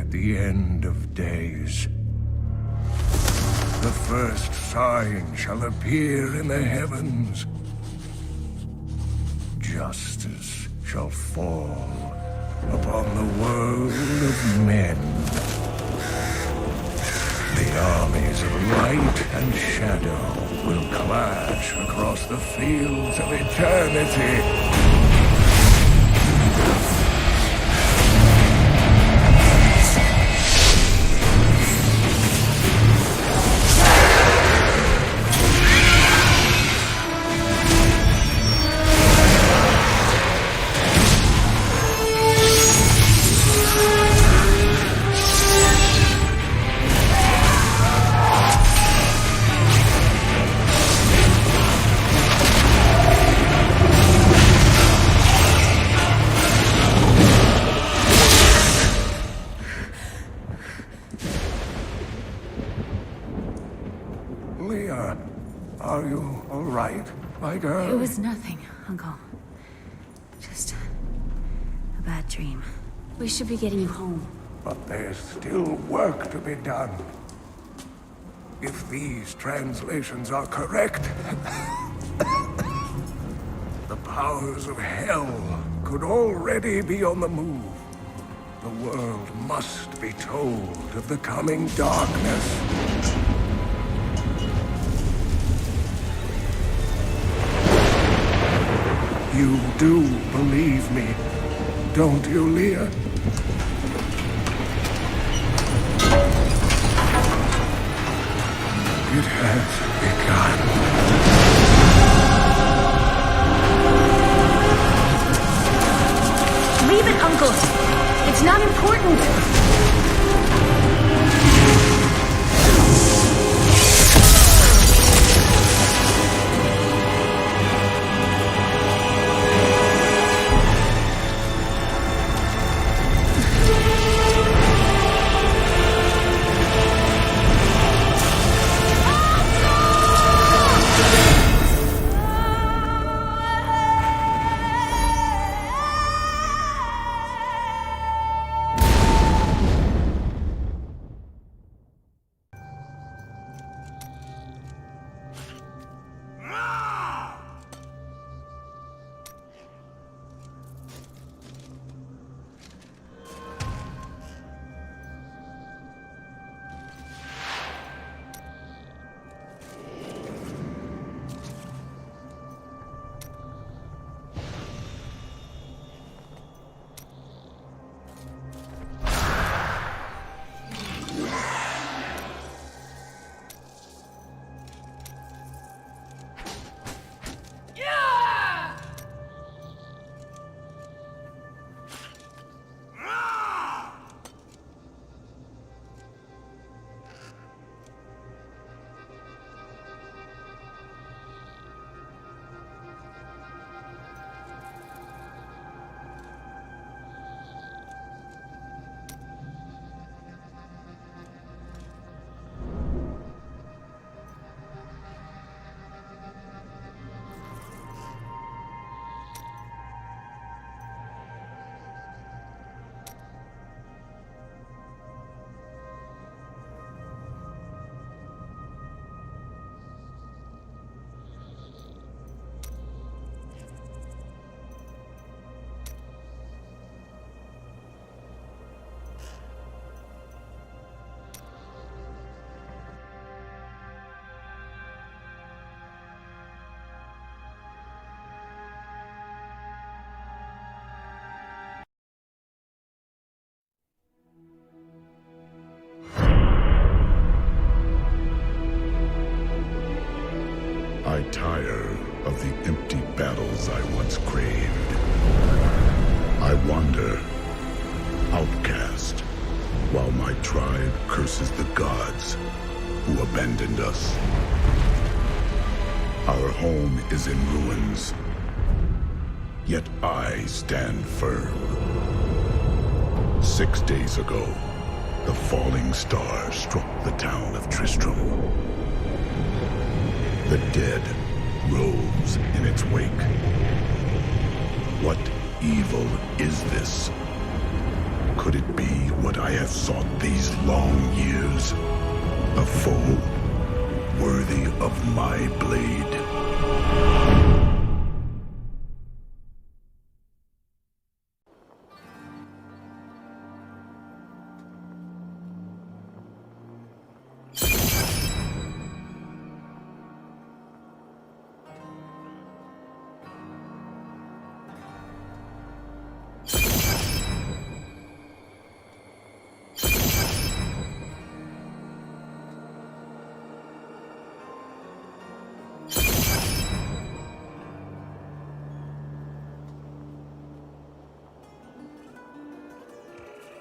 at the end of days. The first sign shall appear in the heavens. Justice shall fall upon the world of men. The armies of light and shadow will clash across the fields of eternity. Are you all right, my girl? It was nothing, Uncle. Just a bad dream. We should be getting you home. But there's still work to be done. If these translations are correct, the powers of hell could already be on the move. The world must be told of the coming darkness. You do believe me, don't you, Leah? It has begun. Leave it, Uncle! It's not important! I tire of the empty battles I once craved. I wander, outcast, while my tribe curses the gods who abandoned us. Our home is in ruins, yet I stand firm. 6 days ago, the falling star struck the town of Tristram. The dead rose in its wake. What evil is this? Could it be what I have sought these long years? A foe worthy of my blade.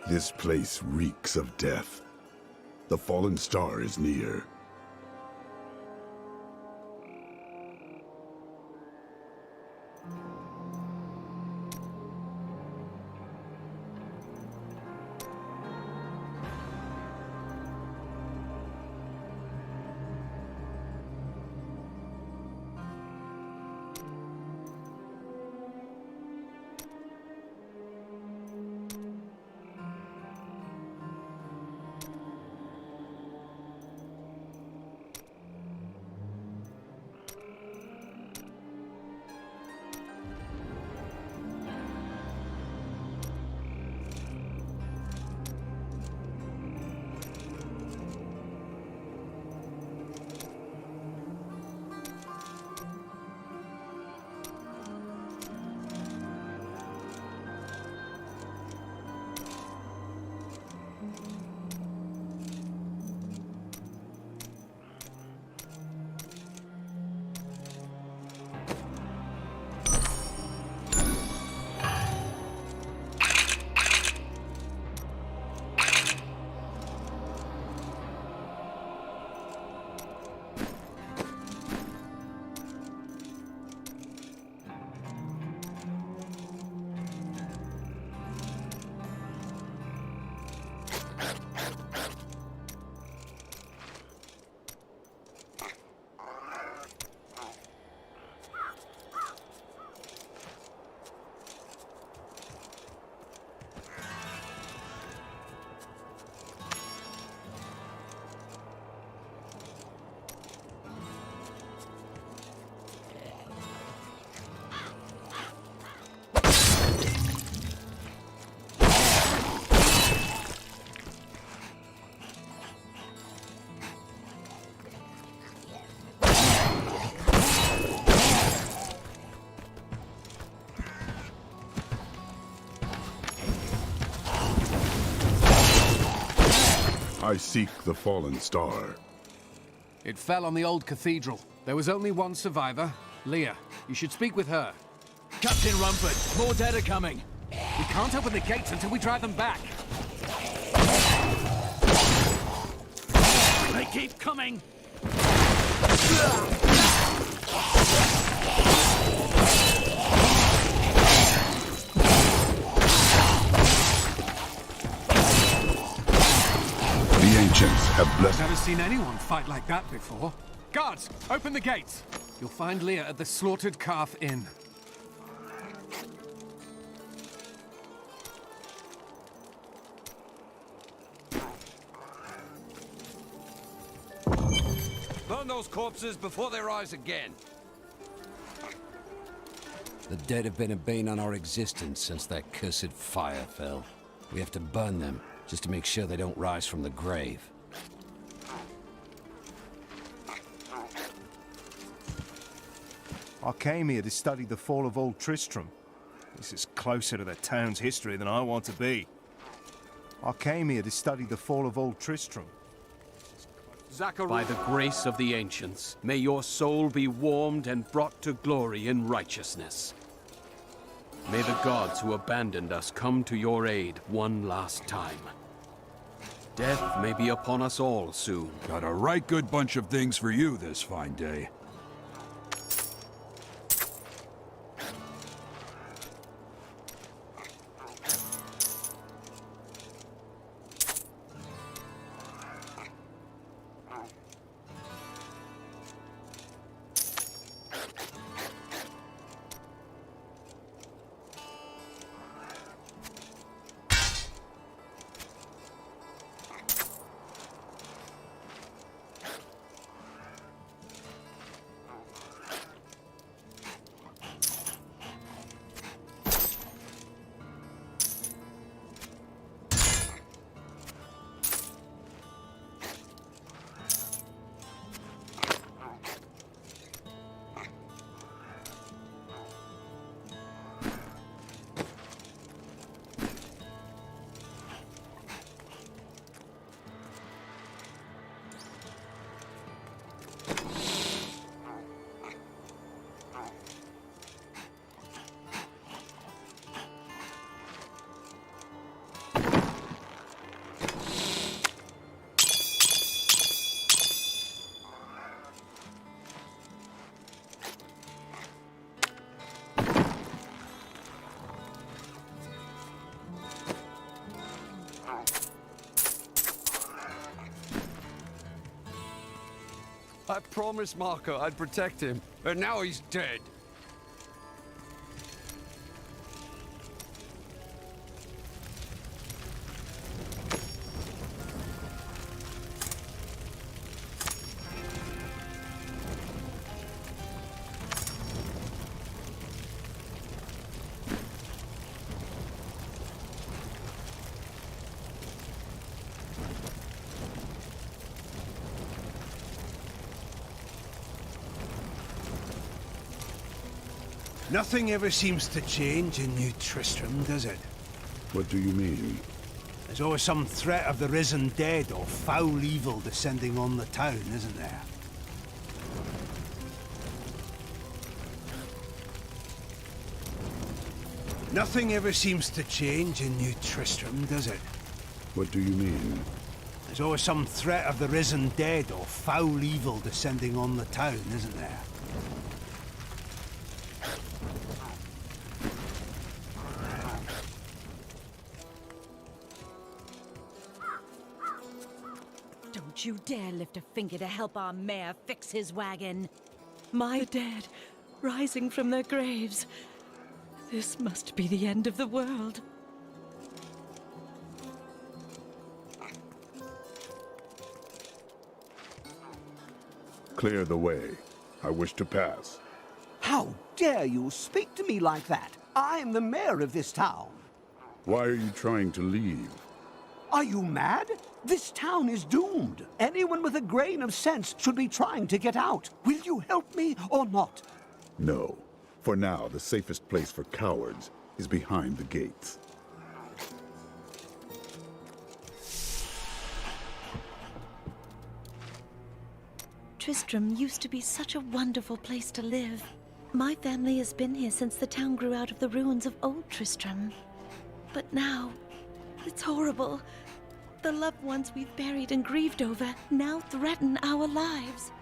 This place reeks of death. The fallen star is near. I seek the fallen star. It fell on the old cathedral. There was only one survivor, Leah. You should speak with her. Captain Rumford, more dead are coming. We can't open the gates until we drive them back. They keep coming. The ancients have blessed. Never seen anyone fight like that before. Guards, open the gates. You'll find Leah at the Slaughtered Calf Inn. Burn those corpses before they rise again. The dead have been a bane on our existence since that cursed fire fell. We have to burn them, just to make sure they don't rise from the grave. I came here to study the fall of Old Tristram. This is closer to the town's history than I want to be. I came here to study the fall of Old Tristram. By the grace of the ancients, may your soul be warmed and brought to glory in righteousness. May the gods who abandoned us come to your aid one last time. Death may be upon us all soon. Got a right good bunch of things for you this fine day. I promised Marco I'd protect him, and now he's dead. Nothing ever seems to change in New Tristram, does it? What do you mean? There's always some threat of the risen dead or foul evil descending on the town, isn't there? Nothing ever seems to change in New Tristram, does it? What do you mean? There's always some threat of the risen dead or foul evil descending on the town, isn't there? Don't you dare lift a finger to help our mayor fix his wagon. My dead, rising from their graves. This must be the end of the world. Clear the way. I wish to pass. How dare you speak to me like that? I am the mayor of this town. Why are you trying to leave? Are you mad? This town is doomed. Anyone with a grain of sense should be trying to get out. Will you help me or not? No. For now, the safest place for cowards is behind the gates. Tristram used to be such a wonderful place to live. My family has been here since the town grew out of the ruins of Old Tristram. But now, it's horrible. The loved ones we've buried and grieved over now threaten our lives.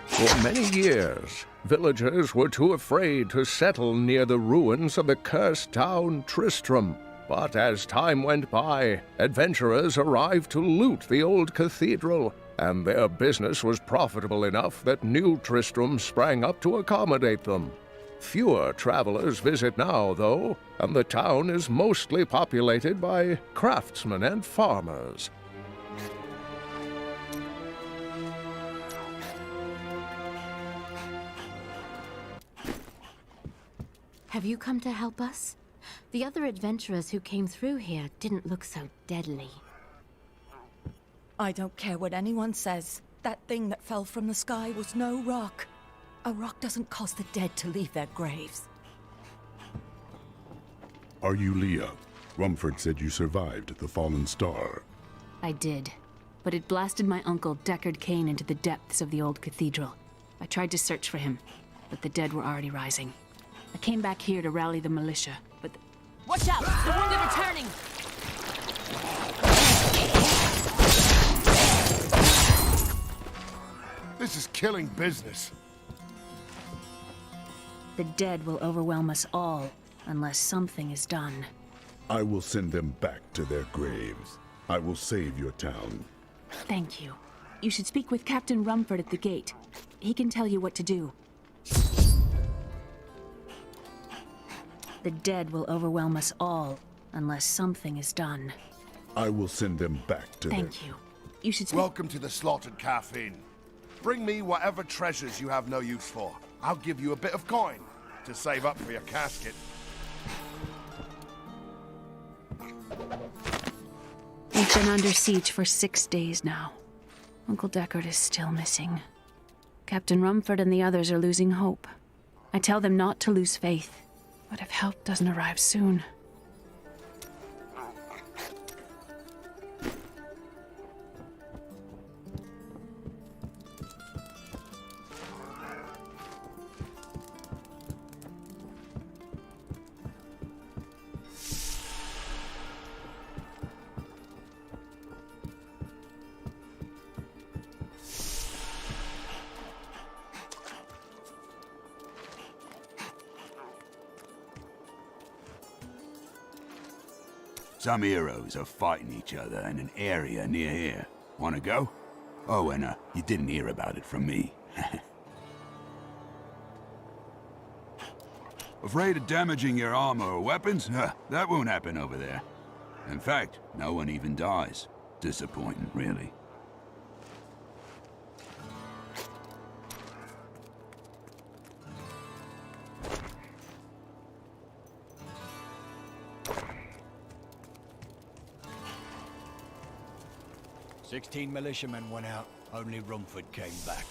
For many years, villagers were too afraid to settle near the ruins of the cursed town Tristram. But as time went by, adventurers arrived to loot the old cathedral, and their business was profitable enough that new Tristram sprang up to accommodate them. Fewer travelers visit now, though, and the town is mostly populated by craftsmen and farmers. Have you come to help us? The other adventurers who came through here didn't look so deadly. I don't care what anyone says. That thing that fell from the sky was no rock. A rock doesn't cause the dead to leave their graves. Are you Leah? Rumford said you survived the fallen star. I did, but it blasted my uncle Deckard Cain into the depths of the old cathedral. I tried to search for him, but the dead were already rising. I came back here to rally the militia, but... Watch out! The wounded are turning! This is killing business. The dead will overwhelm us all, unless something is done. I will send them back to their graves. I will save your town. Thank you. You should speak with Captain Rumford at the gate. He can tell you what to do. The dead will overwhelm us all, unless something is done. I will send them back to Thank you. You should speak... Welcome to the Slaughtered Calf Inn. Bring me whatever treasures you have no use for. I'll give you a bit of coin to save up for your casket. We've been under siege for 6 days now. Uncle Deckard is still missing. Captain Rumford and the others are losing hope. I tell them not to lose faith, but if help doesn't arrive soon... Some heroes are fighting each other in an area near here. Wanna go? Oh, and you didn't hear about it from me. Afraid of damaging your armor or weapons? That won't happen over there. In fact, no one even dies. Disappointing, really. "16 militiamen went out. Only Rumford came back."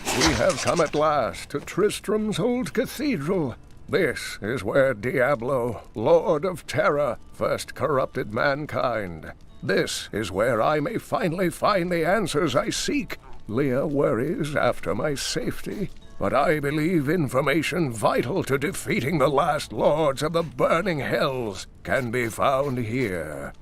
We have come at last to Tristram's old cathedral. This is where Diablo, Lord of Terror, first corrupted mankind. This is where I may finally find the answers I seek. Leah worries after my safety, but I believe information vital to defeating the last lords of the burning hells can be found here.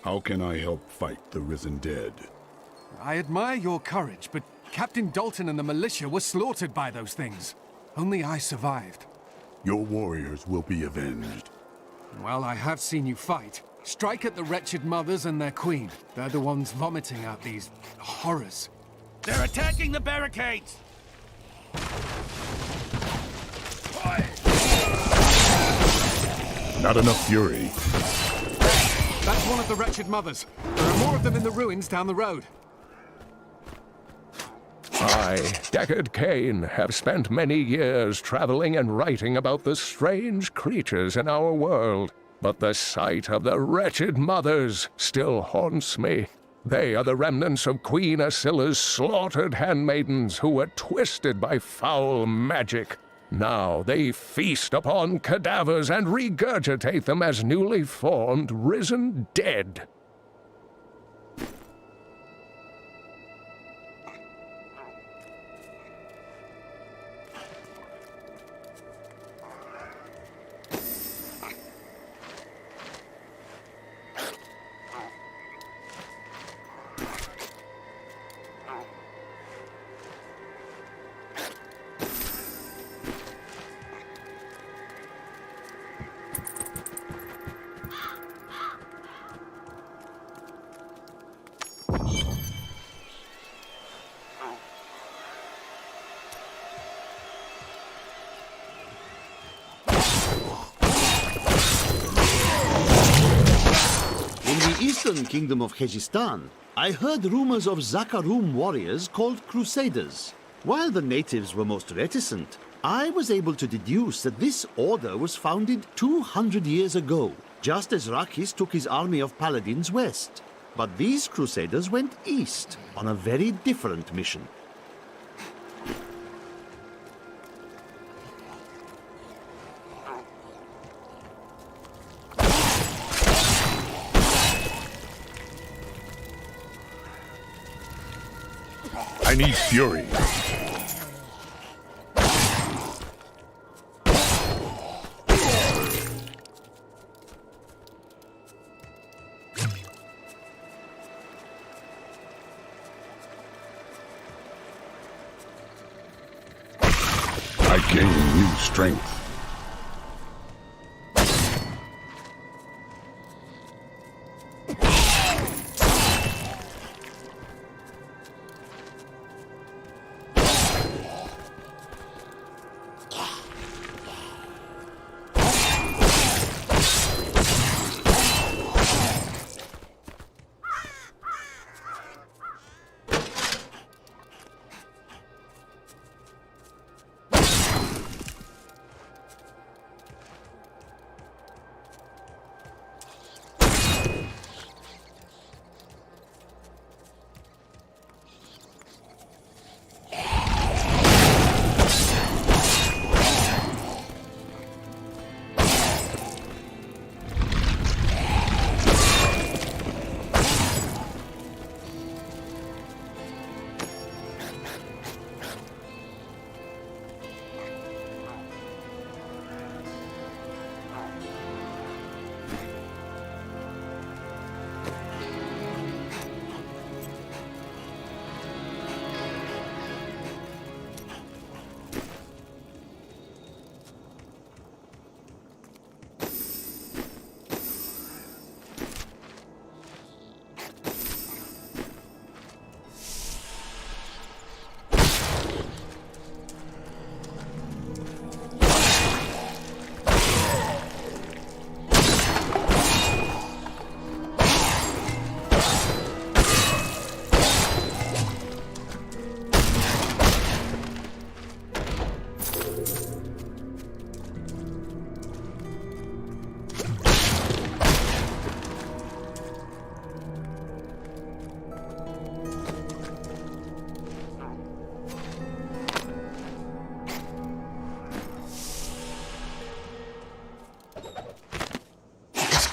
How can I help fight the risen dead? I admire your courage, but Captain Dalton and the militia were slaughtered by those things. Only I survived. Your warriors will be avenged. Well, I have seen you fight. Strike at the wretched mothers and their queen. They're the ones vomiting out these horrors. They're attacking the barricades! Not enough fury. That's one of the wretched mothers. There are more of them in the ruins down the road. I, Deckard Cain, have spent many years traveling and writing about the strange creatures in our world. But the sight of the wretched mothers still haunts me. They are the remnants of Queen Asilla's slaughtered handmaidens who were twisted by foul magic. Now they feast upon cadavers and regurgitate them as newly formed, risen dead. Eastern kingdom of Khejistan, I heard rumors of Zakarum warriors called Crusaders. While the natives were most reticent, I was able to deduce that this order was founded 200 years ago, just as Rakis took his army of paladins west. But these Crusaders went east on a very different mission. I need fury. I gain new strength.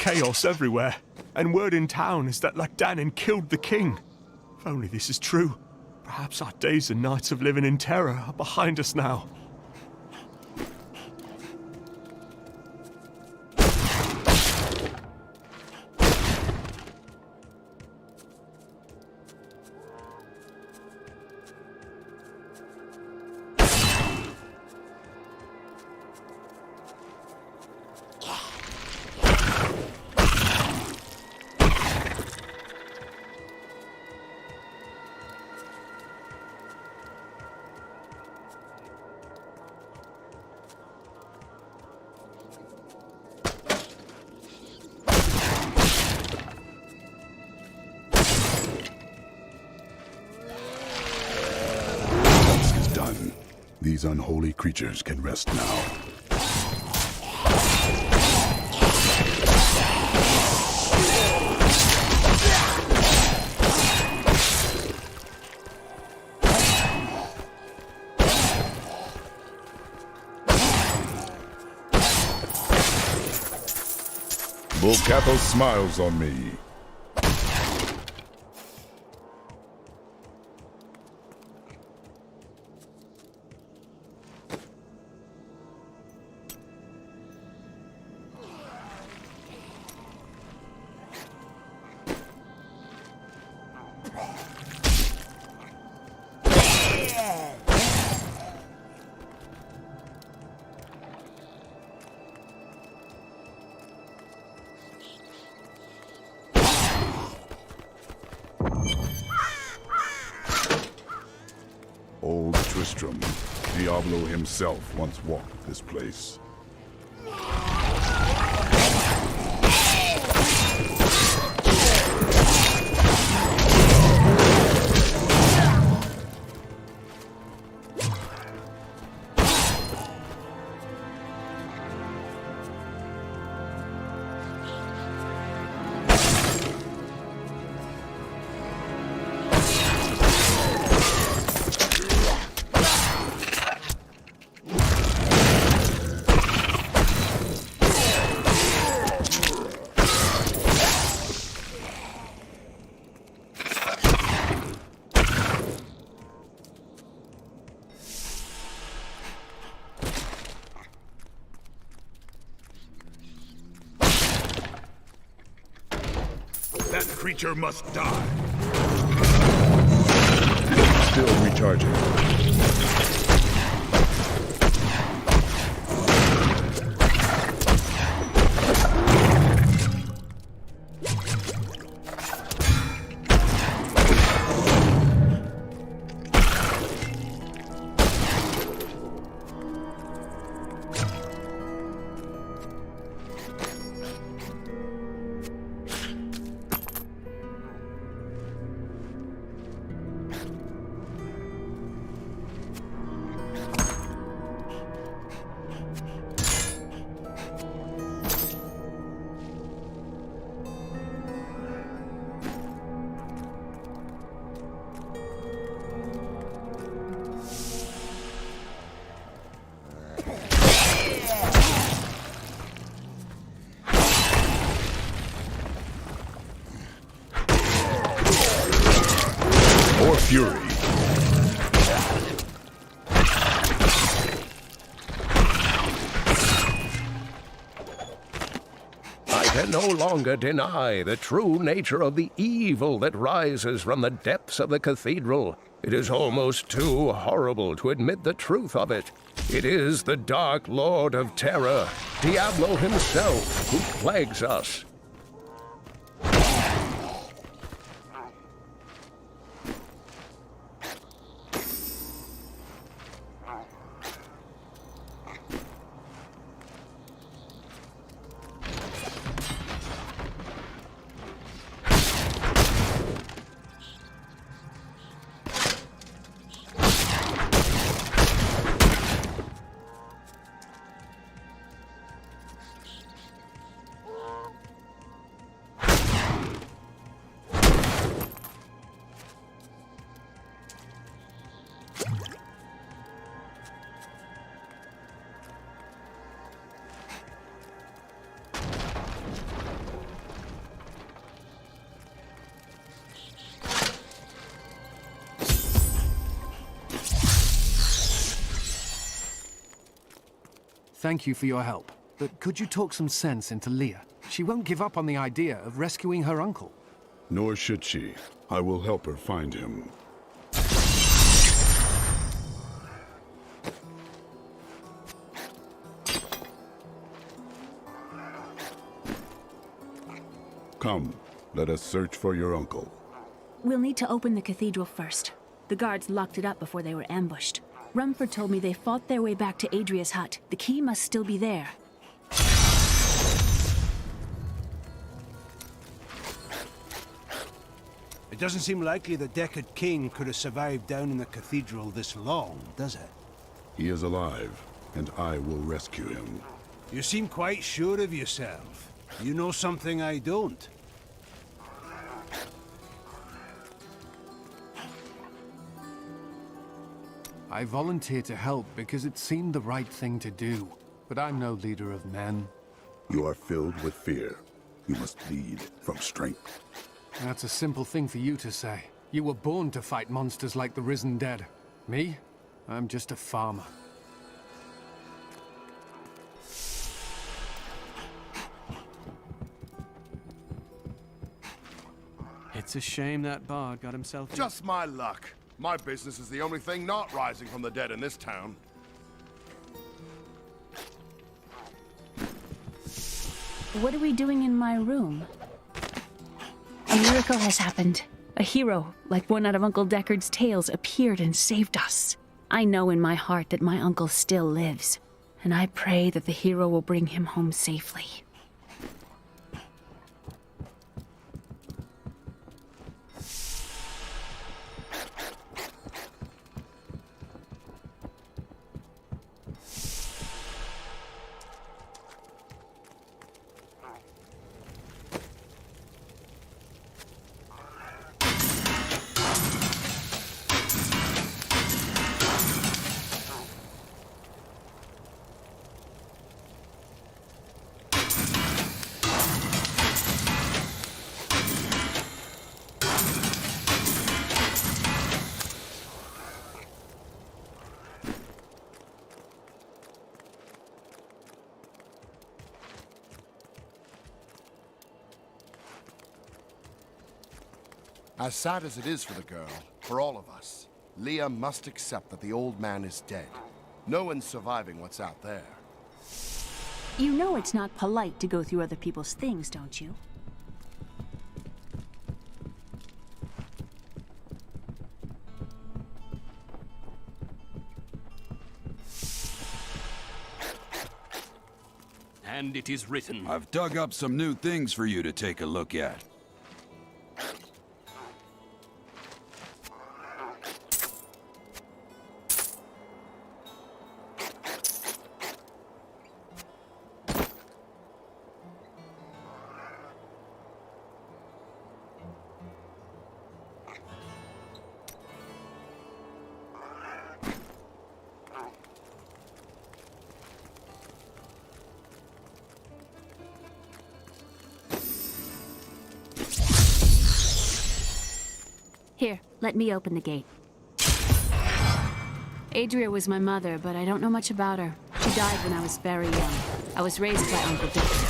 chaos everywhere, and word in town is that Lacdanin killed the king. If only this is true, perhaps our days and nights of living in terror are behind us now. These unholy creatures can rest now. Bullcathos smiles on me. Old Tristram, Diablo himself once walked this place. That creature must die. Still recharging. More fury. I can no longer deny the true nature of the evil that rises from the depths of the cathedral. It is almost too horrible to admit the truth of it. It is the Dark Lord of Terror, Diablo himself, who plagues us. Thank you for your help. But could you talk some sense into Leah? She won't give up on the idea of rescuing her uncle. Nor should she. I will help her find him. Come, let us search for your uncle. We'll need to open the cathedral first. The guards locked it up before they were ambushed. Rumford told me they fought their way back to Adria's hut. The key must still be there. It doesn't seem likely the Deckard King could have survived down in the cathedral this long, does it? He is alive, and I will rescue him. You seem quite sure of yourself. You know something I don't. I volunteered to help because it seemed the right thing to do. But I'm no leader of men. You are filled with fear. You must lead from strength. That's a simple thing for you to say. You were born to fight monsters like the risen dead. Me? I'm just a farmer. It's a shame that bard got himself... Just my luck. My business is the only thing not rising from the dead in this town. What are we doing in my room? A miracle has happened. A hero, like one out of Uncle Deckard's tales, appeared and saved us. I know in my heart that my uncle still lives, and I pray that the hero will bring him home safely. As sad as it is for the girl, for all of us, Leah must accept that the old man is dead. No one's surviving what's out there. You know it's not polite to go through other people's things, don't you? And it is written. I've dug up some new things for you to take a look at. Here, let me open the gate. Adria was my mother, but I don't know much about her. She died when I was very young. I was raised by Uncle Deckard.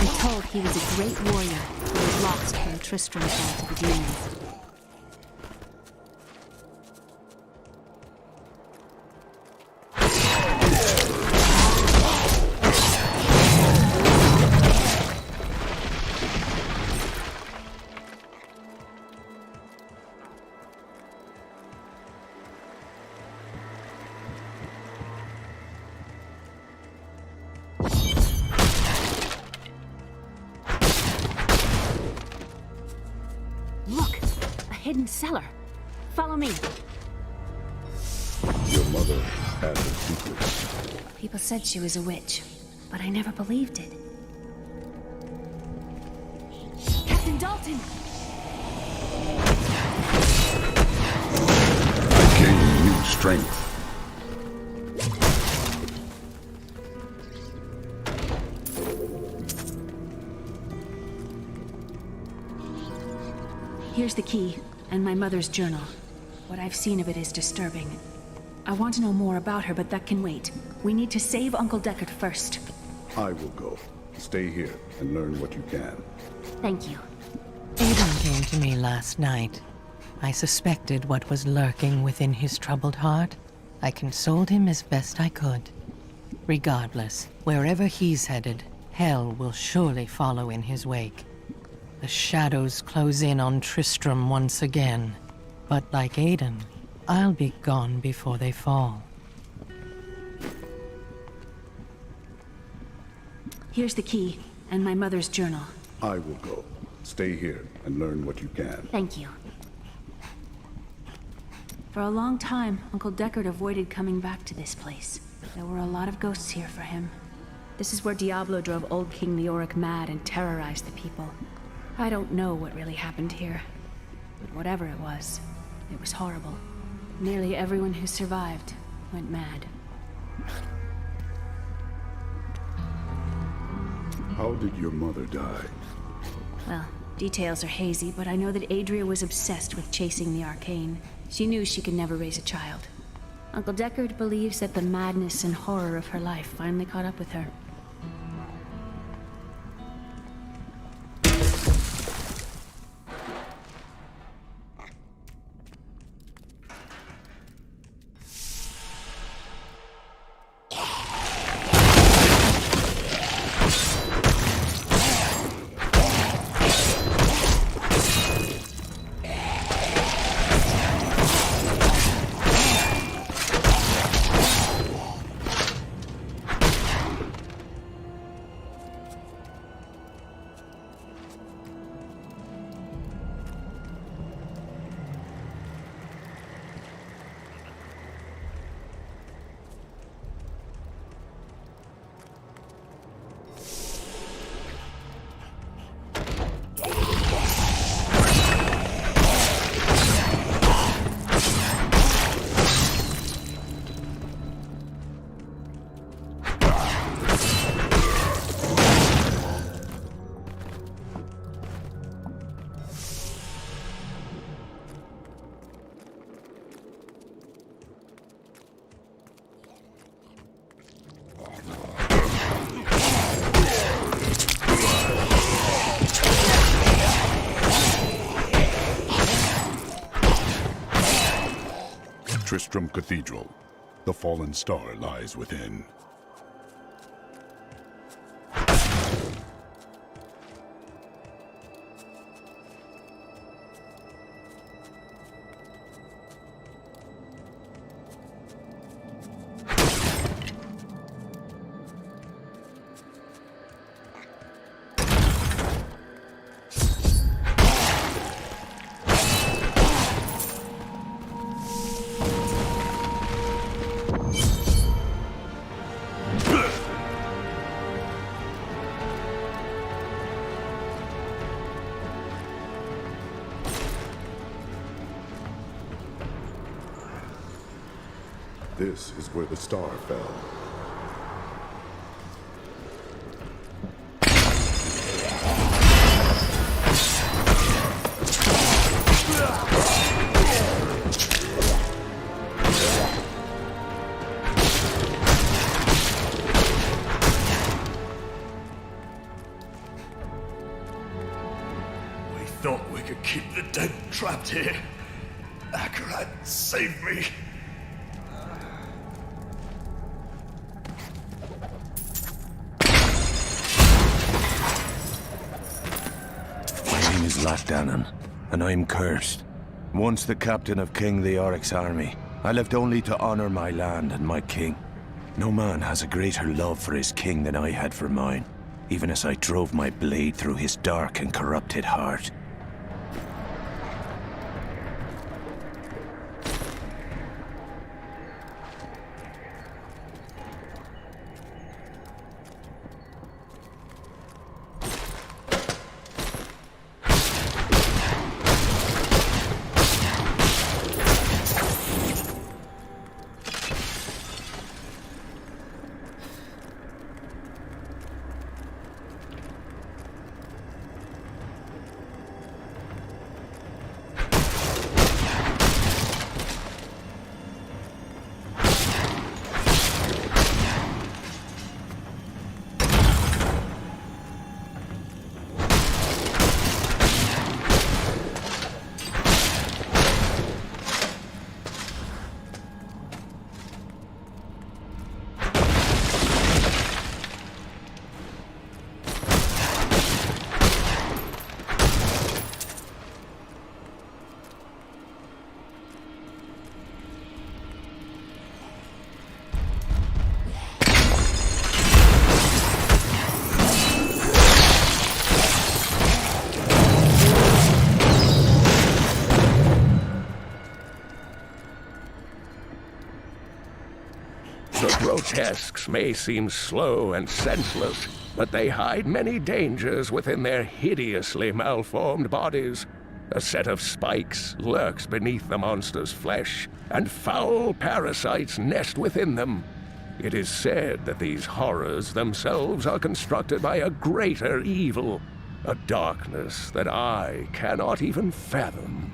I'm told he was a great warrior who was lost when Tristram fell to the demons. Hidden cellar. Follow me. Your mother had her secrets. People said she was a witch, but I never believed it. Captain Dalton! I gain new strength. Here's the key, and my mother's journal. What I've seen of it is disturbing. I want to know more about her, but that can wait. We need to save Uncle Deckard first. I will go. Stay here and learn what you can. Thank you. Aiden came to me last night. I suspected what was lurking within his troubled heart. I consoled him as best I could. Regardless, wherever he's headed, hell will surely follow in his wake. The shadows close in on Tristram once again. But like Aiden, I'll be gone before they fall. Here's the key, and my mother's journal. I will go. Stay here and learn what you can. Thank you. For a long time, Uncle Deckard avoided coming back to this place. There were a lot of ghosts here for him. This is where Diablo drove old King Leoric mad and terrorized the people. I don't know what really happened here, but whatever it was horrible. Nearly everyone who survived went mad. How did your mother die? Well, details are hazy, but I know that Adria was obsessed with chasing the arcane. She knew she could never raise a child. Uncle Deckard believes that the madness and horror of her life finally caught up with her. Tristram Cathedral. The fallen star lies within. This is where the star fell. We thought we could keep the dead trapped here. Akarat, save me. Dannon, and I'm cursed. Once the captain of King Leoric's army, I lived only to honor my land and my king. No man has a greater love for his king than I had for mine, even as I drove my blade through his dark and corrupted heart. The grotesques may seem slow and senseless, but they hide many dangers within their hideously malformed bodies. A set of spikes lurks beneath the monster's flesh, and foul parasites nest within them. It is said that these horrors themselves are constructed by a greater evil, a darkness that I cannot even fathom.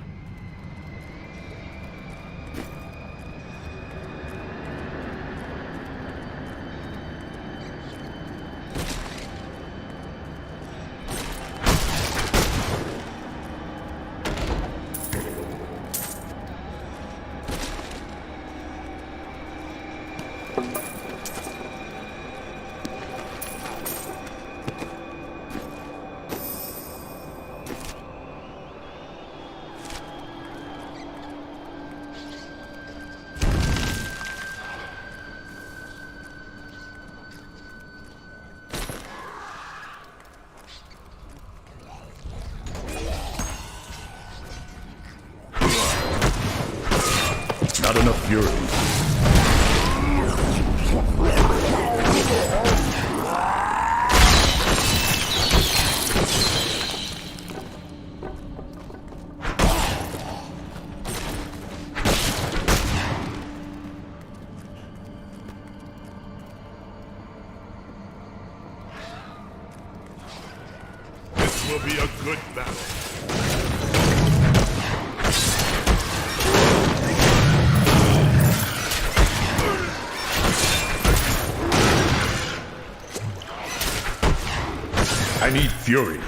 Not enough fury. This will be a good battle. I need fury.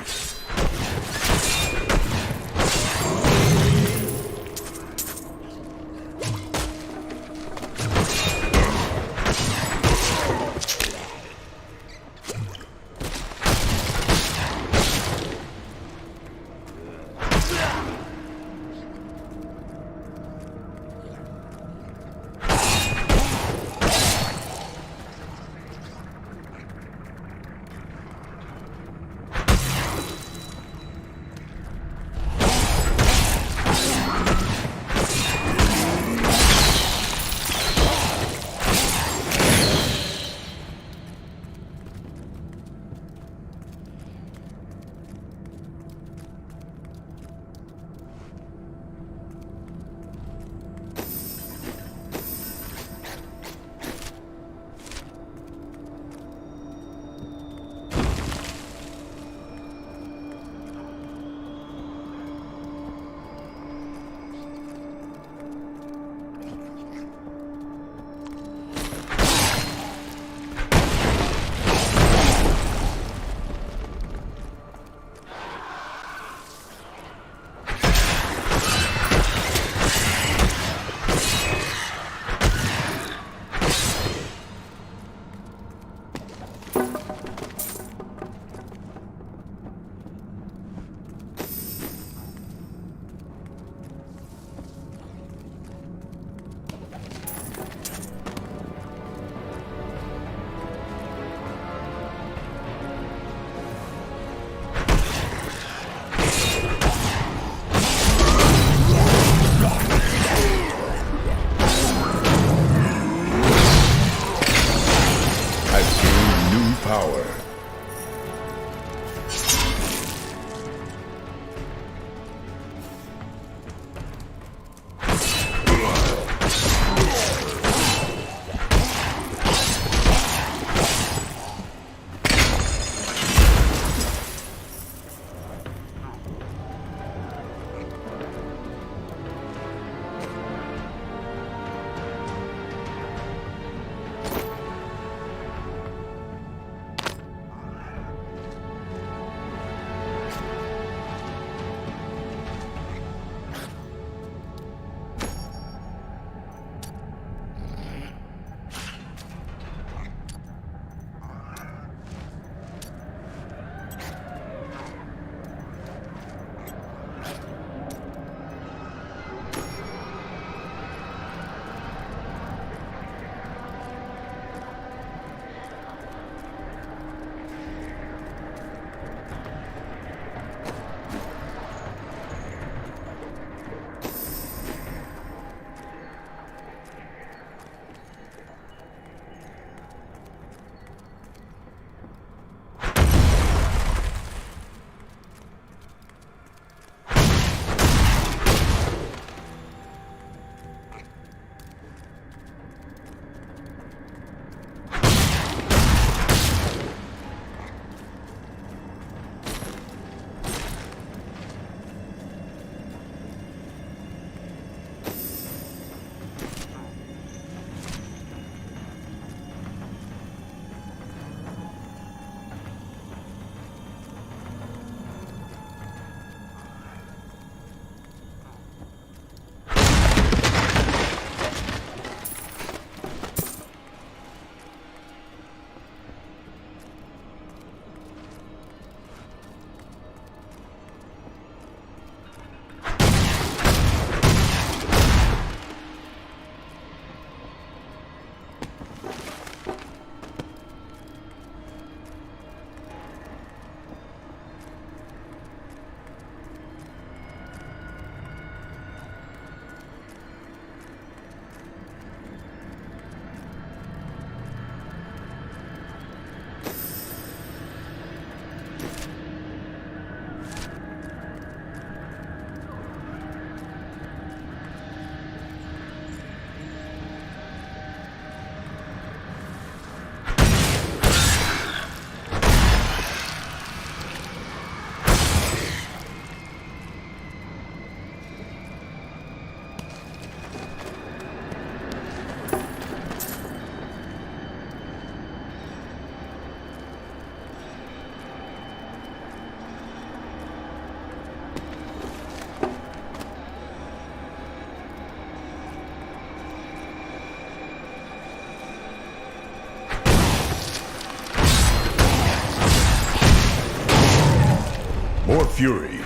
fury.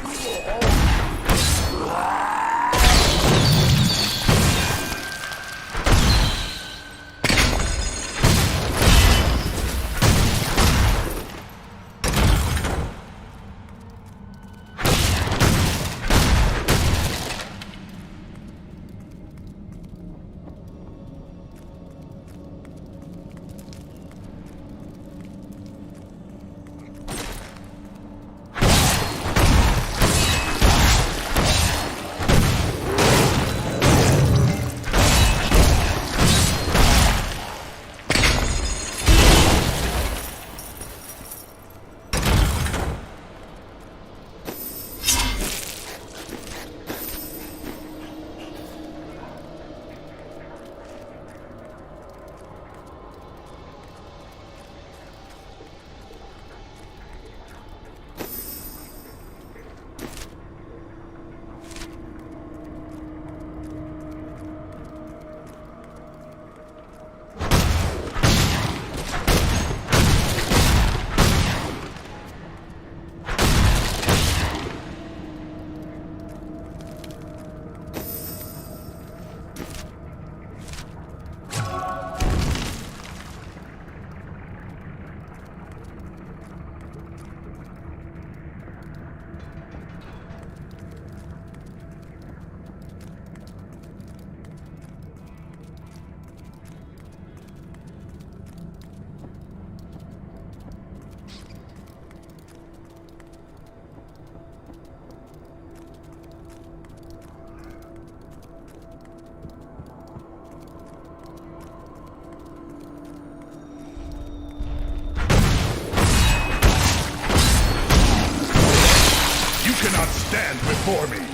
You cannot stand before me!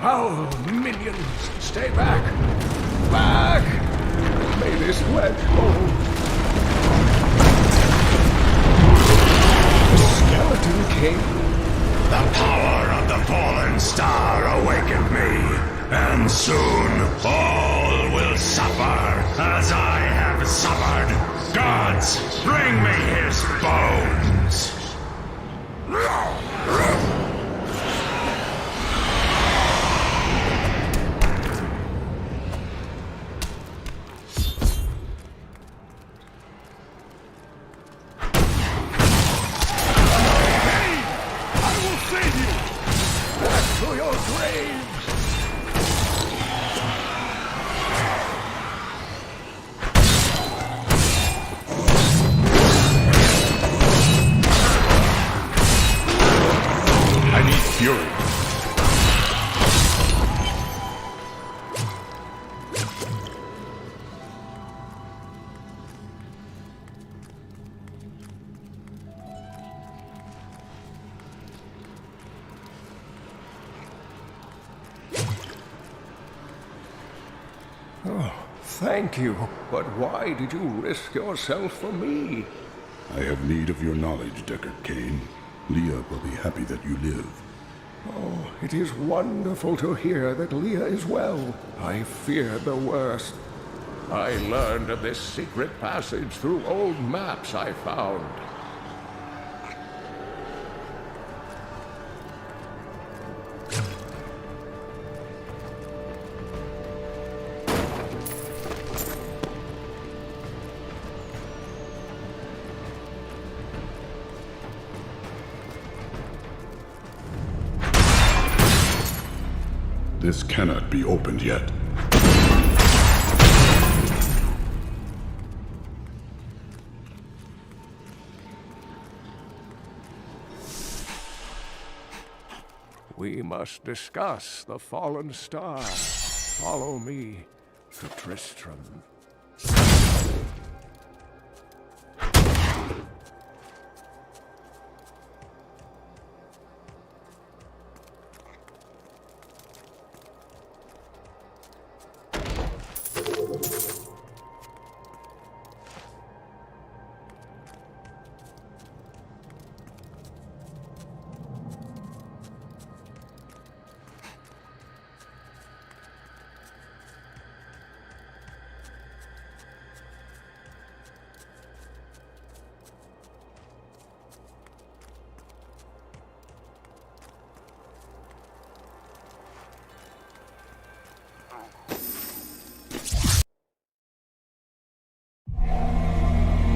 Foul minions, stay back! Back! May this wedge hold. The Skeleton King? The power of the fallen star awakened me, and soon all will suffer as I have suffered. Gods, bring me his bones! Oh, thank you. But why did you risk yourself for me? I have need of your knowledge, Deckard Cain. Leah will be happy that you live. Oh, it is wonderful to hear that Leah is well. I feared the worst. I learned of this secret passage through old maps I found. This cannot be opened yet. We must discuss the fallen star. follow me to Tristram.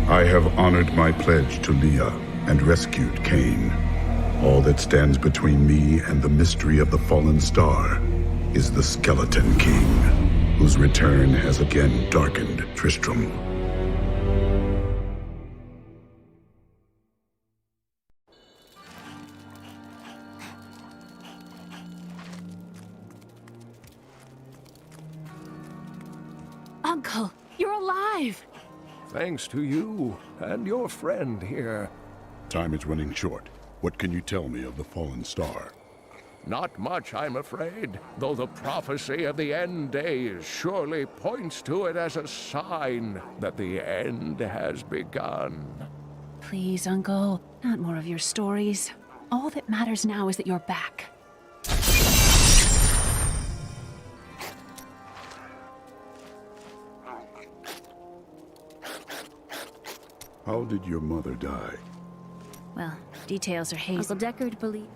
I have honored my pledge to Leah and rescued Cain. All that stands between me and the mystery of the fallen star is the Skeleton King, whose return has again darkened Tristram. Uncle, you're alive! Thanks to you and your friend here. Time is running short. What can you tell me of the fallen star? Not much, I'm afraid, though the prophecy of the end days surely points to it as a sign that the end has begun. Please, Uncle, not more of your stories. All that matters now is that you're back. How did your mother die? Well, details are hazy. Uncle Deckard believe.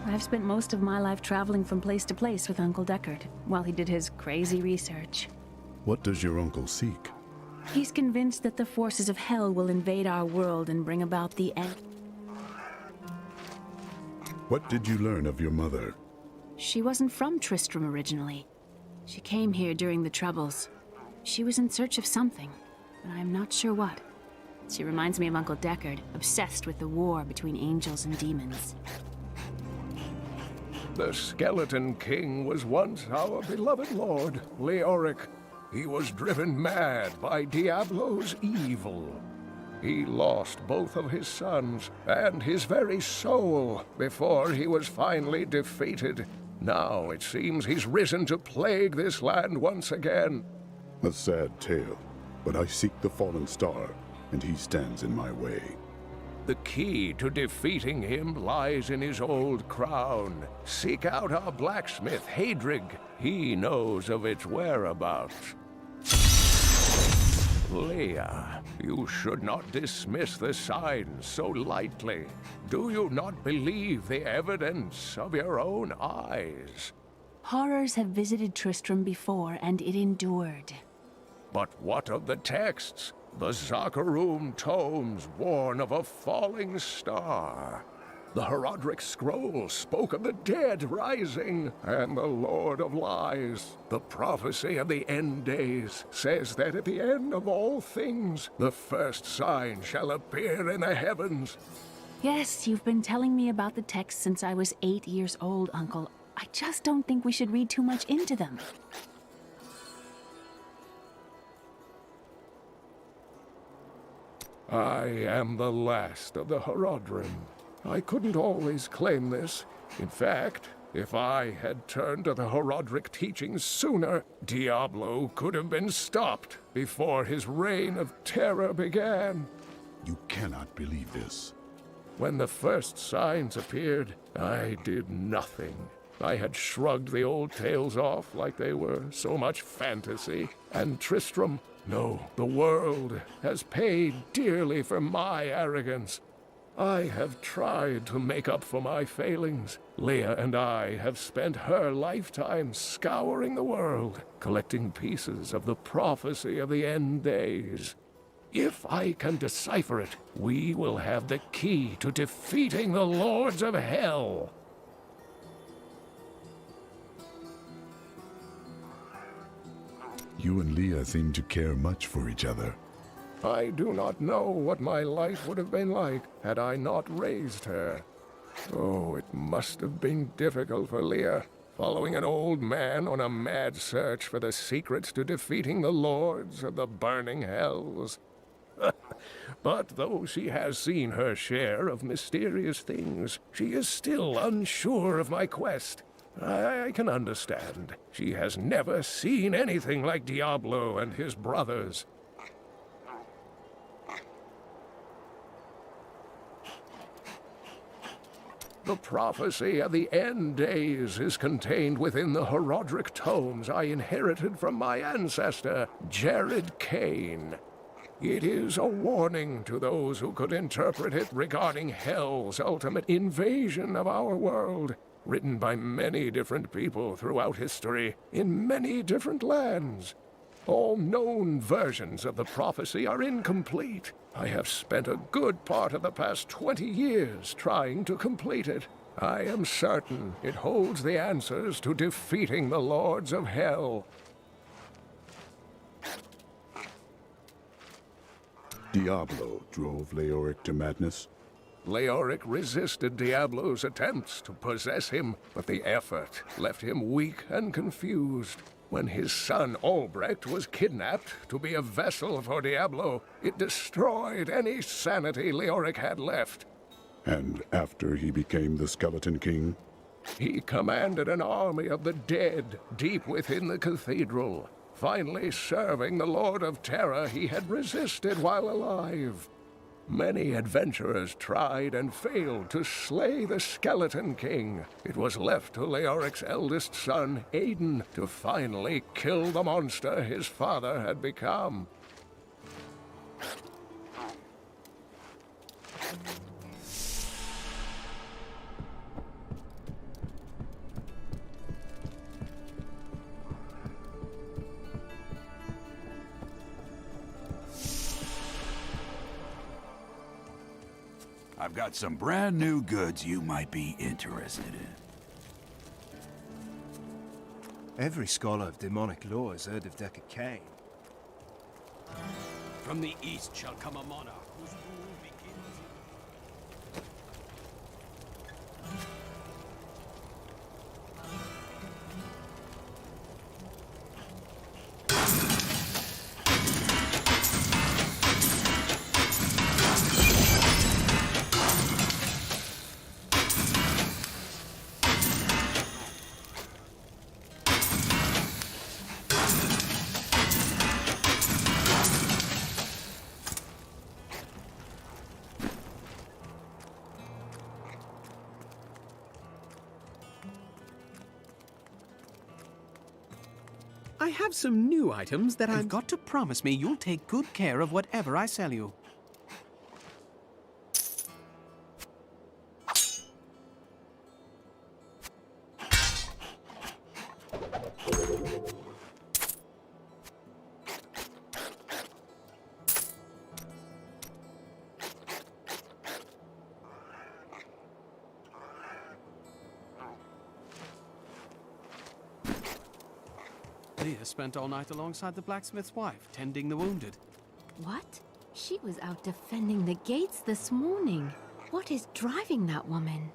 I've spent most of my life traveling from place to place with Uncle Deckard while he did his crazy research. What does your uncle seek? He's convinced that the forces of hell will invade our world and bring about the end. What did you learn of your mother? She wasn't from Tristram originally. She came here during the Troubles. She was in search of something, but I'm not sure what. She reminds me of Uncle Deckard, obsessed with the war between angels and demons. The Skeleton King was once our beloved lord, Leoric. He was driven mad by Diablo's evil. He lost both of his sons and his very soul before he was finally defeated. Now it seems he's risen to plague this land once again. A sad tale, but I seek the fallen star, and he stands in my way. The key to defeating him lies in his old crown. Seek out our blacksmith, Hadrig. He knows of its whereabouts. Leah, you should not dismiss the signs so lightly. Do you not believe the evidence of your own eyes? Horrors have visited Tristram before, and it endured. But what of the texts? The Zakharum tomes warn of a falling star. The Horodric scroll spoke of the dead rising, and the Lord of Lies, the prophecy of the end days, says that at the end of all things, the first sign shall appear in the heavens. Yes, you've been telling me about the texts since I was 8 years old, Uncle. I just don't think we should read too much into them. I am the last of the Horodrim. I couldn't always claim this. In fact, if I had turned to the Horodric teachings sooner, Diablo could have been stopped before his reign of terror began. You cannot believe this. When the first signs appeared, I did nothing. I had shrugged the old tales off like they were so much fantasy, and Tristram, no, the world has paid dearly for my arrogance. I have tried to make up for my failings. Leah and I have spent her lifetime scouring the world, collecting pieces of the prophecy of the end days. If I can decipher it, we will have the key to defeating the lords of hell. You and Leah seem to care much for each other. I do not know what my life would have been like had I not raised her. Oh, it must have been difficult for Leah, following an old man on a mad search for the secrets to defeating the lords of the burning hells. But though she has seen her share of mysterious things, she is still unsure of my quest. I can understand. She has never seen anything like Diablo and his brothers. The prophecy of the end days is contained within the Herodic tomes I inherited from my ancestor, Jared Kane. It is a warning to those who could interpret it regarding Hell's ultimate invasion of our world, written by many different people throughout history, in many different lands. All known versions of the prophecy are incomplete. I have spent a good part of the past 20 years trying to complete it. I am certain it holds the answers to defeating the lords of Hell. Diablo drove Leoric to madness. Leoric resisted Diablo's attempts to possess him, but the effort left him weak and confused. When his son Albrecht was kidnapped to be a vessel for Diablo, it destroyed any sanity Leoric had left. And after he became the Skeleton King? He commanded an army of the dead deep within the cathedral, finally serving the Lord of Terror he had resisted while alive. Many adventurers tried and failed to slay the Skeleton King. It was left to Leoric's eldest son, Aiden, to finally kill the monster his father had become. I've got some brand new goods you might be interested in. Every scholar of demonic lore has heard of Deckard Cain. From the east shall come a monarch whose rule begins. I have some new items that You've got to promise me you'll take good care of whatever I sell you. Leah spent all night alongside the blacksmith's wife, tending the wounded. What? She was out defending the gates this morning. What is driving that woman?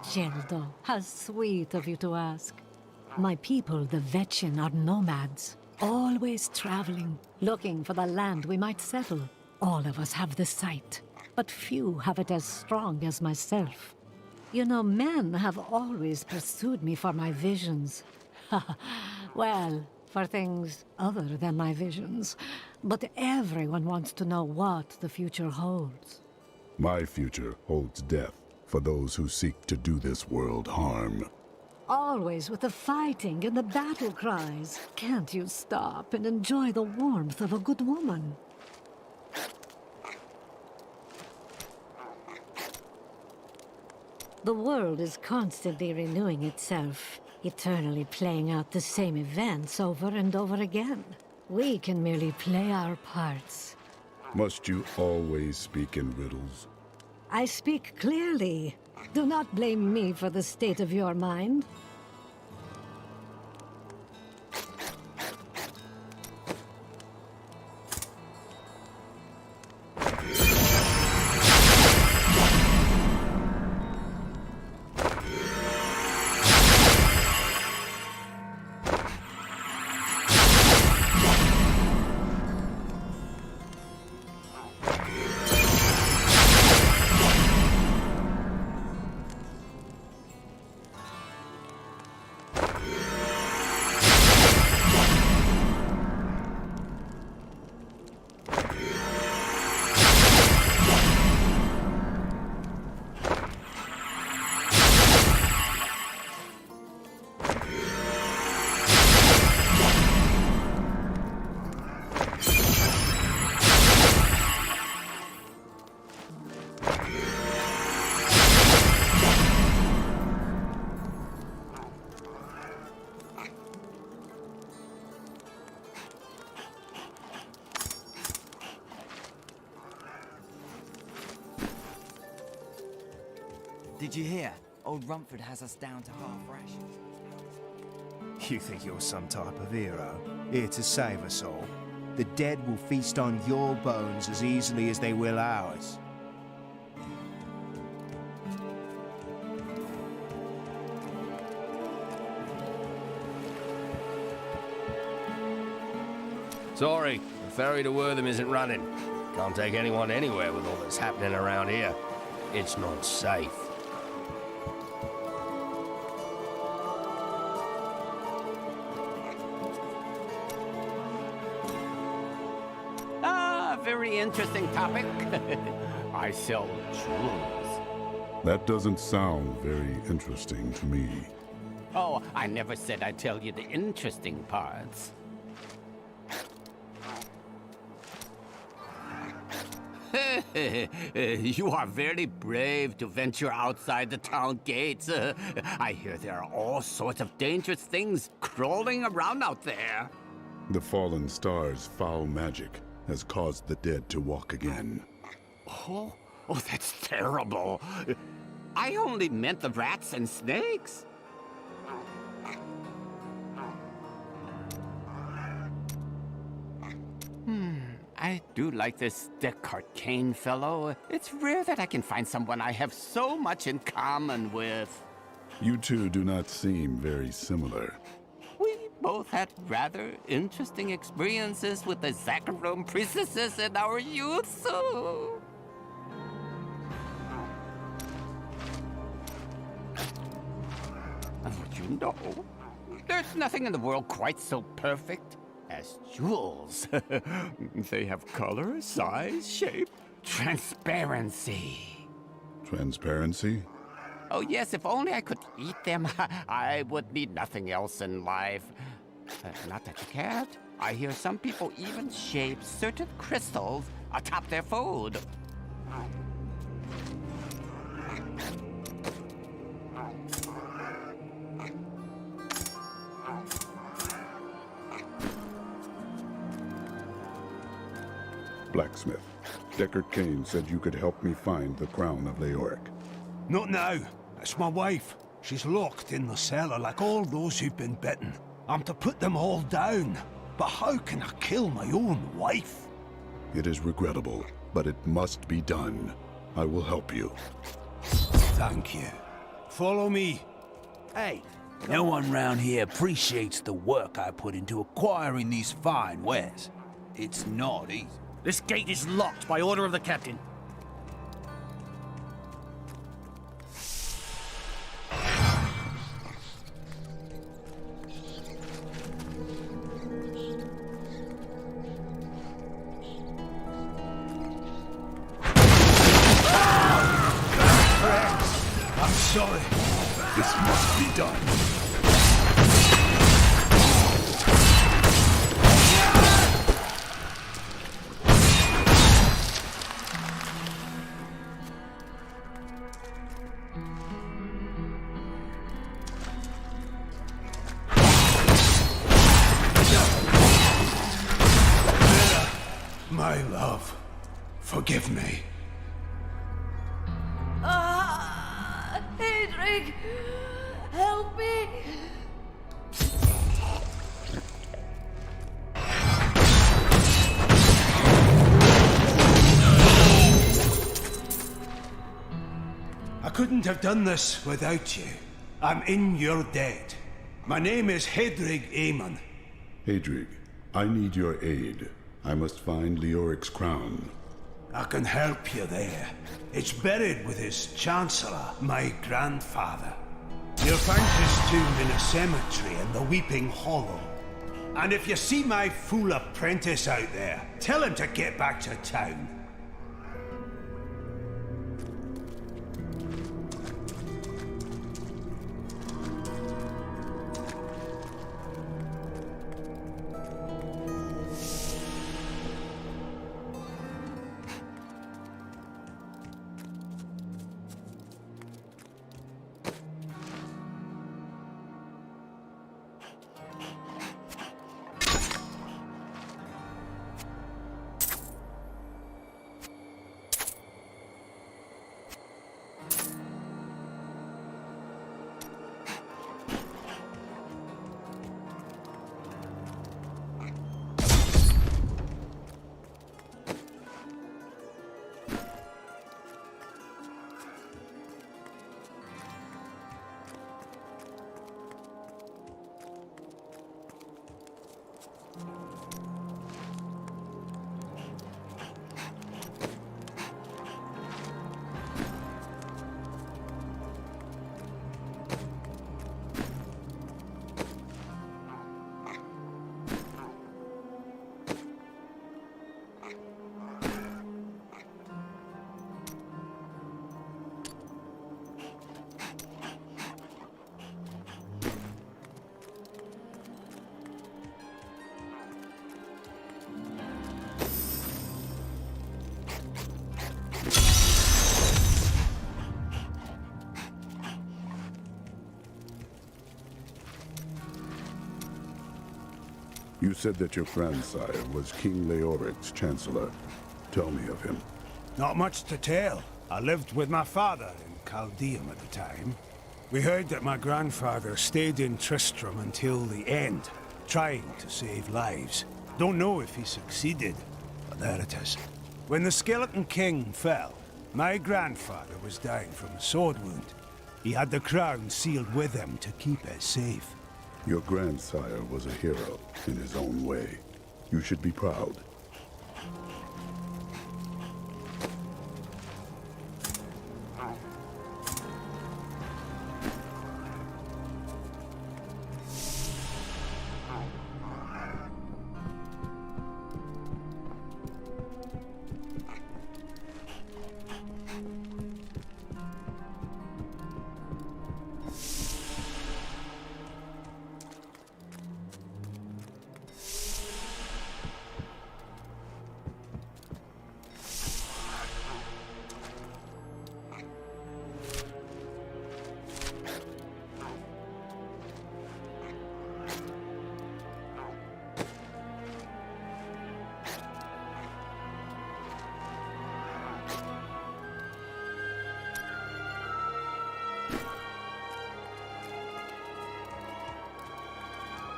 Geraldo, how sweet of you to ask. My people, the Vetchin, are nomads, always traveling, looking for the land we might settle. All of us have the sight, but few have it as strong as myself. You know, men have always pursued me for my visions. Well, for things other than my visions. But everyone wants to know what the future holds. My future holds death for those who seek to do this world harm. Always with the fighting and the battle cries. Can't you stop and enjoy the warmth of a good woman? The world is constantly renewing itself, eternally playing out the same events over and over again. We can merely play our parts. Must you always speak in riddles? I speak clearly. Do not blame me for the state of your mind. Did you hear? Old Rumford has us down to half rations. You think you're some type of hero, here to save us all? The dead will feast on your bones as easily as they will ours. Sorry, the ferry to Wortham isn't running. Can't take anyone anywhere with all that's happening around here. It's not safe. Very interesting topic. I sell jewels. That doesn't sound very interesting to me. Oh, I never said I'd tell you the interesting parts. You are very brave to venture outside the town gates. I hear there are all sorts of dangerous things crawling around out there. The fallen star's foul magic has caused the dead to walk again. Oh, that's terrible. I only meant the rats and snakes. I do like this Descartes Kane fellow. It's rare that I can find someone I have so much in common with. You two do not seem very similar. We both had rather interesting experiences with the Zakharum priestesses in our youth, so... You know, there's nothing in the world quite so perfect as jewels. They have color, size, shape, transparency. Transparency? Oh yes, if only I could eat them, I would need nothing else in life. Not that you can't. I hear some people even shape certain crystals atop their food. Blacksmith. Deckard Cain said you could help me find the crown of Leoric. Not now. It's my wife. She's locked in the cellar like all those who've been bitten. I'm to put them all down. But how can I kill my own wife? It is regrettable, but it must be done. I will help you. Thank you. Follow me. Hey, no one round here appreciates the work I put into acquiring these fine wares. It's not easy. This gate is locked by order of the captain. I'm sorry. This must be done. My love, forgive me. Hedrig, help me! I couldn't have done this without you. I'm in your debt. My name is Hedrig Aemon. Hedrig, I need your aid. I must find Leoric's crown. I can help you there. It's buried with his chancellor, my grandfather. You'll find his tomb in a cemetery in the Weeping Hollow. And if you see my fool apprentice out there, tell him to get back to town. You said that your grandsire was King Leoric's chancellor. Tell me of him. Not much to tell. I lived with my father in Chaldeum at the time. We heard that my grandfather stayed in Tristram until the end, trying to save lives. Don't know if he succeeded, but there it is. When the Skeleton King fell, my grandfather was dying from a sword wound. He had the crown sealed with him to keep it safe. Your grandsire was a hero in his own way. You should be proud.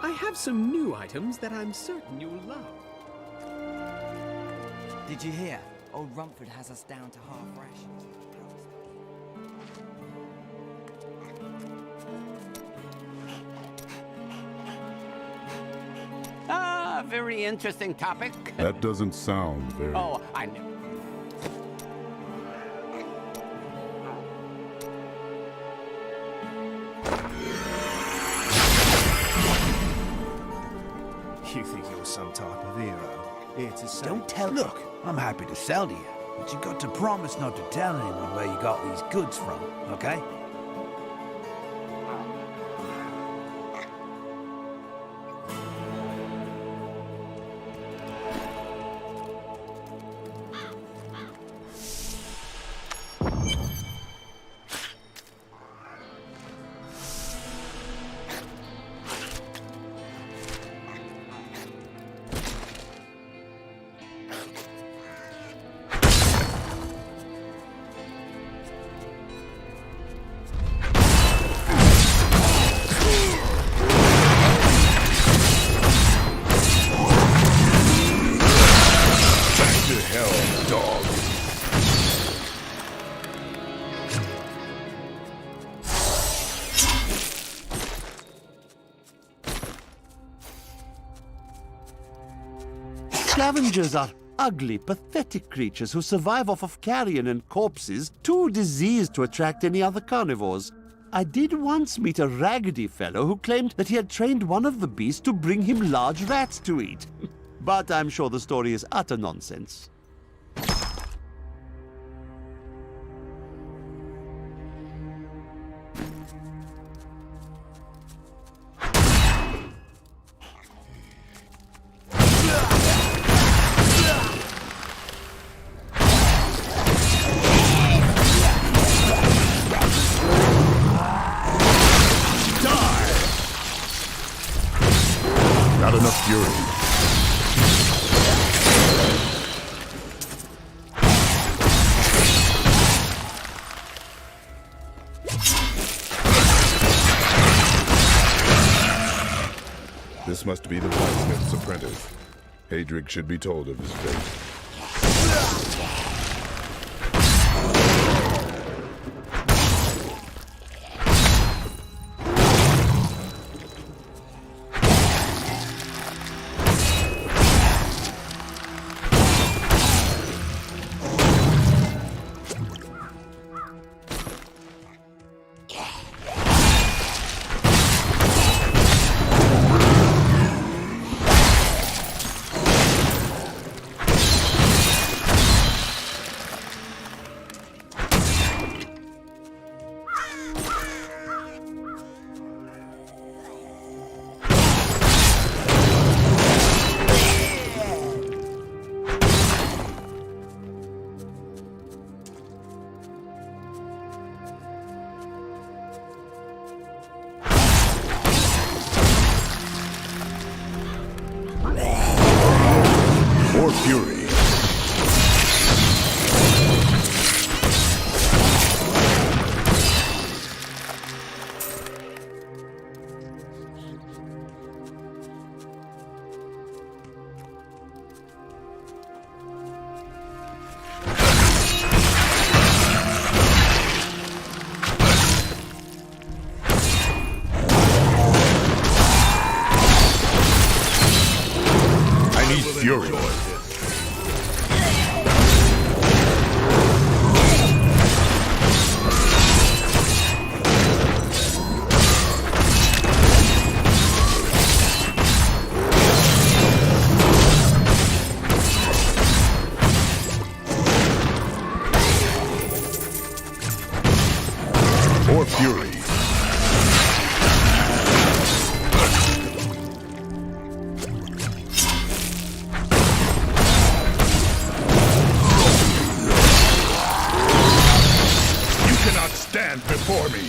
I have some new items that I'm certain you'll love. Did you hear? Old Rumford has us down to half rations. Ah, very interesting topic. That doesn't sound very... Oh, I know. You think you're some type of hero? Here to sell? Don't tell. Look, I'm happy to sell to you, but you got to promise not to tell anyone where you got these goods from, okay? Scavengers are ugly, pathetic creatures who survive off of carrion and corpses, too diseased to attract any other carnivores. I did once meet a raggedy fellow who claimed that he had trained one of the beasts to bring him large rats to eat. But I'm sure the story is utter nonsense. Not enough fury. This must be the blacksmith's apprentice. Hadric should be told of his fate. For fury. Fury. For fury. Stand before me.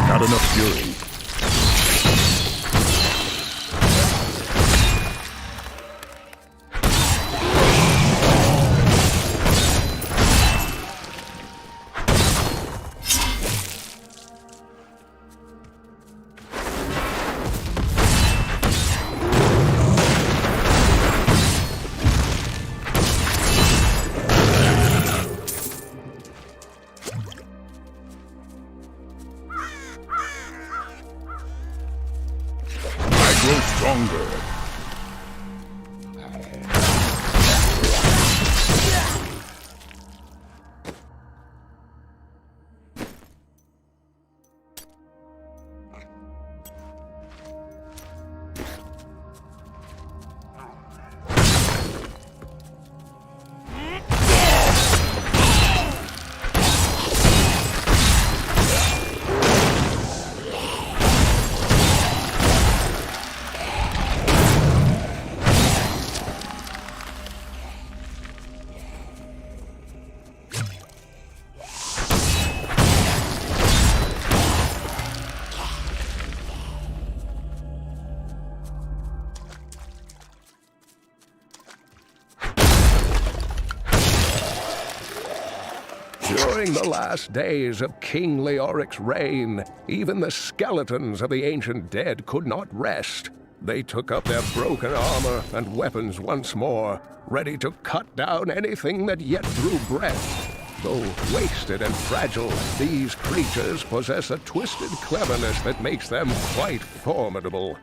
Not enough fury. Grow stronger. During the last days of King Leoric's reign, even the skeletons of the ancient dead could not rest. They took up their broken armor and weapons once more, ready to cut down anything that yet drew breath. Though wasted and fragile, these creatures possess a twisted cleverness that makes them quite formidable.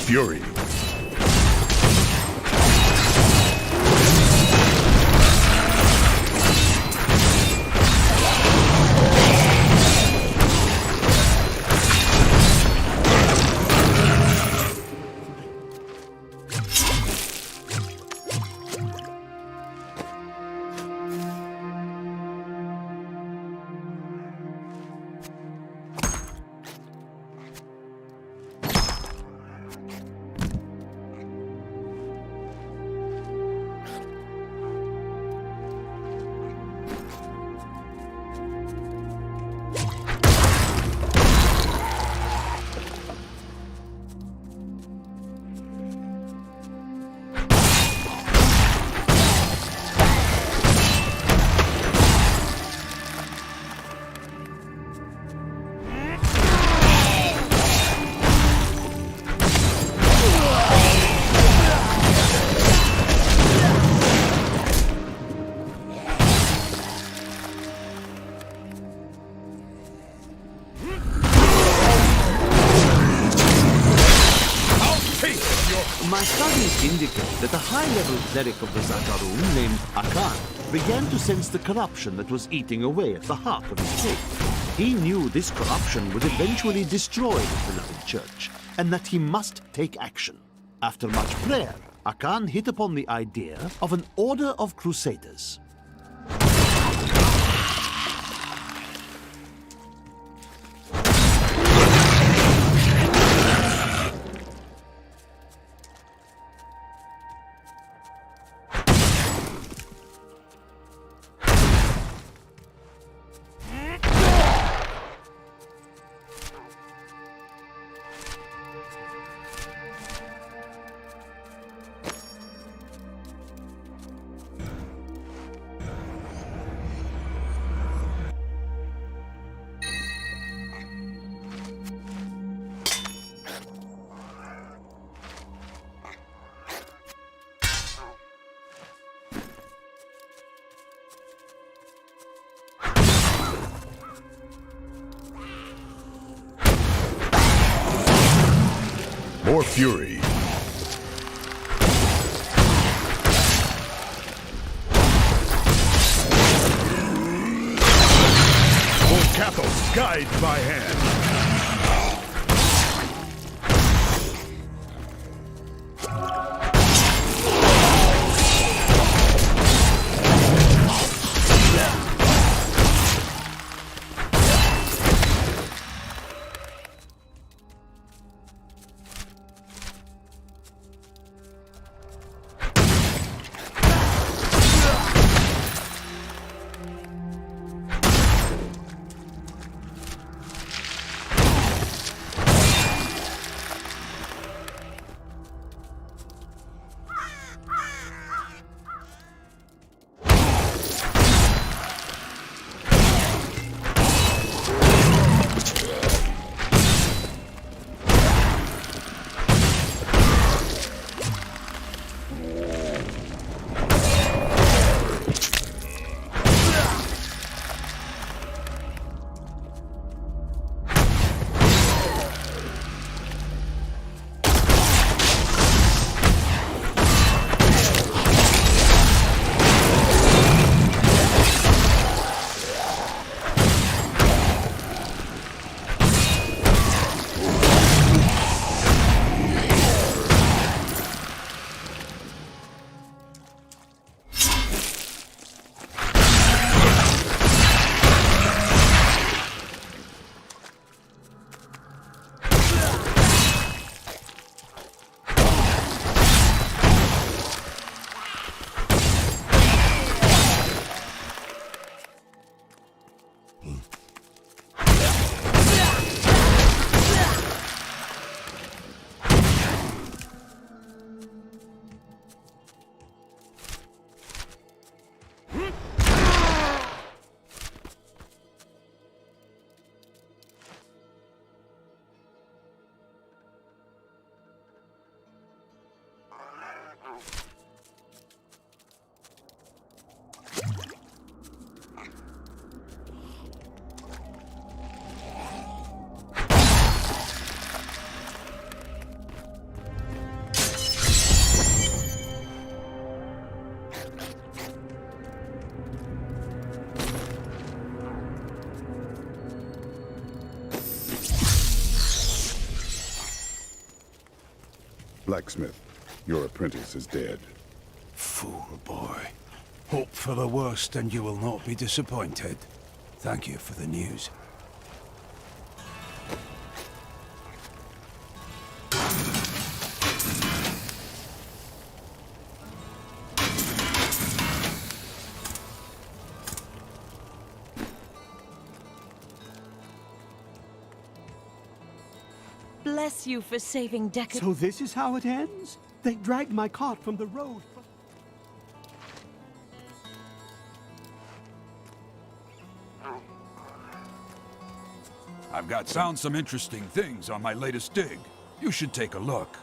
Fury. My studies indicate that a high-level cleric of the Zakarum named Akan began to sense the corruption that was eating away at the heart of his faith. He knew this corruption would eventually destroy the beloved church, and that he must take action. After much prayer, Akan hit upon the idea of an order of crusaders. More fury. Full Cathos guides my hand. Blacksmith, your apprentice is dead. Fool boy. Hope for the worst and you will not be disappointed. Thank you for the news. Bless you for saving Deckard. So this is how it ends? They dragged my cart from the road. I've found some interesting things on my latest dig. You should take a look.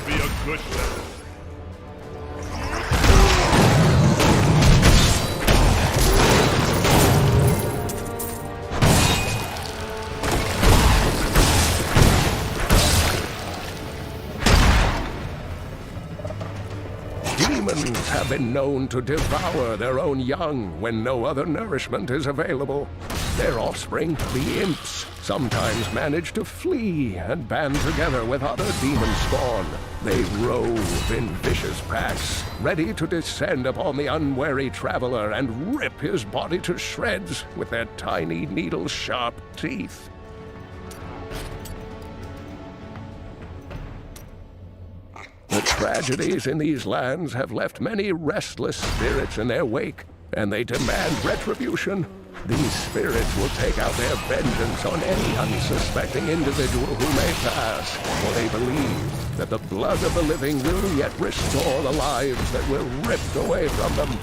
be a good man. Demons have been known to devour their own young when no other nourishment is available. Their offspring, the imps, sometimes manage to flee and band together with other demon spawn. They rove in vicious packs, ready to descend upon the unwary traveler and rip his body to shreds with their tiny needle-sharp teeth. The tragedies in these lands have left many restless spirits in their wake, and they demand retribution. These spirits will take out their vengeance on any unsuspecting individual who may pass, for they believe that the blood of the living will yet restore the lives that were ripped away from them.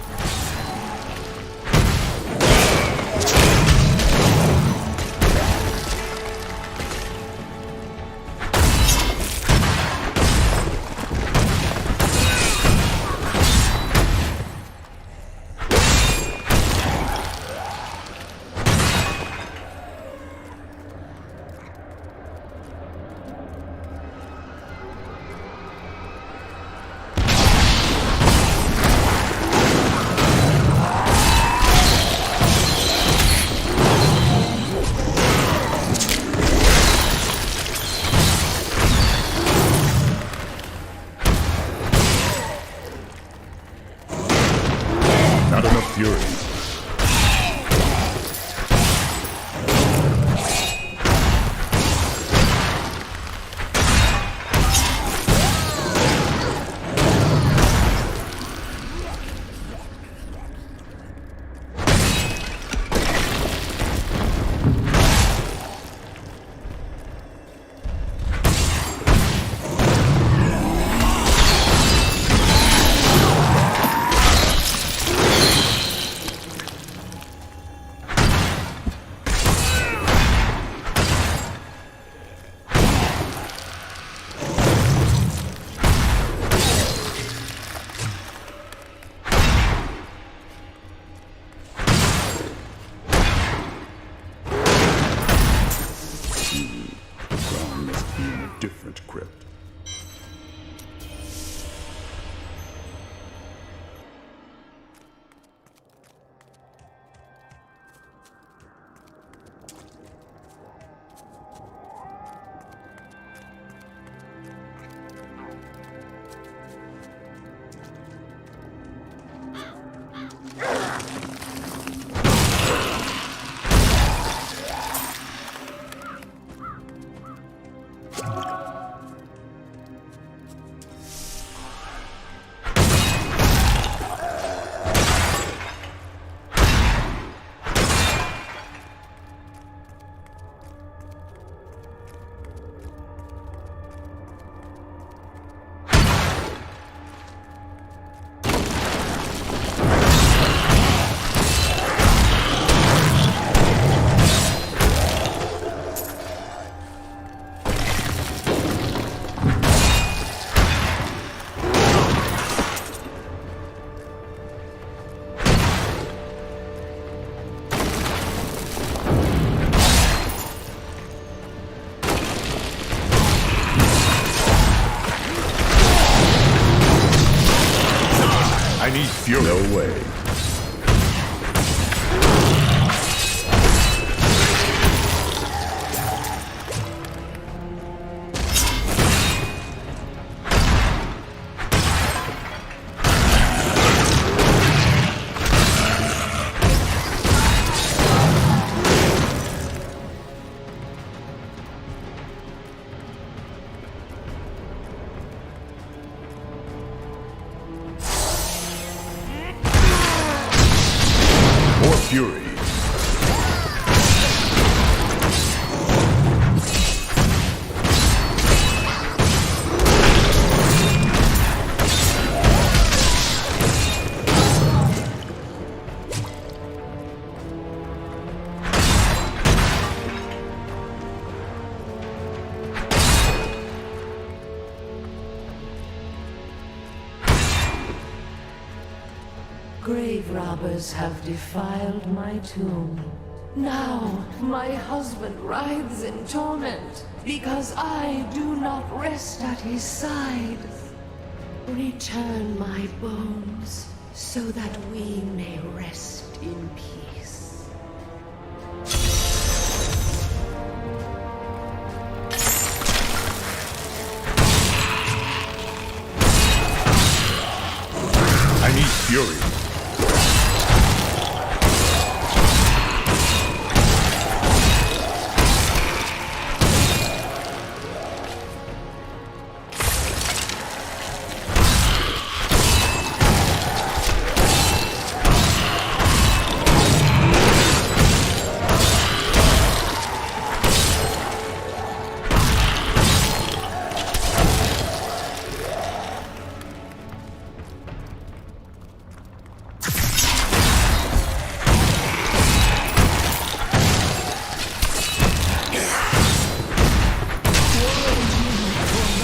Not enough fury. Different crypt. I need fury. No way. grave robbers have defiled my tomb. Now my husband writhes in torment because I do not rest at his side. Return my bones so that we may rest in peace. I need fury.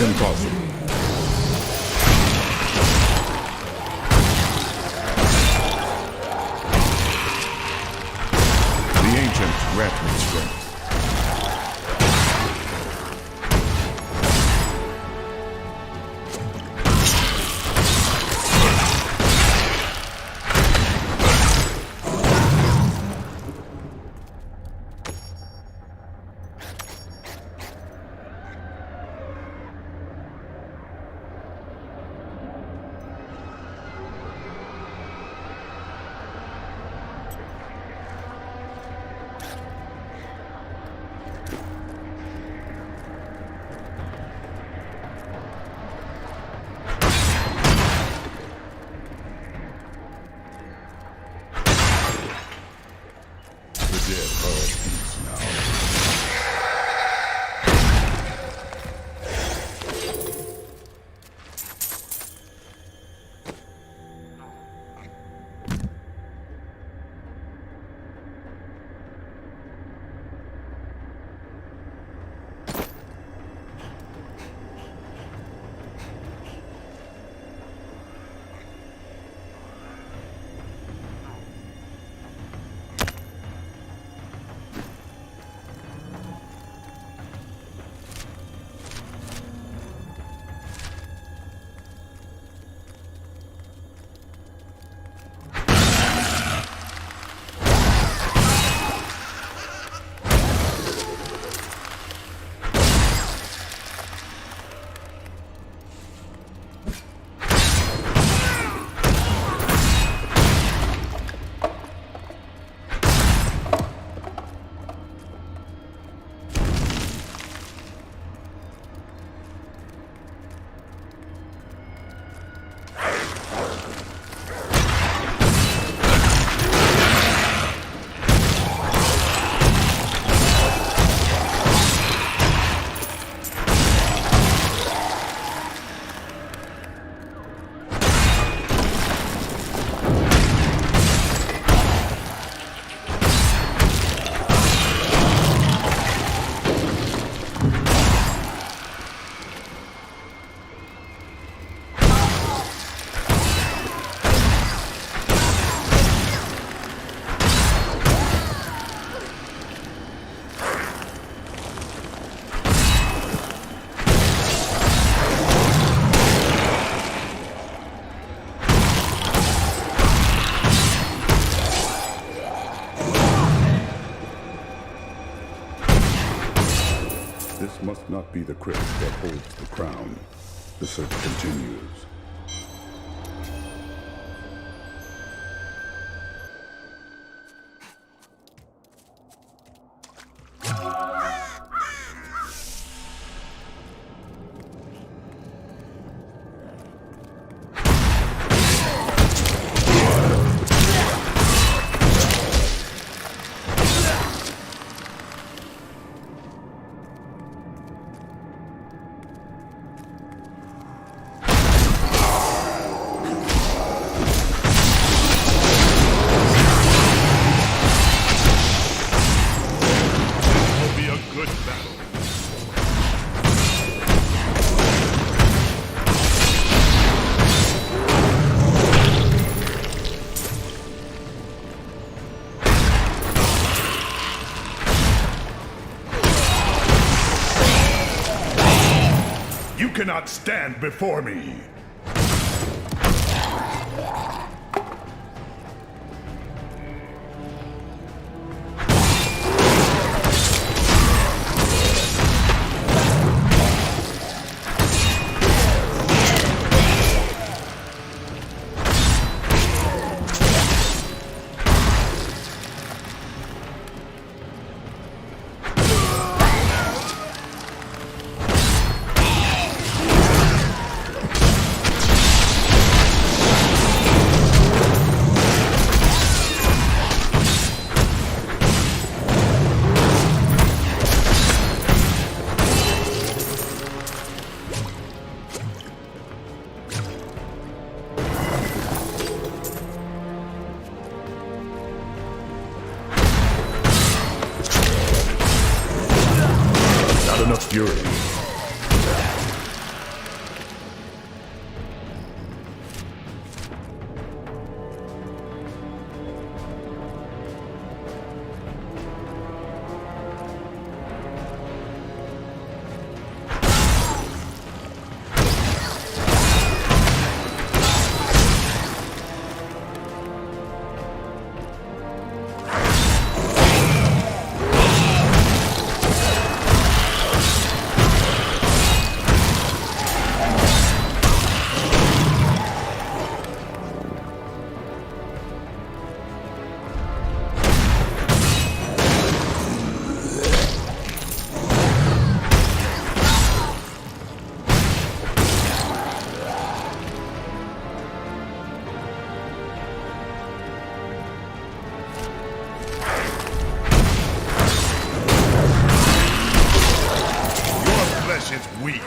Impossible. The ancient grant me strength. The dead are at peace now. This must not be the crypt that holds the crown. The search continues. You cannot stand before me! Enough fury. It's weak.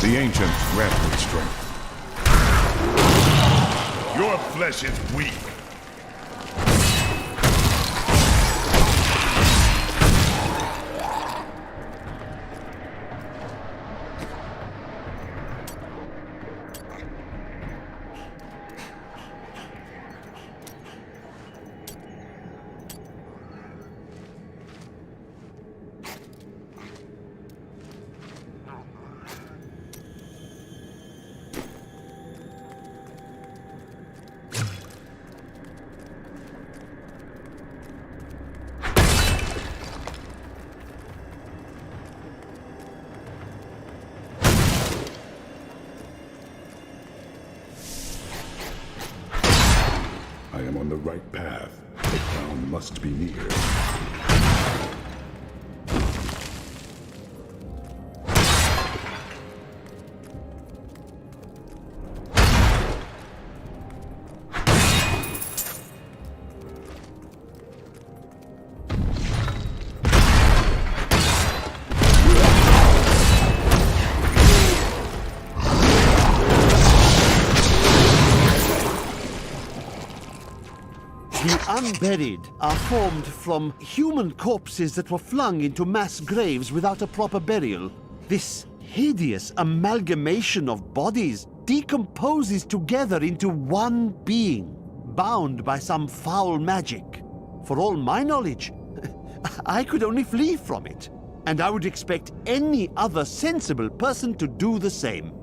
The ancient grant me strength. Your flesh is weak. I am on the right path. The crown must be near. The unburied are formed from human corpses that were flung into mass graves without a proper burial. This hideous amalgamation of bodies decomposes together into one being, bound by some foul magic. For all my knowledge, I could only flee from it, and I would expect any other sensible person to do the same.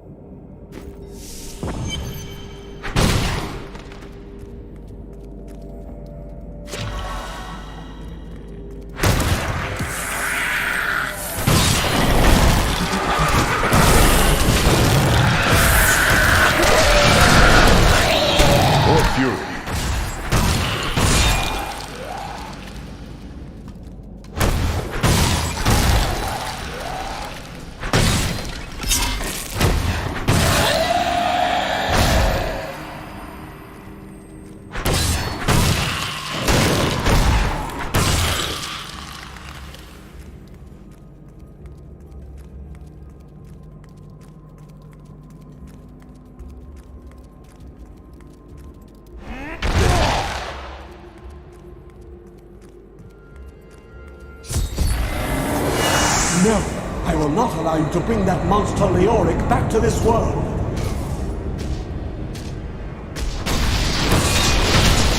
not allow you to bring that monster Leoric back to this world.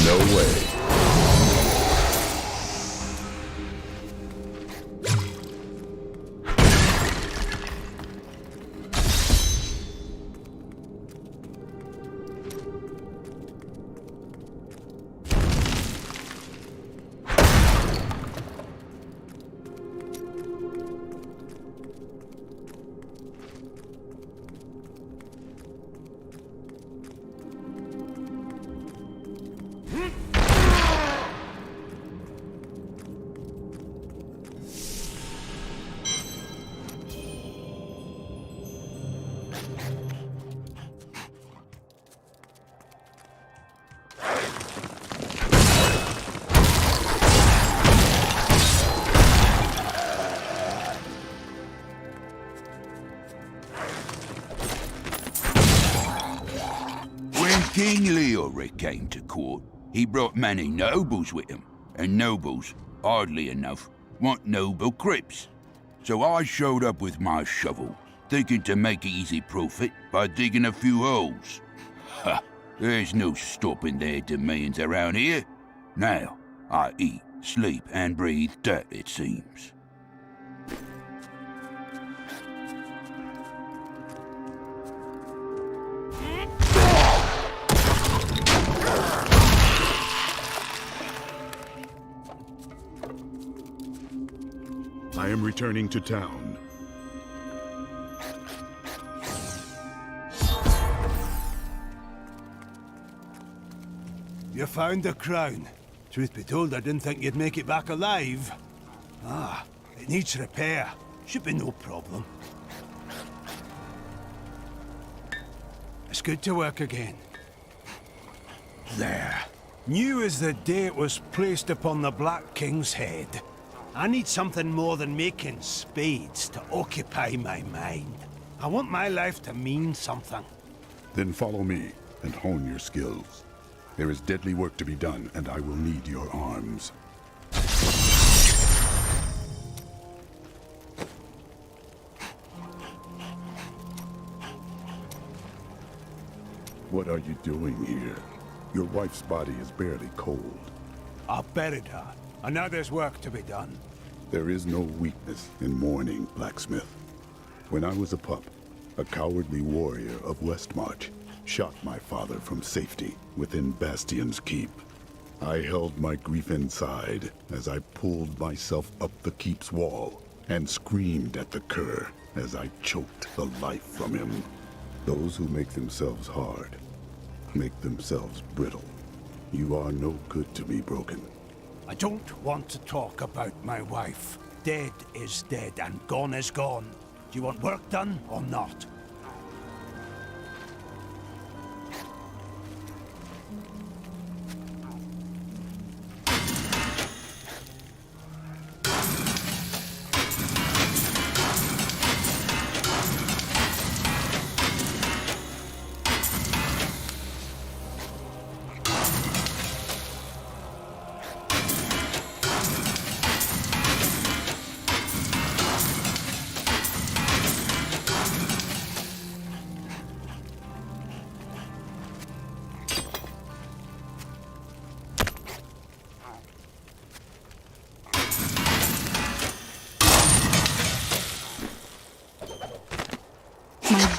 No way. King Leoric came to court. He brought many nobles with him, and nobles, oddly enough, want noble crypts. So I showed up with my shovel, thinking to make easy profit by digging a few holes. Ha! There's no stopping their demands around here. Now, I eat, sleep, and breathe dirt, it seems. I am returning to town. You found the crown. Truth be told, I didn't think you'd make it back alive. Ah, it needs repair. Should be no problem. It's good to work again. There. New as the day it was placed upon the Black King's head. I need something more than making spades to occupy my mind. I want my life to mean something. Then follow me and hone your skills. There is deadly work to be done, and I will need your arms. What are you doing here? Your wife's body is barely cold. I buried her, and now there's work to be done. There is no weakness in mourning, blacksmith. When I was a pup, a cowardly warrior of Westmarch shot my father from safety within Bastion's keep. I held my grief inside as I pulled myself up the keep's wall and screamed at the cur as I choked the life from him. Those who make themselves hard make themselves brittle. You are no good to me, Broken. I don't want to talk about my wife. Dead is dead and gone is gone. Do you want work done or not?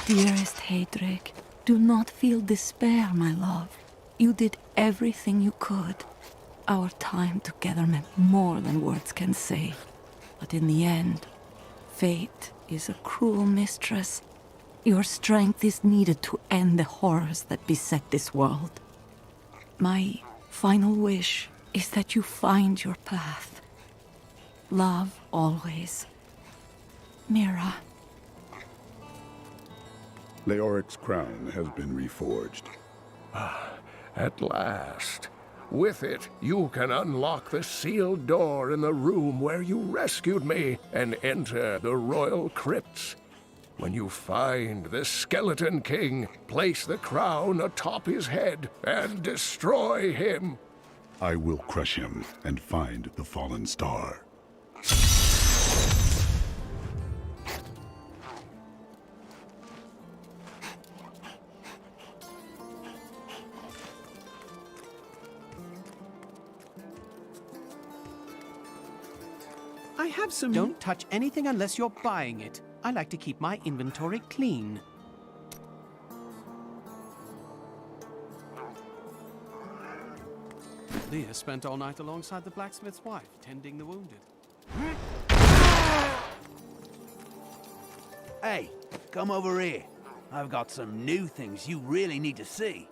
Dearest Heydrich, do not feel despair, my love. You did everything you could. Our time together meant more than words can say. But in the end, fate is a cruel mistress. Your strength is needed to end the horrors that beset this world. My final wish is that you find your path. Love always. Mira. Leoric's crown has been reforged. At last. With it, you can unlock the sealed door in the room where you rescued me and enter the royal crypts. When you find the Skeleton King, place the crown atop his head and destroy him. I will crush him and find the fallen star. I have some... Don't touch anything unless you're buying it. I like to keep my inventory clean. Leah spent all night alongside the blacksmith's wife, tending the wounded. Hey, come over here. I've got some new things you really need to see.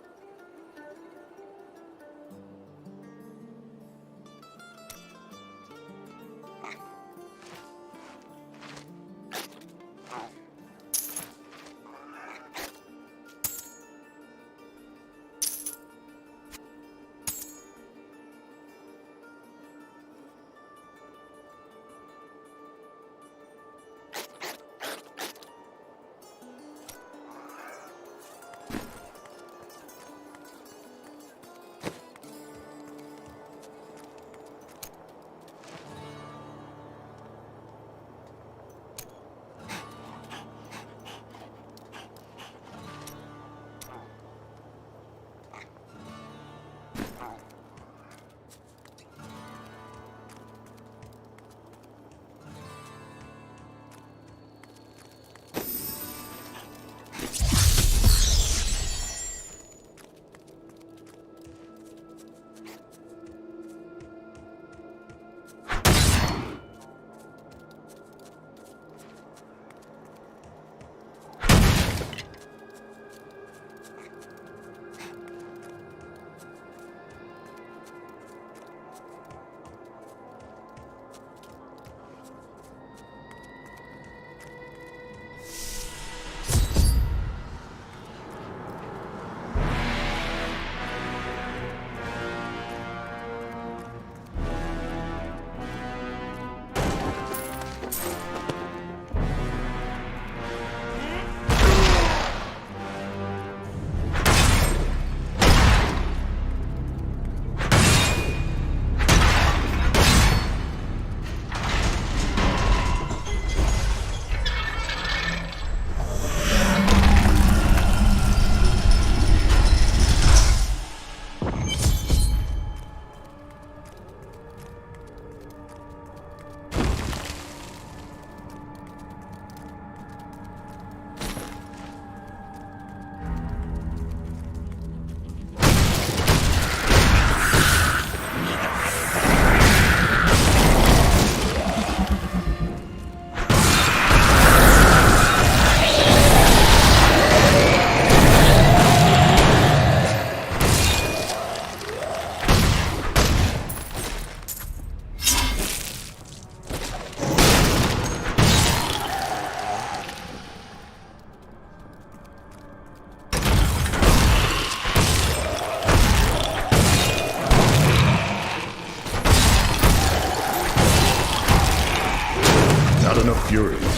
fury.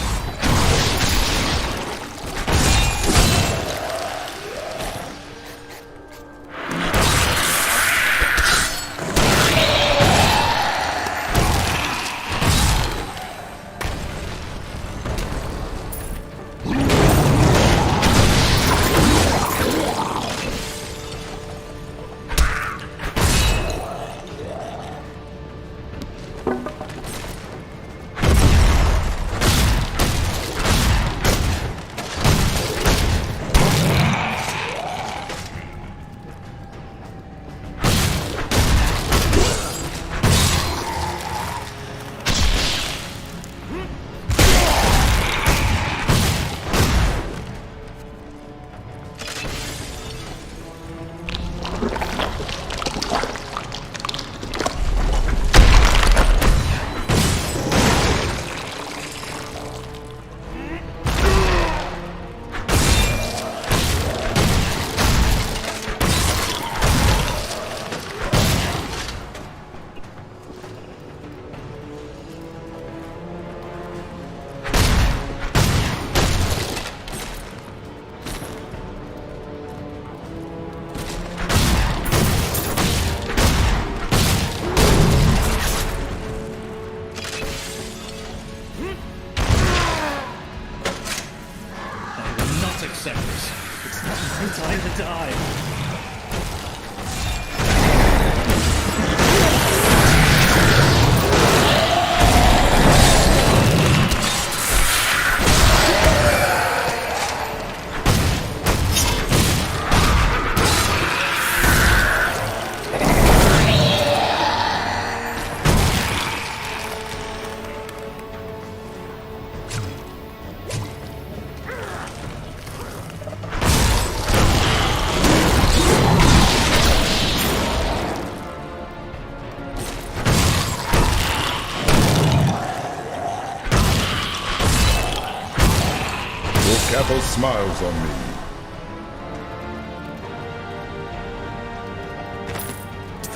also smiles on me.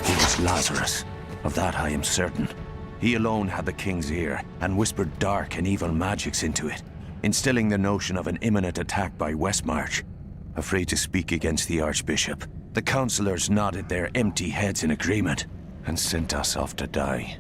He was Lazarus. Of that I am certain. He alone had the king's ear, and whispered dark and evil magics into it, instilling the notion of an imminent attack by Westmarch. Afraid to speak against the Archbishop, the councillors nodded their empty heads in agreement, and sent us off to die.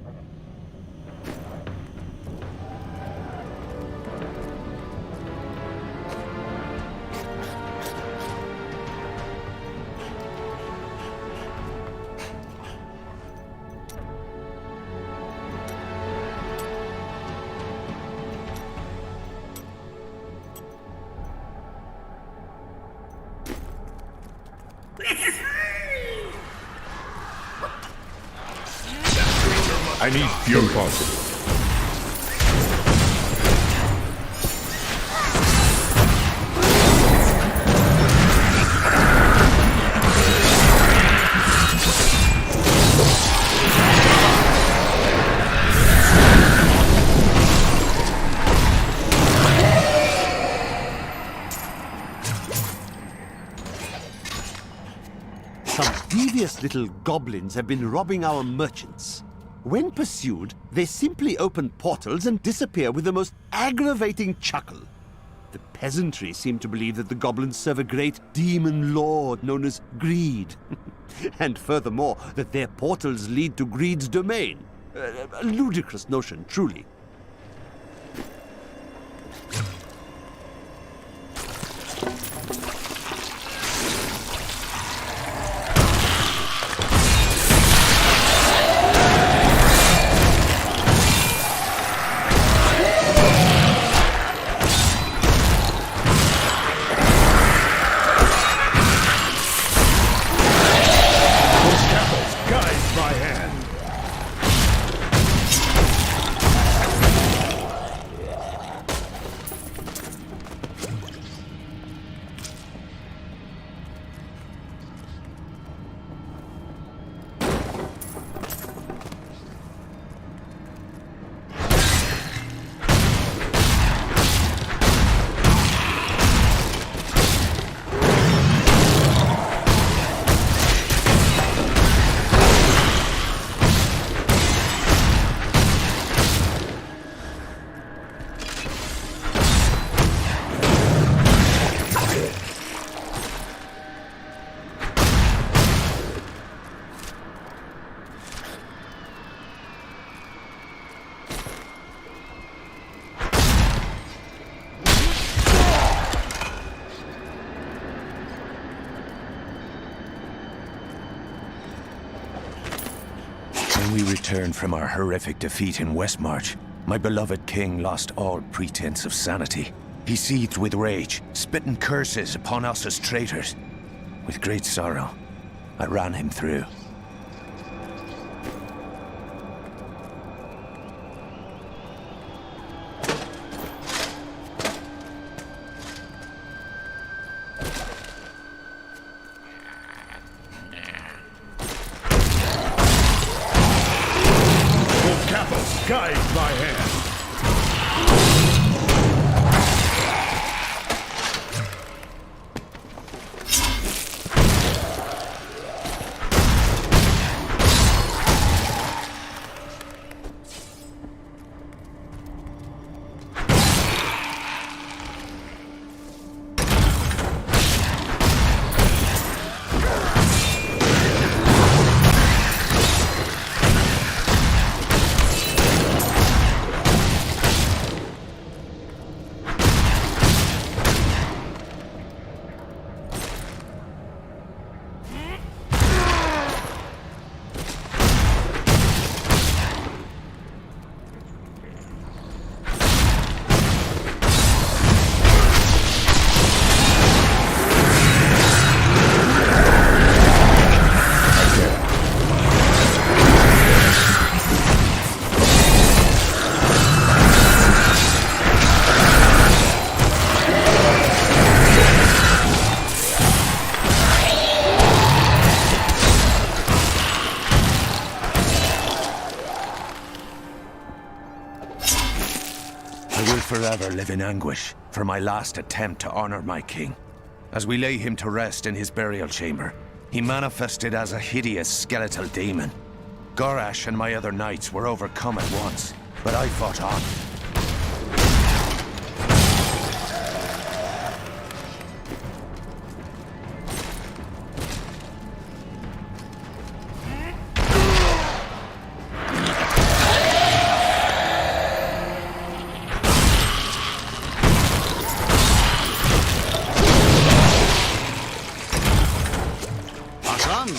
I need fuel. Impossible. Some devious little goblins have been robbing our merchants. When pursued, they simply open portals and disappear with the most aggravating chuckle. The peasantry seem to believe that the goblins serve a great demon lord known as Greed. And furthermore, that their portals lead to Greed's domain. A ludicrous notion, truly. When we returned from our horrific defeat in Westmarch, my beloved king lost all pretense of sanity. He seethed with rage, spitting curses upon us as traitors. With great sorrow, I ran him through. Guide my hand. I will forever live in anguish, for my last attempt to honor my king. As we lay him to rest in his burial chamber, he manifested as a hideous skeletal demon. Gorash and my other knights were overcome at once, but I fought on.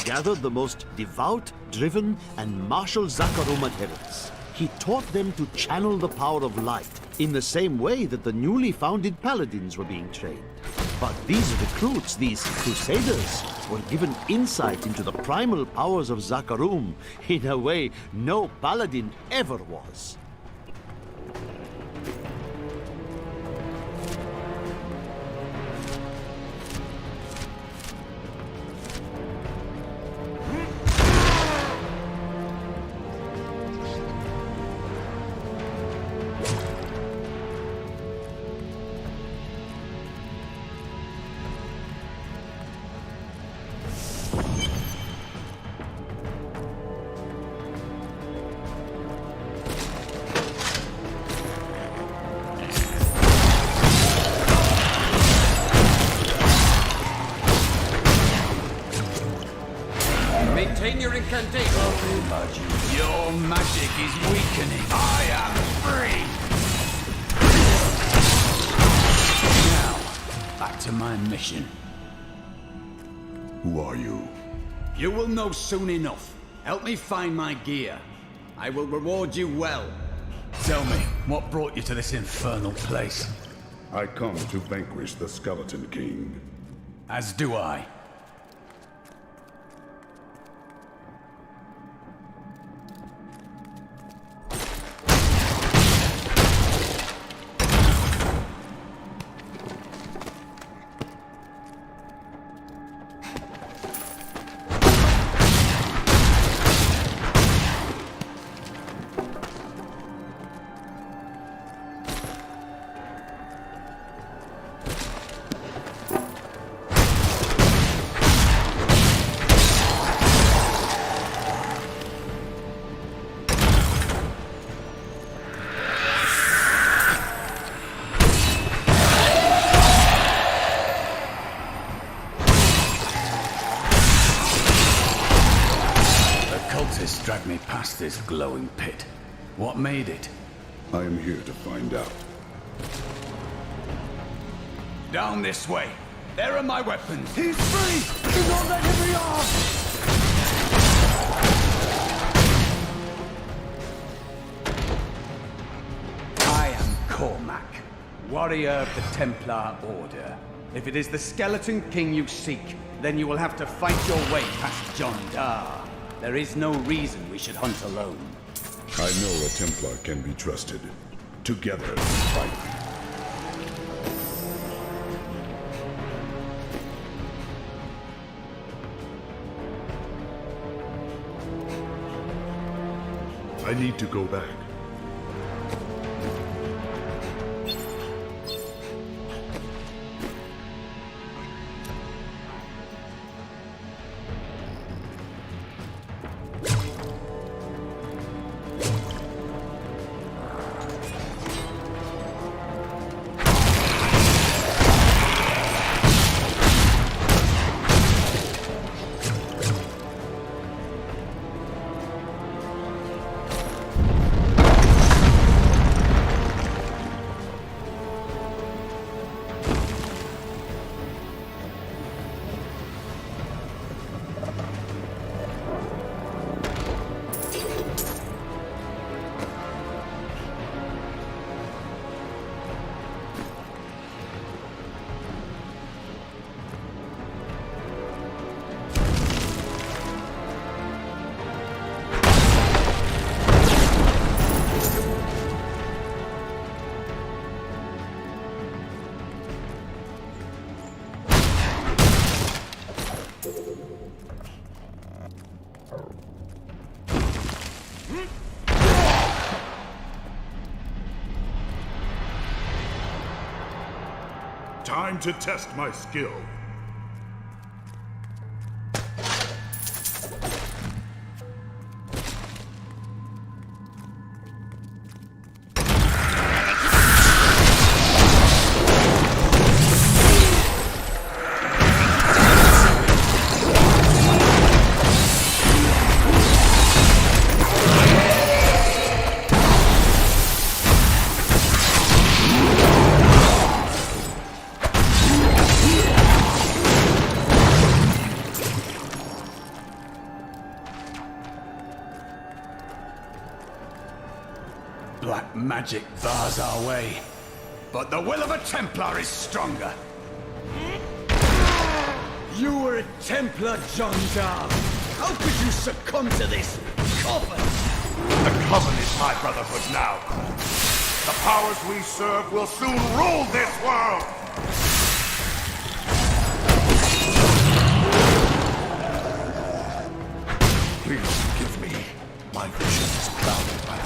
Gathered the most devout, driven, and martial Zakarum adherents. He taught them to channel the power of light in the same way that the newly founded paladins were being trained. But these recruits, these crusaders, were given insight into the primal powers of Zakarum in a way no paladin ever was. Maintain your incantation. Your magic is weakening. I am free. Now, back to my mission. Who are you? You will know soon enough. Help me find my gear. I will reward you well. Tell me, what brought you to this infernal place? I come to vanquish the Skeleton King. As do I. Dragged me past this glowing pit. What made it? I am here to find out. Down this way. There are my weapons. He's free! Do not let him be off! I am Cormac, warrior of the Templar Order. If it is the Skeleton King you seek, then you will have to fight your way past John Dar. There is no reason we should hunt alone. I know a Templar can be trusted. Together, fight. I need to go back. Time to test my skill. Black magic bars our way, but the will of a Templar is stronger. You were a Templar, John Dark. How could you succumb to this coven? The coven is my brotherhood now. The powers we serve will soon rule this world! Please forgive me. My vision is clouded by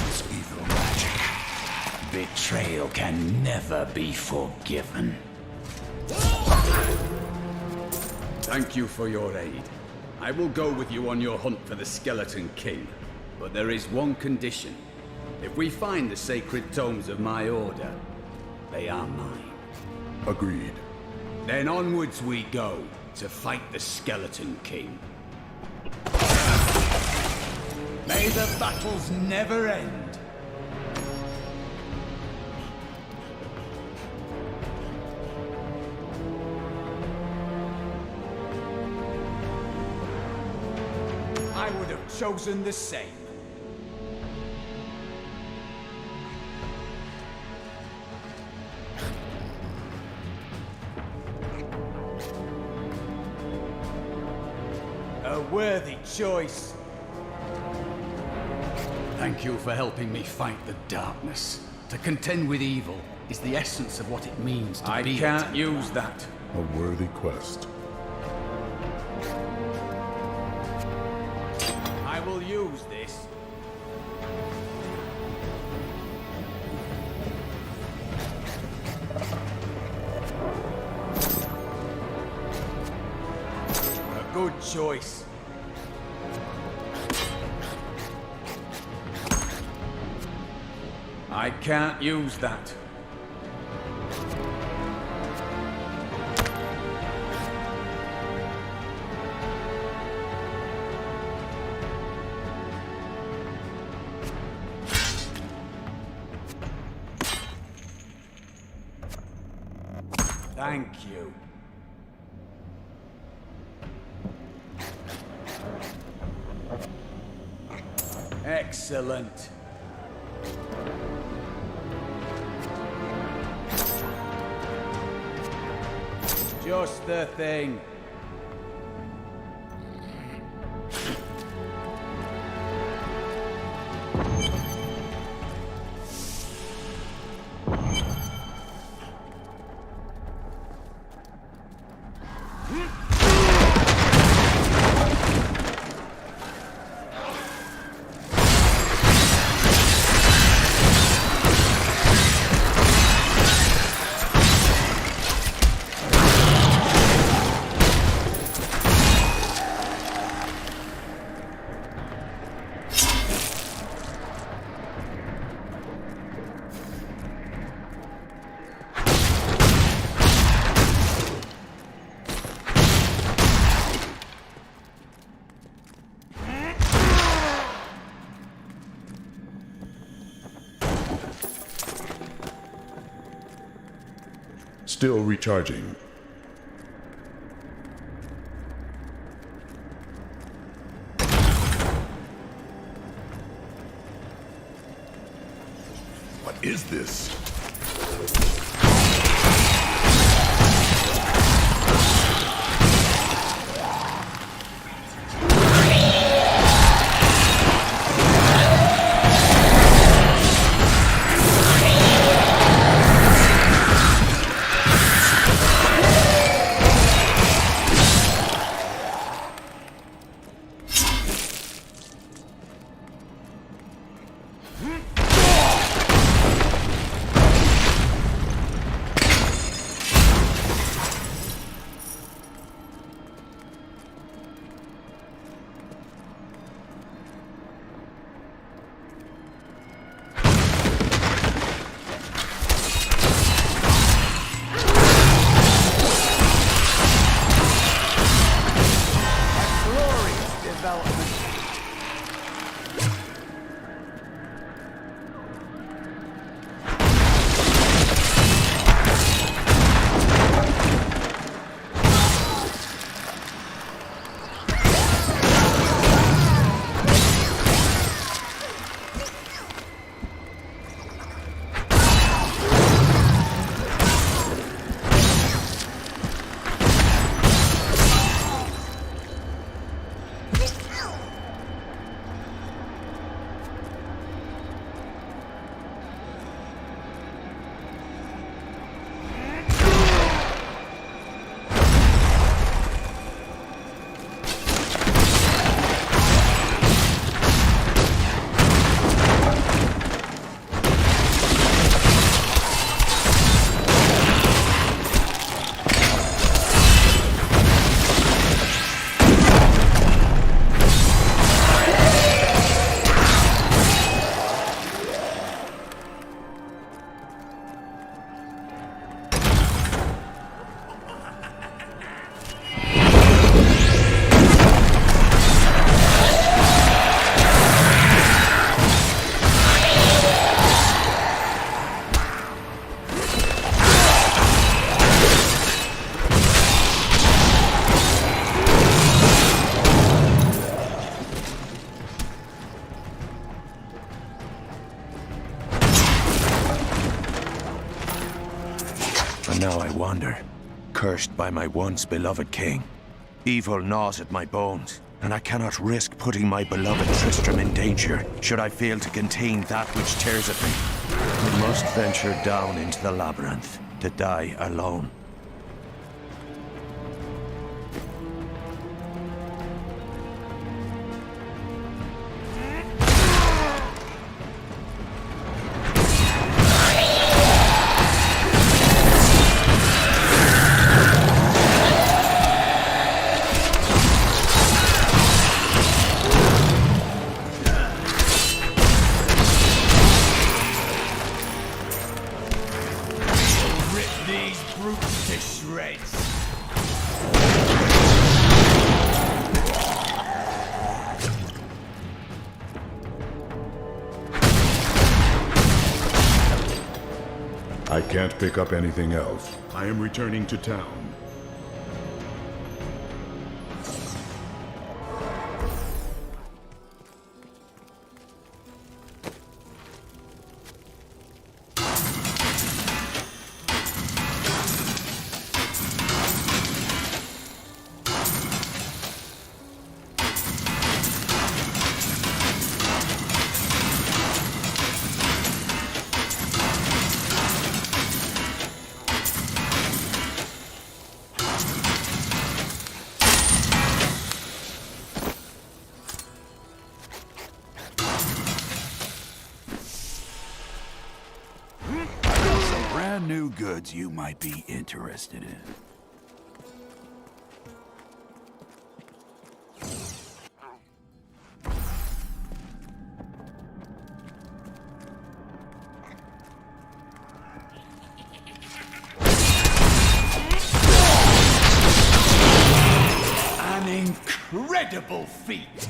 this evil magic. Betrayal can never be forgiven. Thank you for your aid. I will go with you on your hunt for the Skeleton King. But there is one condition. If we find the sacred tomes of my order, they are mine. Agreed. Then onwards we go to fight the Skeleton King. May the battles never end. I would have chosen the same. A worthy choice. Thank you for helping me fight the darkness. To contend with evil is the essence of what it means to be. I can't use that. A worthy quest. I will use this. A good choice. I can't use that. Thank you. Excellent. Just the thing. Still recharging. What is this? punished by my once beloved king. Evil gnaws at my bones, and I cannot risk putting my beloved Tristram in danger should I fail to contain that which tears at me. I must venture down into the labyrinth to die alone. I can't pick up anything else. I am returning to town. New goods you might be interested in. An incredible feat!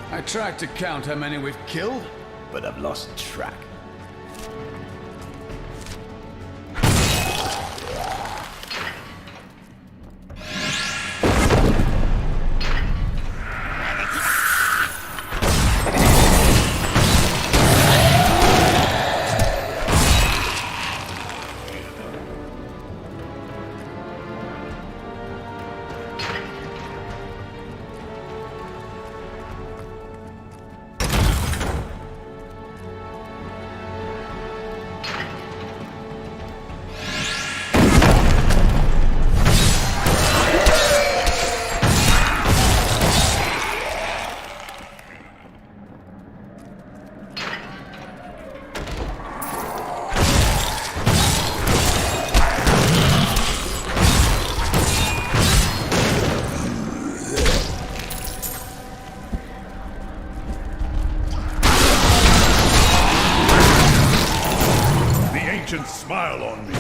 I tried to count how many we've killed, but I've lost track. smile on me.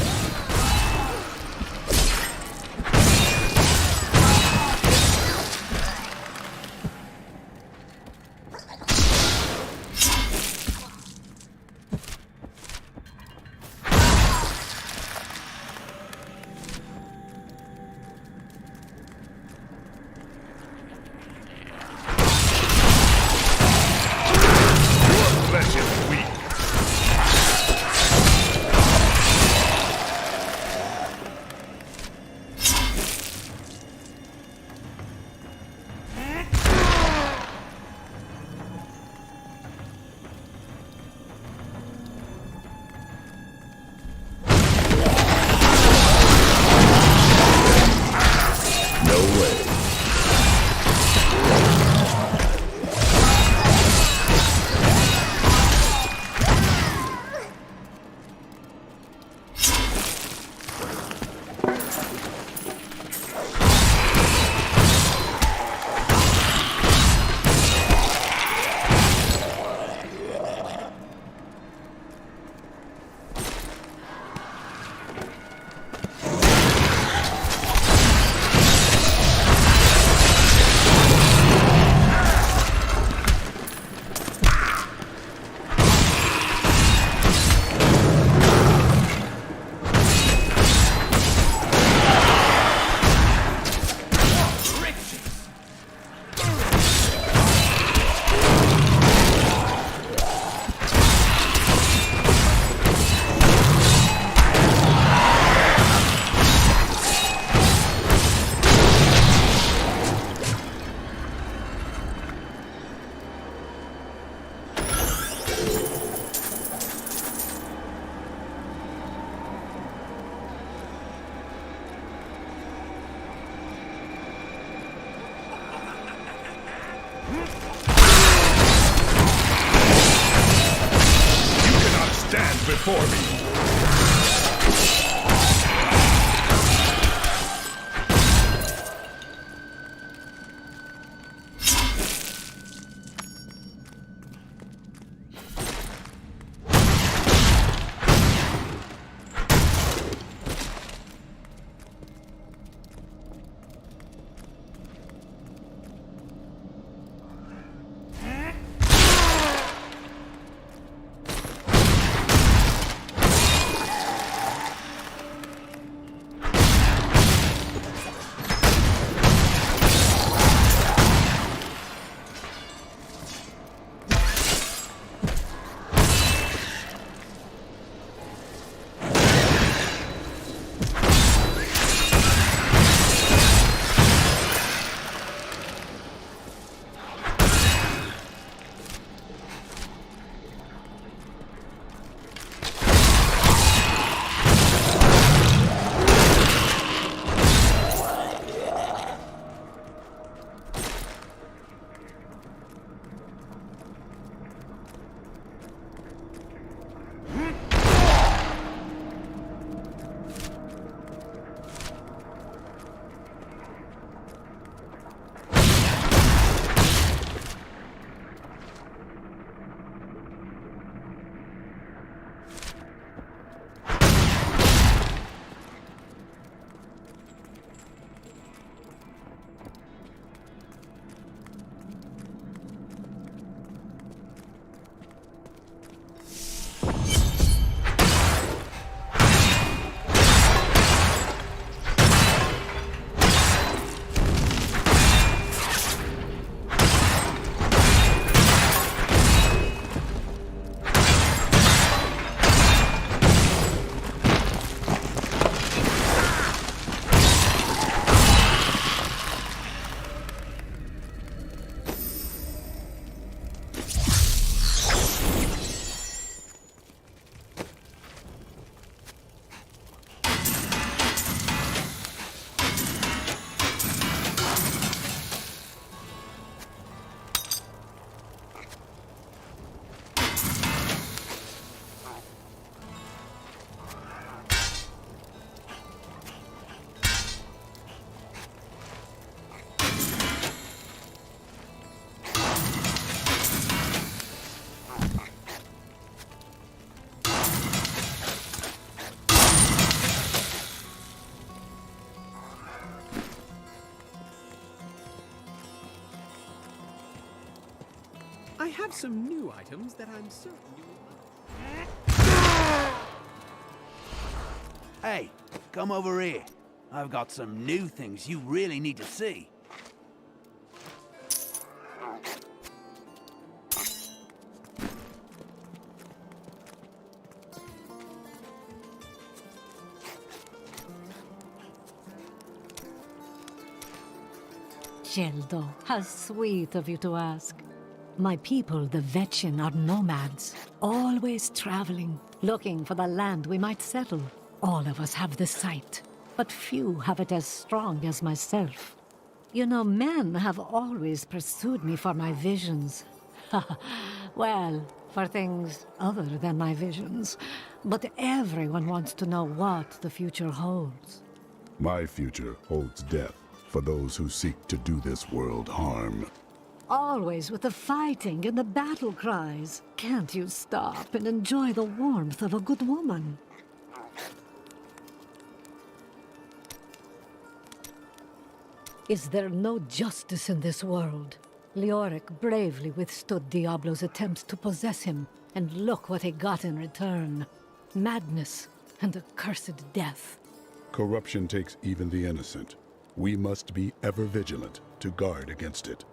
Before me. have some new items that I'm certain you will like. Hey, come over here. I've got some new things you really need to see. Geldo, how sweet of you to ask. My people, the Vetchin, are nomads, always traveling, looking for the land we might settle. All of us have the sight, but few have it as strong as myself. You know, men have always pursued me for my visions. Well, for things other than my visions. But everyone wants to know what the future holds. My future holds death for those who seek to do this world harm. Always with the fighting and the battle cries. Can't you stop and enjoy the warmth of a good woman? Is there no justice in this world? Leoric bravely withstood Diablo's attempts to possess him, and look what he got in return. Madness and a cursed death. Corruption takes even the innocent. We must be ever vigilant to guard against it.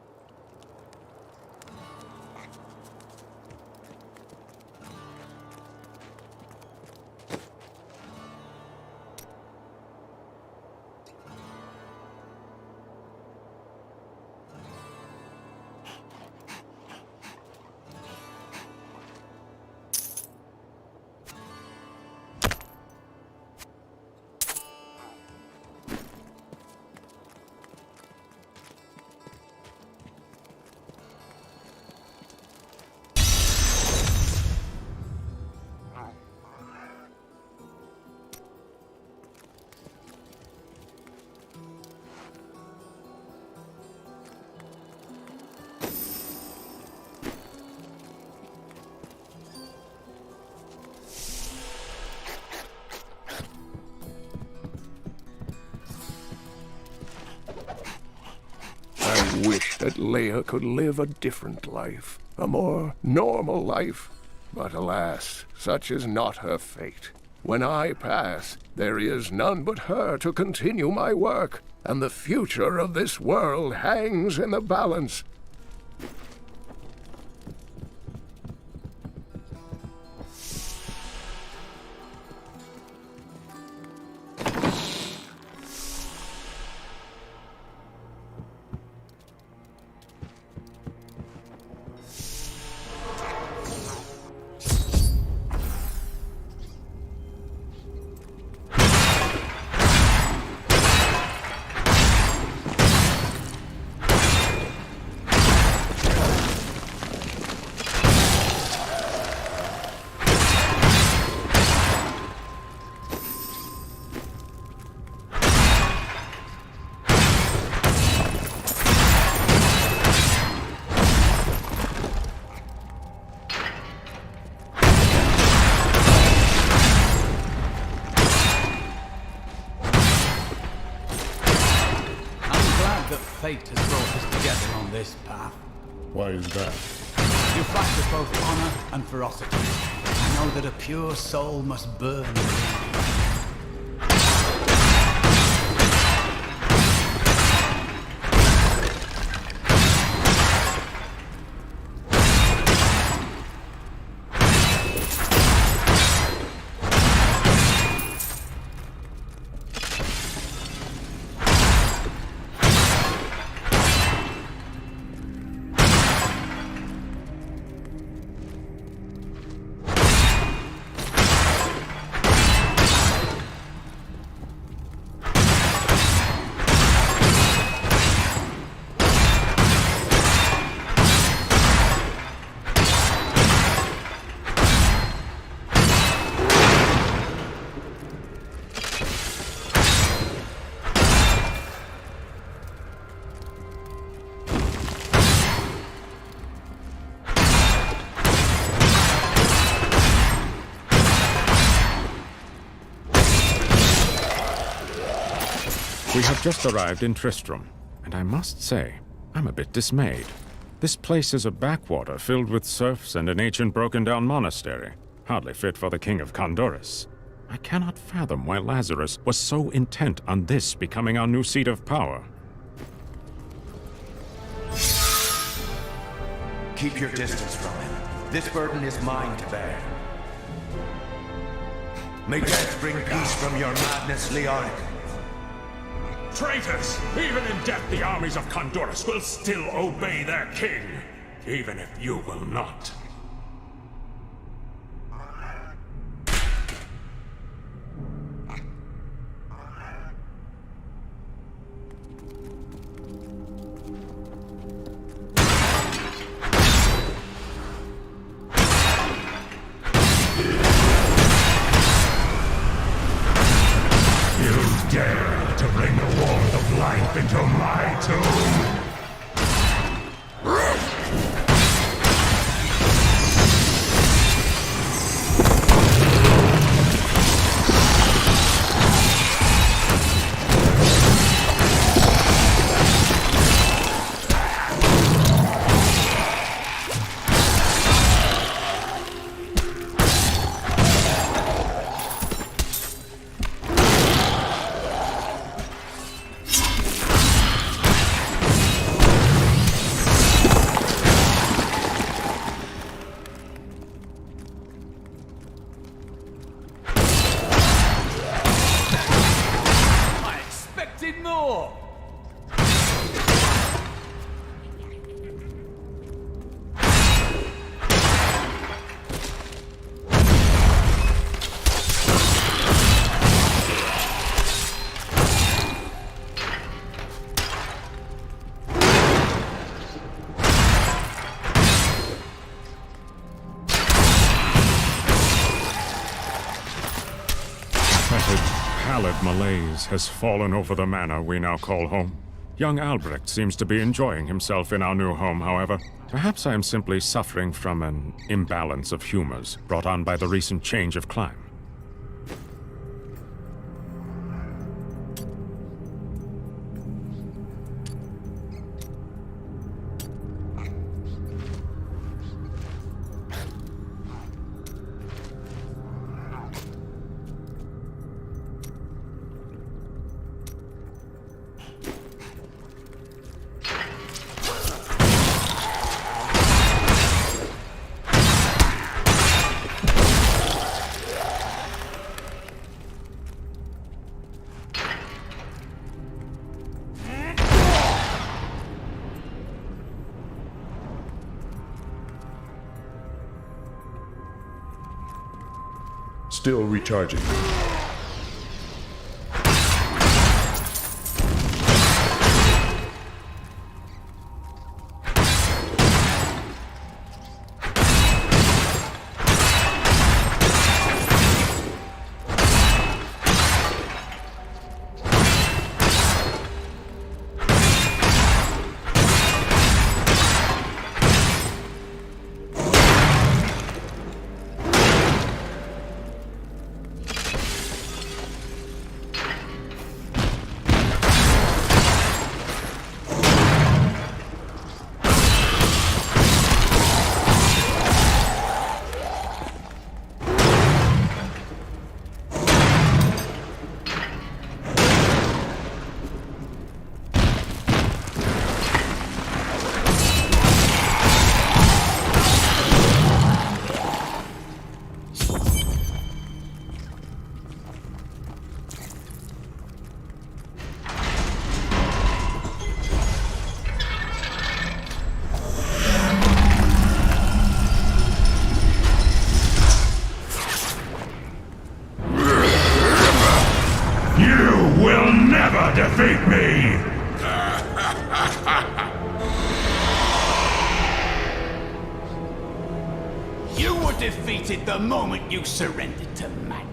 I wish that Leia could live a different life, a more normal life. But alas, such is not her fate. When I pass, there is none but her to continue my work, and the future of this world hangs in the balance. Fate has brought us together on this path. Why is that? You fight with both honor and ferocity. I know that a pure soul must burn. We have just arrived in Tristram, and I must say, I'm a bit dismayed. This place is a backwater filled with serfs and an ancient broken-down monastery, hardly fit for the king of Condorus. I cannot fathom why Lazarus was so intent on this becoming our new seat of power. Keep your distance from him. This burden is mine to bear. May death bring peace from your madness, Leoric. Traitors! Even in death, the armies of Condorus will still obey their king, even if you will not. Into my tomb! Pallid malaise has fallen over the manor we now call home. Young Albrecht seems to be enjoying himself in our new home, however. Perhaps I am simply suffering from an imbalance of humors brought on by the recent change of climate. Still recharging. Defeat me! You were defeated the moment you surrendered to madness.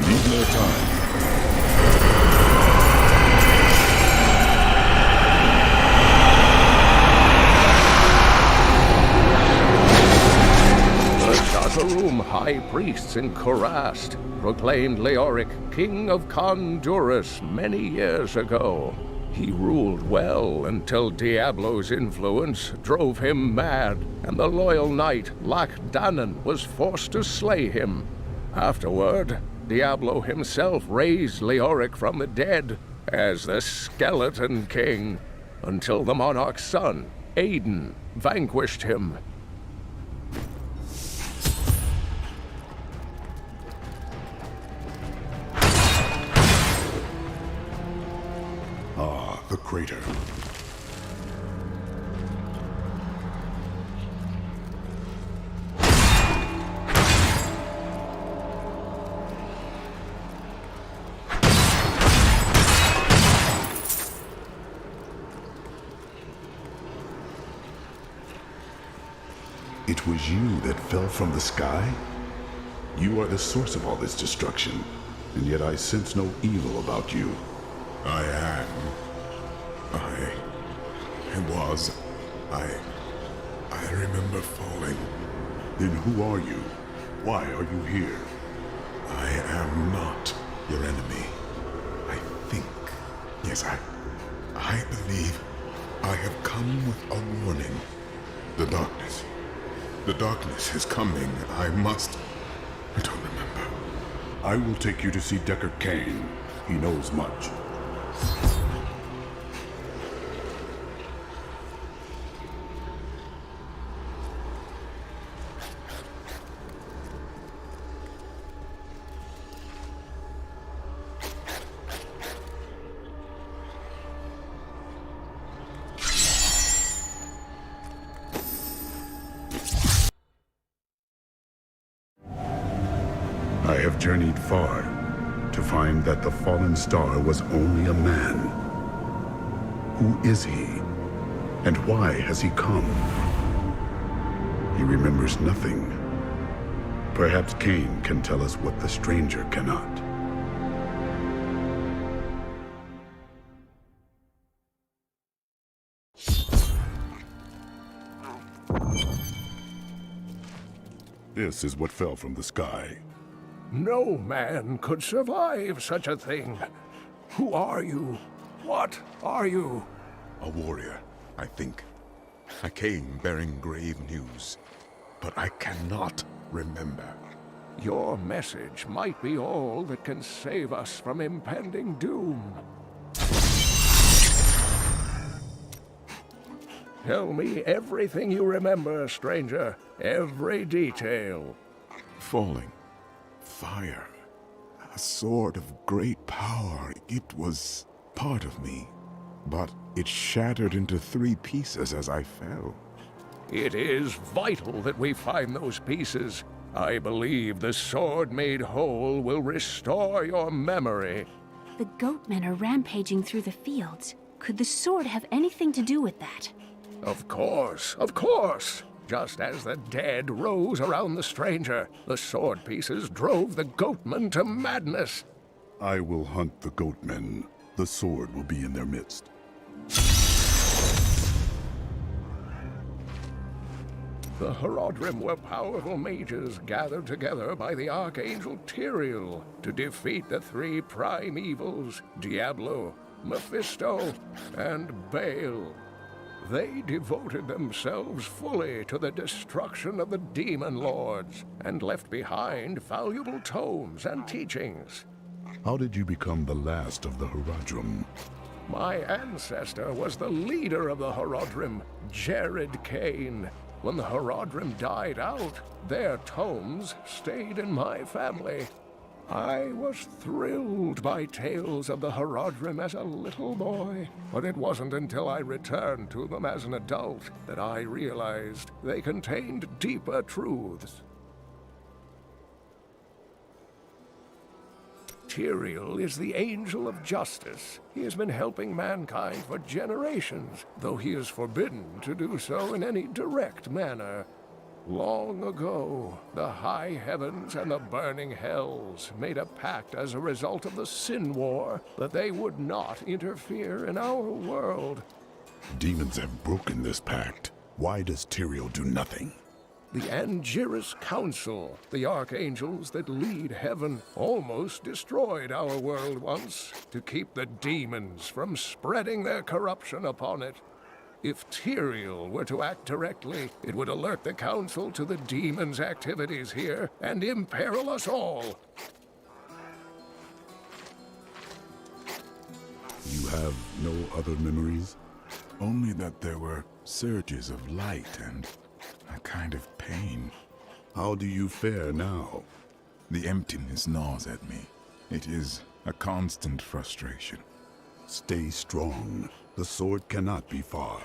Need more time. Room high priests in Kurast proclaimed Leoric king of Kondurus many years ago. He ruled well until Diablo's influence drove him mad, and the loyal knight Lac-Danan was forced to slay him. Afterward, Diablo himself raised Leoric from the dead as the Skeleton King, until the monarch's son, Aiden, vanquished him. The crater. It was you that fell from the sky? You are the source of all this destruction, and yet I sense no evil about you. I am. I remember falling. Then who are you? Why are you here? I am not your enemy. I think. Yes, I believe I have come with a warning. The darkness. The darkness is coming. I don't remember. I will take you to see Decker Kane. He knows much. I have journeyed far to find that the fallen star was only a man. Who is he? And why has he come? He remembers nothing. Perhaps Cain can tell us what the stranger cannot. This is what fell from the sky. No man could survive such a thing. Who are you? What are you? A warrior, I think. I came bearing grave news, but I cannot remember. Your message might be all that can save us from impending doom. Tell me everything you remember, stranger. Every detail. Falling. Fire. A sword of great power. It was part of me, but it shattered into 3 pieces as I fell. It is vital that we find those pieces. I believe the sword made whole will restore your memory. The goatmen are rampaging through the fields. Could the sword have anything to do with that? Of course, of course! Just as the dead rose around the stranger, the sword pieces drove the goatmen to madness. I will hunt the goatmen. The sword will be in their midst. The Horodrim were powerful mages gathered together by the Archangel Tyrael to defeat the 3 prime evils, Diablo, Mephisto, and Baal. They devoted themselves fully to the destruction of the demon lords and left behind valuable tomes and teachings. How did you become the last of the Horodrim? My ancestor was the leader of the Horodrim, Jared Kane. When the Horodrim died out, their tomes stayed in my family. I was thrilled by tales of the Horodrim as a little boy, but it wasn't until I returned to them as an adult that I realized they contained deeper truths. Tyrael is the angel of justice. He has been helping mankind for generations, though he is forbidden to do so in any direct manner. Long ago, the high heavens and the burning hells made a pact as a result of the Sin War that they would not interfere in our world. Demons have broken this pact. Why does Tyrael do nothing? The Angiris Council, the archangels that lead heaven, almost destroyed our world once to keep the demons from spreading their corruption upon it. If Tyrael were to act directly, it would alert the Council to the demons' activities here and imperil us all. You have no other memories? Only that there were surges of light and a kind of pain. How do you fare now? The emptiness gnaws at me. It is a constant frustration. Stay strong. The sword cannot be far.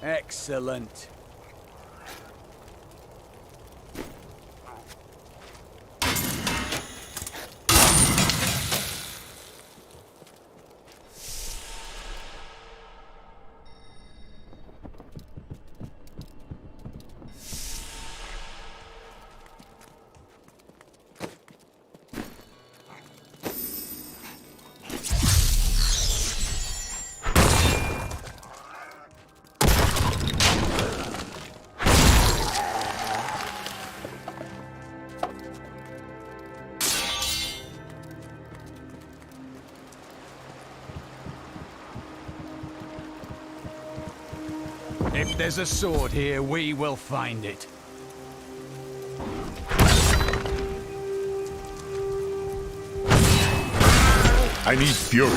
Excellent. If there's a sword here, we will find it. I need fury.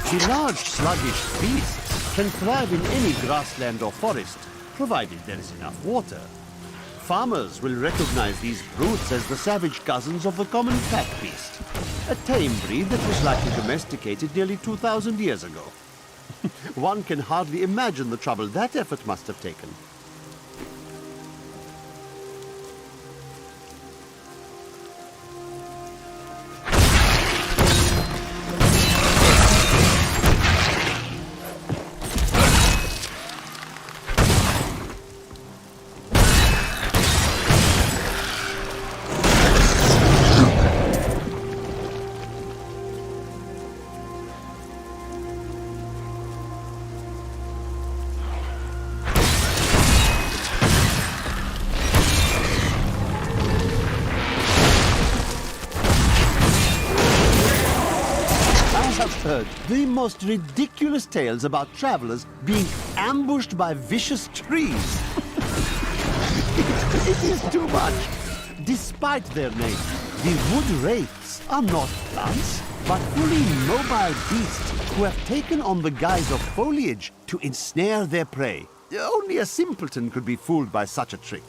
The large, sluggish beasts can thrive in any grassland or forest, provided there is enough water. Farmers will recognize these brutes as the savage cousins of the common pack beast, a tame breed that was likely domesticated nearly 2,000 years ago. One can hardly imagine the trouble that effort must have taken. Heard the most ridiculous tales about travelers being ambushed by vicious trees. It is too much. Despite their name, the wood wraiths are not plants, but fully mobile beasts who have taken on the guise of foliage to ensnare their prey. Only a simpleton could be fooled by such a trick.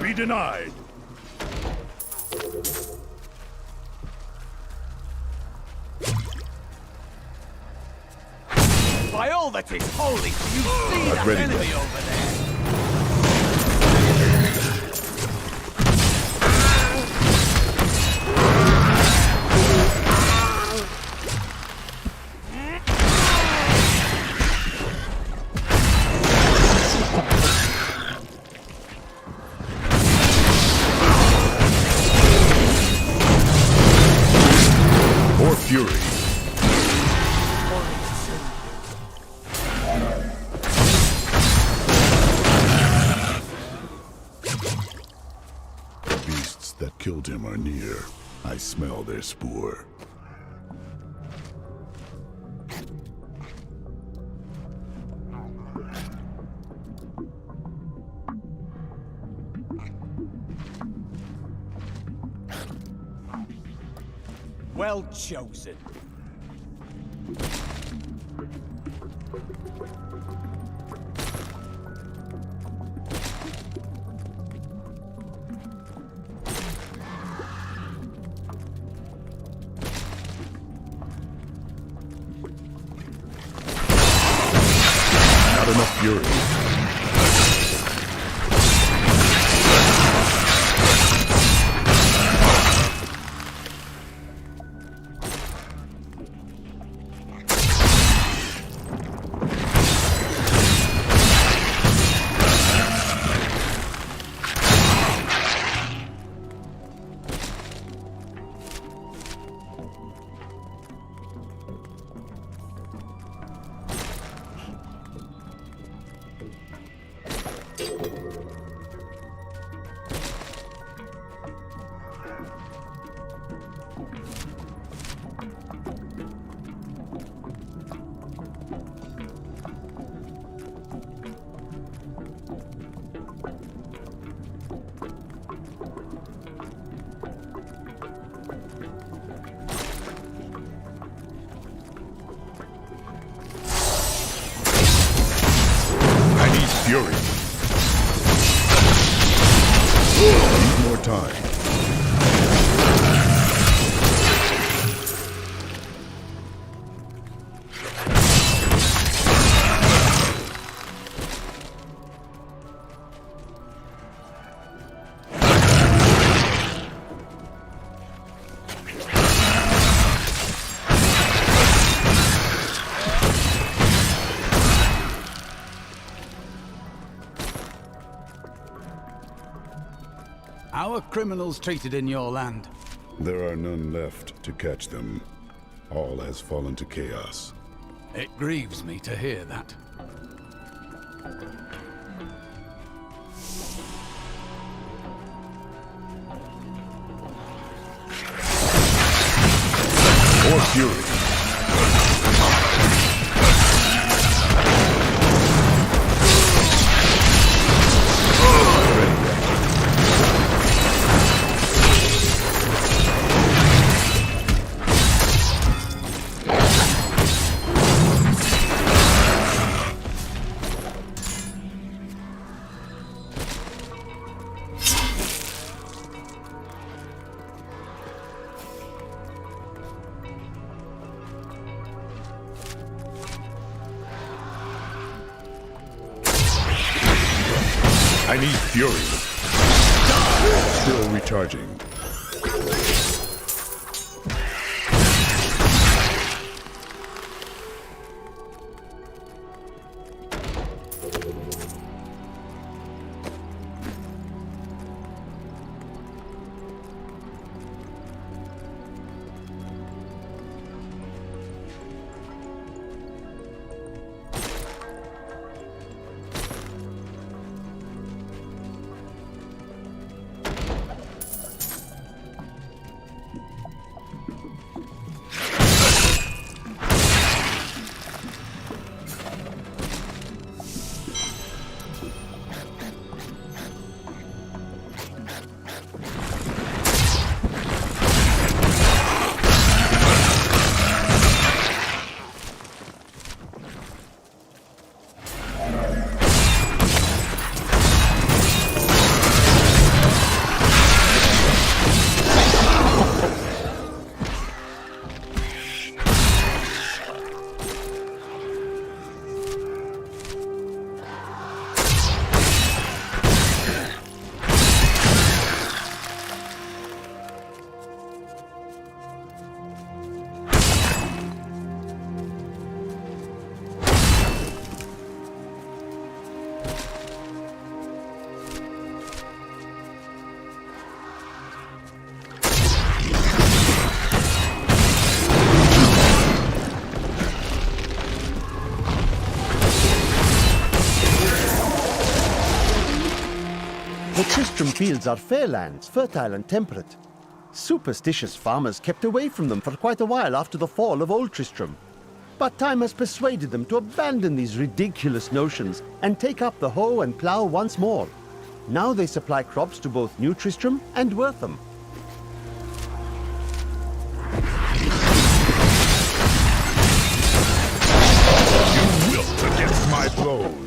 be denied. By all that is holy, do you see that enemy over there? More fury. The beasts that killed him are near. I smell their spoor. Well chosen. Not enough fury. Fury. Need more time. How are criminals treated in your land? There are none left to catch them. All has fallen to chaos. It grieves me to hear that. More fury. I need fury. Still recharging. The Tristram fields are fair lands, fertile and temperate. Superstitious farmers kept away from them for quite a while after the fall of Old Tristram. But time has persuaded them to abandon these ridiculous notions and take up the hoe and plough once more. Now they supply crops to both New Tristram and Wortham. You wilt against my blows.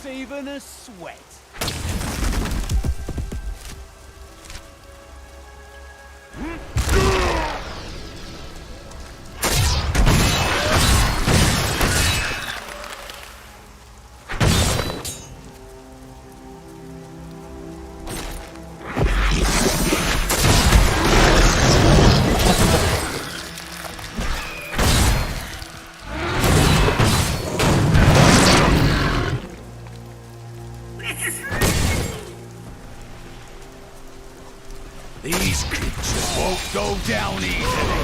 Even a sweat. These creatures won't go down easily.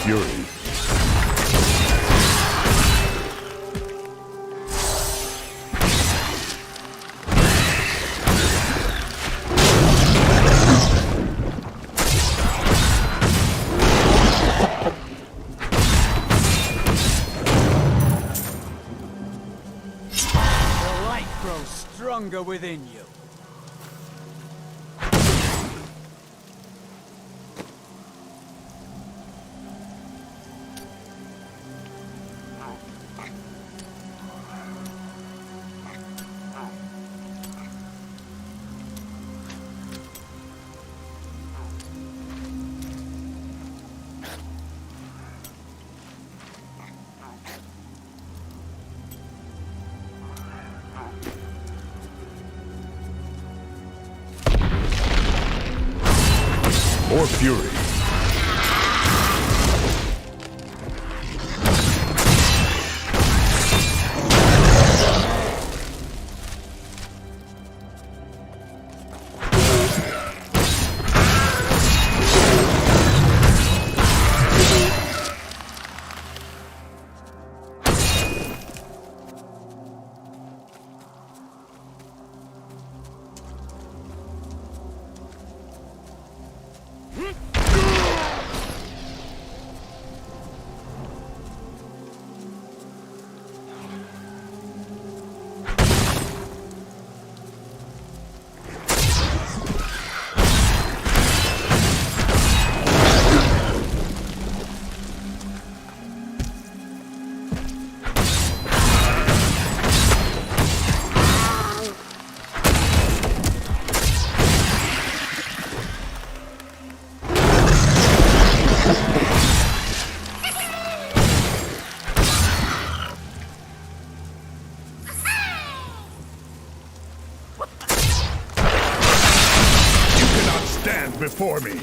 fury. The light grows stronger within you. Or fury. Before me.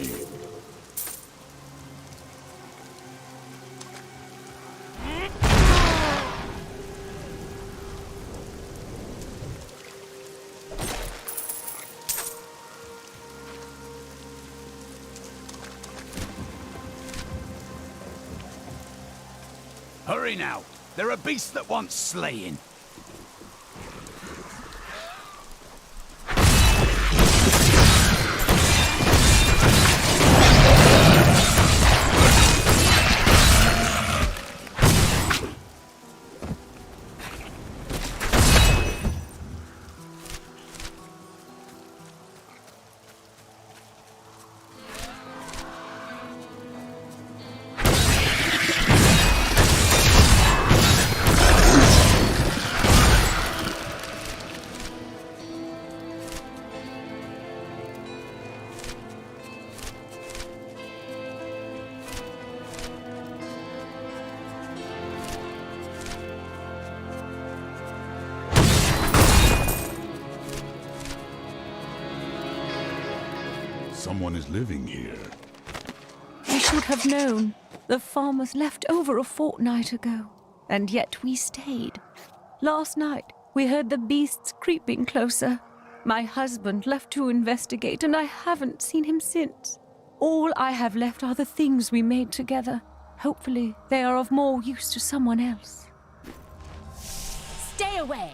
Hurry now. There are beasts that want slaying. Someone is living here. I should have known. The farmers left over a fortnight ago, and yet we stayed. Last night, we heard the beasts creeping closer. My husband left to investigate, and I haven't seen him since. All I have left are the things we made together. Hopefully, they are of more use to someone else. Stay away!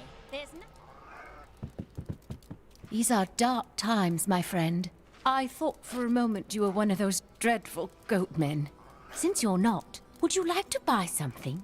These are dark times, my friend. I thought for a moment you were one of those dreadful goat men. Since you're not, would you like to buy something?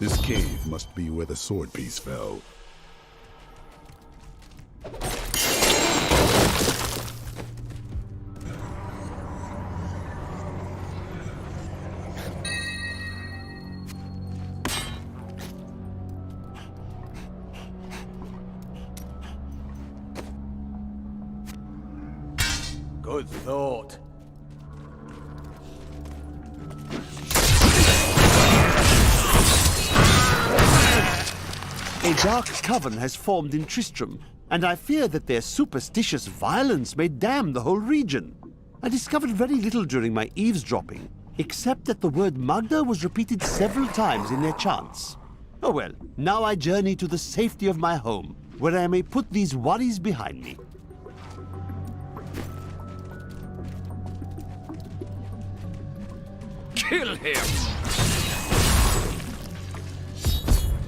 This cave must be where the sword piece fell. Good thought. A dark coven has formed in Tristram, and I fear that their superstitious violence may damn the whole region. I discovered very little during my eavesdropping, except that the word Magda was repeated several times in their chants. Oh well, now I journey to the safety of my home, where I may put these worries behind me. Kill him!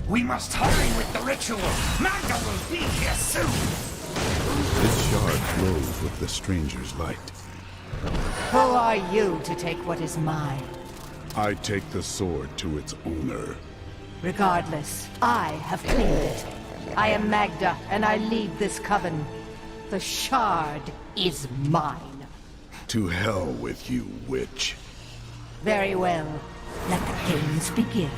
We must hurry with the ritual! Magda will be here soon! This shard glows with the stranger's light. Who are you to take what is mine? I take the sword to its owner. Regardless, I have claimed it. I am Magda, and I lead this coven. The shard is mine. To hell with you, witch. Very well. Let the games begin.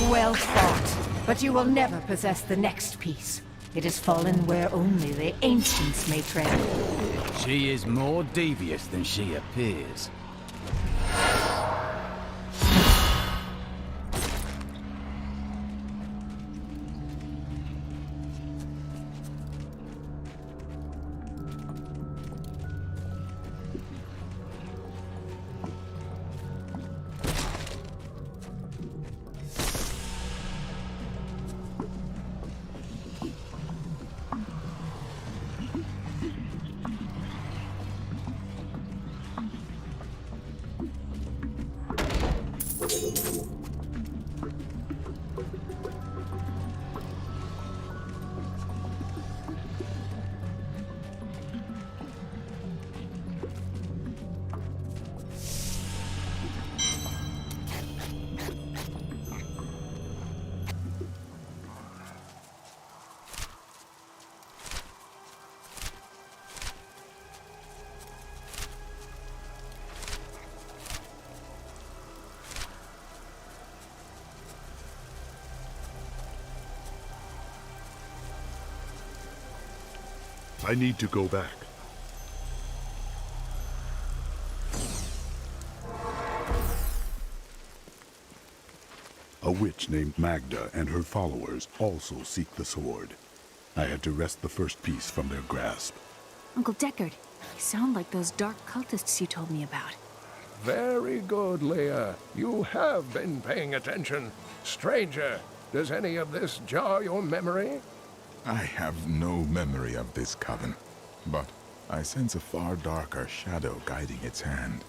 Well fought, but you will never possess the next piece. It has fallen where only the ancients may tread. She is more devious than she appears. I need to go back. A witch named Magda and her followers also seek the sword. I had to wrest the first piece from their grasp. Uncle Deckard, you sound like those dark cultists you told me about. Very good, Leah. You have been paying attention. Stranger, does any of this jar your memory? I have no memory of this coven, but I sense a far darker shadow guiding its hand.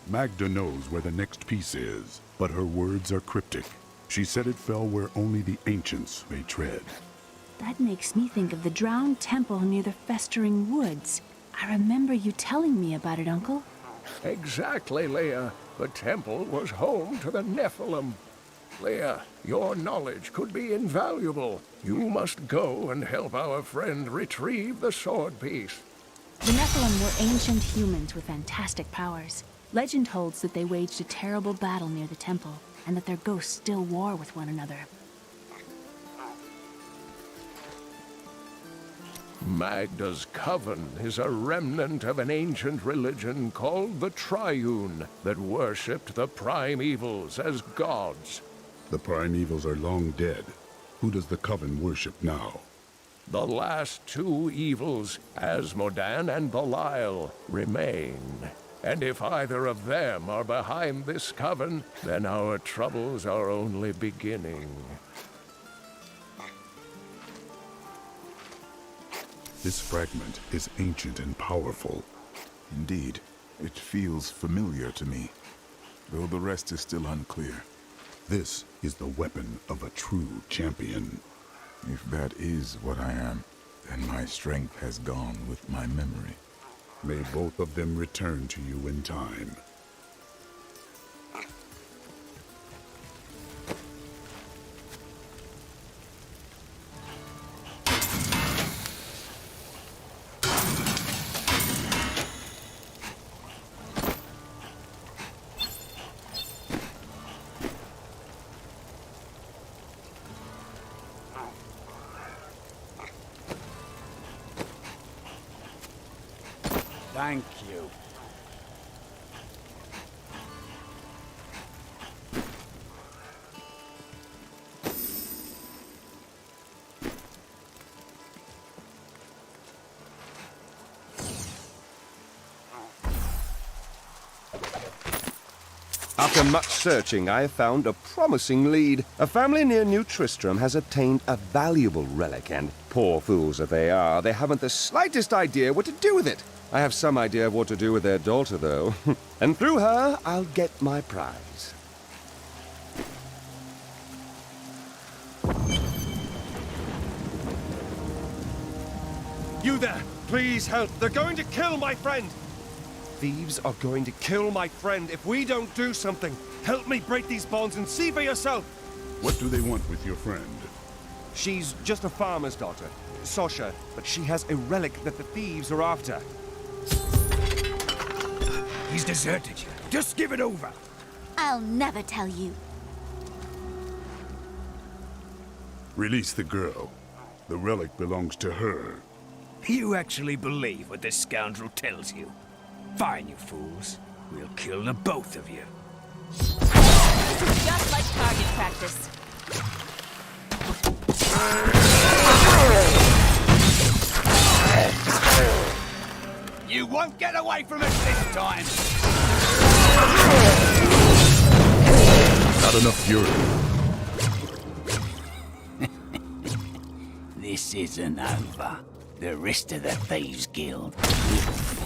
Magda knows where the next piece is, but her words are cryptic. She said it fell where only the ancients may tread. That makes me think of the drowned temple near the festering woods. I remember you telling me about it, Uncle. Exactly, Leah. The temple was home to the Nephilim. Leah, your knowledge could be invaluable. You must go and help our friend retrieve the sword piece. The Nephilim were ancient humans with fantastic powers. Legend holds that they waged a terrible battle near the temple, and that their ghosts still war with one another. Magda's coven is a remnant of an ancient religion called the Triune that worshipped the primevals as gods. The primevals are long dead. Who does the coven worship now? The last two evils, Asmodan and Belial, remain. And if either of them are behind this coven, then our troubles are only beginning. This fragment is ancient and powerful. Indeed, it feels familiar to me, though the rest is still unclear. This is the weapon of a true champion. If that is what I am, then my strength has gone with my memory. May both of them return to you in time. Thank you. After much searching, I have found a promising lead. A family near New Tristram has obtained a valuable relic, and poor fools that they are, they haven't the slightest idea what to do with it. I have some idea of what to do with their daughter, though. And through her, I'll get my prize. You there! Please help! They're going to kill my friend! Thieves are going to kill my friend if we don't do something. Help me break these bonds and see for yourself! What do they want with your friend? She's just a farmer's daughter, Sasha, but she has a relic that the thieves are after. He's deserted you. Just give it over. I'll never tell you. Release the girl. The relic belongs to her. You actually believe what this scoundrel tells you? Fine, you fools. We'll kill the both of you. This is just like target practice. You won't get away from us this time! Not enough fury. This isn't over. The rest of the Thieves Guild will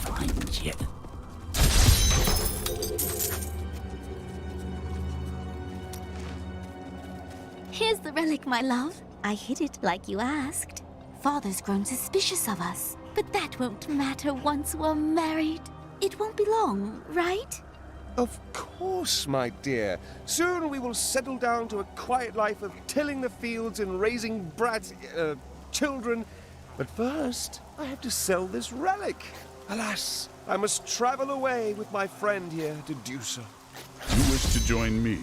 find you. Here's the relic, my love. I hid it like you asked. Father's grown suspicious of us, but that won't matter once we're married. It won't be long, right? Of course, my dear. Soon we will settle down to a quiet life of tilling the fields and raising children. But first, I have to sell this relic. Alas, I must travel away with my friend here to do so. You wish to join me?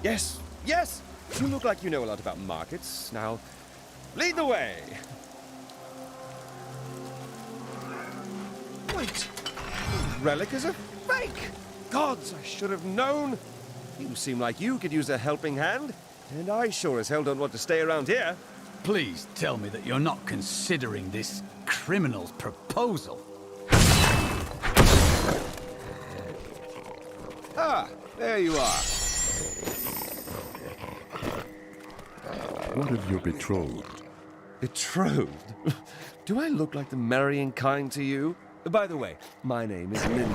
Yes, yes! You look like you know a lot about markets. Now, lead the way! Wait! The relic is a fake! Gods, I should have known! You seem like you could use a helping hand, and I sure as hell don't want to stay around here. Please tell me that you're not considering this criminal's proposal. Ah, there you are. What of your betrothed? Betrothed? Do I look like the marrying kind to you? By the way, my name is Lyndon.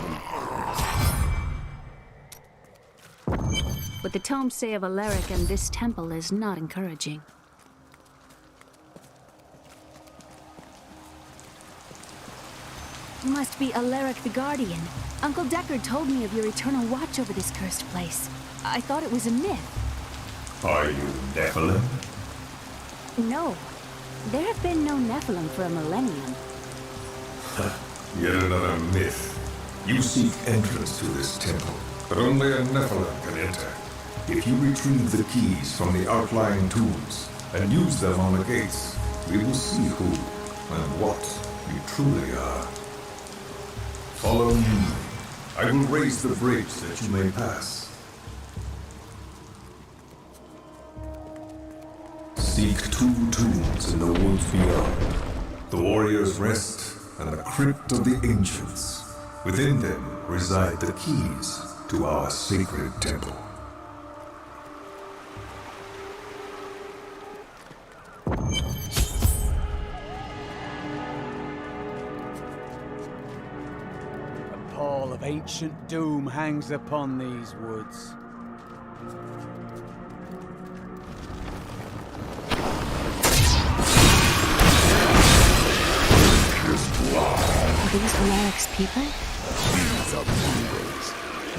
What the tomes say of Alaric and this temple is not encouraging. You must be Alaric the Guardian. Uncle Deckard told me of your eternal watch over this cursed place. I thought it was a myth. Are you Nephilim? No. There have been no Nephilim for a millennium. Yet another myth. You seek entrance to this temple, but only a Nephilim can enter. If you retrieve the keys from the outlying tombs and use them on the gates, we will see who and what you truly are. Follow me. I will raise the bridge that you may pass. Seek 2 tombs in the woods beyond. The warrior's rest and the crypt of the ancients. Within them reside the keys to our sacred temple. A pall of ancient doom hangs upon these woods. Are these Alaric's people? These are ghouls.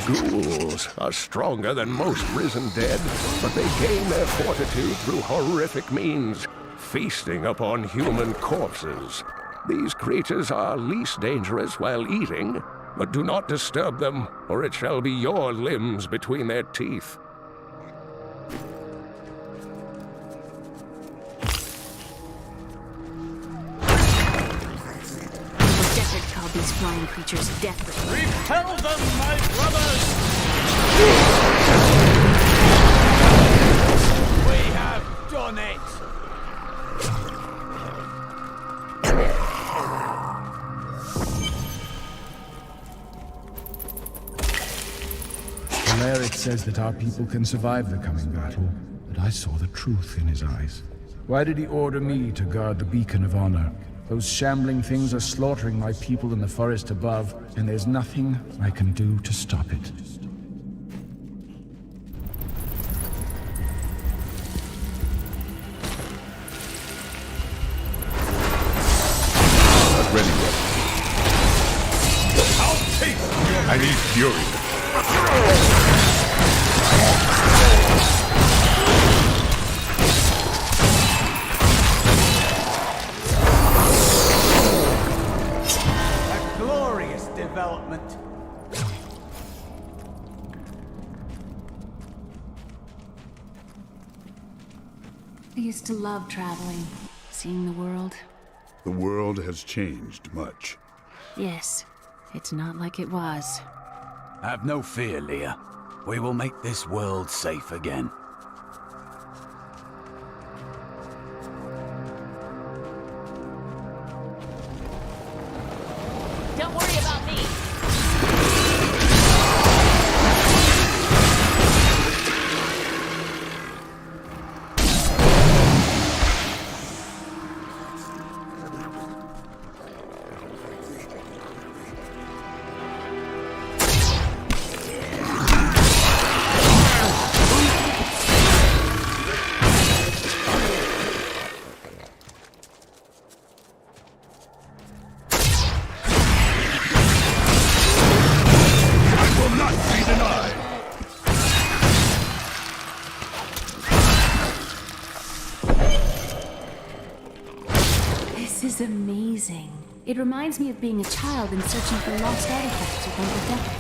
Ghouls are stronger than most risen dead, but they gain their fortitude through horrific means, feasting upon human corpses. These creatures are least dangerous while eating, but do not disturb them, or it shall be your limbs between their teeth. These flying creatures death. Repel them, my brothers! We have done it! Alaric says that our people can survive the coming battle, but I saw the truth in his eyes. Why did he order me to guard the beacon of honor? Those shambling things are slaughtering my people in the forest above, and there's nothing I can do to stop it. Not ready yet. I'll taste you! I need fury. Development. I used to love traveling, seeing the world. The world has changed much. Yes, it's not like it was. Have no fear, Leah. We will make this world safe again. Don't worry about me. This is amazing. It reminds me of being a child and searching for lost artifacts with Uncle Decker.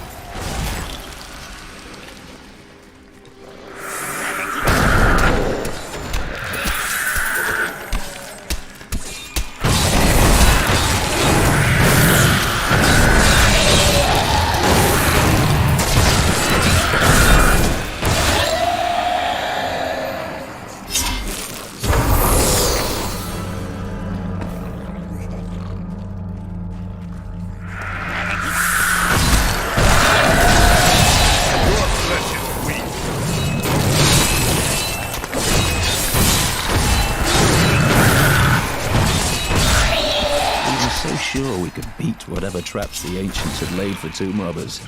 Sure we could beat whatever traps the ancients had laid for tomb robbers,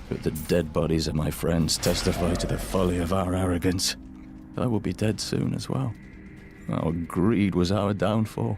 but the dead bodies of my friends testify to the folly of our arrogance. I will be dead soon as well. Our greed was our downfall.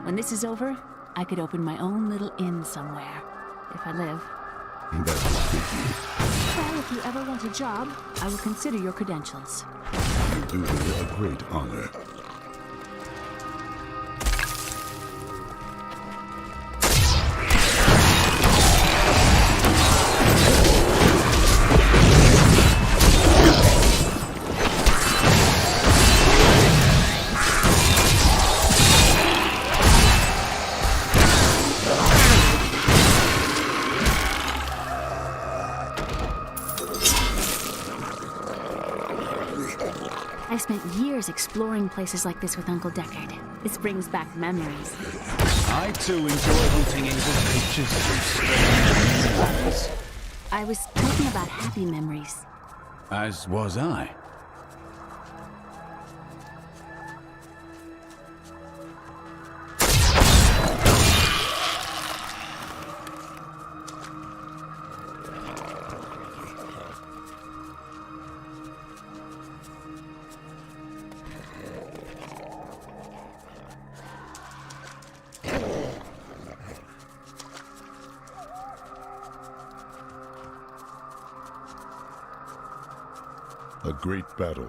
When this is over, I could open my own little inn somewhere. If I live. That will fit you. Well, if you ever want a job, I will consider your credentials. You do me a great honor. I spent years exploring places like this with Uncle Deckard. This brings back memories. I too enjoy hunting evil creatures through strange lands. I was talking about happy memories. As was I. A great battle.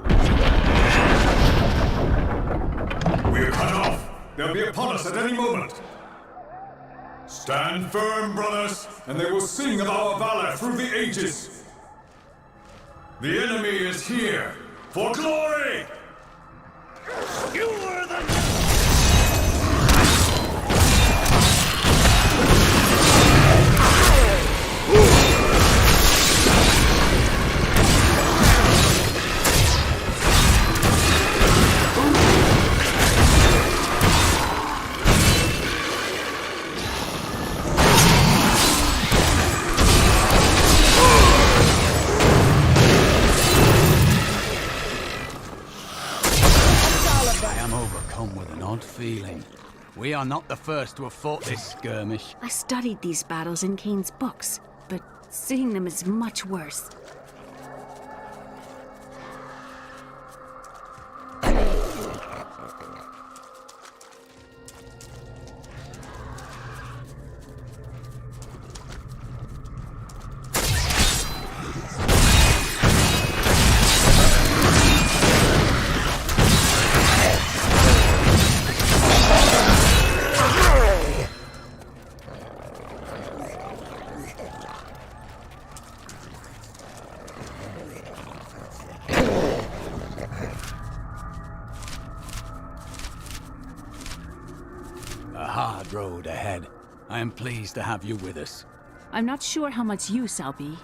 We're cut off. They'll be upon us at any moment. Stand firm, brothers, and they will sing of our valor through the ages. The enemy is here for glory! You were the... Feeling. We are not the first to have fought this skirmish. I studied these battles in Kane's books, but seeing them is much worse. Road ahead. I am pleased to have you with us. I'm not sure how much use I'll be.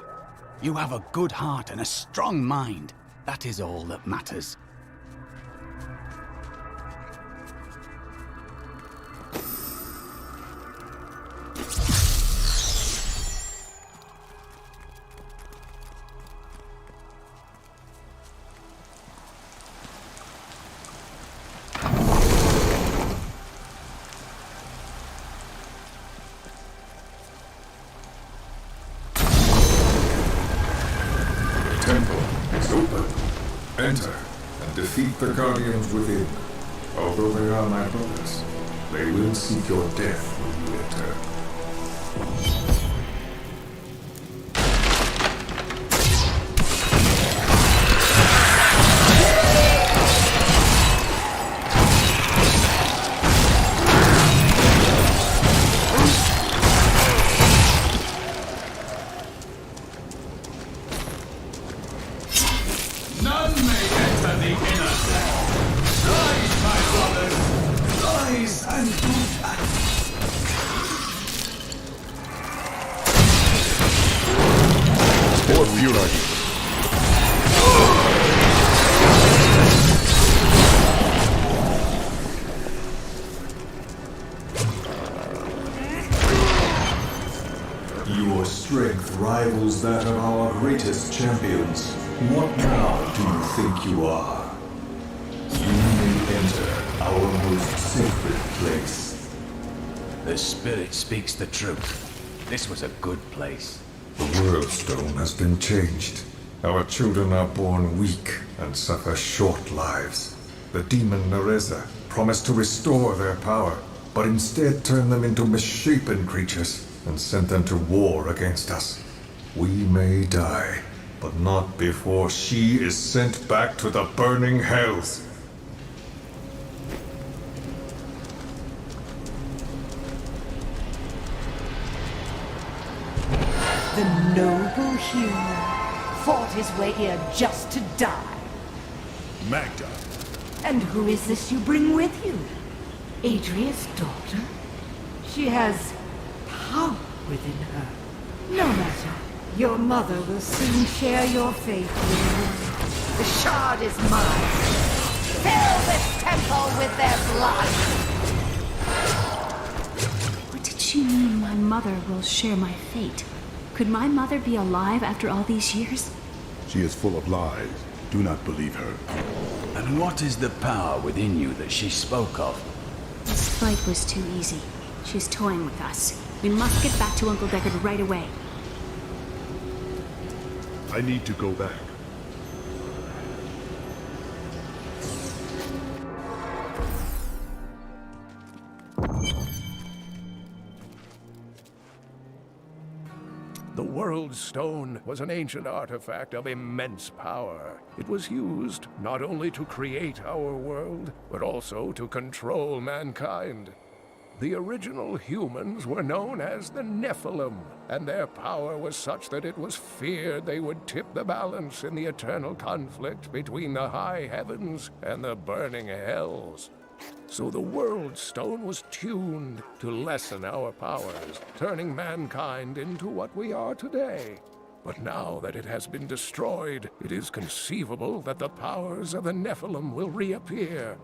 You have a good heart and a strong mind. That is all that matters. Enter and defeat the guardians within. Although they are my brothers, they will seek your death when you enter. Your strength rivals that of our greatest champions. What now do you think you are? You may enter our most sacred place. The spirit speaks the truth. This was a good place. The world stone has been changed. Our children are born weak and suffer short lives. The demon Nereza promised to restore their power. but instead turned them into misshapen creatures and sent them to war against us. We may die, but not before she is sent back to the burning hells. The noble hero fought his way here just to die. Magda. And who is this you bring with you? Adria's daughter? She has power within her. No matter. Your mother will soon share your fate with you. The shard is mine. Fill this temple with their blood! What did she mean my mother will share my fate? Could my mother be alive after all these years? She is full of lies. Do not believe her. And what is the power within you that she spoke of? This fight was too easy. She's toying with us. We must get back to Uncle Deckard right away. I need to go back. The World Stone was an ancient artifact of immense power. It was used not only to create our world, but also to control mankind. The original humans were known as the Nephilim, and their power was such that it was feared they would tip the balance in the eternal conflict between the high heavens and the burning hells. So the World Stone was tuned to lessen our powers, turning mankind into what we are today. But now that it has been destroyed, it is conceivable that the powers of the Nephilim will reappear.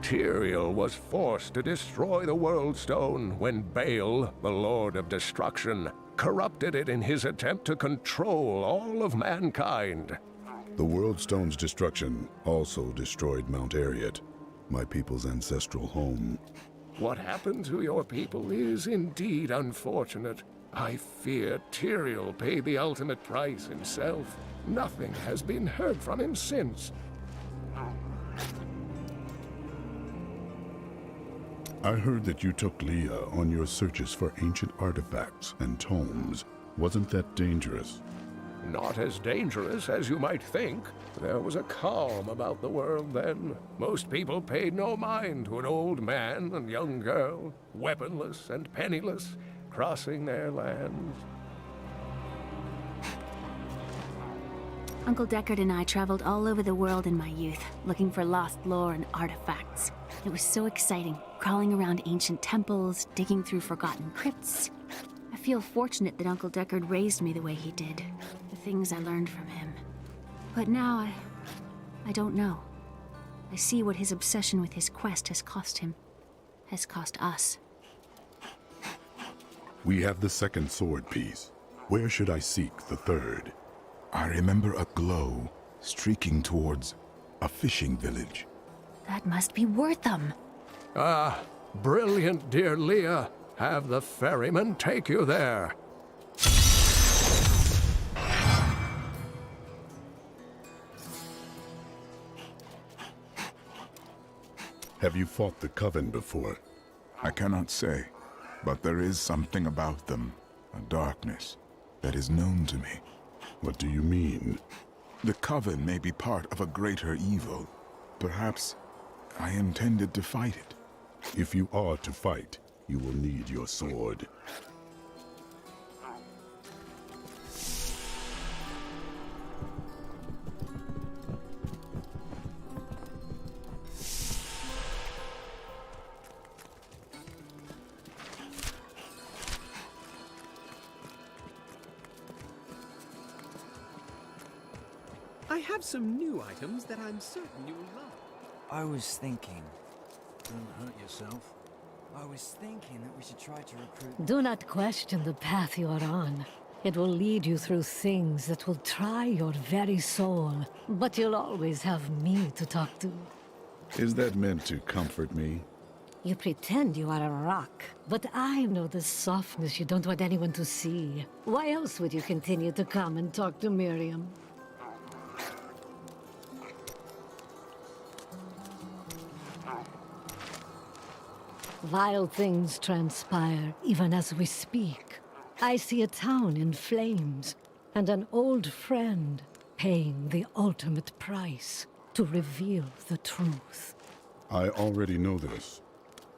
Tyrael was forced to destroy the World Stone when Baal, the Lord of Destruction, corrupted it in his attempt to control all of mankind. The World Stone's destruction also destroyed Mount Ariat, my people's ancestral home. What happened to your people is indeed unfortunate. I fear Tyrael paid the ultimate price himself. Nothing has been heard from him since. I heard that you took Leah on your searches for ancient artifacts and tomes. Wasn't that dangerous? Not as dangerous as you might think. There was a calm about the world then. Most people paid no mind to an old man and young girl, weaponless and penniless, crossing their lands. Uncle Deckard and I traveled all over the world in my youth, looking for lost lore and artifacts. It was so exciting, crawling around ancient temples, digging through forgotten crypts. I feel fortunate that Uncle Deckard raised me the way he did, the things I learned from him. But now I don't know. I see what his obsession with his quest has cost him, has cost us. We have the second sword piece. Where should I seek the third? I remember a glow streaking towards a fishing village. That must be Wortham. Ah, brilliant, dear Leah. Have the ferryman take you there. Have you fought the Coven before? I cannot say, but there is something about them, a darkness, that is known to me. What do you mean? The Coven may be part of a greater evil. Perhaps I intended to fight it. If you are to fight, you will need your sword. I have some new items that I'm certain you will love. I was thinking... Don't hurt yourself. I was thinking that we should try to recruit... Do not question the path you are on. It will lead you through things that will try your very soul. But you'll always have me to talk to. Is that meant to comfort me? You pretend you are a rock, but I know the softness you don't want anyone to see. Why else would you continue to come and talk to Miriam? Vile things transpire even as we speak. I see a town in flames, and an old friend paying the ultimate price to reveal the truth. I already know this.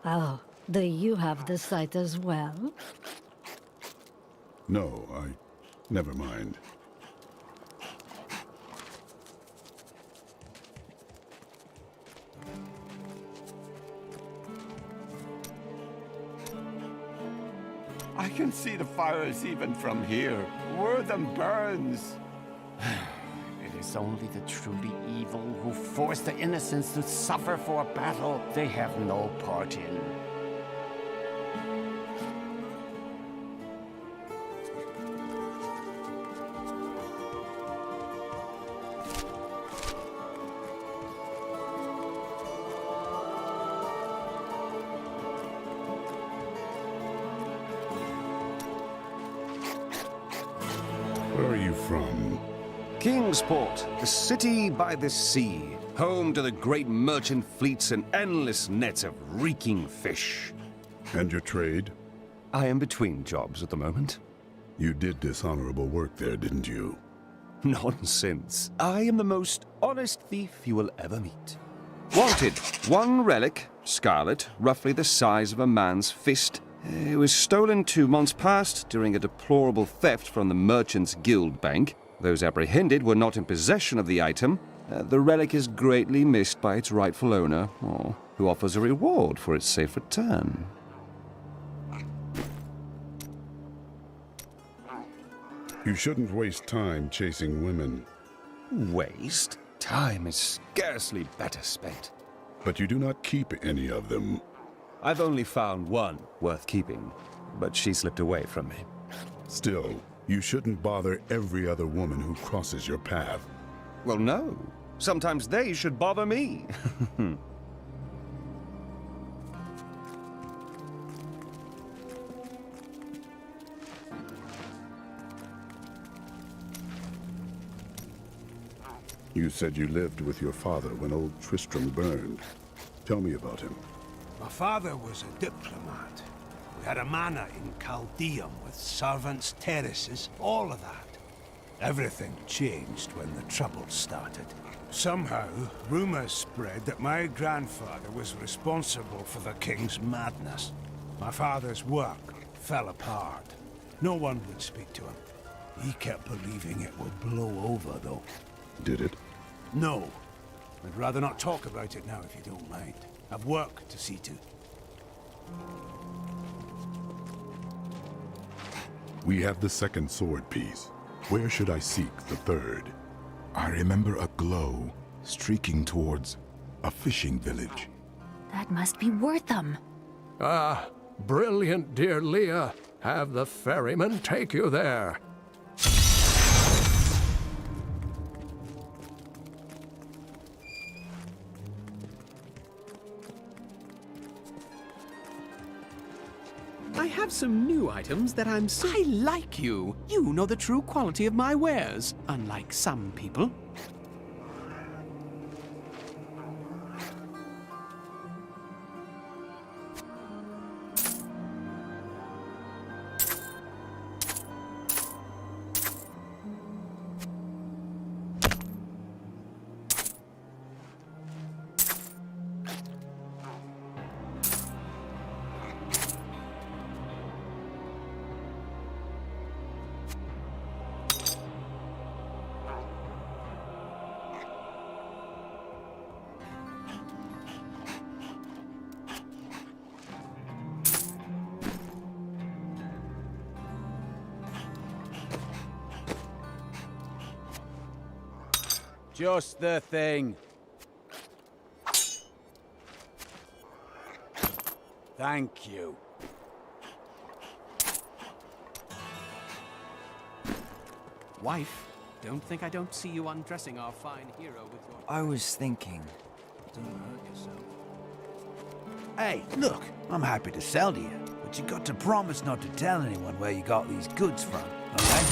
Oh, do you have the sight as well? No, never mind. I can see the fires even from here. Where them burns. It is only the truly evil who force the innocents to suffer for a battle they have no part in. Where are you from? Kingsport, the city by the sea, home to the great merchant fleets and endless nets of reeking fish. And your trade? I am between jobs at the moment. You did dishonorable work there, didn't you? Nonsense. I am the most honest thief you will ever meet. Wanted, one relic, scarlet, roughly the size of a man's fist. It was stolen 2 months past during a deplorable theft from the Merchants Guild Bank. Those apprehended were not in possession of the item. The relic is greatly missed by its rightful owner, who offers a reward for its safe return. You shouldn't waste time chasing women. Waste? Time is scarcely better spent. But you do not keep any of them. I've only found one worth keeping, but she slipped away from me. Still, you shouldn't bother every other woman who crosses your path. Well, no. Sometimes they should bother me. You said you lived with your father when Old Tristram burned. Tell me about him. My father was a diplomat. We had a manor in Chaldeum with servants, terraces, all of that. Everything changed when the troubles started. Somehow, rumors spread that my grandfather was responsible for the king's madness. My father's work fell apart. No one would speak to him. He kept believing it would blow over, though. Did it? No. I'd rather not talk about it now, if you don't mind. I've work to see to. We have the second sword piece. Where should I seek the third? I remember a glow streaking towards a fishing village. That must be worth them. Ah, brilliant, dear Leah. Have the ferryman take you there. I have some new items that I like you. You know the true quality of my wares, unlike some people. Just the thing. Thank you. Wife, don't think I don't see you undressing our fine hero with your... I was thinking. Don't hurt yourself. Hey, look, I'm happy to sell to you, but you got to promise not to tell anyone where you got these goods from, okay?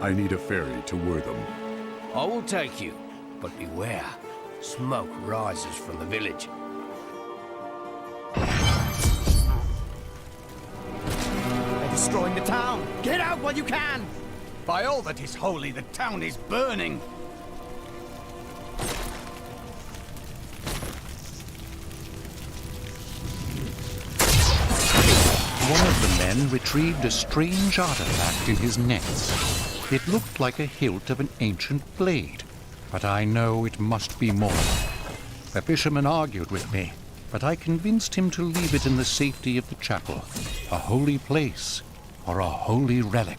I need a ferry to Wortham. I will take you, but beware. Smoke rises from the village. They're destroying the town! Get out while you can! By all that is holy, the town is burning! One of the men retrieved a strange artifact in his nets. It looked like a hilt of an ancient blade, but I know it must be more. The fisherman argued with me, but I convinced him to leave it in the safety of the chapel, a holy place or a holy relic.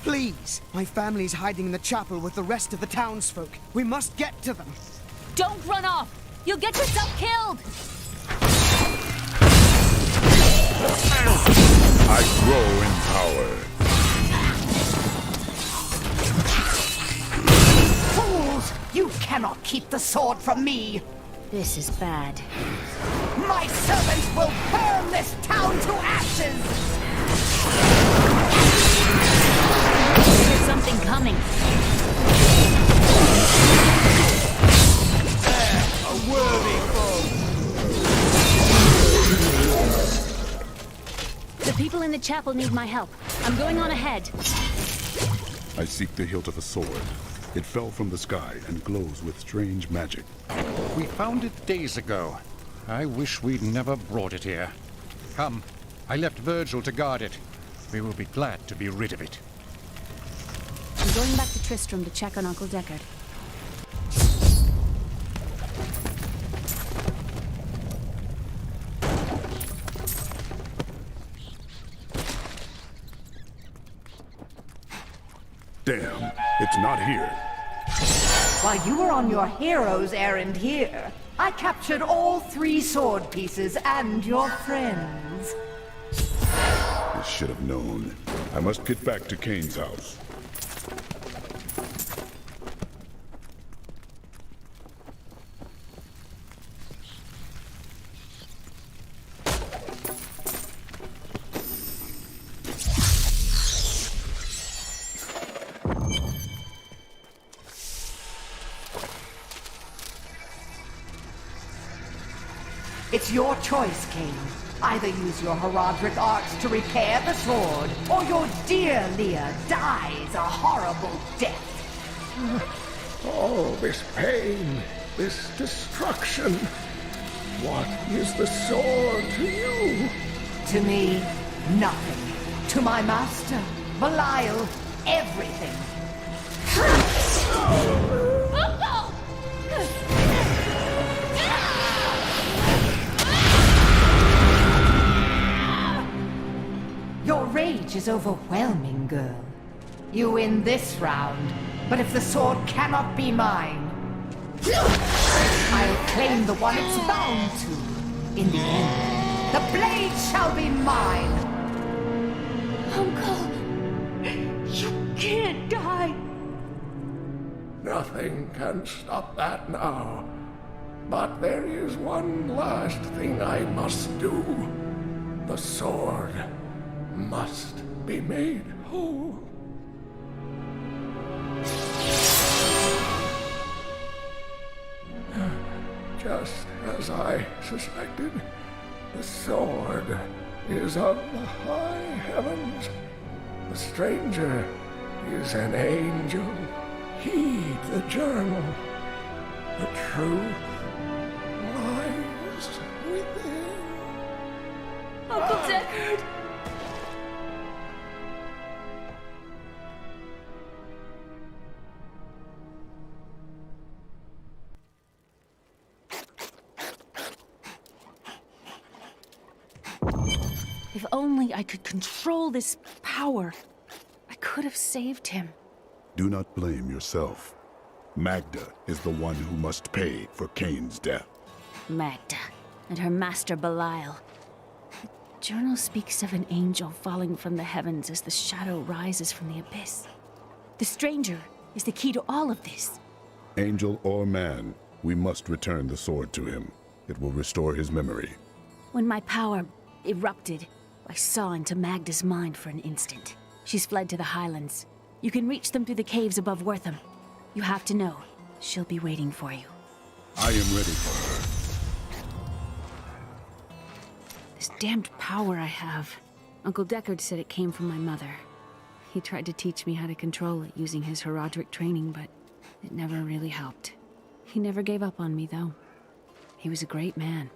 Please! My family's hiding in the chapel with the rest of the townsfolk. We must get to them. Don't run off! You'll get yourself killed! I grow in power. Fools! You cannot keep the sword from me! This is bad. My servants will burn this town to ashes! There's something coming. A worthy foe! The people in the chapel need my help. I'm going on ahead. I seek the hilt of a sword. It fell from the sky and glows with strange magic. We found it days ago. I wish we'd never brought it here. Come, I left Virgil to guard it. We will be glad to be rid of it. I'm going back to Tristram to check on Uncle Deckard. Damn, it's not here. While you were on your hero's errand here, I captured all 3 sword pieces and your friends. I should have known. I must get back to Kane's house. It's your choice, Kane. Either use your heraldric arts to repair the sword, or your dear Leah dies a horrible death. Oh, this pain, this destruction. What is the sword to you? To me, nothing. To my master, Belial, everything. Your rage is overwhelming, girl. You win this round, but if the sword cannot be mine, I'll claim the one it's bound to. In the end, the blade shall be mine. Uncle, you can't die. Nothing can stop that now. But there is one last thing I must do. The sword must be made whole. Just as I suspected, the sword is of the high heavens. The stranger is an angel. Heed the journal. The truth lies within. Uncle Deckard! If only I could control this power, I could have saved him. Do not blame yourself. Magda is the one who must pay for Cain's death. Magda and her master Belial. The journal speaks of an angel falling from the heavens as the shadow rises from the abyss. The stranger is the key to all of this. Angel or man, we must return the sword to him. It will restore his memory. When my power erupted, I saw into Magda's mind for an instant. She's fled to the highlands. You can reach them through the caves above Wortham. You have to know, she'll be waiting for you. I am ready for her. This damned power I have. Uncle Deckard said it came from my mother. He tried to teach me how to control it using his Herodric training, but it never really helped. He never gave up on me, though. He was a great man.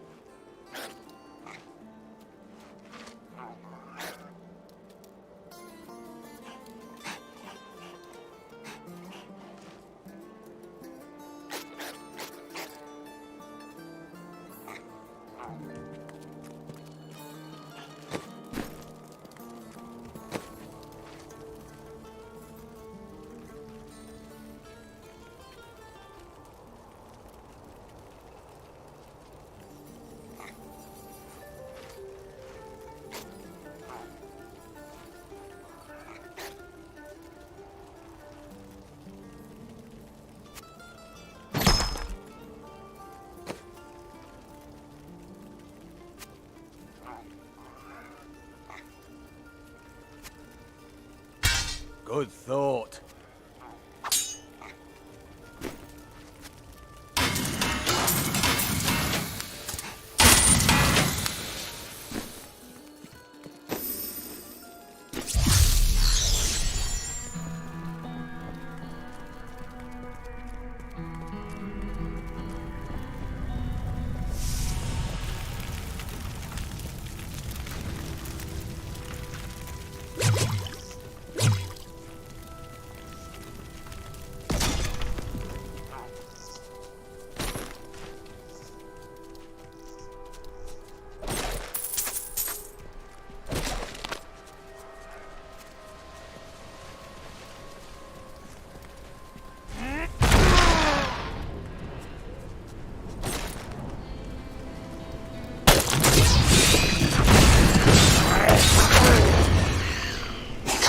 Good thought.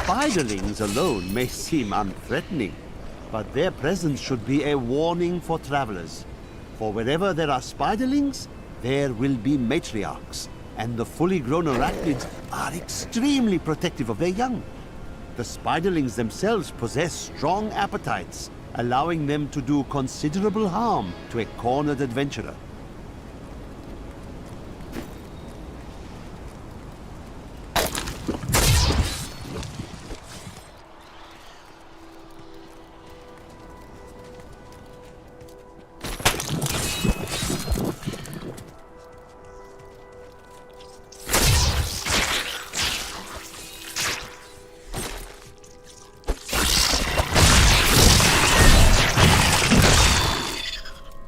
Spiderlings alone may seem unthreatening, but their presence should be a warning for travelers. For wherever there are spiderlings, there will be matriarchs, and the fully grown arachnids are extremely protective of their young. The spiderlings themselves possess strong appetites, allowing them to do considerable harm to a cornered adventurer.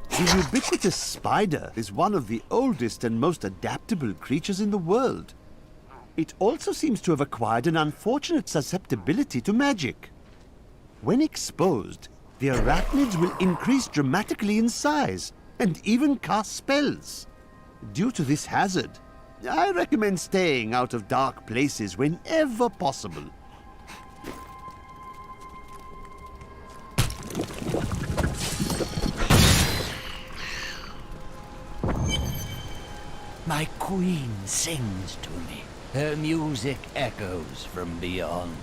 The ubiquitous spider is one of the oldest and most adaptable creatures in the world. It also seems to have acquired an unfortunate susceptibility to magic. When exposed, the arachnids will increase dramatically in size and even cast spells. Due to this hazard, I recommend staying out of dark places whenever possible. My queen sings to me. Her music echoes from beyond.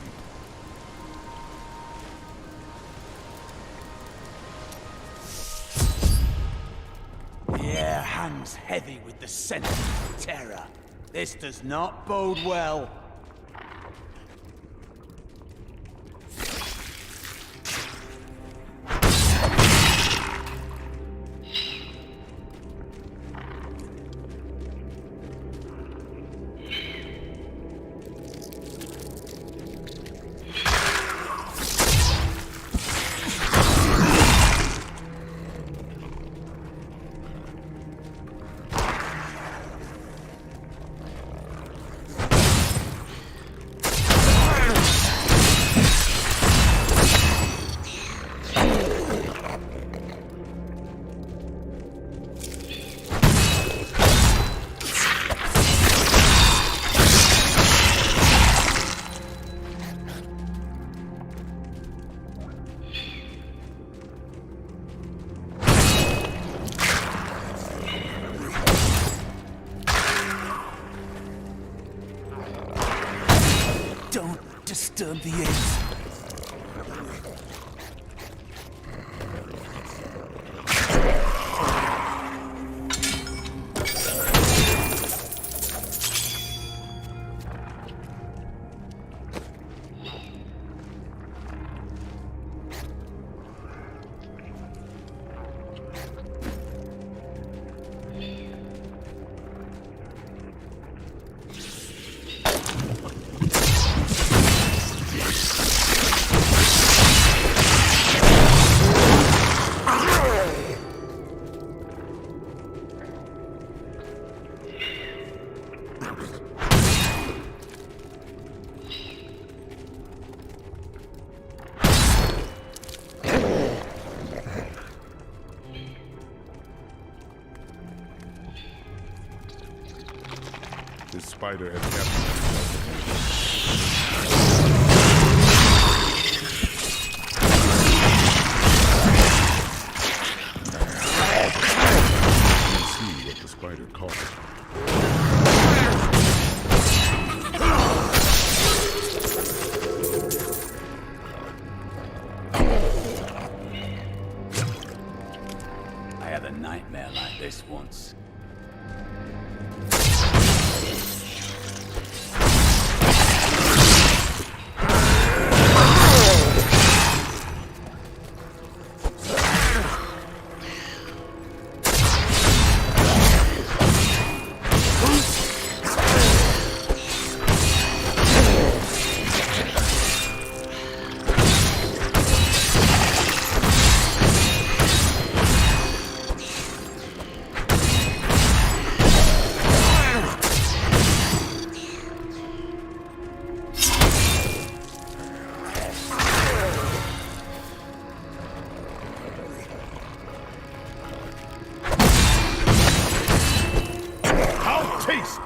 The air hangs heavy with the scent of terror. This does not bode well. disturb the apes. This spider has captured Let's see what the spider caught. I had a nightmare like this once.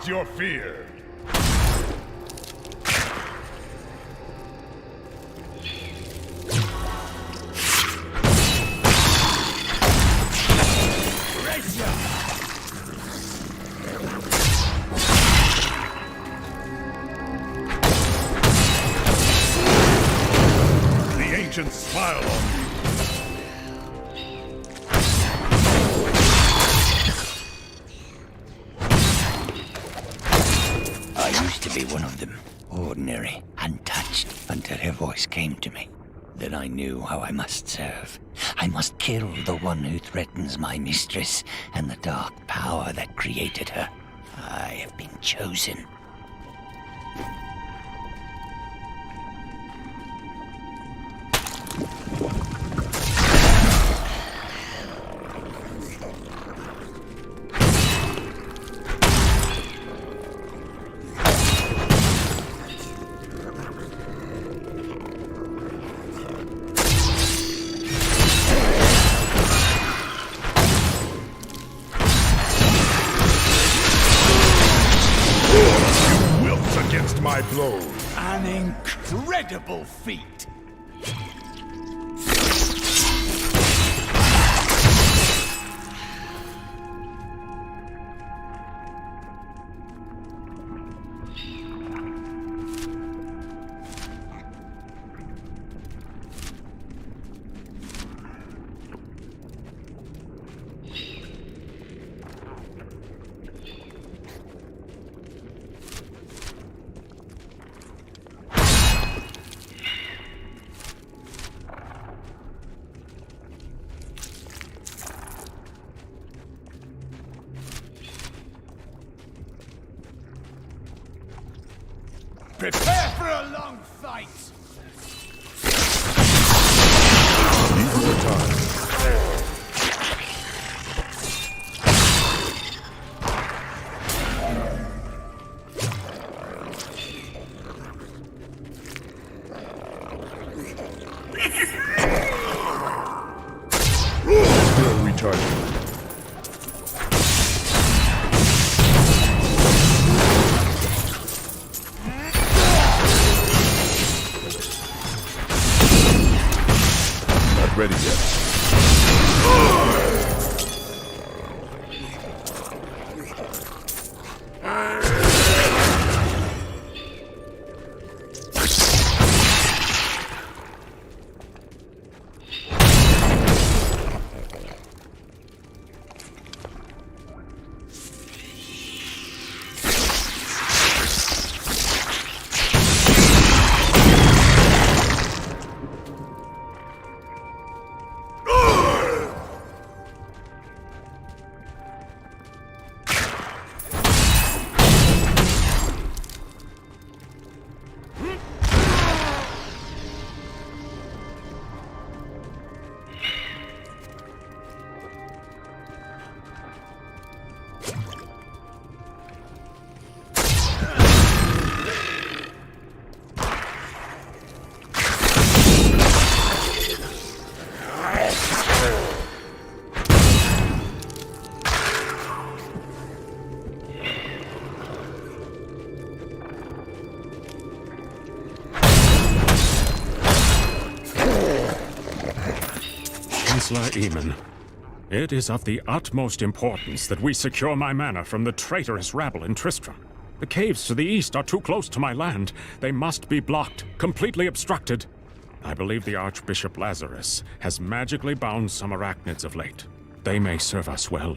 Your fear. The ancients smile on you. I used to be one of them, ordinary, untouched, until her voice came to me. Then I knew how I must serve. I must kill the one who threatens my mistress and the dark power that created her. I have been chosen. My blows. An incredible feat. Prepare for a long fight! Need more time. Still recharging. Ready yet. Chancellor Eamon, it is of the utmost importance that we secure my manor from the traitorous rabble in Tristram. The caves to the east are too close to my land. They must be blocked, completely obstructed. I believe the Archbishop Lazarus has magically bound some arachnids of late. They may serve us well.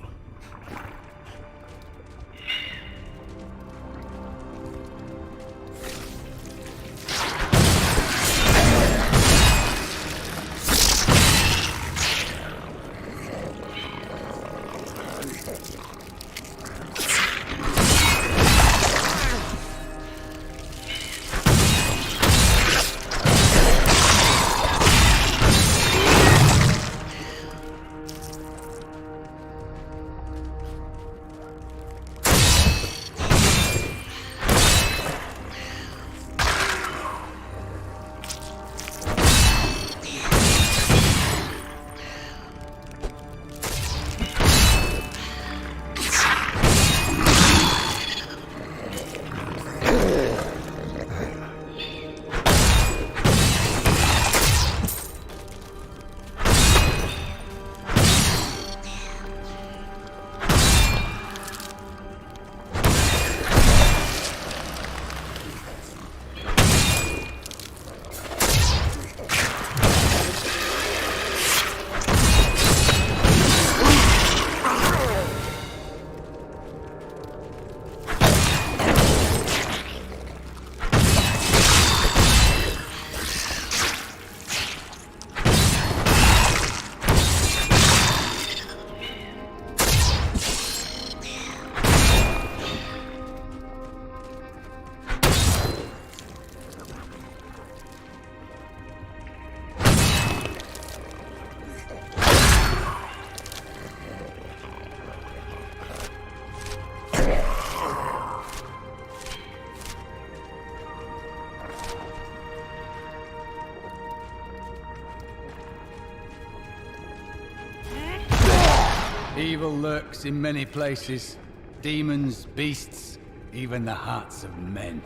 Evil lurks in many places. Demons, beasts, even the hearts of men.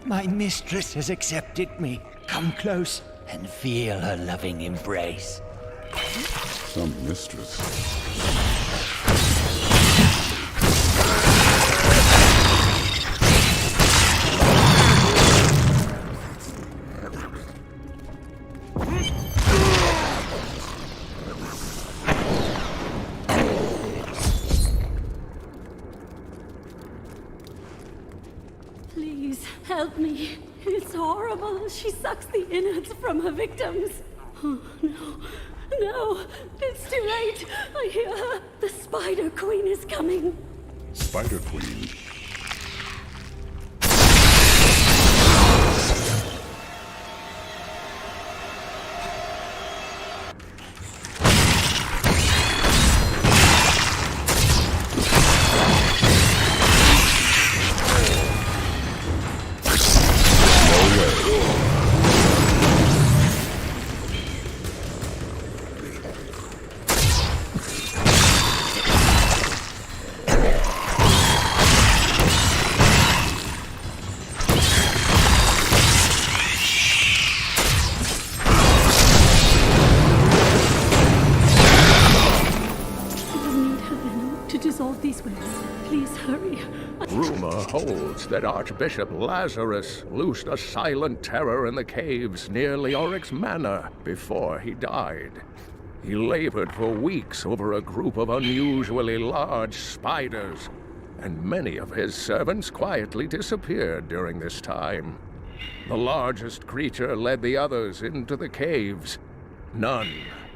My mistress has accepted me. Come close and feel her loving embrace. Some mistress. Please, help me. It's horrible. She sucks the innards from her victims. Oh, no. No, it's too late. I hear her. The Spider Queen is coming. Spider Queen? Rumor holds that Archbishop Lazarus loosed a silent terror in the caves near Leoric's manor before he died. He labored for weeks over a group of unusually large spiders, and many of his servants quietly disappeared during this time. The largest creature led the others into the caves. None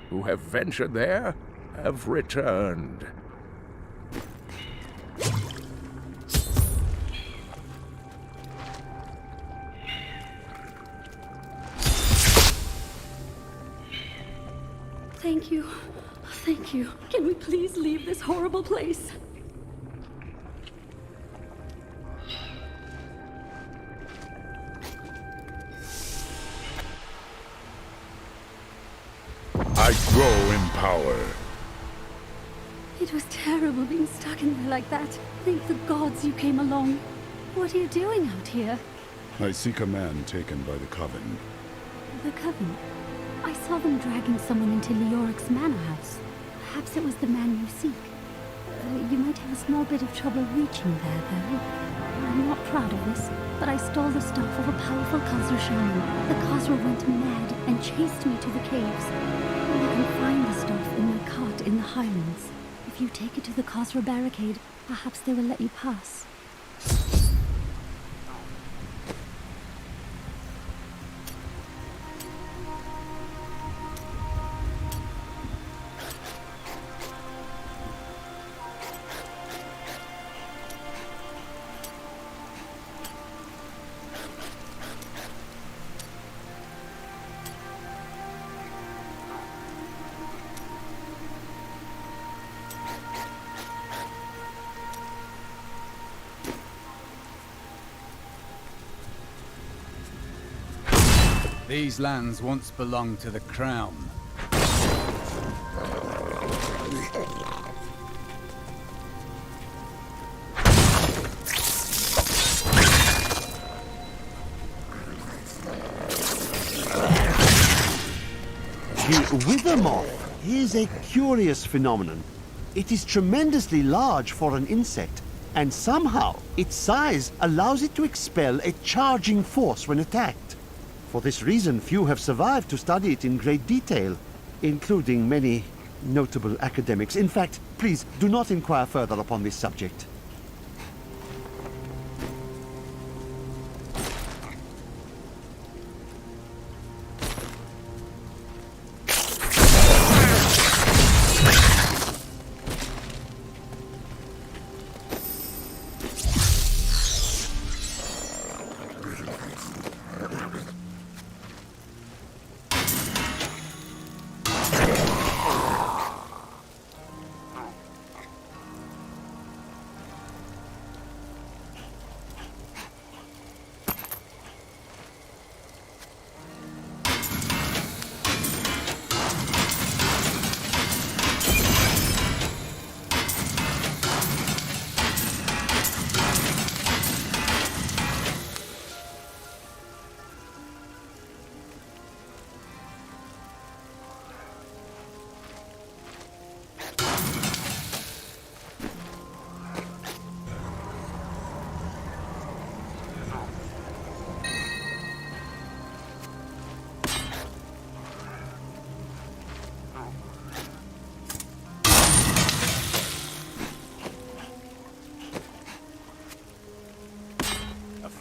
who have ventured there have returned. Thank you. Thank you. Can we please leave this horrible place? I grow in power. It was terrible being stuck in there like that. Thank the gods you came along. What are you doing out here? I seek a man taken by the Coven. The Coven? I saw them dragging someone into Leoric's manor house. Perhaps it was the man you seek. You might have a small bit of trouble reaching there, though. I'm not proud of this, but I stole the stuff of a powerful Khazra shaman. The Khazra went mad and chased me to the caves. You can find the stuff in my cart in the Highlands. If you take it to the Khazra barricade, perhaps they will let you pass. These lands once belonged to the Crown. The wither moth is a curious phenomenon. It is tremendously large for an insect, and somehow its size allows it to expel a charging force when attacked. For this reason, few have survived to study it in great detail, including many notable academics. In fact, please do not inquire further upon this subject.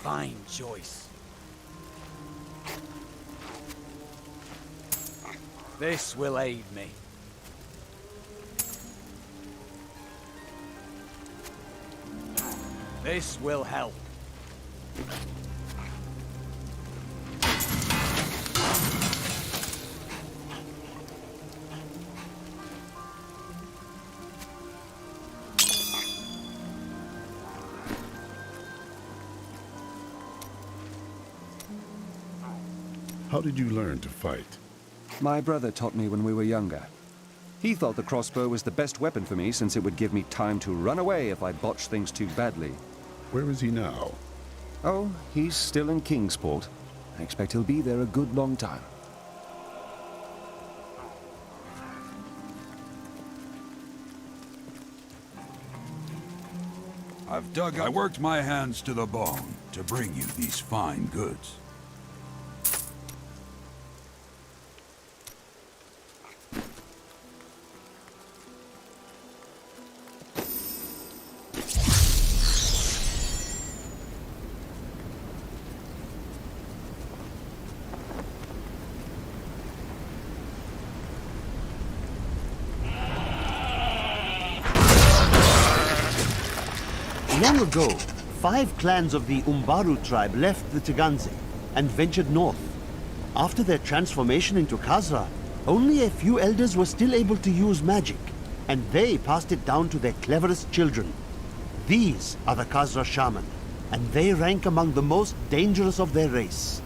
Fine choice. This will aid me. This will help. How did you learn to fight? My brother taught me when we were younger. He thought the crossbow was the best weapon for me since it would give me time to run away if I botched things too badly. Where is he now? Oh, he's still in Kingsport. I expect he'll be there a good long time. I worked my hands to the bone to bring you these fine goods. Long ago, 5 clans of the Umbaru tribe left the Teganze and ventured north. After their transformation into Khazra, only a few elders were still able to use magic, and they passed it down to their cleverest children. These are the Khazra shaman, and they rank among the most dangerous of their race.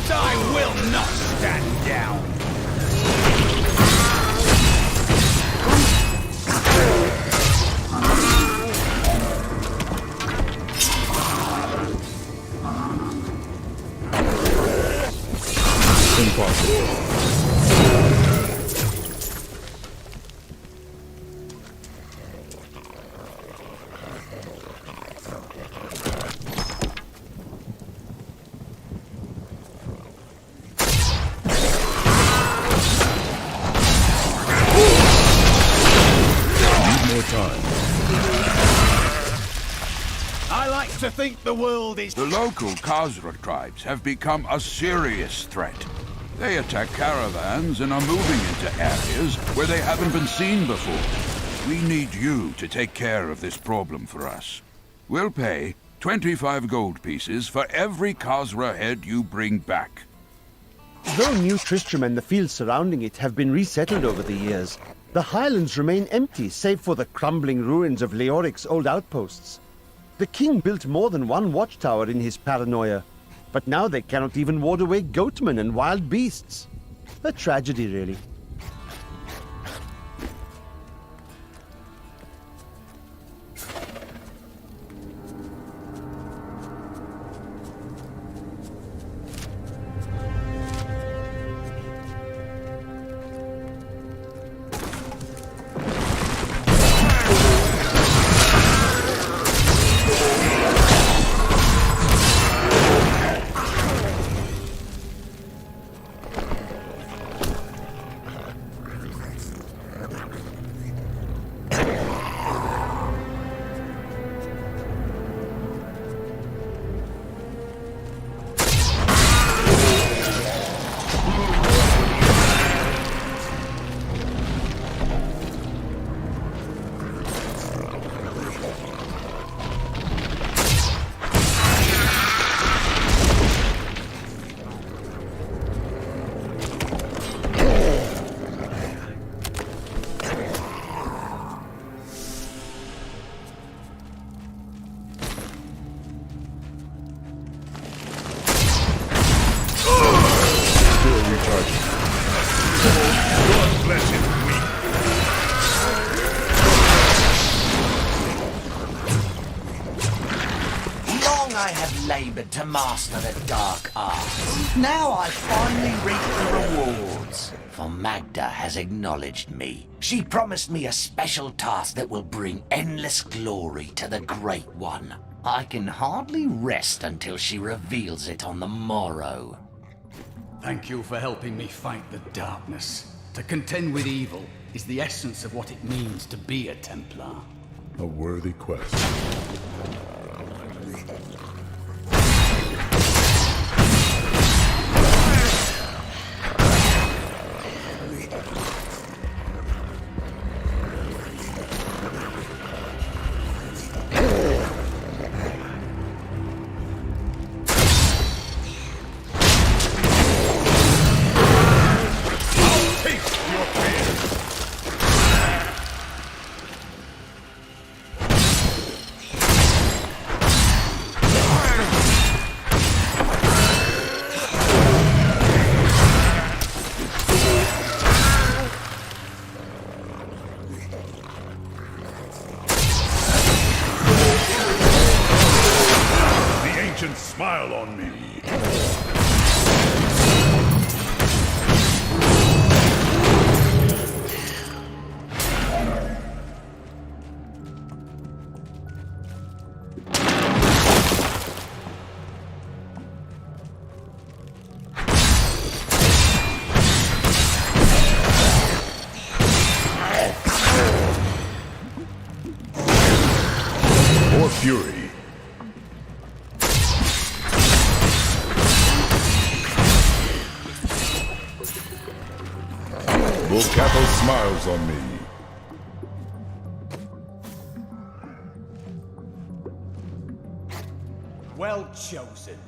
But I will not stand down! Impossible. I like to think the world is... The local Khazra tribes have become a serious threat. They attack caravans and are moving into areas where they haven't been seen before. We need you to take care of this problem for us. We'll pay 25 gold pieces for every Khazra head you bring back. Though New Tristram and the fields surrounding it have been resettled over the years, the highlands remain empty save for the crumbling ruins of Leoric's old outposts. The king built more than one watchtower in his paranoia, but now they cannot even ward away goatmen and wild beasts. A tragedy, really. To master the dark art. Now I finally reap the rewards. For Magda has acknowledged me. She promised me a special task that will bring endless glory to the Great One. I can hardly rest until she reveals it on the morrow. Thank you for helping me fight the darkness. To contend with evil is the essence of what it means to be a Templar. A worthy quest. Smile on me. More fury. Volcapo smiles on me. Well chosen.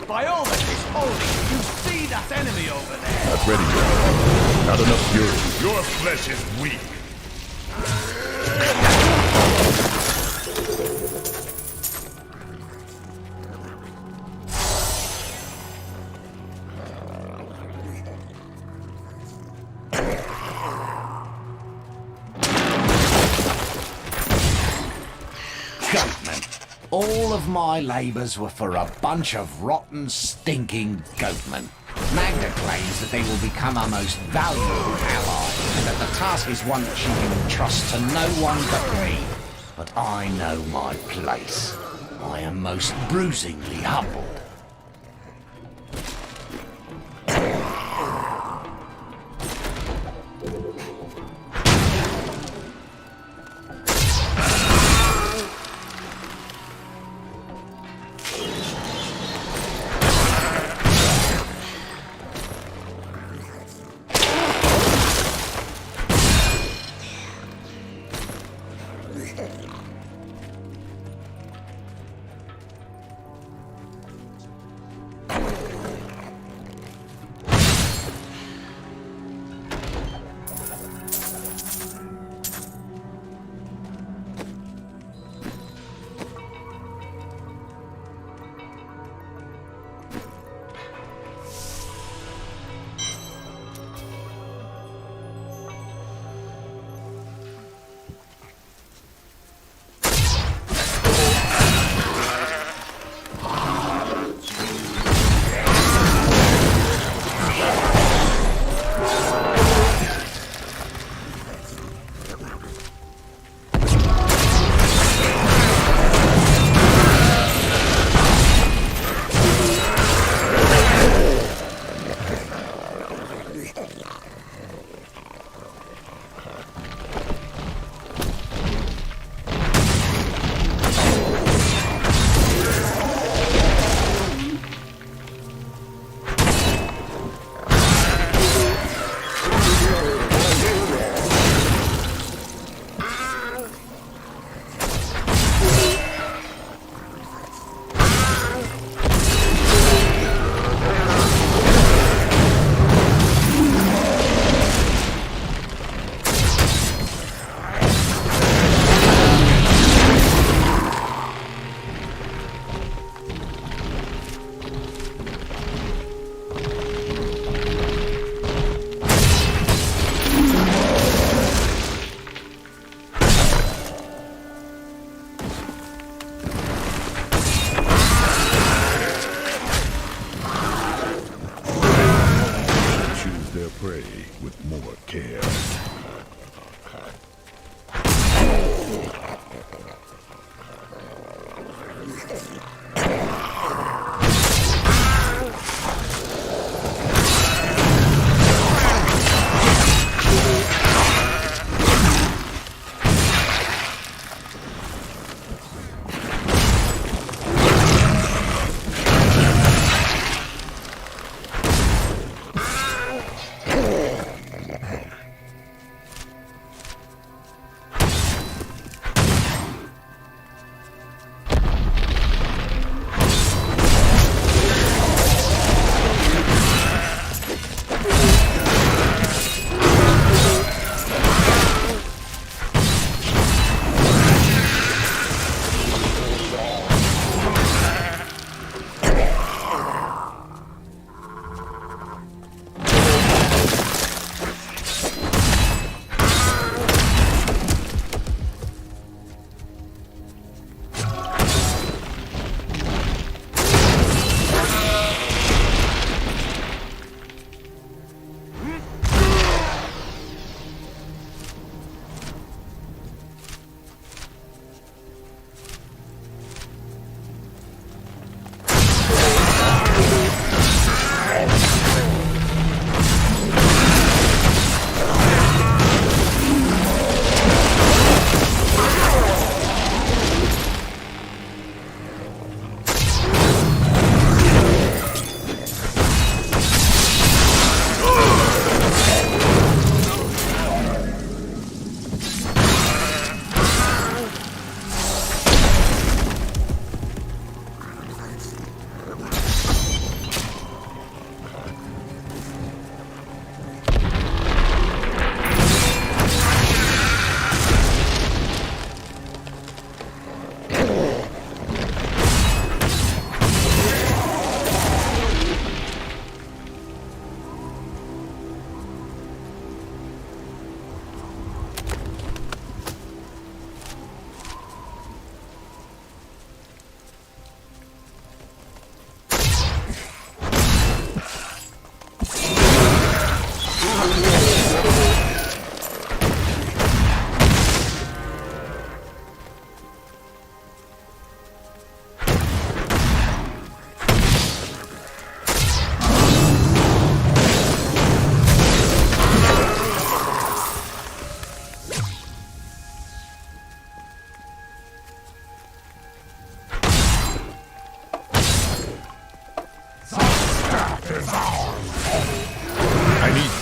By all that is holy, you see that enemy over there? Not ready yet. Not enough fury. Your flesh is weak. All of my labours were for a bunch of rotten, stinking goatmen. Magda claims that they will become our most valuable ally, and that the task is one that she can entrust to no one but me. But I know my place. I am most bruisingly humbled.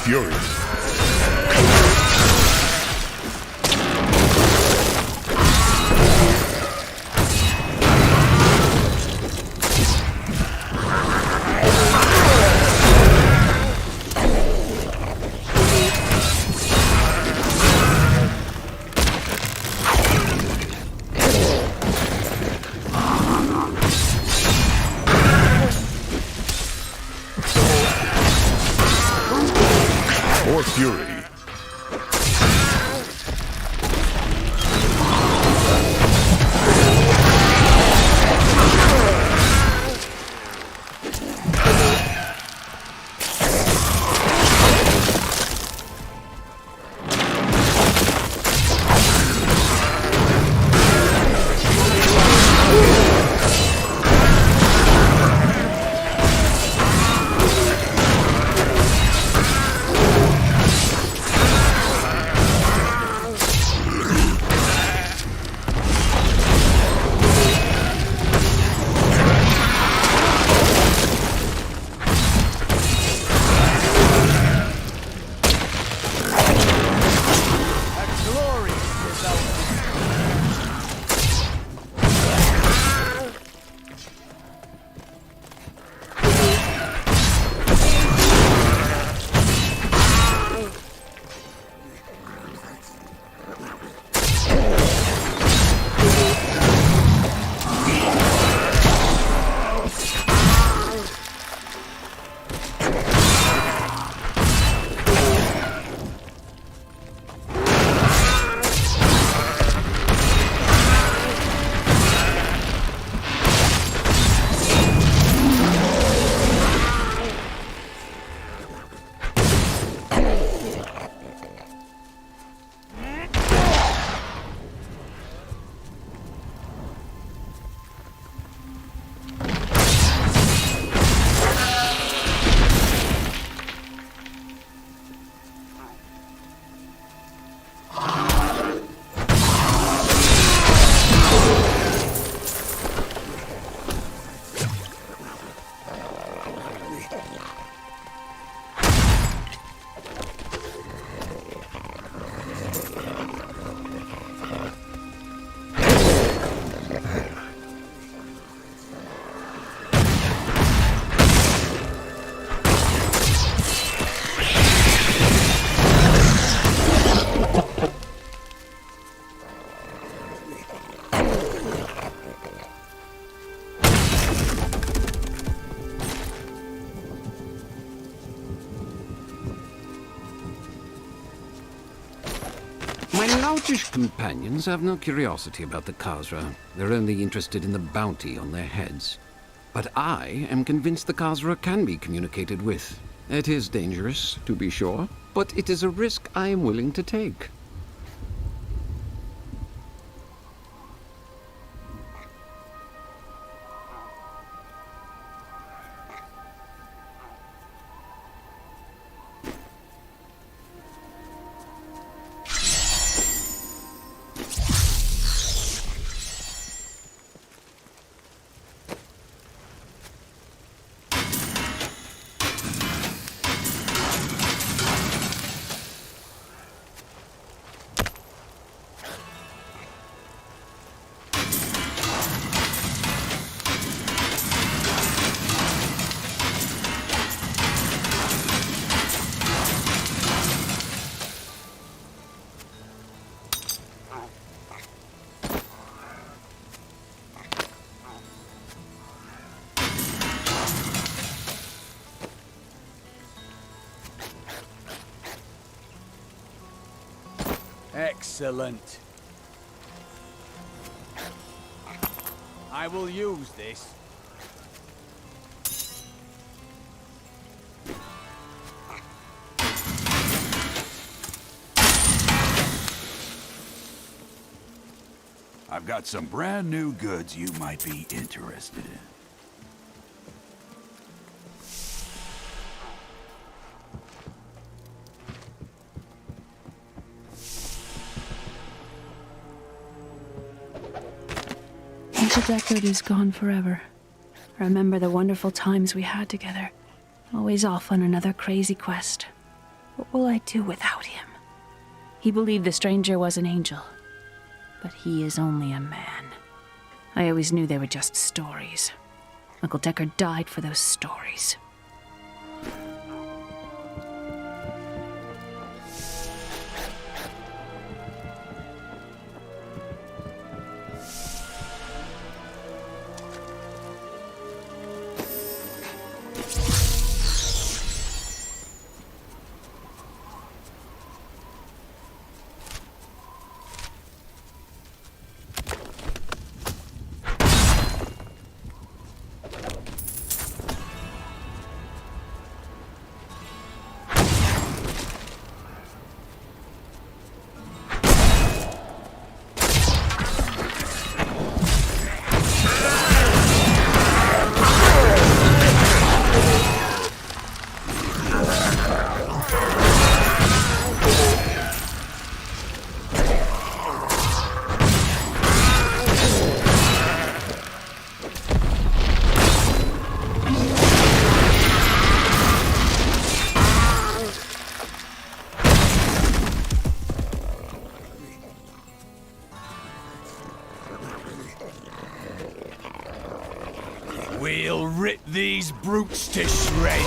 fury! Or fury. My loutish companions have no curiosity about the Khazra. They're only interested in the bounty on their heads. But I am convinced the Khazra can be communicated with. It is dangerous, to be sure, but it is a risk I am willing to take. Excellent. I will use this. I've got some brand new goods you might be interested in. The Deckard is gone forever. Remember the wonderful times we had together. Always off on another crazy quest. What will I do without him? He believed the stranger was an angel, but he is only a man. I always knew they were just stories. Uncle Decker died for those stories. We'll rip these brutes to shreds!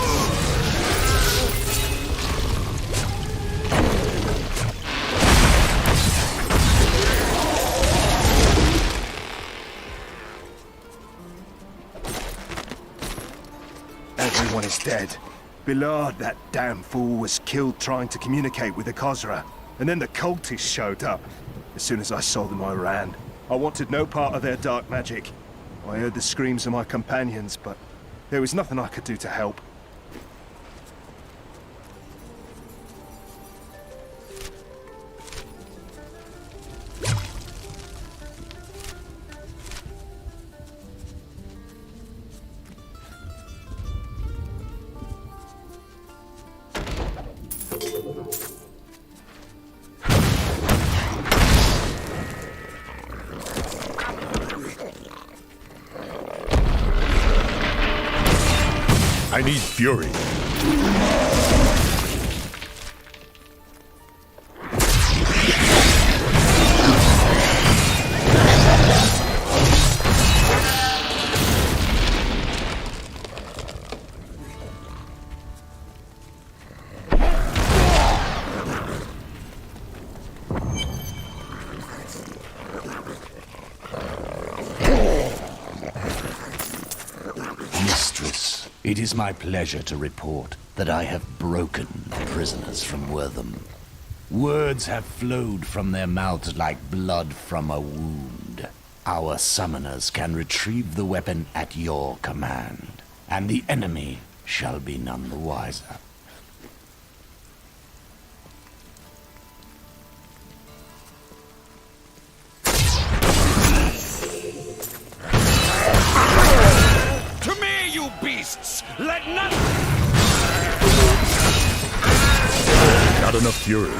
Everyone is dead. Billard, that damn fool, was killed trying to communicate with the Khosra. And then the cultists showed up. As soon as I saw them, I ran. I wanted no part of their dark magic. I heard the screams of my companions, but there was nothing I could do to help. I need fury. It is my pleasure to report that I have broken the prisoners from Wortham. Words have flowed from their mouths like blood from a wound. Our summoners can retrieve the weapon at your command, and the enemy shall be none the wiser. Let none... Not enough fury.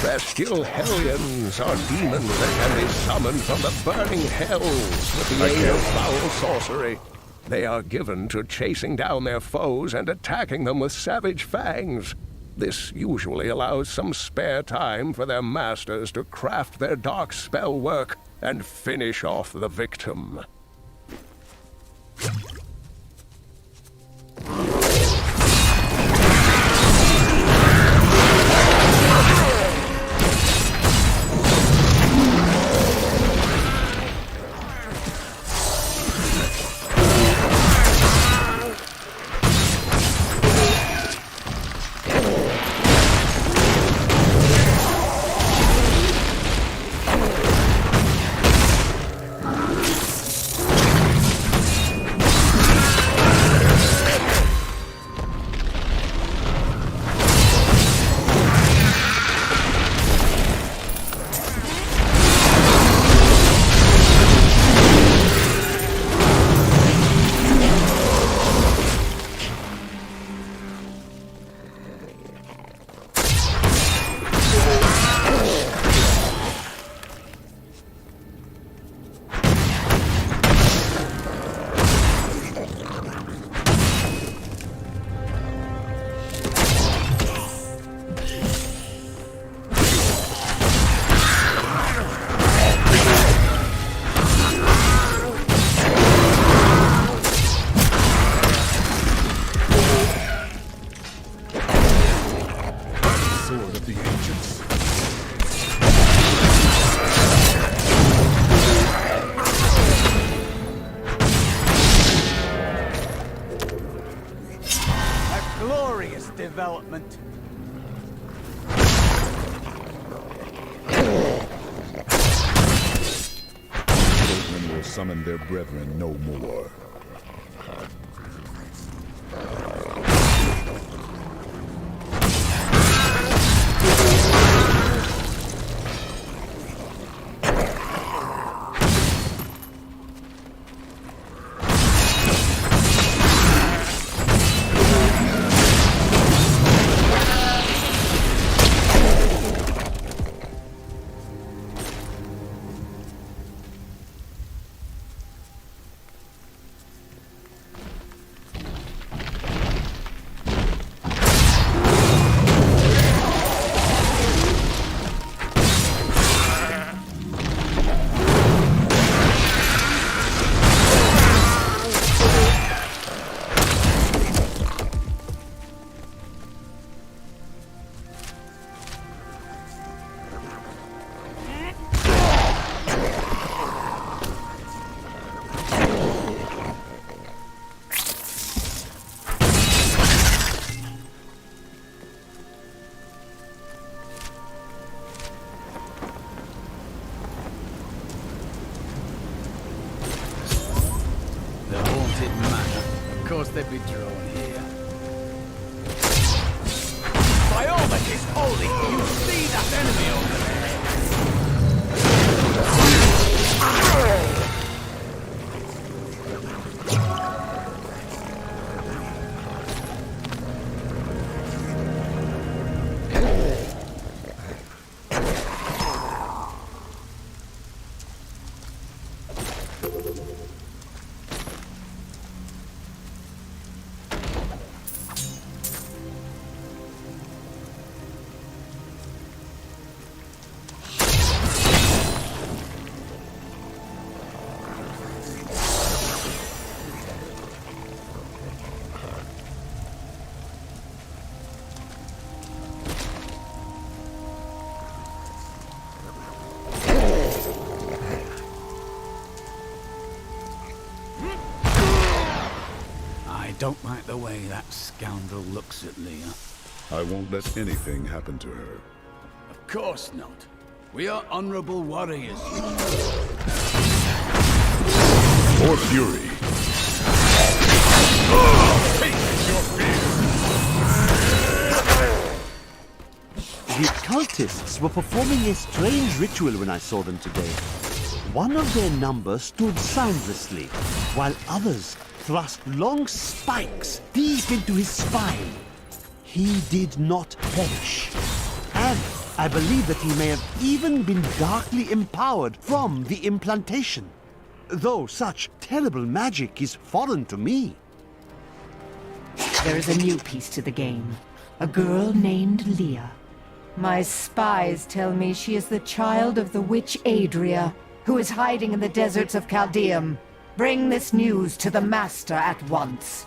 Bestial hellions are demons that can be summoned from the burning hells with the aid of foul sorcery. They are given to chasing down their foes and attacking them with savage fangs. This usually allows some spare time for their masters to craft their dark spell work and finish off the victim. glorious development. Children will summon their brethren no more. They'd be drawn here. By all that is holy, you see that enemy over don't like the way that scoundrel looks at Leah. I won't let anything happen to her. Of course not. We are honorable warriors. For fury. The cultists were performing a strange ritual when I saw them today. One of their number stood soundlessly, while others thrust long spikes deep into his spine. He did not perish. And I believe that he may have even been darkly empowered from the implantation. Though such terrible magic is foreign to me. There is a new piece to the game. A girl named Leah. My spies tell me she is the child of the witch Adria, who is hiding in the deserts of Chaldeum. Bring this news to the Master at once.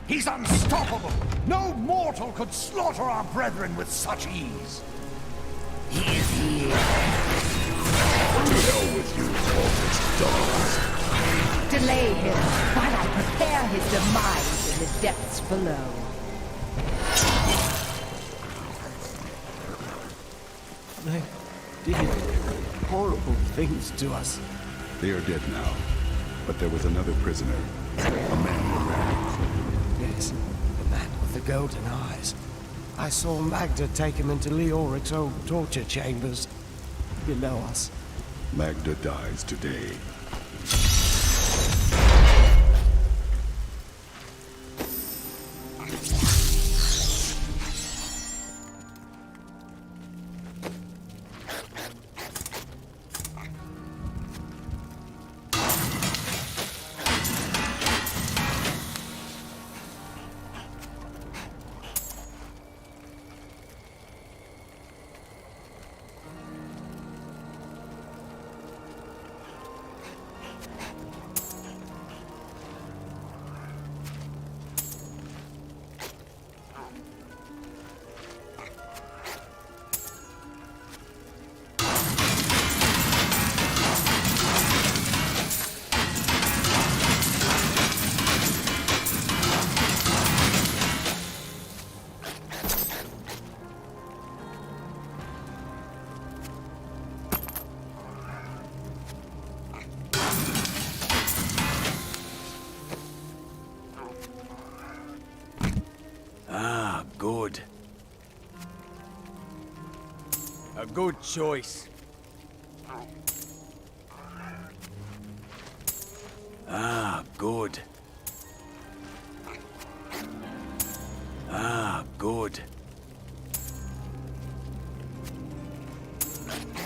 He's unstoppable! No mortal could slaughter our brethren with such ease! He is here! To hell with you, cultist dogs! Delay him while I prepare his demise in the depths below. They did horrible things to us. They are dead now, but there was another prisoner, a man in rags. Yes, the man with the golden eyes. I saw Magda take him into Leoric's old torture chambers below us. Magda dies today. Ah, good. A good choice. Ah, good. Ah, good.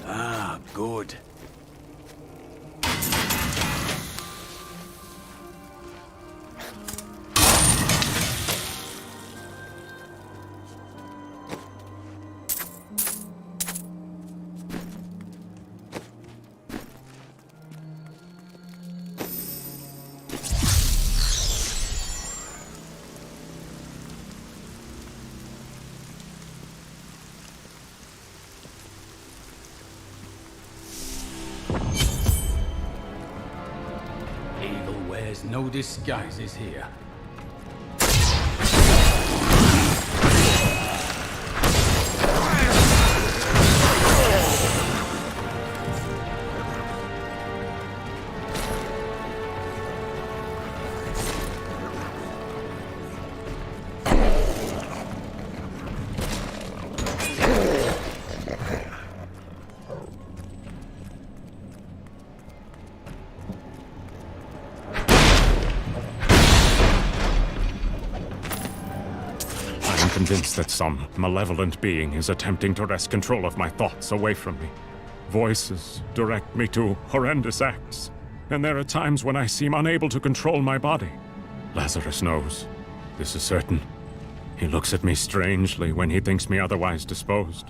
Ah, good. Evil wears no disguises here. Convinced that some malevolent being is attempting to wrest control of my thoughts away from me. Voices direct me to horrendous acts, and there are times when I seem unable to control my body. Lazarus knows. This is certain. He looks at me strangely when he thinks me otherwise disposed.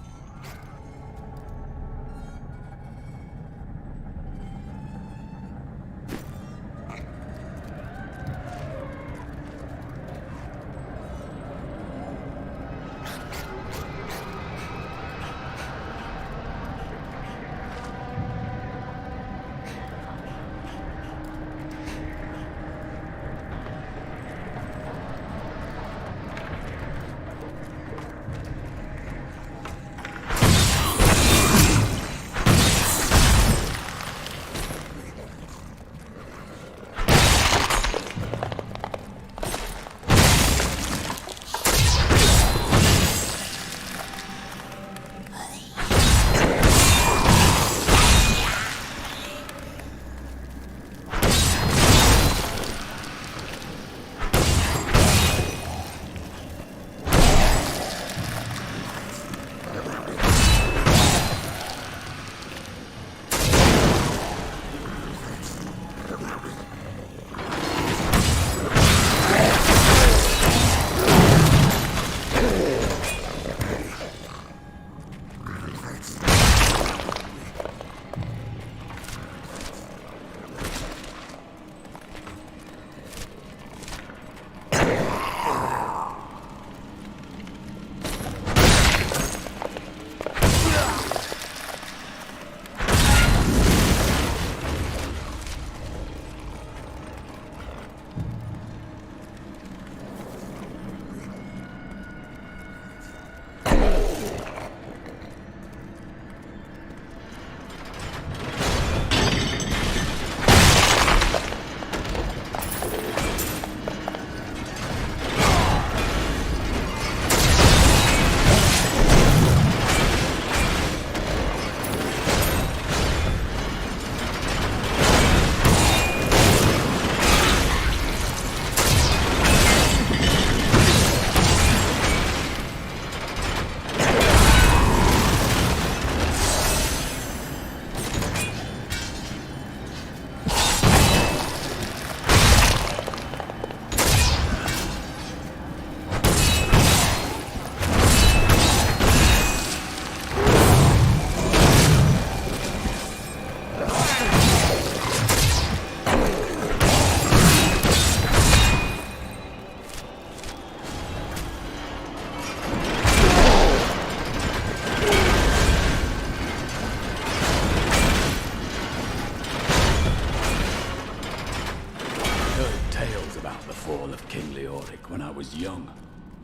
was young,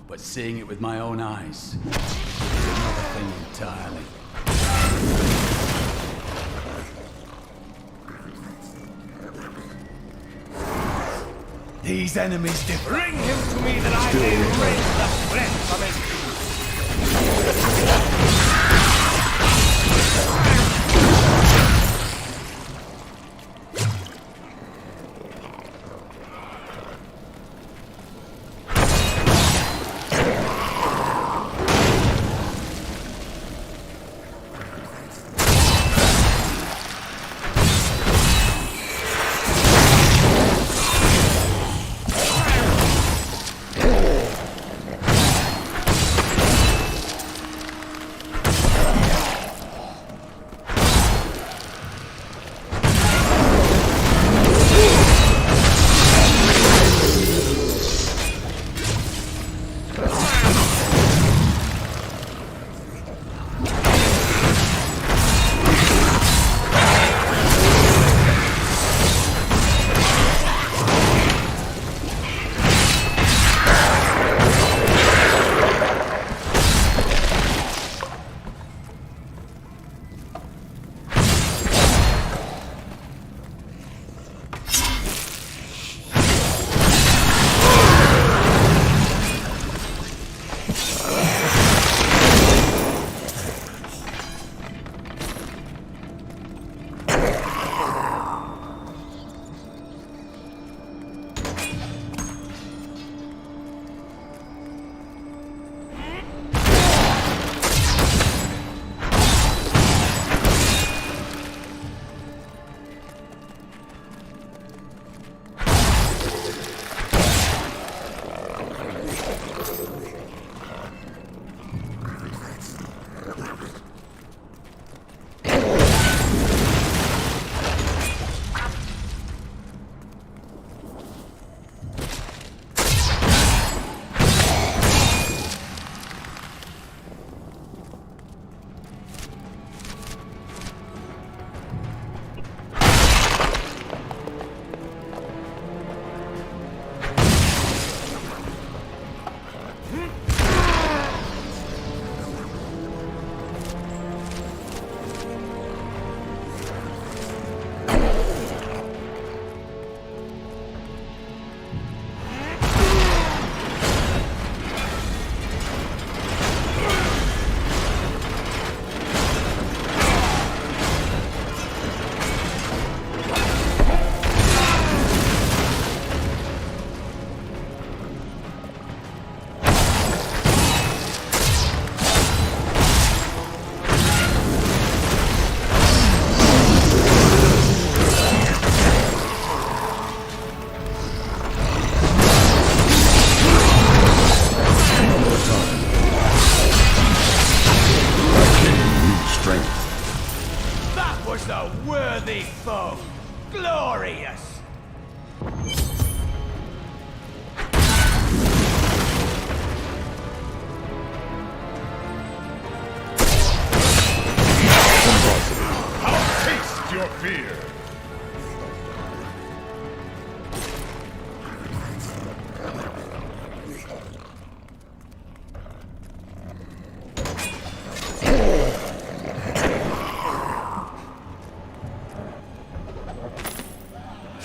but seeing it with my own eyes is another thing entirely. These enemies bring him to me that I may raise the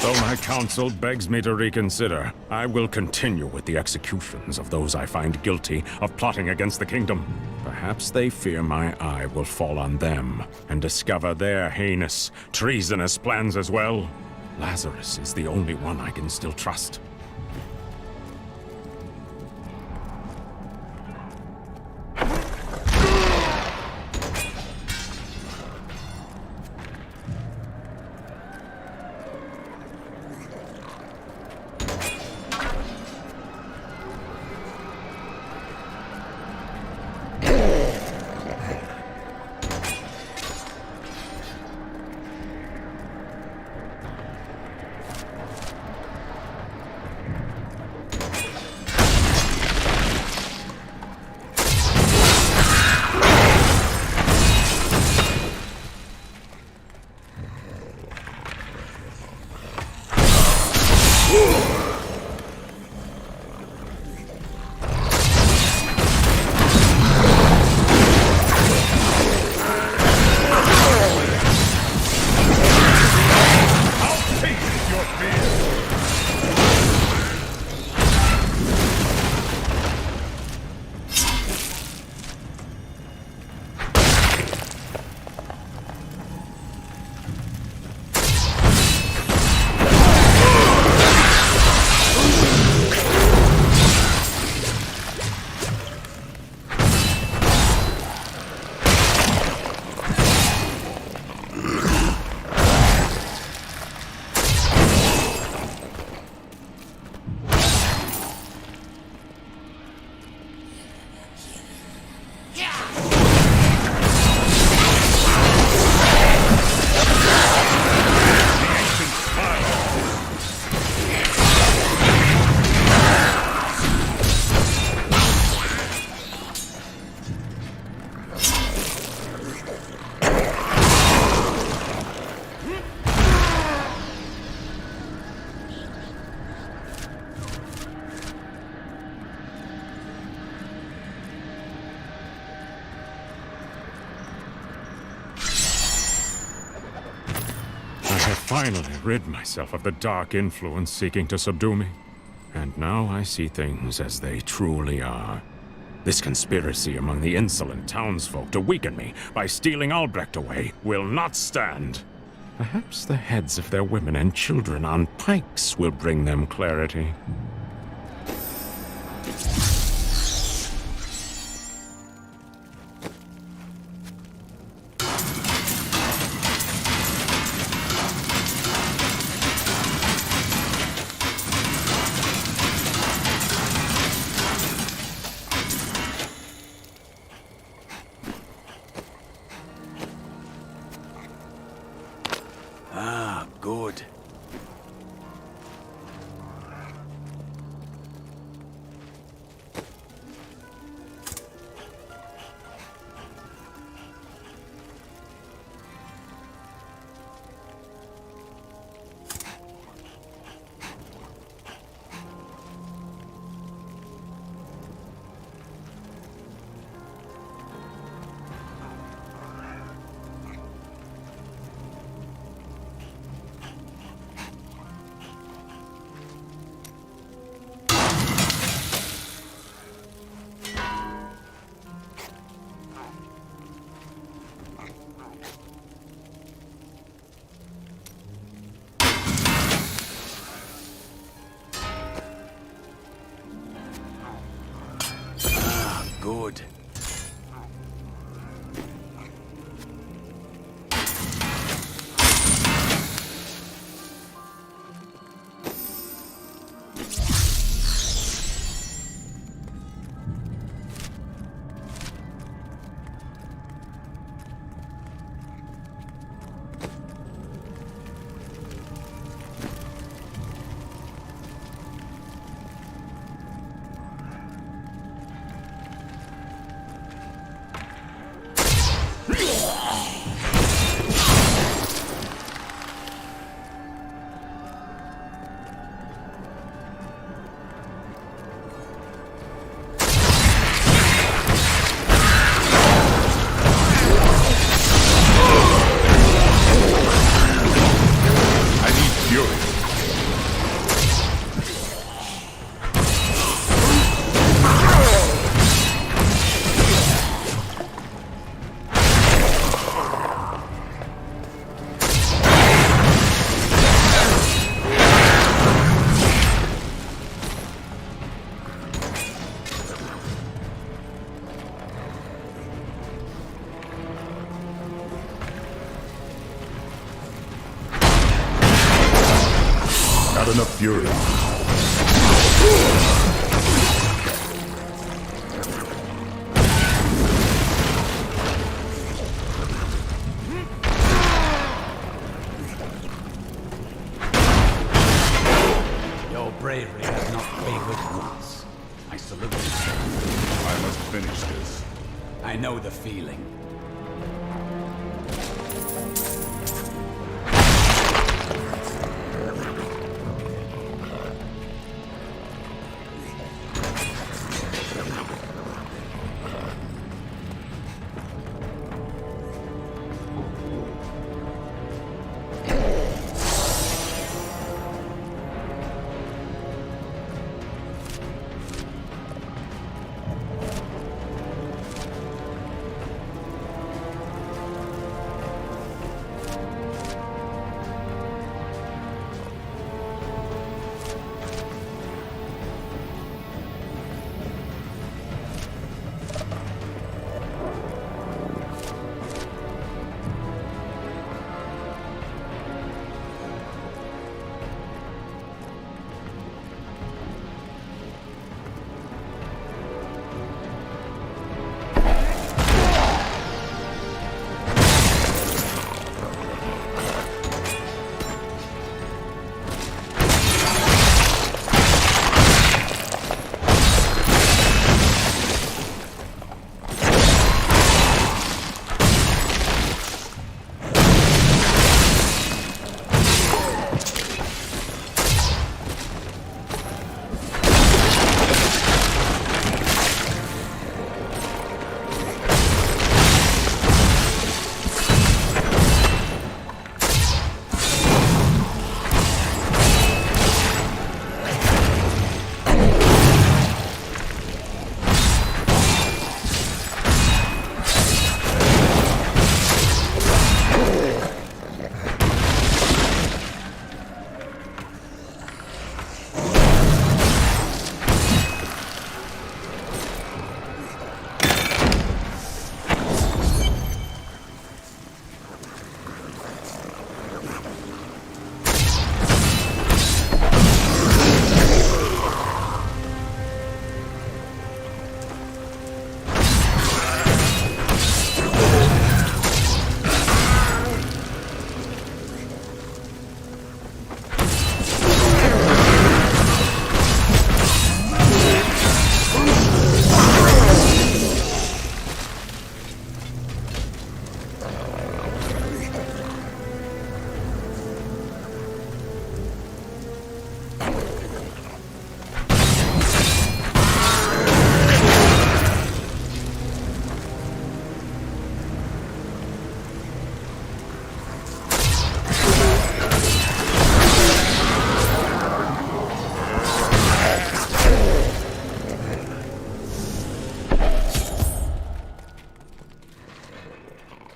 Though my council begs me to reconsider, I will continue with the executions of those I find guilty of plotting against the kingdom. Perhaps they fear my eye will fall on them and discover their heinous, treasonous plans as well. Lazarus is the only one I can still trust. finally rid myself of the dark influence seeking to subdue me. And now I see things as they truly are. This conspiracy among the insolent townsfolk to weaken me by stealing Albrecht away will not stand. Perhaps the heads of their women and children on pikes will bring them clarity. Ah, good. Good. Not enough fury. Your bravery has not wavered once. I salute you, sir. I must finish this. I know the feeling.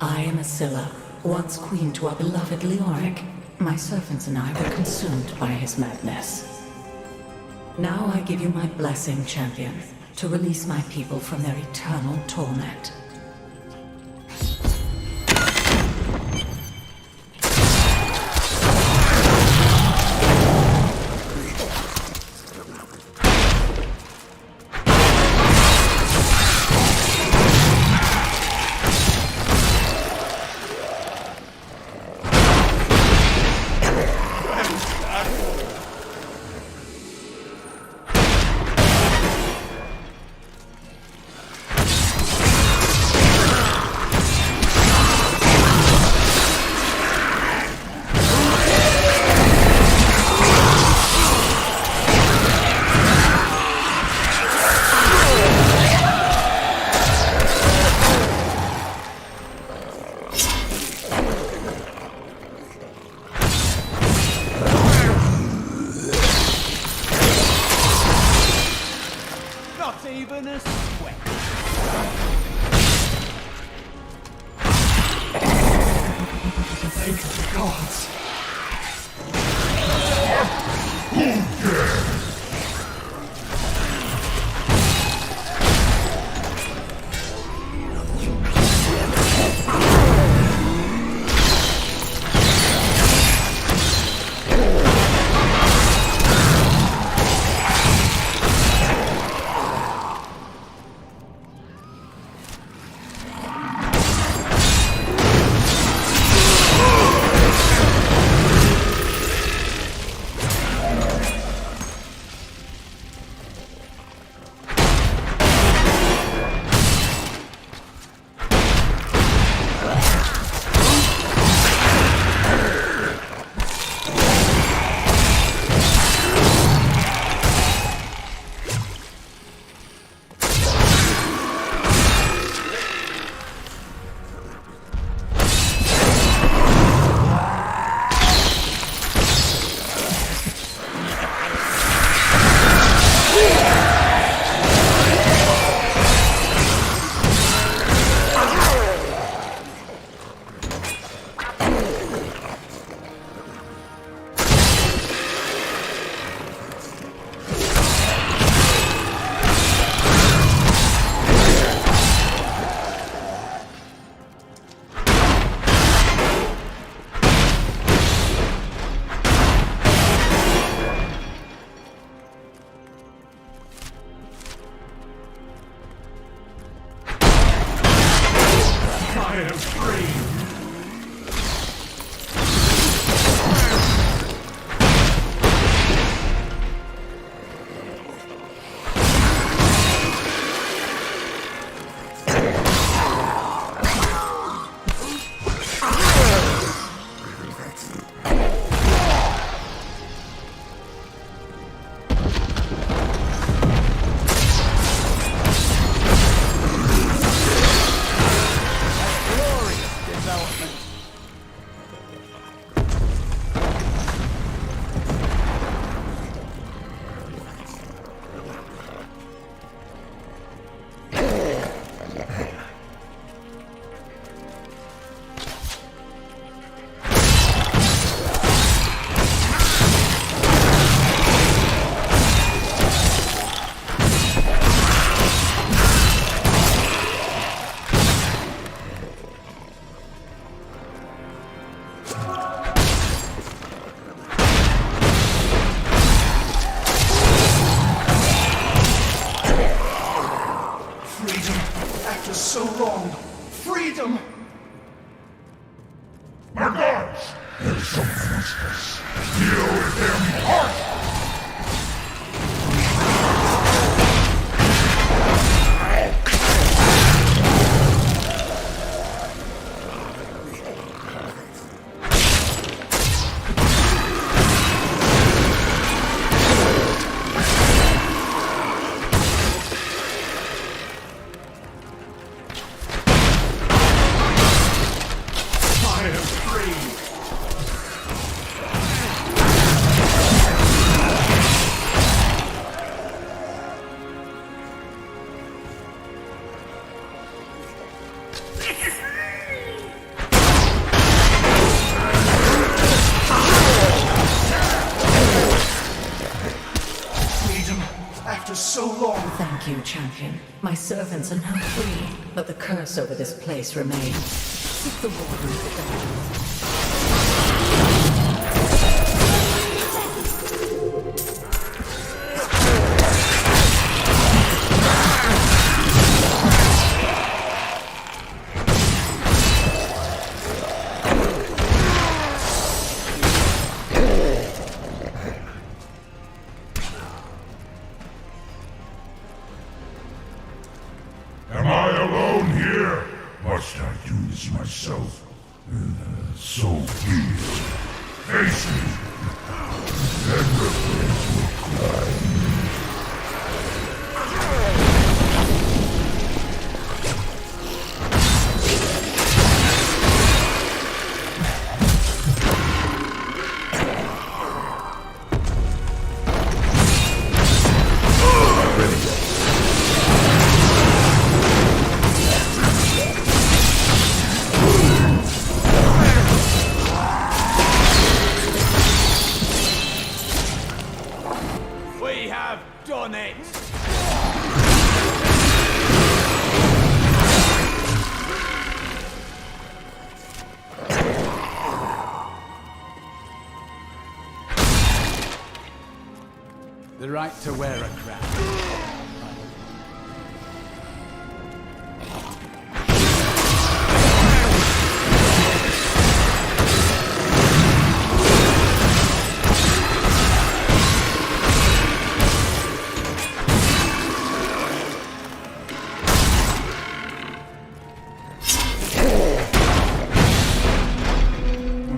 I am Asilla, once queen to our beloved Leoric. My servants and I were consumed by his madness. Now I give you my blessing, champion, to release my people from their eternal torment. Thank you, champion. My servants are now free, but the curse over this place remains. Seek the warden of the dark. Am I alone here? Must I do this myself? So be it. Face me, and repent your crime. We have done it! The right to wear a crown.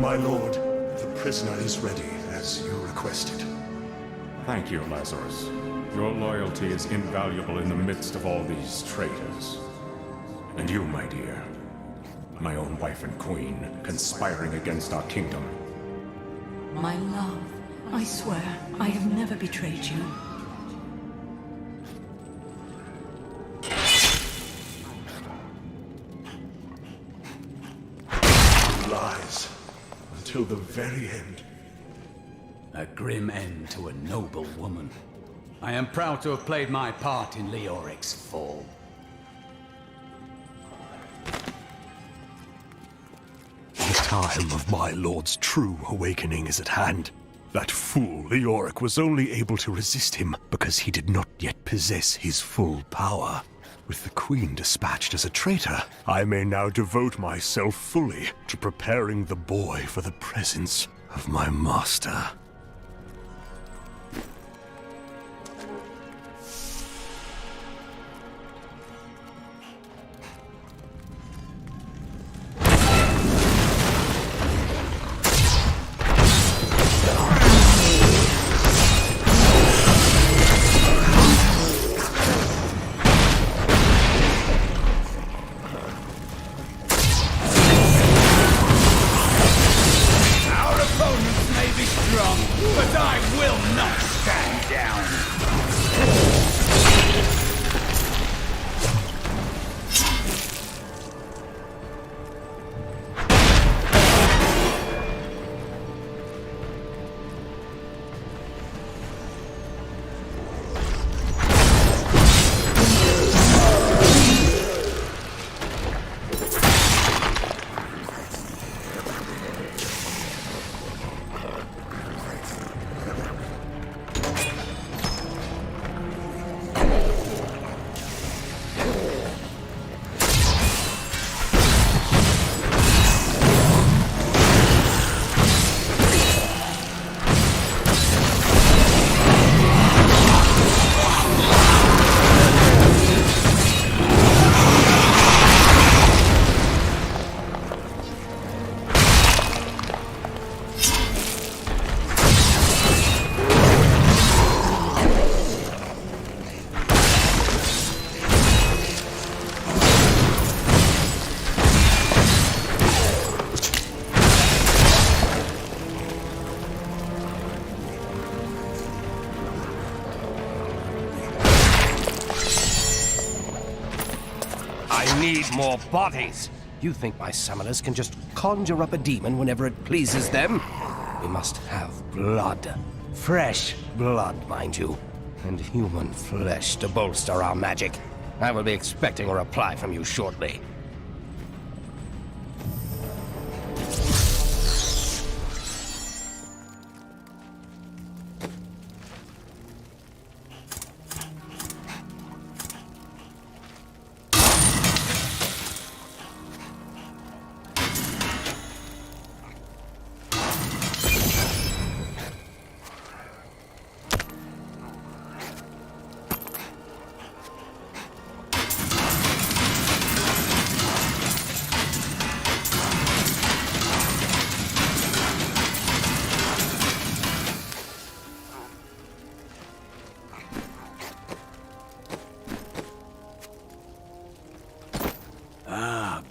My lord, the prisoner is ready, as you requested. Thank you, Lazarus. Your loyalty is invaluable in the midst of all these traitors. And you, my dear, my own wife and queen, conspiring against our kingdom. My love, I swear, I have never betrayed you. Lies. Until the very end. A grim end to a noble woman. I am proud to have played my part in Leoric's fall. The time of my lord's true awakening is at hand. That fool Leoric was only able to resist him because he did not yet possess his full power. With the Queen dispatched as a traitor, I may now devote myself fully to preparing the boy for the presence of my master. But I will not stand down! I need more bodies. You think my summoners can just conjure up a demon whenever it pleases them? We must have blood. Fresh blood, mind you. and human flesh to bolster our magic. I will be expecting a reply from you shortly.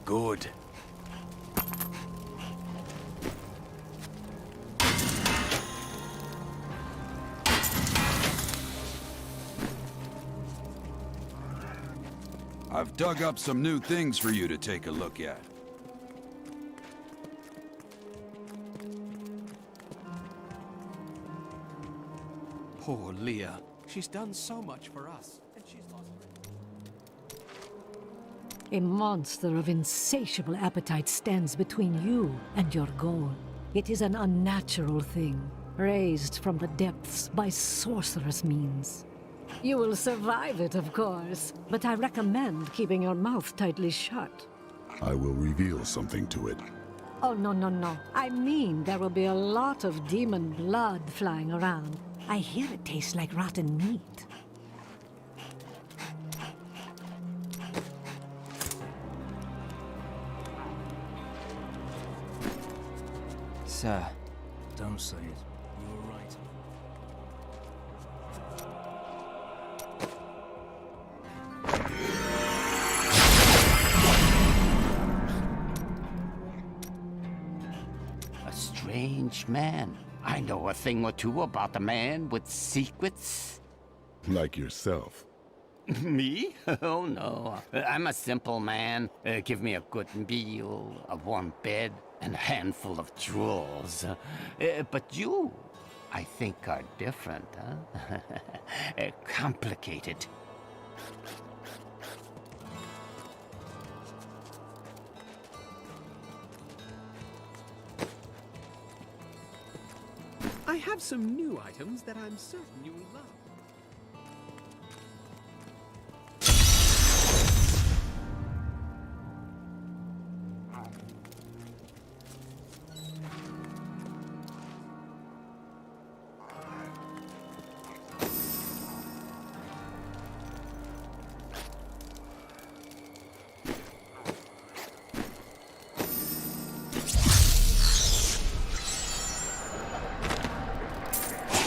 Good. I've dug up some new things for you to take a look at. Poor Leah. She's done so much for us, and she's lost her... A monster of insatiable appetite stands between you and your goal. It is an unnatural thing, raised from the depths by sorcerous means. You will survive it, of course, but I recommend keeping your mouth tightly shut. I will reveal something to it. Oh, no. I mean, there will be a lot of demon blood flying around. I hear it tastes like rotten meat. Sir, don't say it. You're right. A strange man. I know a thing or two about a man with secrets. Like yourself. Me? Oh no. I'm a simple man. Give me a good meal, a warm bed, and a handful of jewels. But you, I think, are different, huh? Complicated. I have some new items that I'm certain you will love.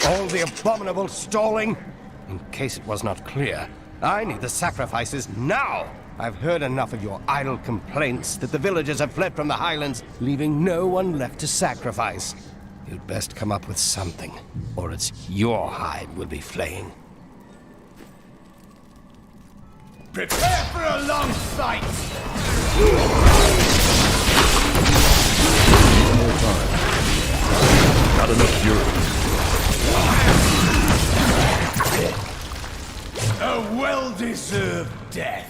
All the abominable stalling! In case it was not clear, I need the sacrifices now! I've heard enough of your idle complaints that the villagers have fled from the highlands, leaving no one left to sacrifice. You'd best come up with something, or it's your hide we'll be flaying. Prepare for a long fight! One more time. Not enough fury. A well-deserved death.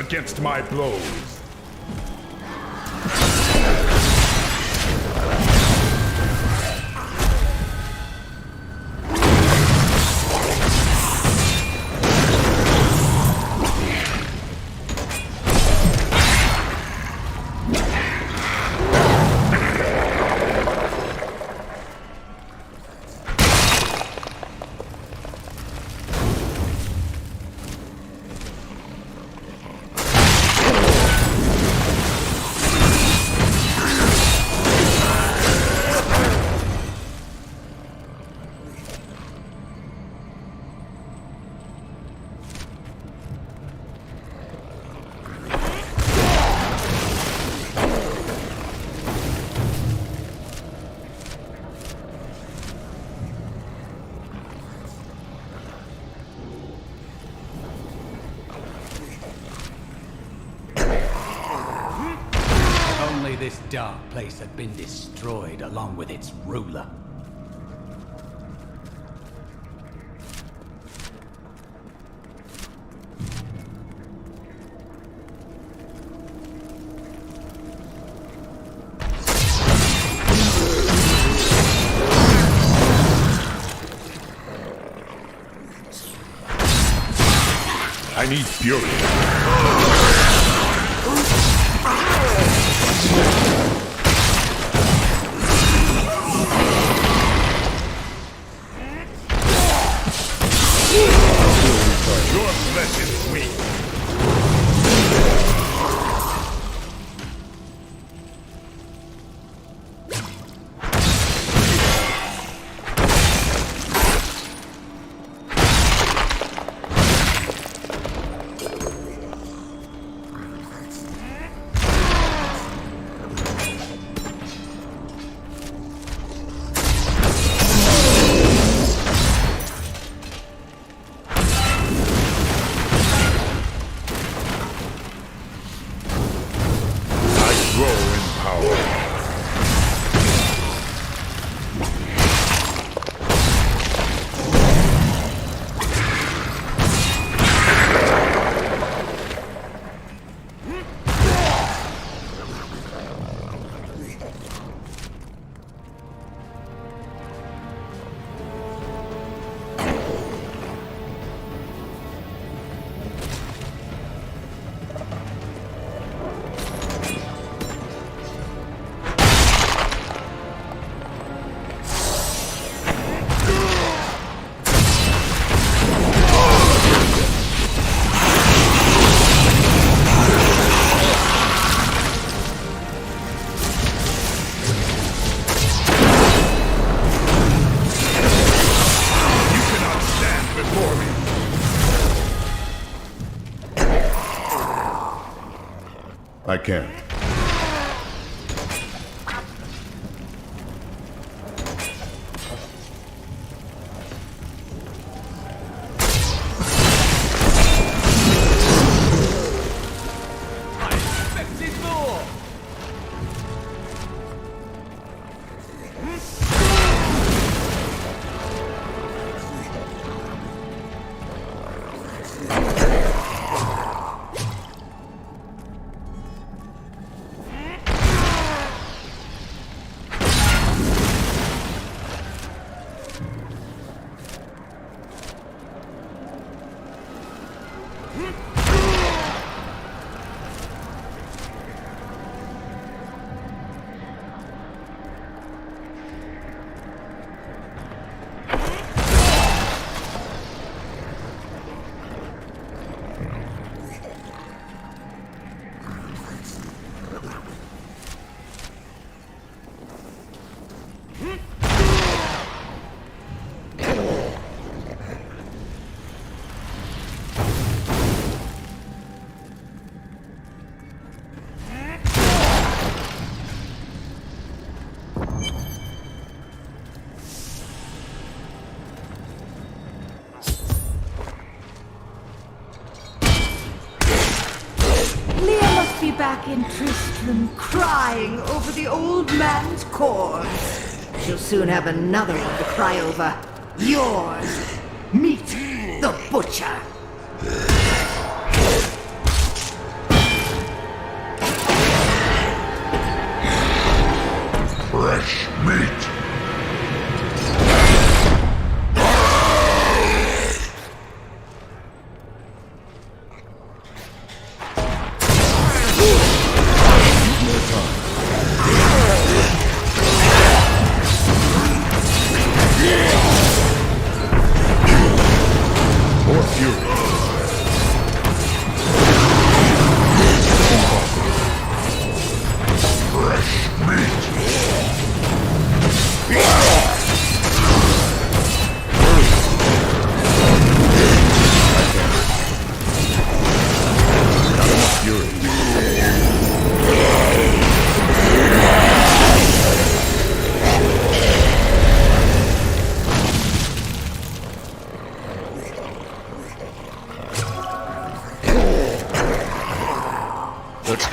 against my blows. This dark place had been destroyed along with its ruler. I need fury. Your flesh is weak. I can't. Back in Tristram, crying over the old man's corpse. She'll soon have another one to cry over. Yours. Meet the butcher.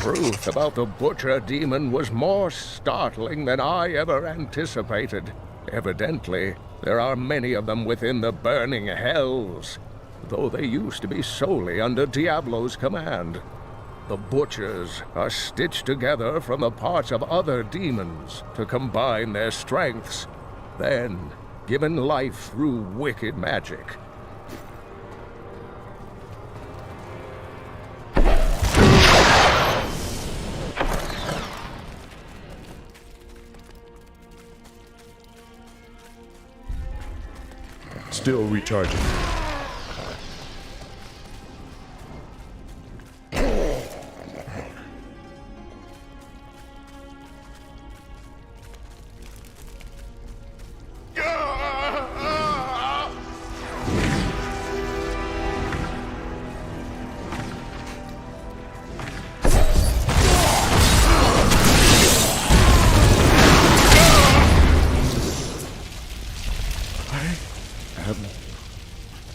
truth about the Butcher Demon was more startling than I ever anticipated. Evidently, there are many of them within the burning hells, though they used to be solely under Diablo's command. The Butchers are stitched together from the parts of other demons to combine their strengths, then given life through wicked magic. Still recharging.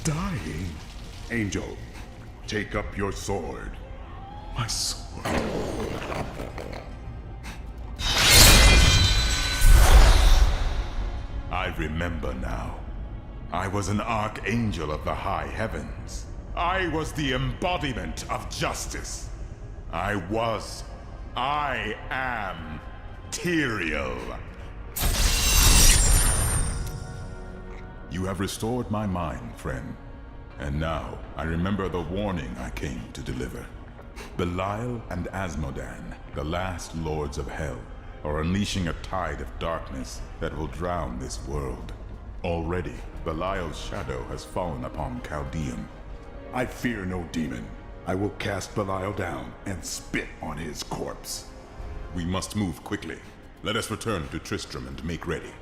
Dying. Angel, take up your sword. My sword. I remember now. I was an archangel of the high heavens. I was the embodiment of justice. I am Tyrael. You have restored my mind, friend. And now, I remember the warning I came to deliver. Belial and Asmodan, the last lords of hell, are unleashing a tide of darkness that will drown this world. Already, Belial's shadow has fallen upon Chaldeum. I fear no demon. I will cast Belial down and spit on his corpse. We must move quickly. Let us return to Tristram and make ready.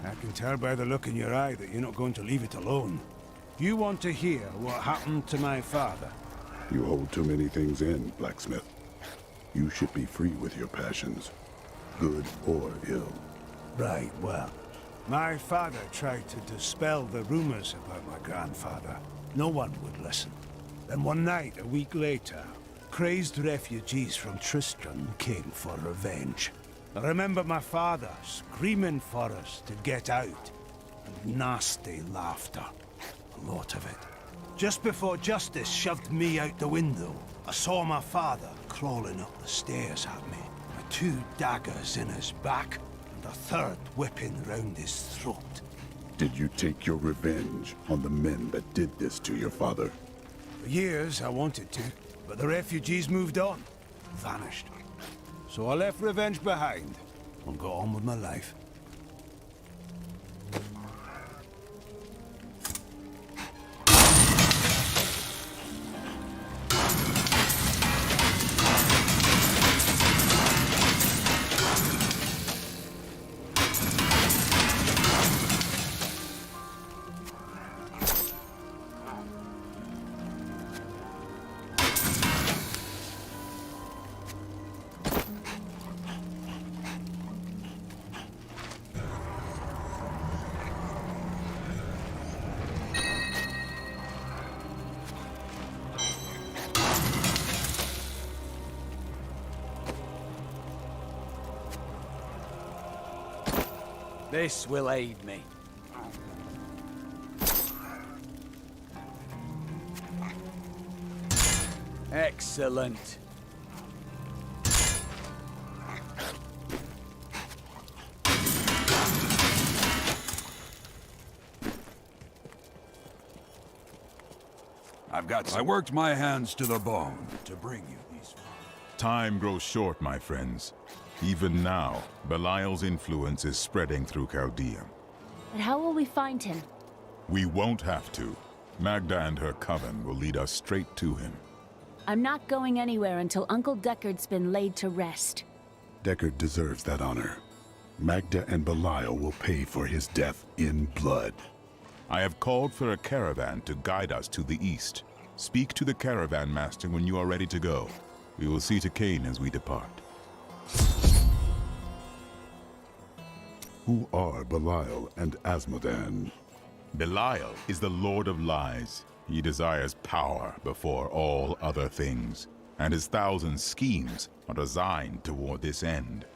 I can tell by the look in your eye that you're not going to leave it alone. You want to hear what happened to my father? You hold too many things in, blacksmith. You should be free with your passions, good or ill. Right, well, my father tried to dispel the rumors about my grandfather. No one would listen. Then one night, a week later, crazed refugees from Tristram came for revenge. I remember my father screaming for us to get out, and nasty laughter. A lot of it. Just before justice shoved me out the window, I saw my father crawling up the stairs at me, with 2 daggers in his back, and a third whipping round his throat. Did you take your revenge on the men that did this to your father? For years I wanted to, but the refugees moved on, vanished. So I left revenge behind, and got on with my life. This will aid me. Excellent. I worked my hands to the bone to bring you these. Time grows short, my friends. Even now, Belial's influence is spreading through Chaldeum. But how will we find him? We won't have to. Magda and her coven will lead us straight to him. I'm not going anywhere until Uncle Deckard's been laid to rest. Deckard deserves that honor. Magda and Belial will pay for his death in blood. I have called for a caravan to guide us to the east. Speak to the caravan master when you are ready to go. We will see to Cain as we depart. Who are Belial and Asmodan? Belial is the Lord of Lies. He desires power before all other things, and his 1,000 schemes are designed toward this end.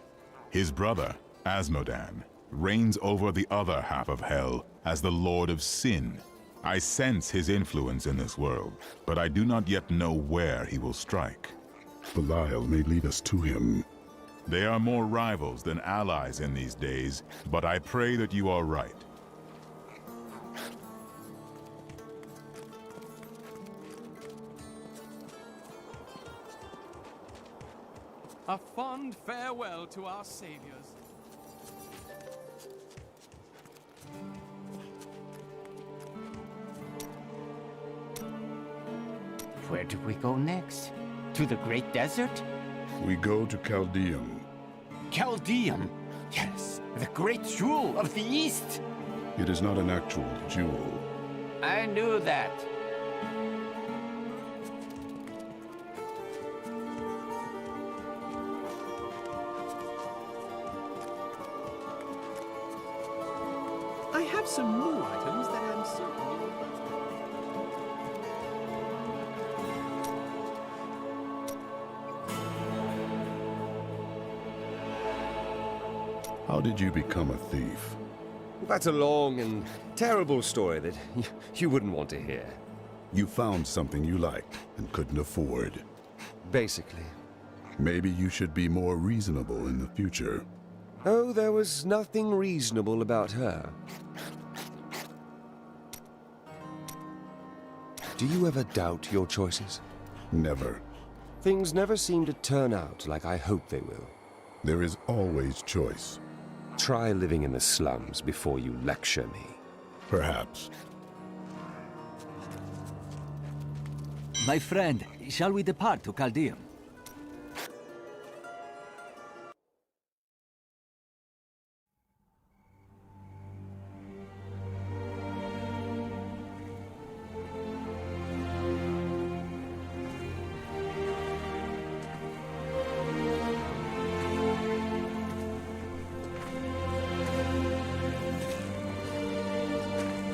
His brother, Asmodan, reigns over the other half of Hell as the Lord of Sin. I sense his influence in this world, but I do not yet know where he will strike. Belial may lead us to him. They are more rivals than allies in these days, but I pray that you are right. A fond farewell to our saviors. Where do we go next? To the Great Desert? We go to Chaldeum. Chaldeum? Yes, the great jewel of the East. It is not an actual jewel. I knew that. I have some new items that I'm certain you will like. How did you become a thief? That's a long and terrible story that you wouldn't want to hear. You found something you liked and couldn't afford. Basically. Maybe you should be more reasonable in the future. Oh, there was nothing reasonable about her. Do you ever doubt your choices? Never. Things never seem to turn out like I hope they will. There is always choice. Try living in the slums before you lecture me. Perhaps. My friend, shall we depart to Chaldeum?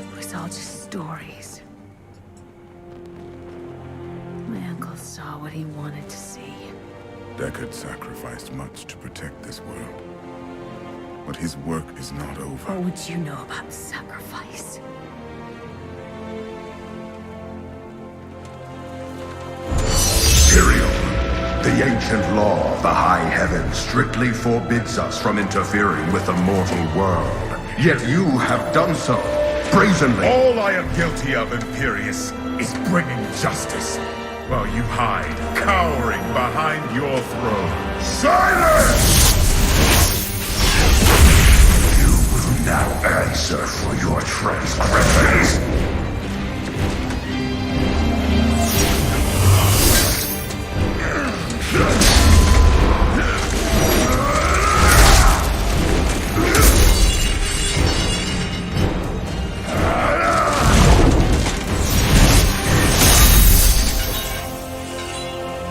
It was all just stories. My uncle saw what he wanted to see. Deckard sacrificed much to protect this world. But his work is not over. What would you know about sacrifice? Tyrael, the ancient law of the high heaven strictly forbids us from interfering with the mortal world. Yet you have done so, brazenly. All I am guilty of, Imperius, is bringing justice, while you hide, cowering behind your throne. Silence! You will now answer for your transgressions.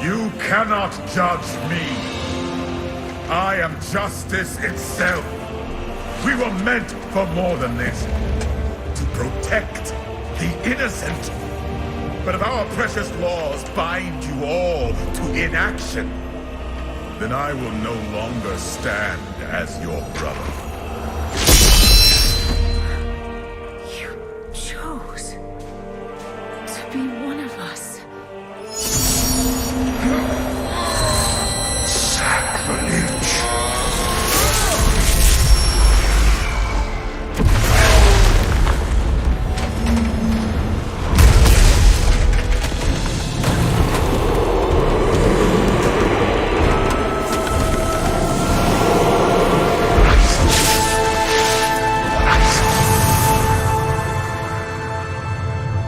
You cannot judge me. I am justice itself. We were meant for more than this. To protect the innocent. But if our precious laws bind you all to inaction, then I will no longer stand as your brother. You chose to be one of us. Sacrilege.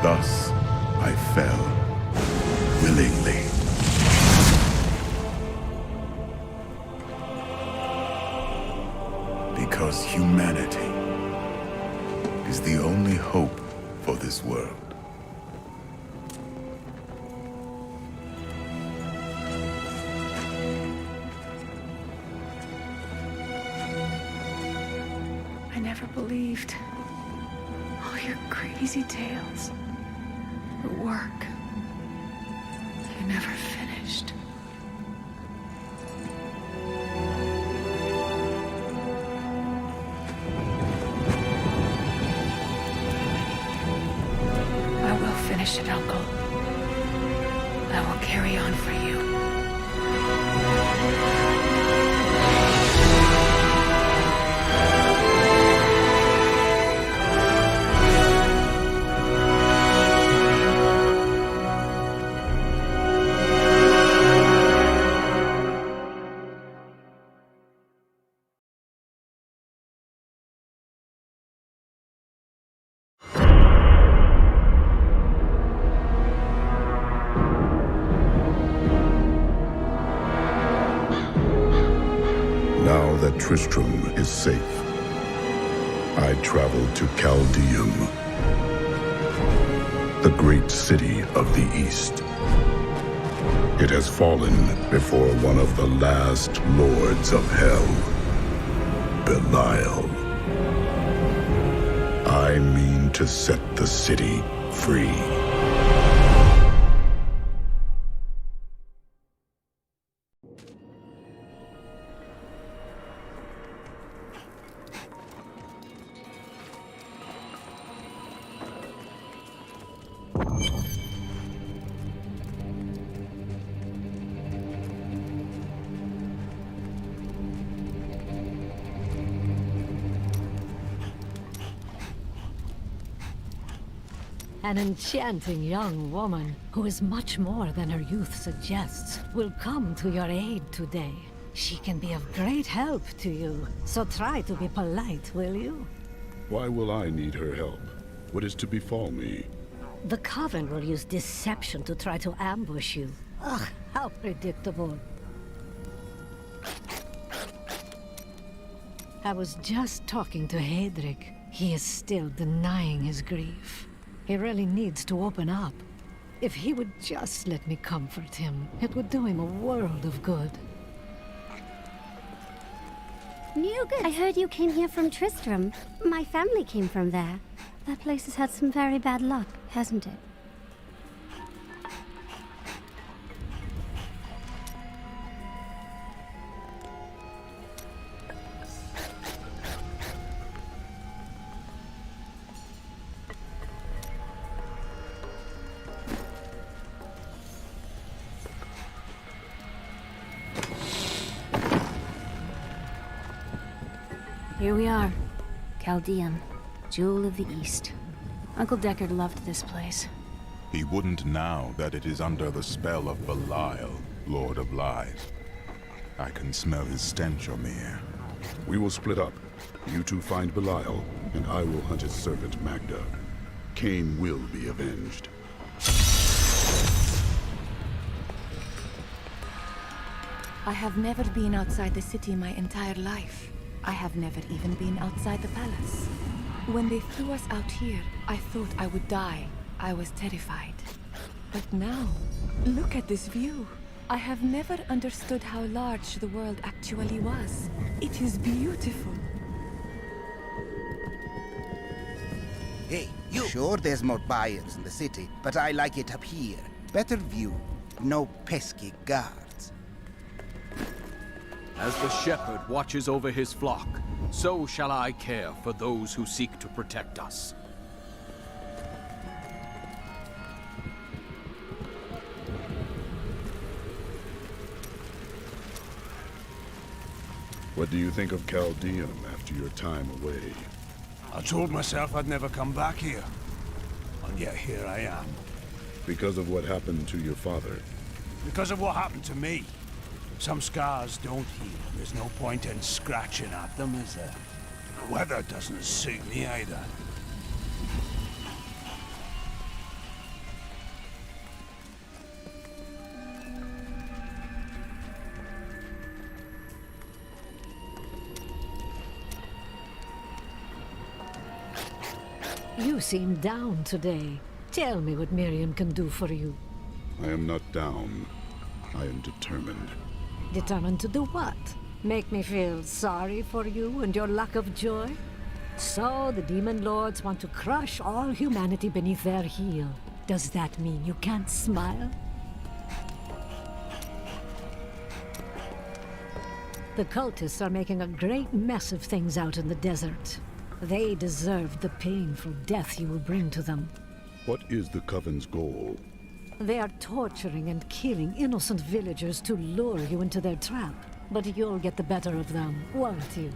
Thus, I fell, willingly. Because humanity is the only hope for this world. believed. All your crazy tales. The work. You never finished. I will finish it, Uncle. I will carry on for you. Now that Tristram is safe, I travel to Caldeum, the great city of the East. It has fallen before one of the last lords of hell, Belial. I mean to set the city free. An enchanting young woman, who is much more than her youth suggests, will come to your aid today. She can be of great help to you, so try to be polite, will you? Why will I need her help? What is to befall me? The Coven will use deception to try to ambush you. Ugh, how predictable. I was just talking to Hedrick. He is still denying his grief. He really needs to open up. If he would just let me comfort him, it would do him a world of good. Newgate! I heard you came here from Tristram. My family came from there. That place has had some very bad luck, hasn't it? Here we are. Caldeum, Jewel of the East. Uncle Deckard loved this place. He wouldn't now that it is under the spell of Belial, Lord of Lies. I can smell his stench, Omir. We will split up. You two find Belial, and I will hunt his servant Magda. Cain will be avenged. I have never been outside the city my entire life. I have never even been outside the palace. When they threw us out here, I thought I would die. I was terrified. But now, look at this view. I have never understood how large the world actually was. It is beautiful. Hey, you! Sure, there's more buyers in the city, but I like it up here. Better view. No pesky guards. As the shepherd watches over his flock, so shall I care for those who seek to protect us. What do you think of Caldeum after your time away? I told myself I'd never come back here. And yet here I am. Because of what happened to your father? Because of what happened to me. Some scars don't heal. There's no point in scratching at them, is there? The weather doesn't suit me either. You seem down today. Tell me what Miriam can do for you. I am not down. I am determined. Determined to do what? Make me feel sorry for you and your lack of joy? So the demon lords want to crush all humanity beneath their heel. Does that mean you can't smile? The cultists are making a great mess of things out in the desert. They deserve the painful death you will bring to them. What is the Coven's goal? They are torturing and killing innocent villagers to lure you into their trap. But you'll get the better of them, won't you?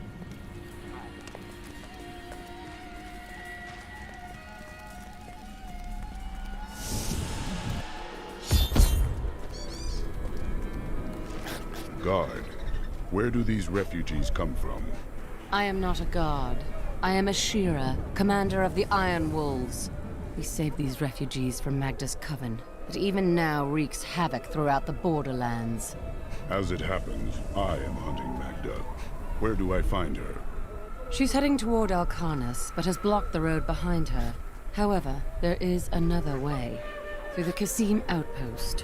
Guard, where do these refugees come from? I am not a god. I am a Shira, commander of the Iron Wolves. We saved these refugees from Magda's coven, but even now wreaks havoc throughout the borderlands. As it happens, I am hunting Magda. Where do I find her? She's heading toward Alcarnus, but has blocked the road behind her. However, there is another way, through the Kasim outpost.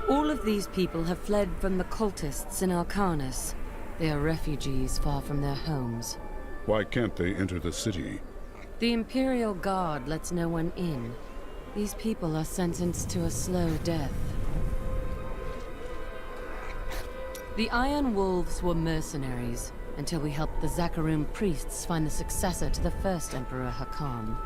All of these people have fled from the cultists in Alcarnus. They are refugees far from their homes. Why can't they enter the city? The Imperial Guard lets no one in. These people are sentenced to a slow death. The Iron Wolves were mercenaries, until we helped the Zakarum priests find the successor to the first Emperor Hakan.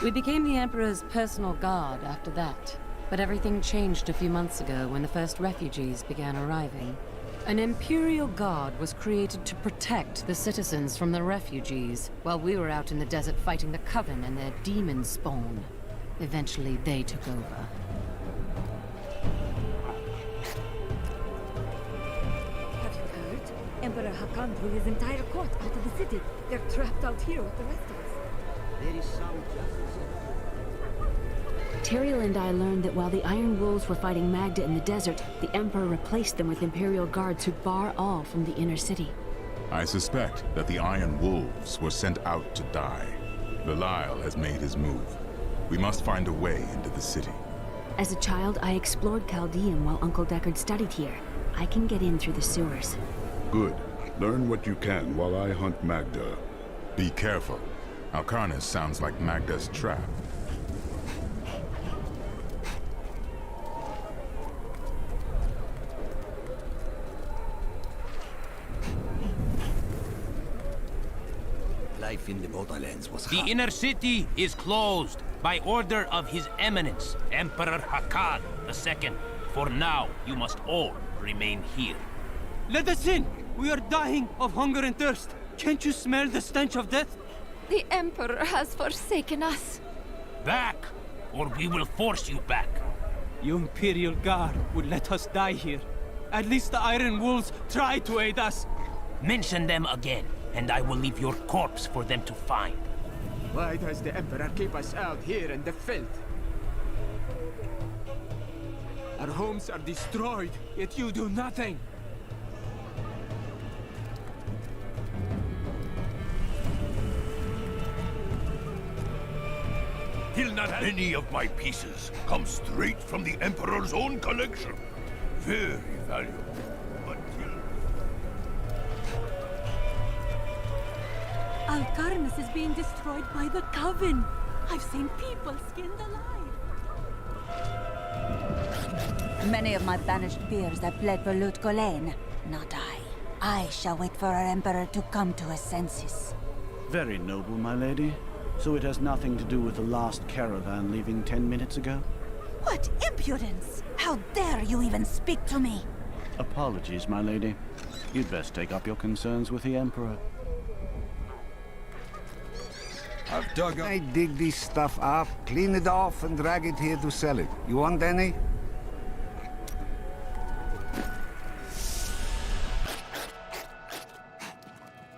We became the Emperor's personal guard after that. But everything changed a few months ago when the first refugees began arriving. An Imperial Guard was created to protect the citizens from the refugees, while we were out in the desert fighting the Coven and their demon spawn. Eventually, they took over. Have you heard? Emperor Hakan threw his entire court out of the city. They're trapped out here with the rest of us. There is some justice. Teriel and I learned that while the Iron Wolves were fighting Magda in the desert, the Emperor replaced them with Imperial guards who bar all from the inner city. I suspect that the Iron Wolves were sent out to die. Belial has made his move. We must find a way into the city. As a child, I explored Chaldean while Uncle Deckard studied here. I can get in through the sewers. Good. Learn what you can while I hunt Magda. Be careful. Alcarnus sounds like Magda's trap. Life in the borderlands was The hard. inner city is closed by order of His Eminence, Emperor Hakan II. For now, you must all remain here. Let us in! We are dying of hunger and thirst. Can't you smell the stench of death? The Emperor has forsaken us. Back, or we will force you back. Your Imperial Guard would let us die here. At least the Iron Wolves tried to aid us. Mention them again, and I will leave your corpse for them to find. Why does the Emperor keep us out here in the filth? Our homes are destroyed, yet you do nothing. Till not any of my pieces come straight from the Emperor's own collection. Very valuable. Alcarnus is being destroyed by the Coven. I've seen people skinned alive. Many of my banished peers have fled for Lut Gholein. Not I. I shall wait for our Emperor to come to his senses. Very noble, my lady. So it has nothing to do with the last caravan leaving 10 minutes ago? What impudence! How dare you even speak to me? Apologies, my lady. You'd best take up your concerns with the Emperor. I dig this stuff up, clean it off, and drag it here to sell it. You want any?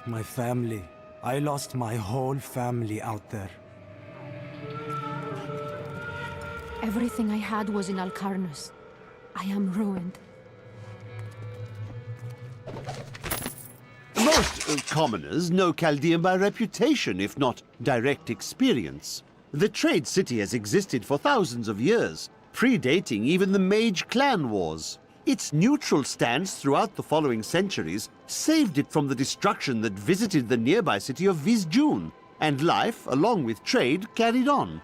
My family. I lost my whole family out there. Everything I had was in Alcarnus. I am ruined. Most commoners know Chaldean by reputation, if not direct experience. The trade city has existed for thousands of years, predating even the Mage clan wars. Its neutral stance throughout the following centuries saved it from the destruction that visited the nearby city of Vizjun, and life, along with trade, carried on.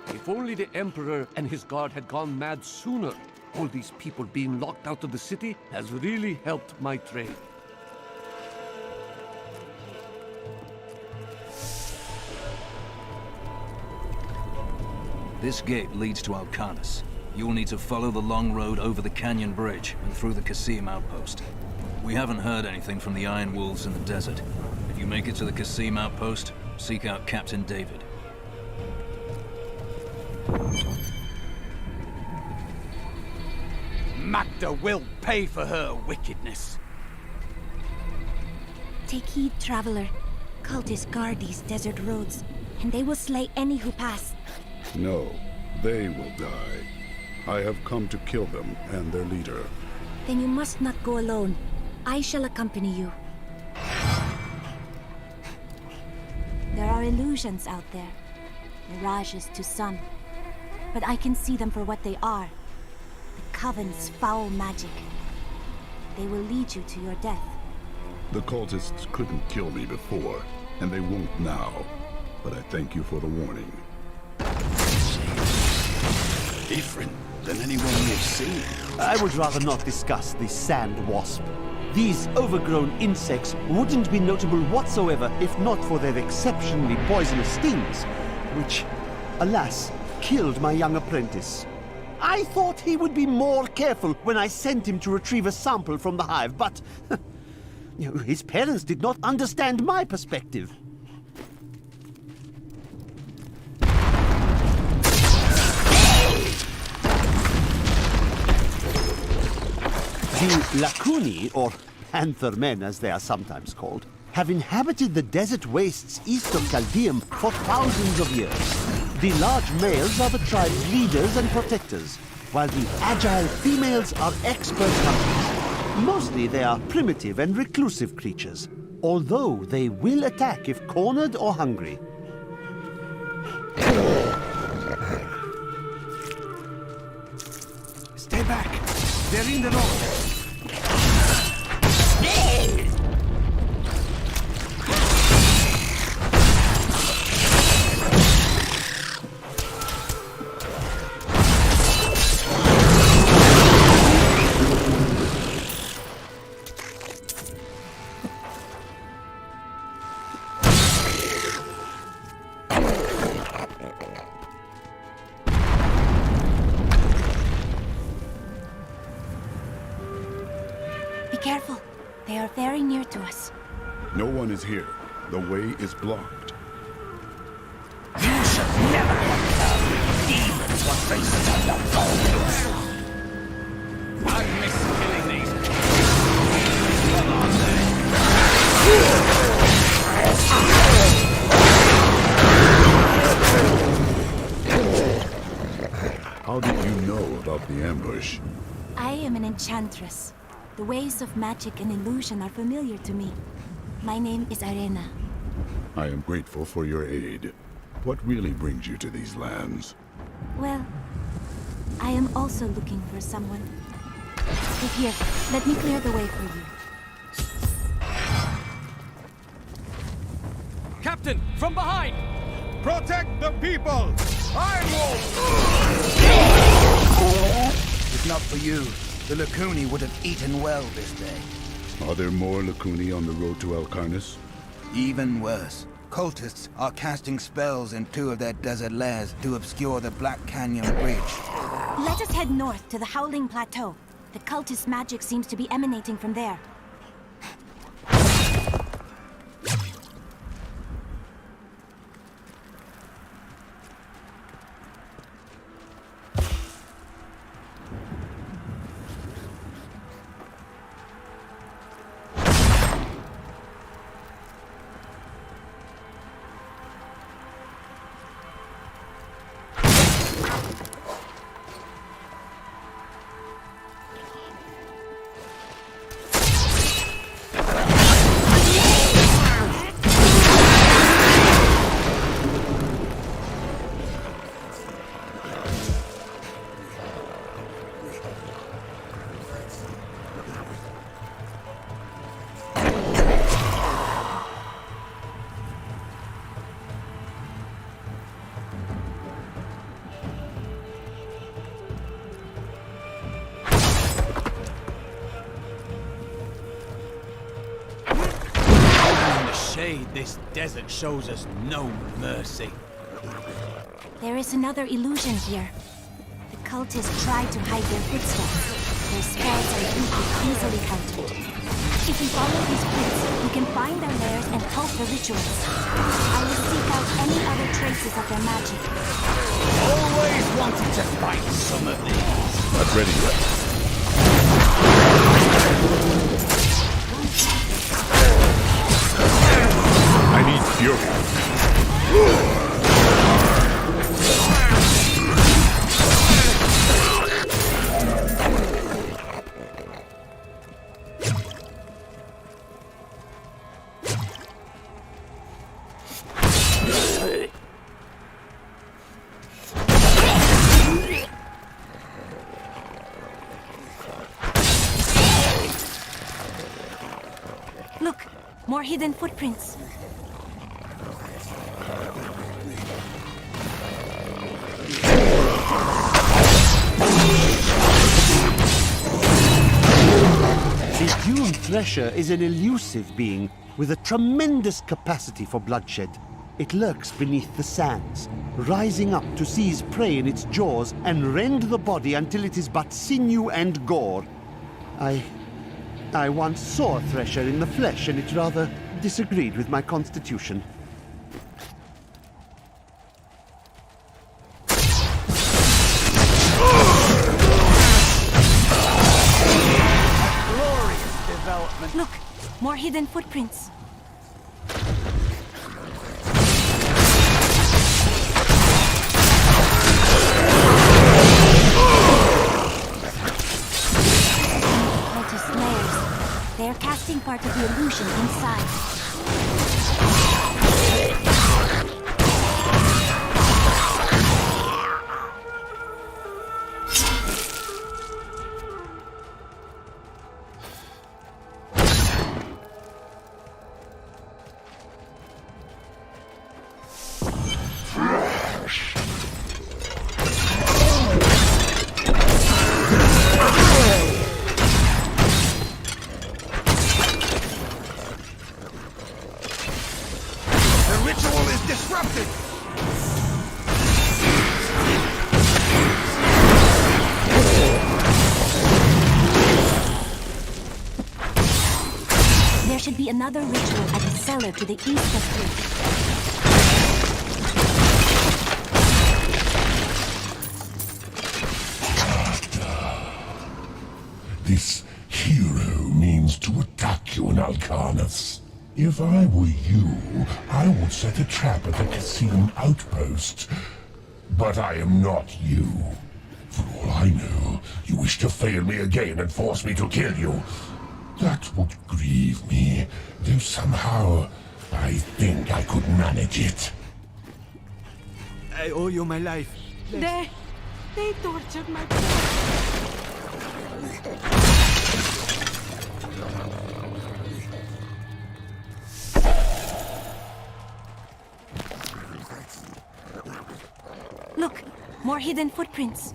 If only the Emperor and his guard had gone mad sooner. All these people being locked out of the city has really helped my trade. This gate leads to Alcarnus. You'll need to follow the long road over the canyon bridge and through the Qasim outpost. We haven't heard anything from the Iron Wolves in the desert. If you make it to the Qasim outpost, seek out Captain David. Magda will pay for her wickedness. Take heed, traveler. Cultists guard these desert roads, and they will slay any who pass. No, they will die. I have come to kill them and their leader. Then you must not go alone. I shall accompany you. There are illusions out there. Mirages to some. But I can see them for what they are. The Coven's foul magic. They will lead you to your death. The cultists couldn't kill me before, and they won't now. But I thank you for the warning. Different than anyone we've seen. I would rather not discuss the sand wasp. These overgrown insects wouldn't be notable whatsoever if not for their exceptionally poisonous stings, which, alas, killed my young apprentice. I thought he would be more careful when I sent him to retrieve a sample from the hive, but his parents did not understand my perspective. The Lacuni, or Panther Men as they are sometimes called, have inhabited the desert wastes east of Caldeum for thousands of years. The large males are the tribe's leaders and protectors, while the agile females are expert hunters. Mostly they are primitive and reclusive creatures, although they will attack if cornered or hungry. Stay back! They're in the road! Careful. They are very near to us. No one is here. The way is blocked. You should never have come. Demons were faces of the vultures. I miss killing these. Come on, How did you know about the ambush? I am an enchantress. The ways of magic and illusion are familiar to me. My name is Arena. I am grateful for your aid. What really brings you to these lands? Well, I am also looking for someone. But here, let me clear the way for you. Captain, from behind! Protect the people! Iron Wolf! If not for you, the Lacuni would have eaten well this day. Are there more Lacuni on the road to Alcarnus? Even worse. Cultists are casting spells in 2 of their desert lairs to obscure the Black Canyon Bridge. Let us head north to the Howling Plateau. The cultist magic seems to be emanating from there. afraid this desert shows us no mercy. There is another illusion here. The cultists try to hide their footsteps. Their spells are easily countered. If we follow these prints, we can find their lairs and halt the rituals. I will seek out any other traces of their magic. Always wanted to fight some of these. Not ready yet. I need fury. Look, more hidden footprints. The Dune Thresher is an elusive being with a tremendous capacity for bloodshed. It lurks beneath the sands, rising up to seize prey in its jaws and rend the body until it is but sinew and gore. I once saw a Thresher in the flesh, and it rather disagreed with my constitution. Glorious development. Look, more hidden footprints. They are casting part of the illusion inside. There should be another ritual at the cellar to the east of here. This hero means to attack you in Alcarnus. If I were you, I would set a trap at the Cassim outpost. But I am not you. For all I know, you wish to fail me again and force me to kill you. That would grieve me, though somehow I think I could manage it. I owe you my life. They tortured my Look, more hidden footprints.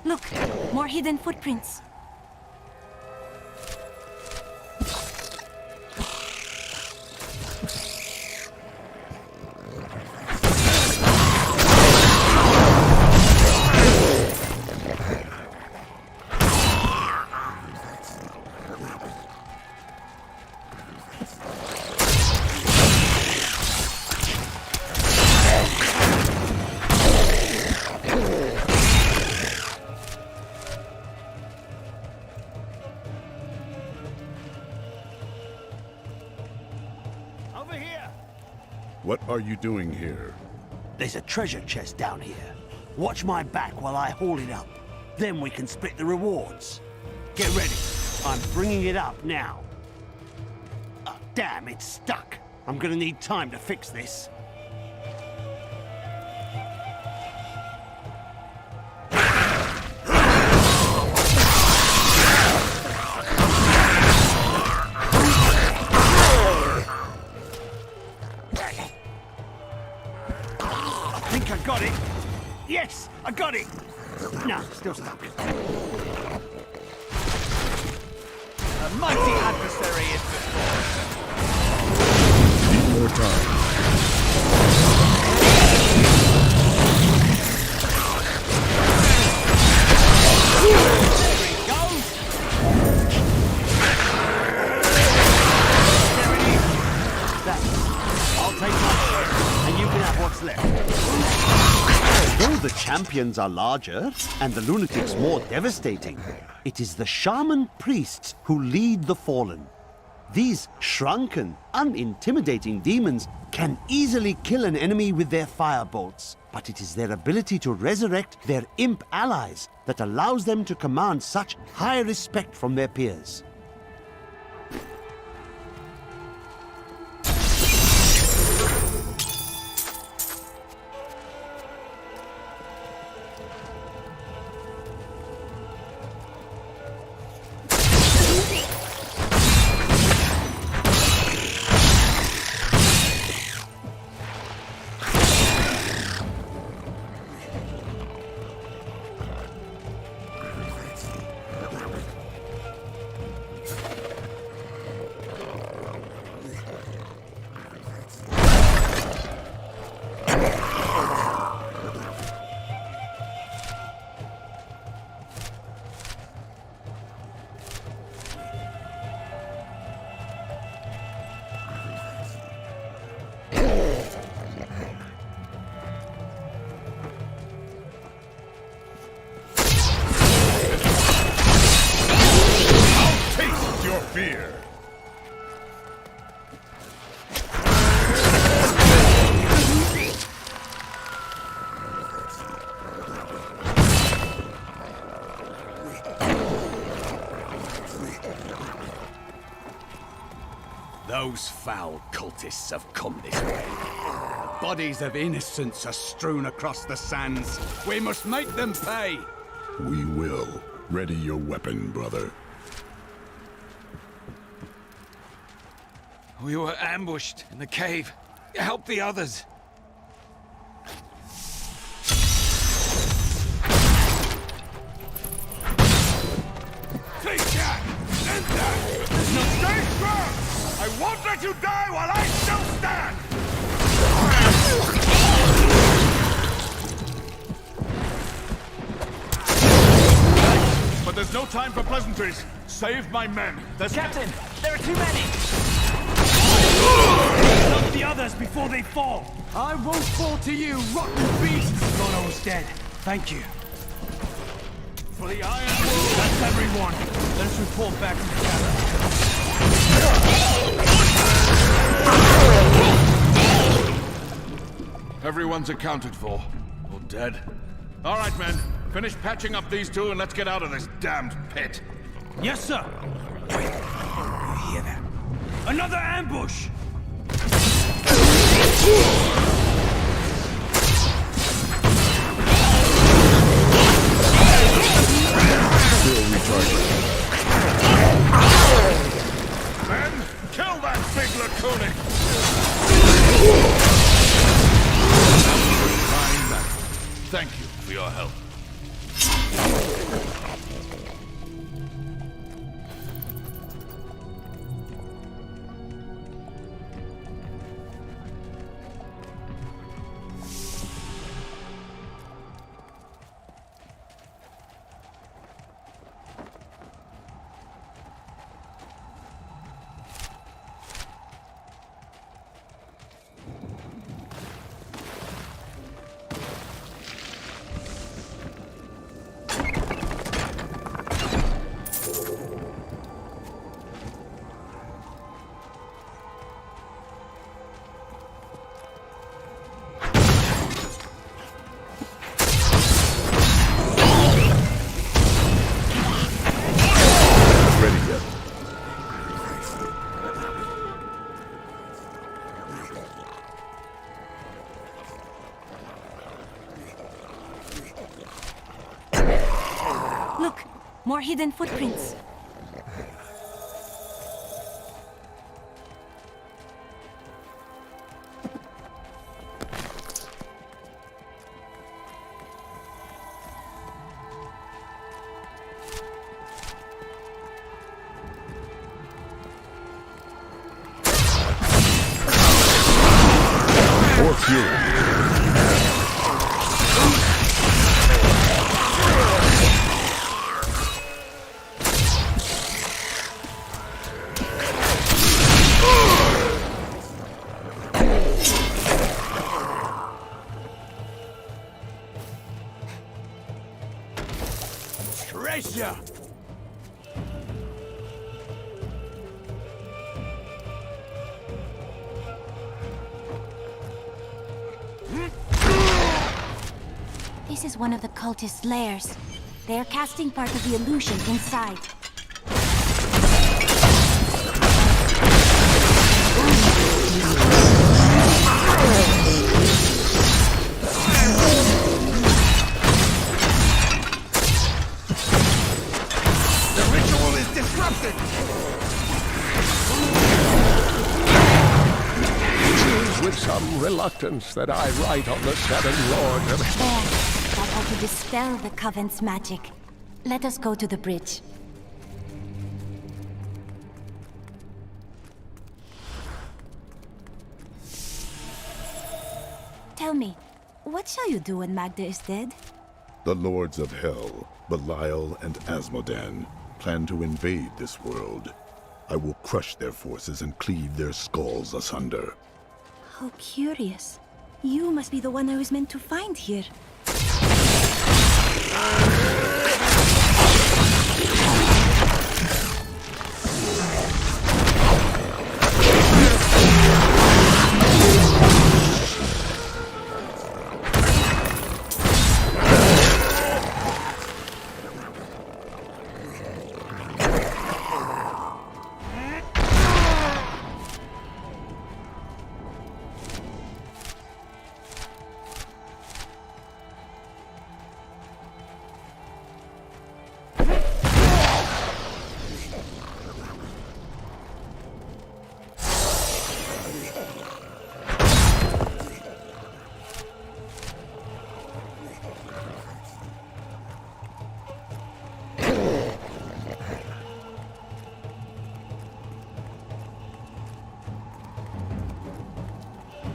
Look, more hidden footprints. What are you doing here? There's a treasure chest down here. Watch my back while I haul it up. Then we can split the rewards. Get ready. I'm bringing it up now. Oh, damn, it's stuck. I'm gonna need time to fix this. I think I got it. Yes, I got it. No, still stuck. A mighty adversary is before us. Need more time. I'll take my share, and you can have what's left. Although the champions are larger, and the lunatics more devastating, it is the shaman priests who lead the fallen. These shrunken, unintimidating demons can easily kill an enemy with their firebolts, but it is their ability to resurrect their imp allies that allows them to command such high respect from their peers. Fear. Those foul cultists have come this way. Bodies of innocents are strewn across the sands. We must make them pay. We will. Ready your weapon, brother. We were ambushed in the cave. Help the others. Take that! And that! No, stay strong! I won't let you die while I still stand! But there's no time for pleasantries. Save my men. Captain, there are too many! Stop the others before they fall! I won't fall to you, rotten beasts! Thought I was dead. Thank you. For the Iron Wolves! That's everyone. Let's report back to the gather. Everyone's accounted for. Or dead. All right, men. Finish patching up these two and let's get out of this damned pit. Yes, sir. You hear that? Another ambush! Still recharging. Men, kill that big laconic! Thank you for your help. Look, more hidden footprints. For fury. Treasure! This is one of the cultist's lairs. They are casting part of the illusion inside. The ritual is disrupted! It is with some reluctance that I write on the seven lords of There, that ought to dispel the Coven's magic. Let us go to the bridge. Tell me, what shall you do when Magda is dead? The lords of hell, Belial and Asmodan, plan to invade this world. I will crush their forces and cleave their skulls asunder. How curious. You must be the one I was meant to find here.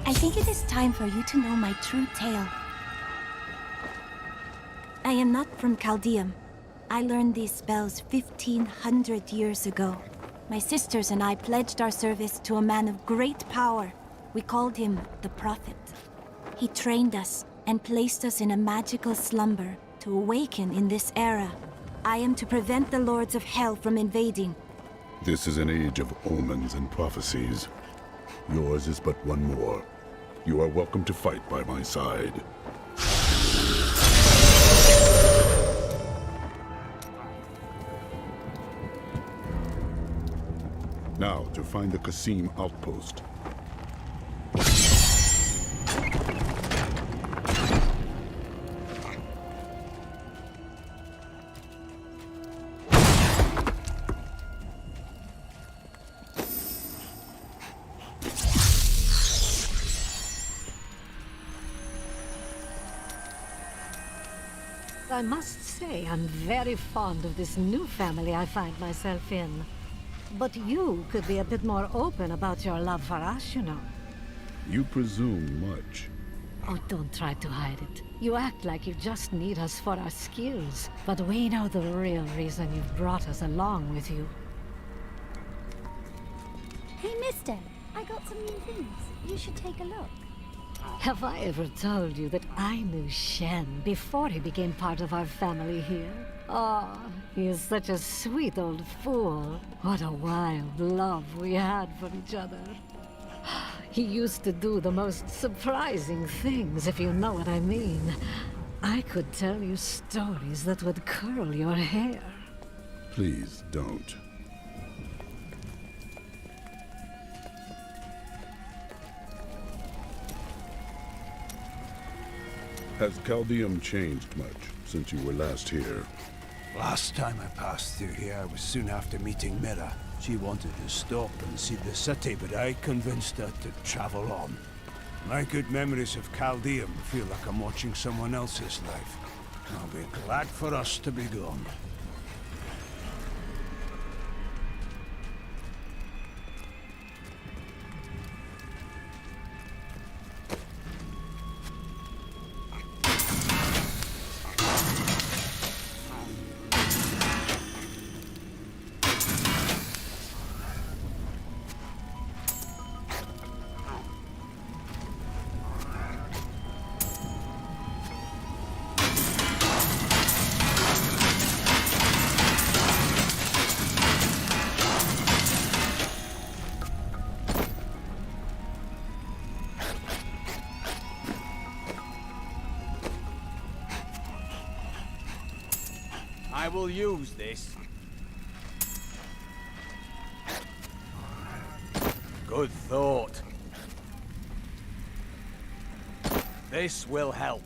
I think it is time for you to know my true tale. I am not from Chaldeum. I learned these spells 1,500 years ago. My sisters and I pledged our service to a man of great power. We called him the Prophet. He trained us and placed us in a magical slumber to awaken in this era. I am to prevent the lords of hell from invading. This is an age of omens and prophecies. Yours is but one more. You are welcome to fight by my side. Now, to find the Qasim outpost. I must say, I'm very fond of this new family I find myself in. But you could be a bit more open about your love for us, you know. You presume much. Oh, don't try to hide it. You act like you just need us for our skills. But we know the real reason you've brought us along with you. Hey, mister, I got some new things. You should take a look. Have I ever told you that I knew Shen before he became part of our family here? Oh, he is such a sweet old fool. What a wild love we had for each other. He used to do the most surprising things, if you know what I mean. I could tell you stories that would curl your hair. Please don't. Has Chaldeum changed much since you were last here? Last time I passed through here was soon after meeting Mira. She wanted to stop and see the city, but I convinced her to travel on. My good memories of Chaldeum feel like I'm watching someone else's life. I'll be glad for us to be gone. I will use this. Good thought. This will help.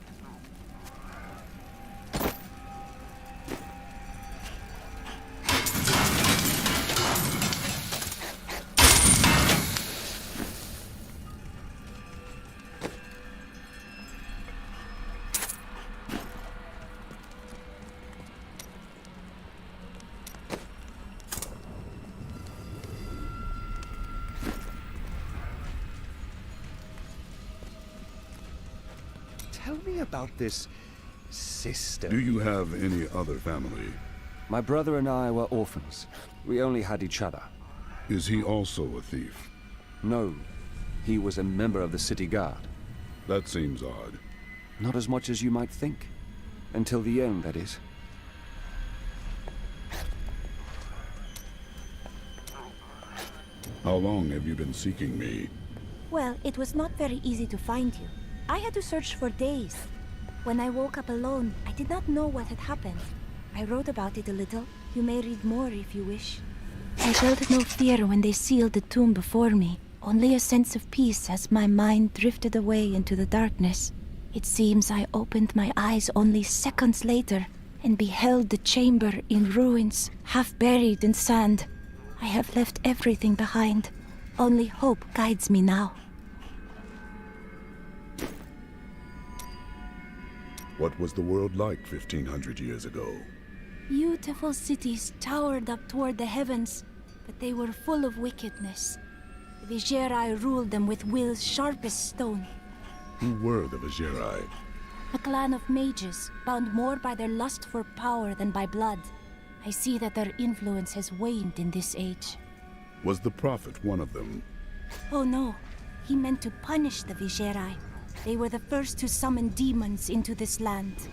Tell me about this sister. Do you have any other family? My brother and I were orphans. We only had each other. Is he also a thief? No. He was a member of the city guard. That seems odd. Not as much as you might think. Until the end, that is. How long have you been seeking me? Well, it was not very easy to find you. I had to search for days. When I woke up alone, I did not know what had happened. I wrote about it a little. You may read more if you wish. I felt no fear when they sealed the tomb before me. Only a sense of peace as my mind drifted away into the darkness. It seems I opened my eyes only seconds later and beheld the chamber in ruins, half buried in sand. I have left everything behind. Only hope guides me now. What was the world like 1500 years ago? Beautiful cities towered up toward the heavens, but they were full of wickedness. The Vigerai ruled them with will's sharpest stone. Who were the Vigerai? A clan of mages, bound more by their lust for power than by blood. I see that their influence has waned in this age. Was the Prophet one of them? Oh no, he meant to punish the Vigerai. They were the first to summon demons into this land.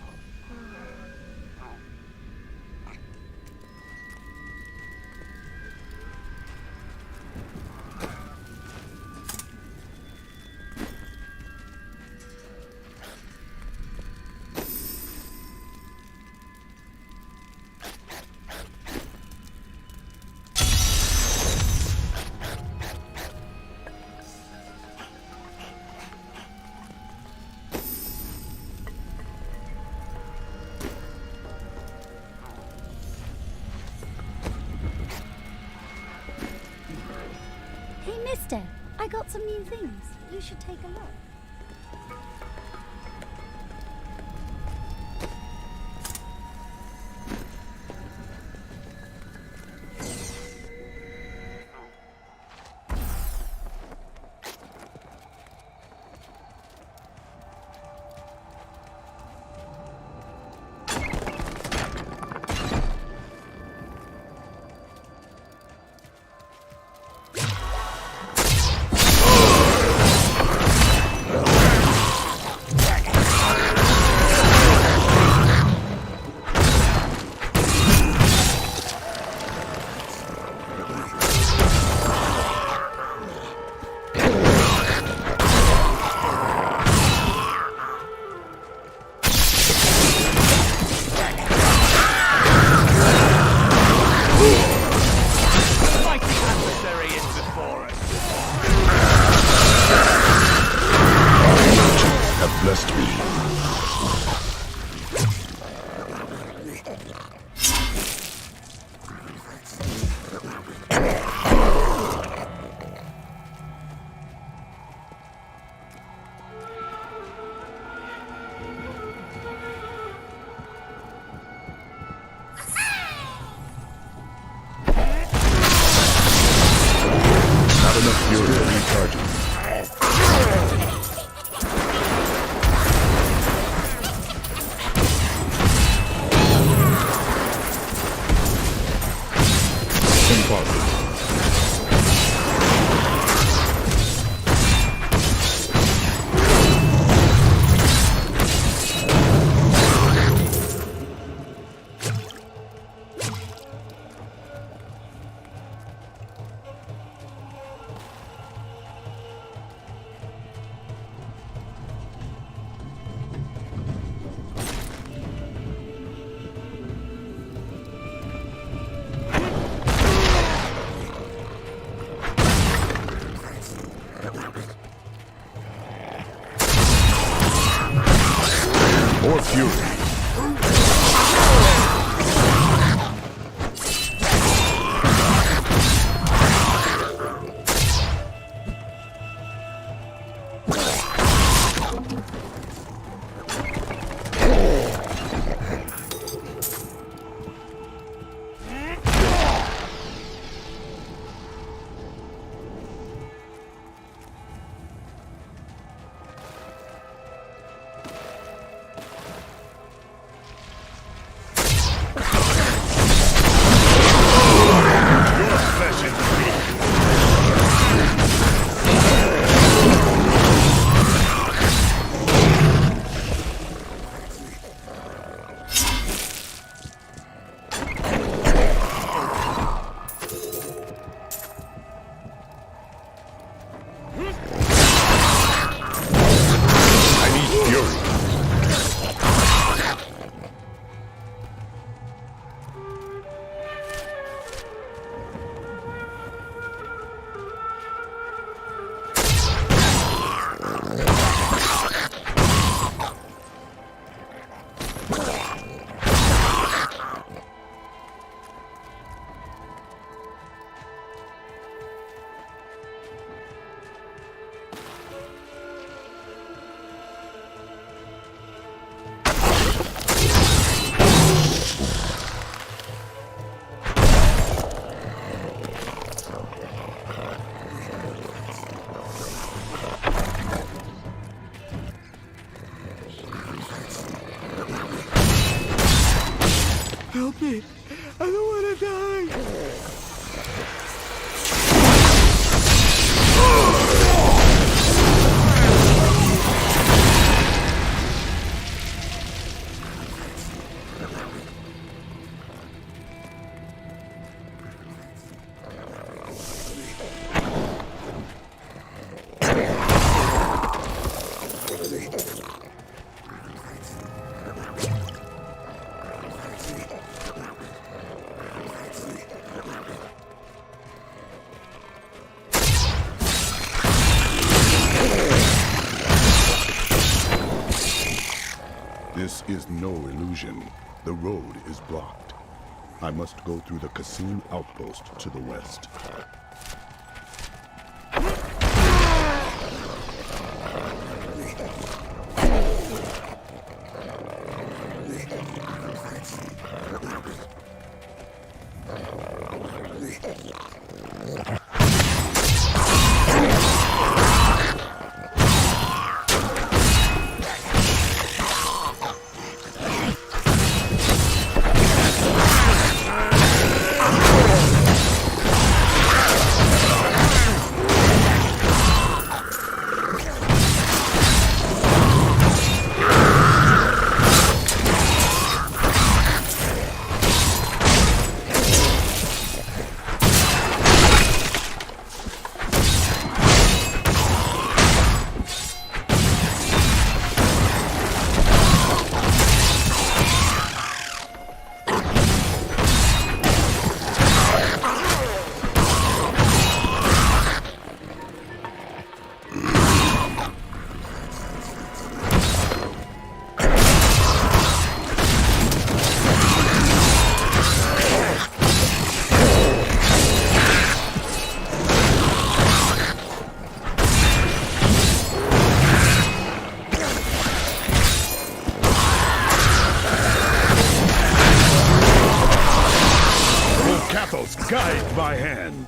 I got some new things. You should take a look. Help me! I don't want to die! This is no illusion. The road is blocked. I must go through the Kasim outpost to the west. Guide my hand.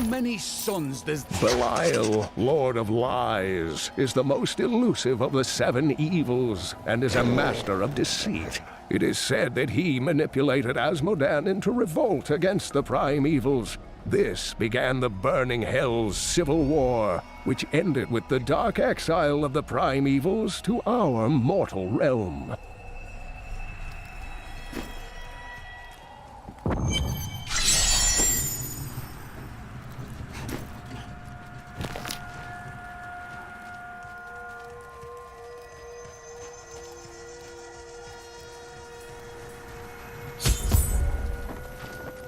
many sons does... Belial, Lord of Lies, is the most elusive of the 7 evils, and is a master of deceit. It is said that he manipulated Asmodan into revolt against the Prime Evils. This began the Burning Hell's civil war, which ended with the dark exile of the Prime Evils to our mortal realm.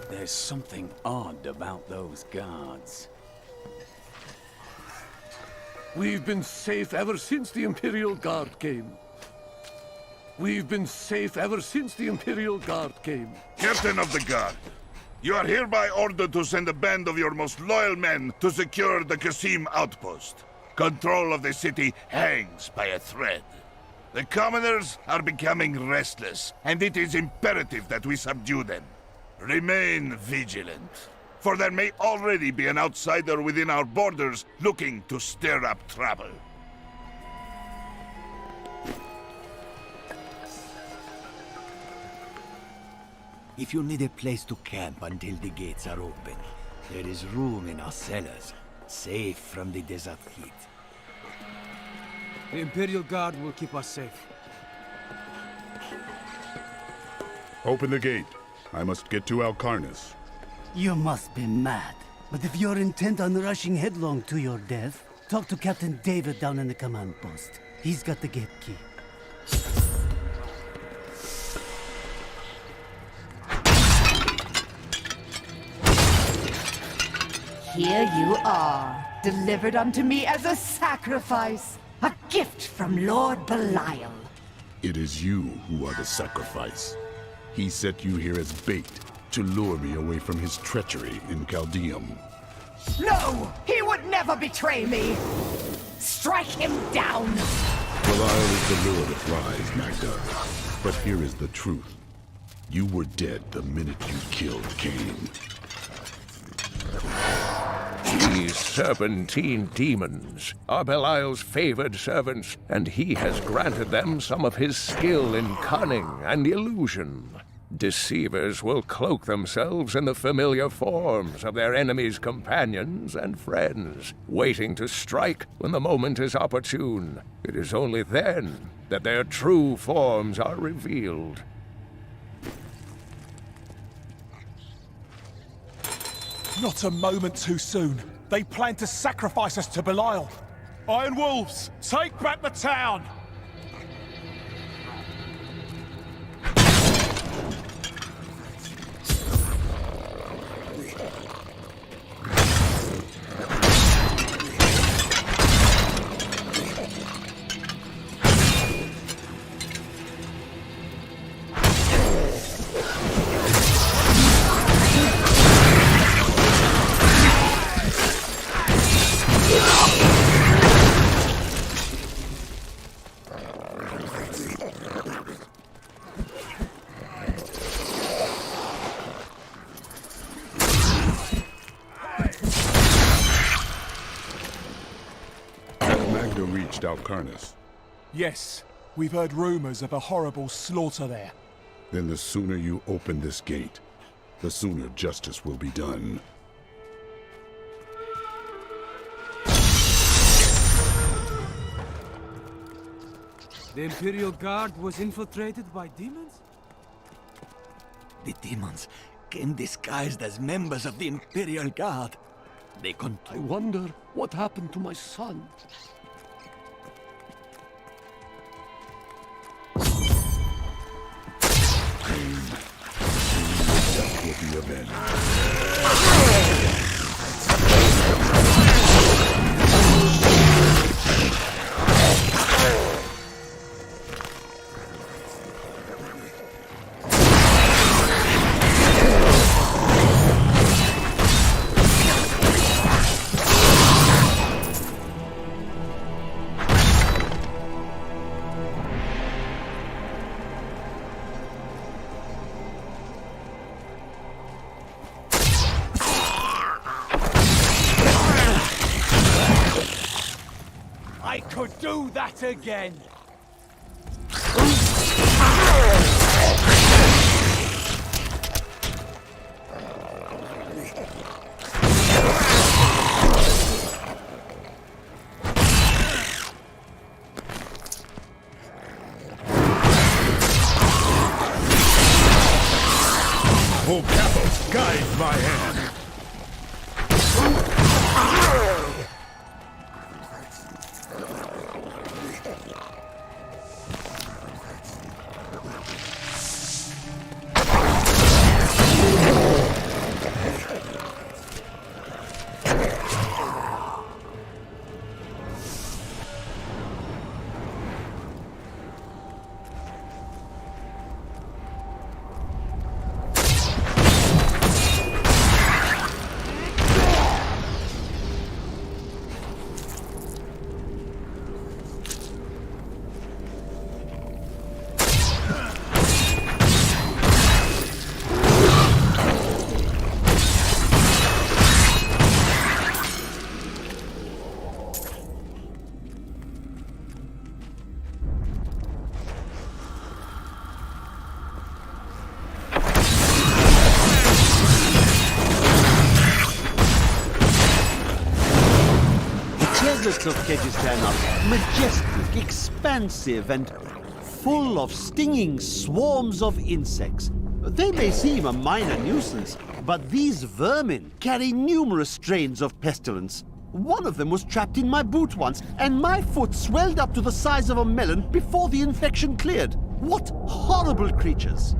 There's something odd about those guards. We've been safe ever since the Imperial Guard came. We've been safe ever since the Imperial Guard came. Captain of the Guard, you are hereby ordered to send a band of your most loyal men to secure the Qasim outpost. Control of the city hangs by a thread. The commoners are becoming restless, and it is imperative that we subdue them. Remain vigilant, for there may already be an outsider within our borders looking to stir up trouble. If you need a place to camp until the gates are open, there is room in our cellars, safe from the desert heat. The Imperial Guard will keep us safe. Open the gate. I must get to Alcarnus. You must be mad. But if you're intent on rushing headlong to your death, talk to Captain David down in the command post. He's got the gate key. Here you are, delivered unto me as a sacrifice. A gift from Lord Belial. It is you who are the sacrifice. He set you here as bait to lure me away from his treachery in Caldeum. No! He would never betray me! Strike him down! Belial is the lure that flies, Magda. But here is the truth. You were dead the minute you killed Cain. These serpentine demons are Belial's favored servants, and he has granted them some of his skill in cunning and illusion. Deceivers will cloak themselves in the familiar forms of their enemies' companions and friends, waiting to strike when the moment is opportune. It is only then that their true forms are revealed. Not a moment too soon. They plan to sacrifice us to Belial. Iron Wolves, take back the town! Alcarnus. Yes, we've heard rumors of a horrible slaughter there. Then the sooner you open this gate, the sooner justice will be done. The Imperial Guard was infiltrated by demons? The demons came disguised as members of the Imperial Guard. They I wonder what happened to my son. Will be avenged. do that again! O Capos, guide my hand! deserts of Kyrgyzstan are majestic, expansive, and full of stinging swarms of insects. They may seem a minor nuisance, but these vermin carry numerous strains of pestilence. One of them was trapped in my boot once, and my foot swelled up to the size of a melon before the infection cleared. What horrible creatures!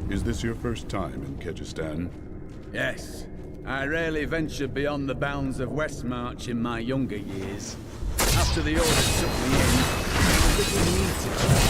Is this your first time in Kyrgyzstan? Yes. I rarely ventured beyond the bounds of Westmarch in my younger years. After the orders took me in, there was little need to travel.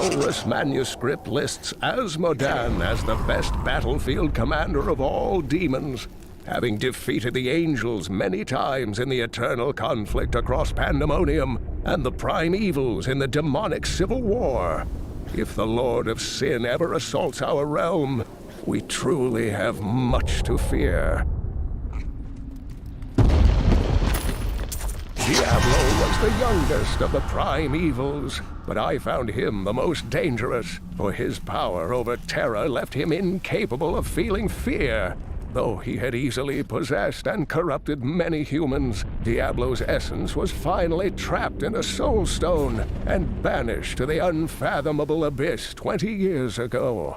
Horus manuscript lists Asmodan as the best battlefield commander of all demons, having defeated the angels many times in the eternal conflict across Pandemonium and the prime evils in the demonic civil war. If the Lord of Sin ever assaults our realm, we truly have much to fear. Diablo was the youngest of the prime evils, but I found him the most dangerous, for his power over terror left him incapable of feeling fear. Though he had easily possessed and corrupted many humans, Diablo's essence was finally trapped in a soul stone and banished to the unfathomable abyss 20 years ago.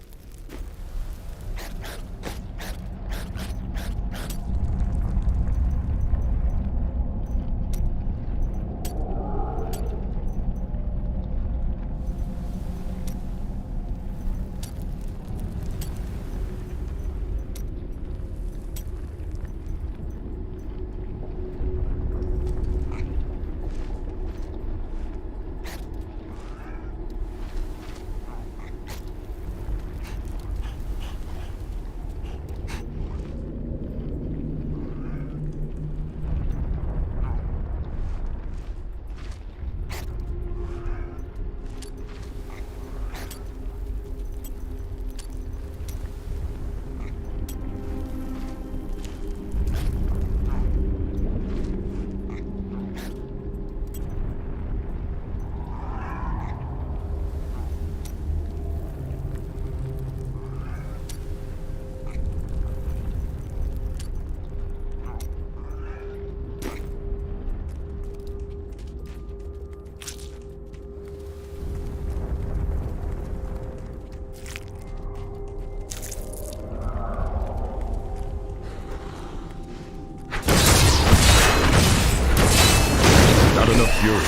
Not enough fury.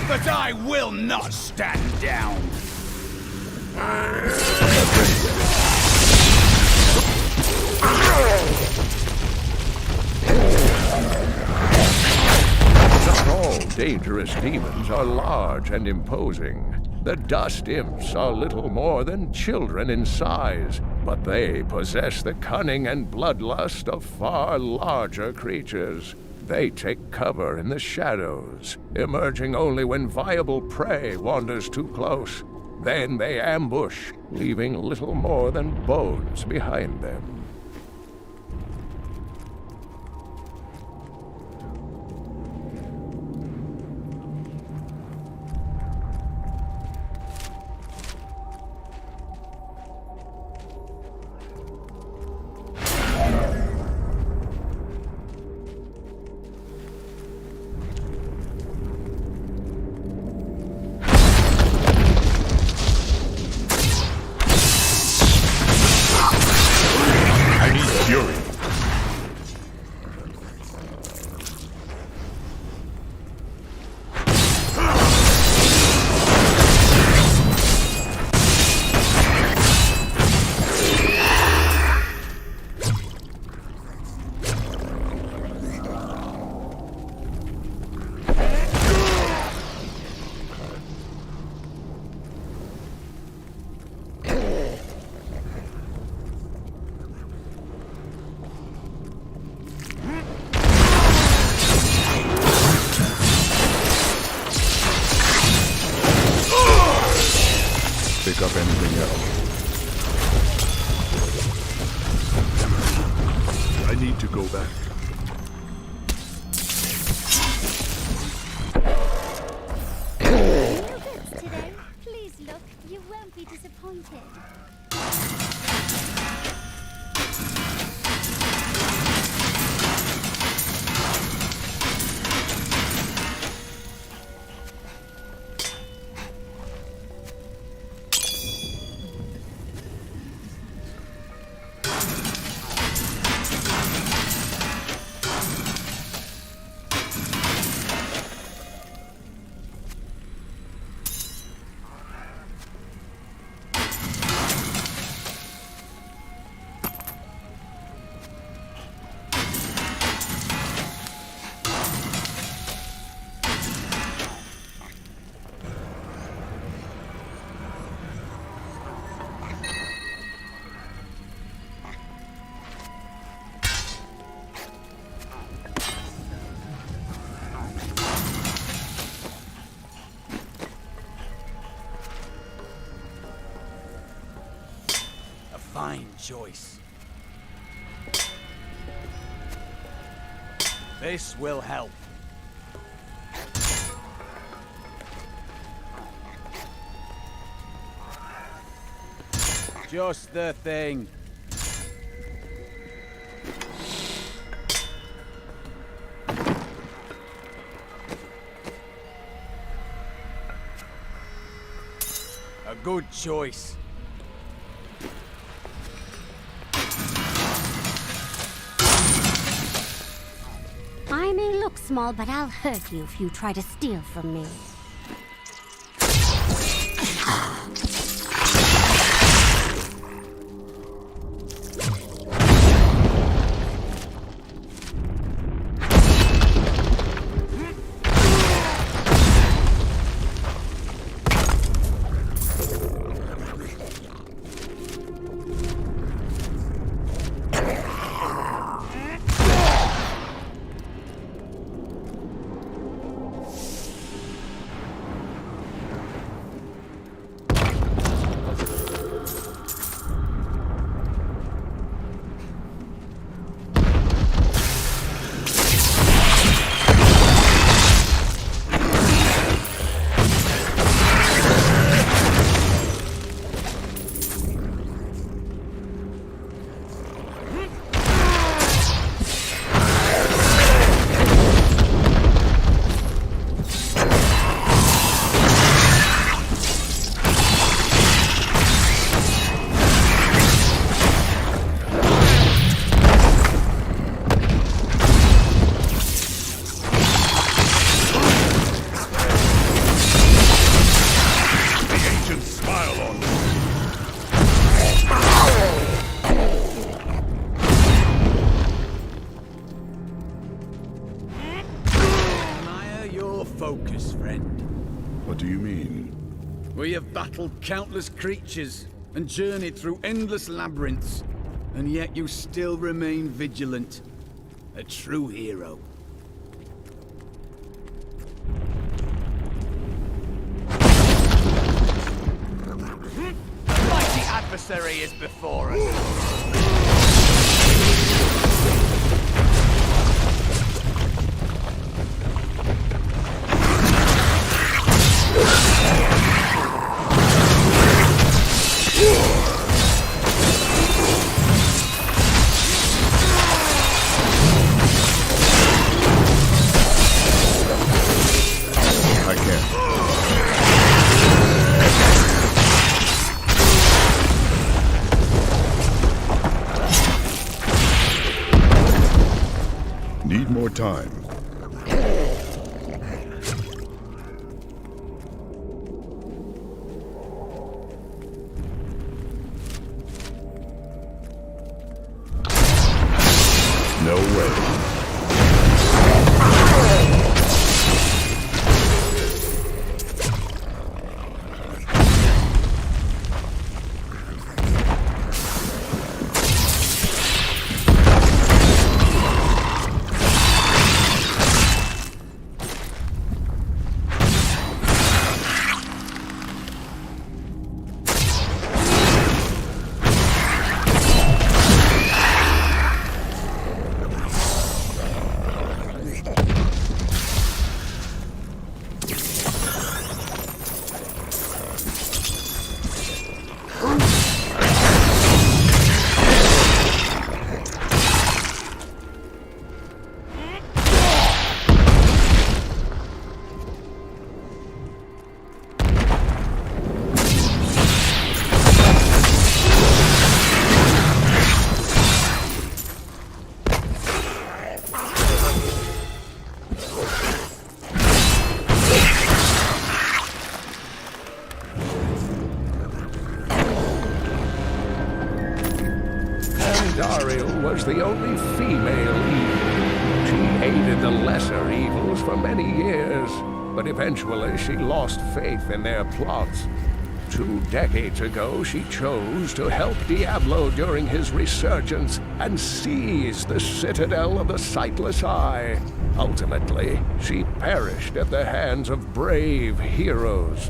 But I will not stand down. Not all dangerous demons are large and imposing. The dust imps are little more than children in size, but they possess the cunning and bloodlust of far larger creatures. They take cover in the shadows, emerging only when viable prey wanders too close. Then they ambush, leaving little more than bones behind them. Pick up anything else. I need to go back. Today, please look. You won't be disappointed. fine choice. This will help. Just the thing. A good choice. I may look small, but I'll hurt you if you try to steal from me. Focus, friend. What do you mean? We have battled countless creatures and journeyed through endless labyrinths, and yet you still remain vigilant. A true hero. The mighty adversary is before us. Need more time. No way. Was the only female evil. She aided the lesser evils for many years, but eventually she lost faith in their plots. 2 decades ago, she chose to help Diablo during his resurgence and seize the citadel of the Sightless Eye. Ultimately, she perished at the hands of brave heroes.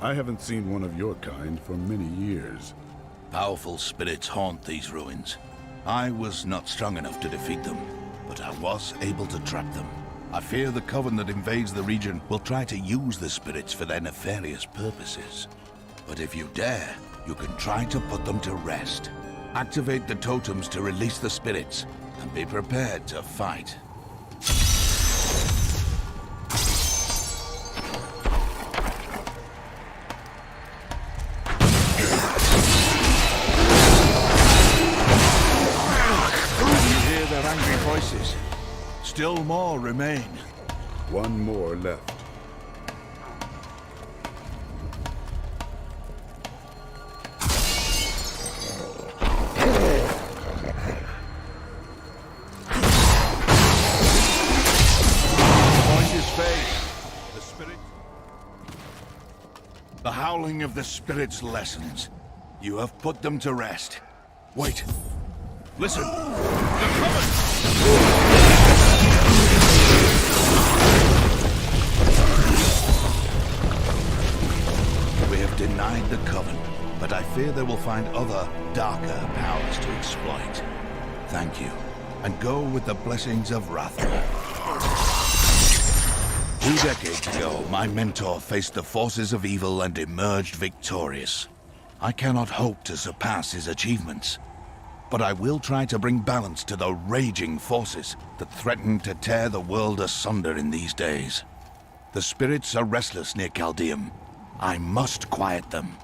I haven't seen one of your kind for many years. Powerful spirits haunt these ruins. I was not strong enough to defeat them, but I was able to trap them. I fear the coven that invades the region will try to use the spirits for their nefarious purposes. But if you dare, you can try to put them to rest. Activate the totems to release the spirits, and be prepared to fight. You hear their angry voices. Still more remain. One more left. The howling of the spirits lessens. You have put them to rest. Wait. Listen. They're coming! We have denied the coven, but I fear they will find other, darker powers to exploit. Thank you, and go with the blessings of Rathma. 2 decades ago, my mentor faced the forces of evil and emerged victorious. I cannot hope to surpass his achievements, but I will try to bring balance to the raging forces that threaten to tear the world asunder in these days. The spirits are restless near Caldeum. I must quiet them.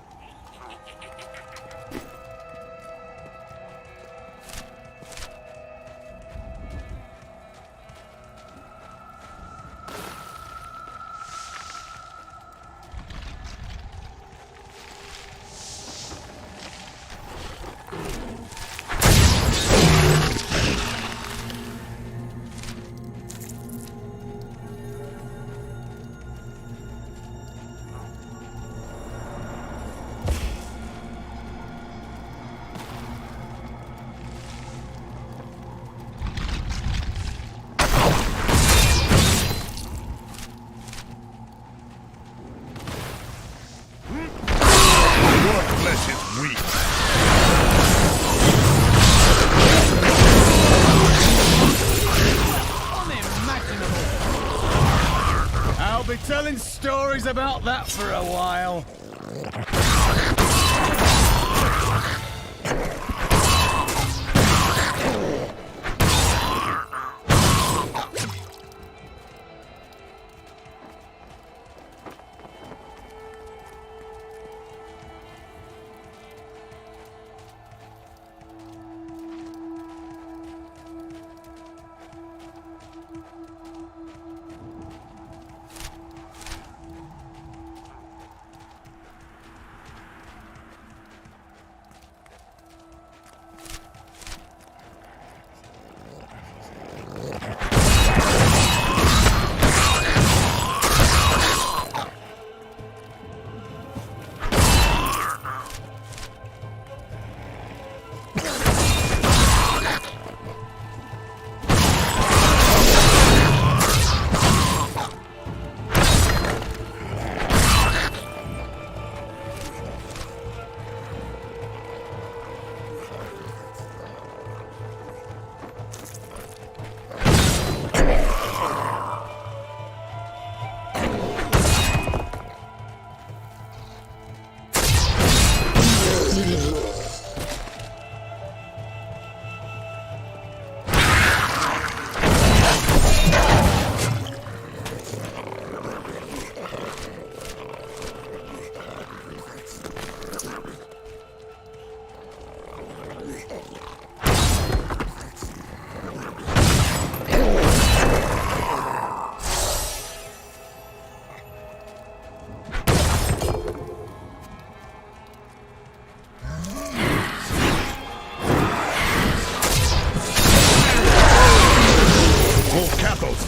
I'll be telling stories about that for a while.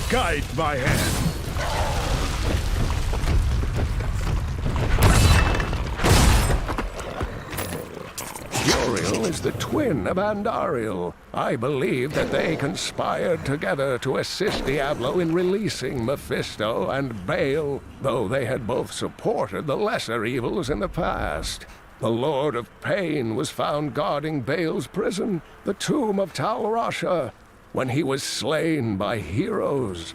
Guide my hand. Uriel is the twin of Andariel. I believe that they conspired together to assist Diablo in releasing Mephisto and Baal, though they had both supported the lesser evils in the past. The Lord of Pain was found guarding Baal's prison, the tomb of Tal Rasha, when he was slain by heroes.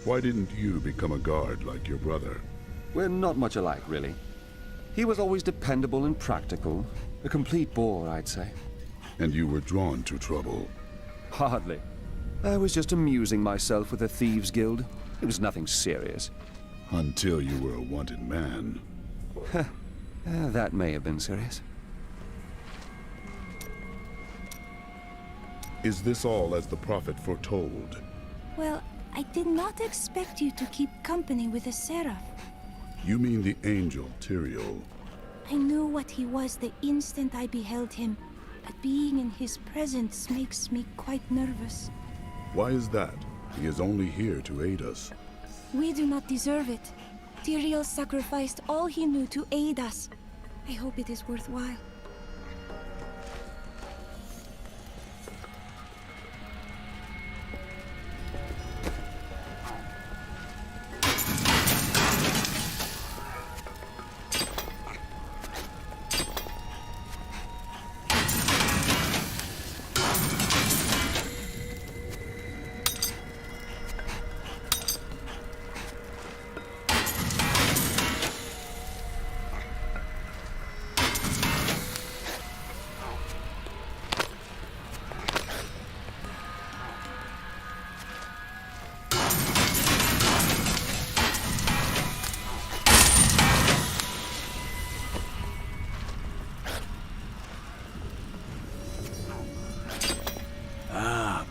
Why didn't you become a guard like your brother? We're not much alike, really. He was always dependable and practical. A complete bore, I'd say. And you were drawn to trouble? Hardly. I was just amusing myself with a thieves' guild. It was nothing serious. Until you were a wanted man. That may have been serious. Is this all as the prophet foretold? Well, I did not expect you to keep company with a seraph. You mean the angel, Tyrael? I knew what he was the instant I beheld him, but being in his presence makes me quite nervous. Why is that? He is only here to aid us. We do not deserve it. Tyrael sacrificed all he knew to aid us. I hope it is worthwhile.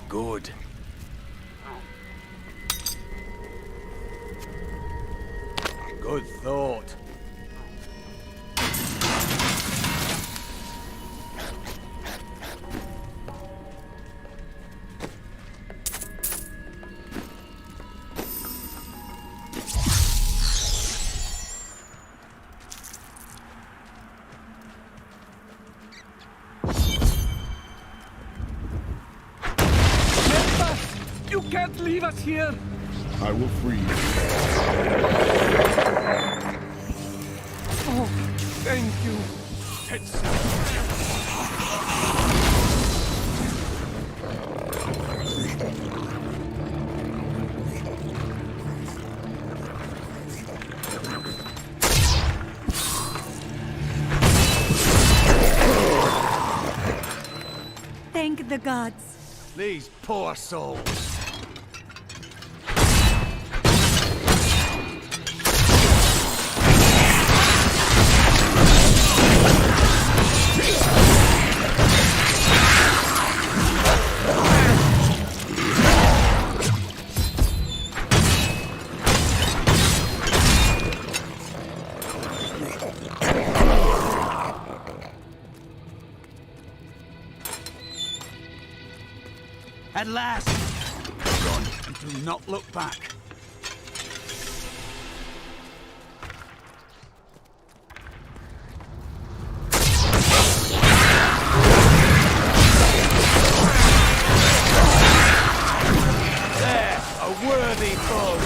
Good. Good thought. You can't leave us here! I will free you. Oh, thank you. Thank the gods. These poor souls. At last! Run and do not look back. There, a worthy foe!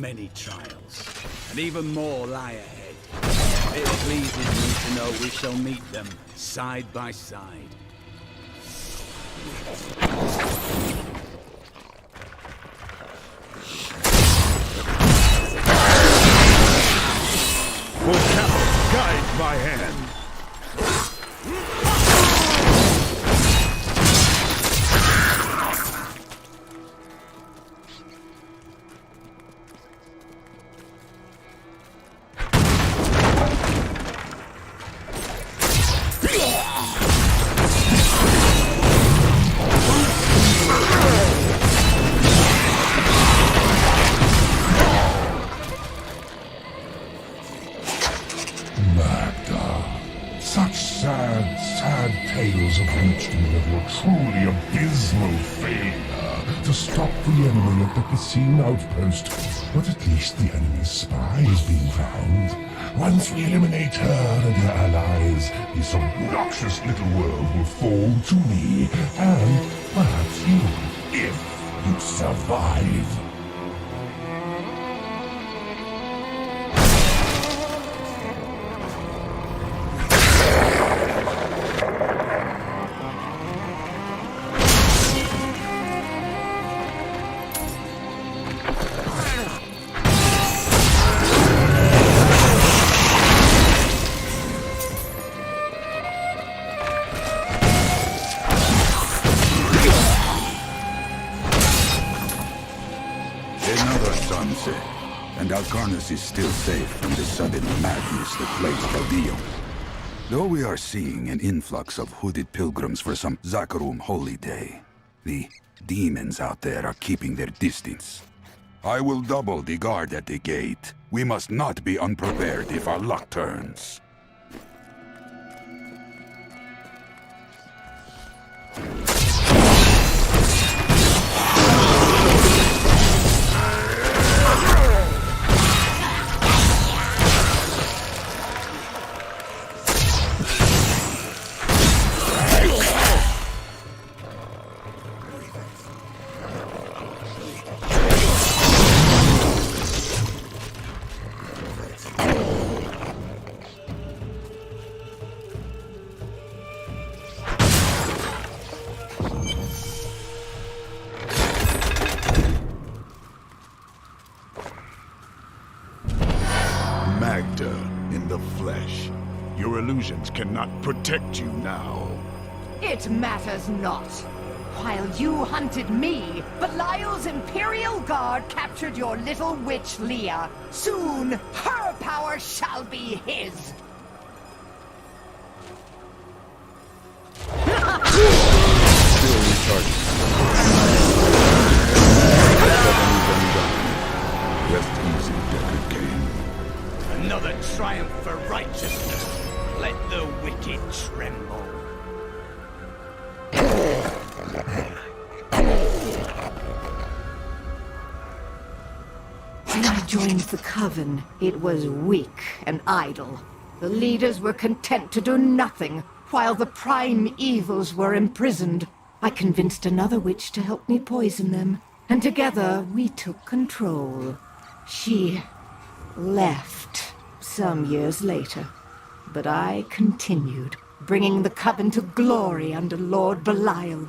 many trials, and even more lie ahead. It pleases me to know we shall meet them side by side. Guide my hand. Sad tales have reached me of your truly abysmal failure to stop the enemy at the Cassine outpost. But at least the enemy's spy is being found. Once we eliminate her and her allies, this obnoxious little world will fall to me, and perhaps you, if you survive. And Alcarnus is still safe from the sudden madness that plagues Chaldeum. Though we are seeing an influx of hooded pilgrims for some Zakarum holy day, the demons out there are keeping their distance. I will double the guard at the gate. We must not be unprepared if our luck turns. In the flesh. Your illusions cannot protect you now. It matters not. While you hunted me, Belial's Imperial Guard captured your little witch Leah. Soon, her power shall be his. Still recharging. Rest easy, Deckard Cain. Another triumph for righteousness. Let the wicked tremble. When I joined the Coven, it was weak and idle. The leaders were content to do nothing, while the prime evils were imprisoned. I convinced another witch to help me poison them, and together we took control. She left some years later, but I continued, bringing the Coven to glory under Lord Belial.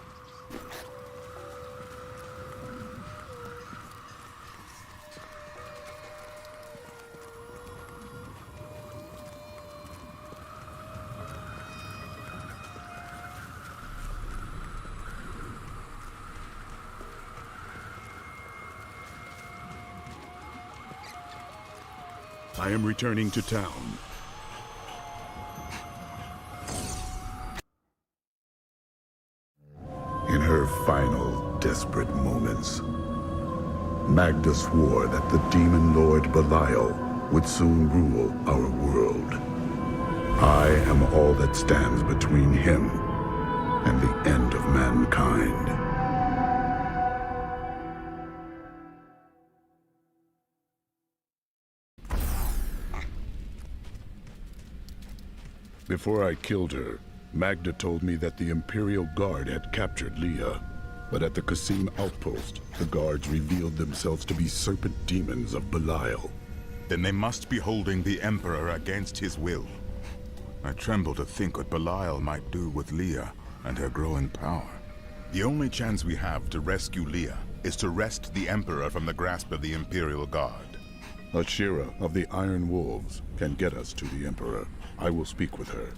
I am returning to town. In her final, desperate moments, Magda swore that the demon lord Belial would soon rule our world. I am all that stands between him and the end of mankind. Before I killed her, Magda told me that the Imperial Guard had captured Leah. But at the Qasim outpost, the guards revealed themselves to be serpent demons of Belial. Then they must be holding the Emperor against his will. I tremble to think what Belial might do with Leah and her growing power. The only chance we have to rescue Leah is to wrest the Emperor from the grasp of the Imperial Guard. Ashira of the Iron Wolves can get us to the Emperor. I will speak with her.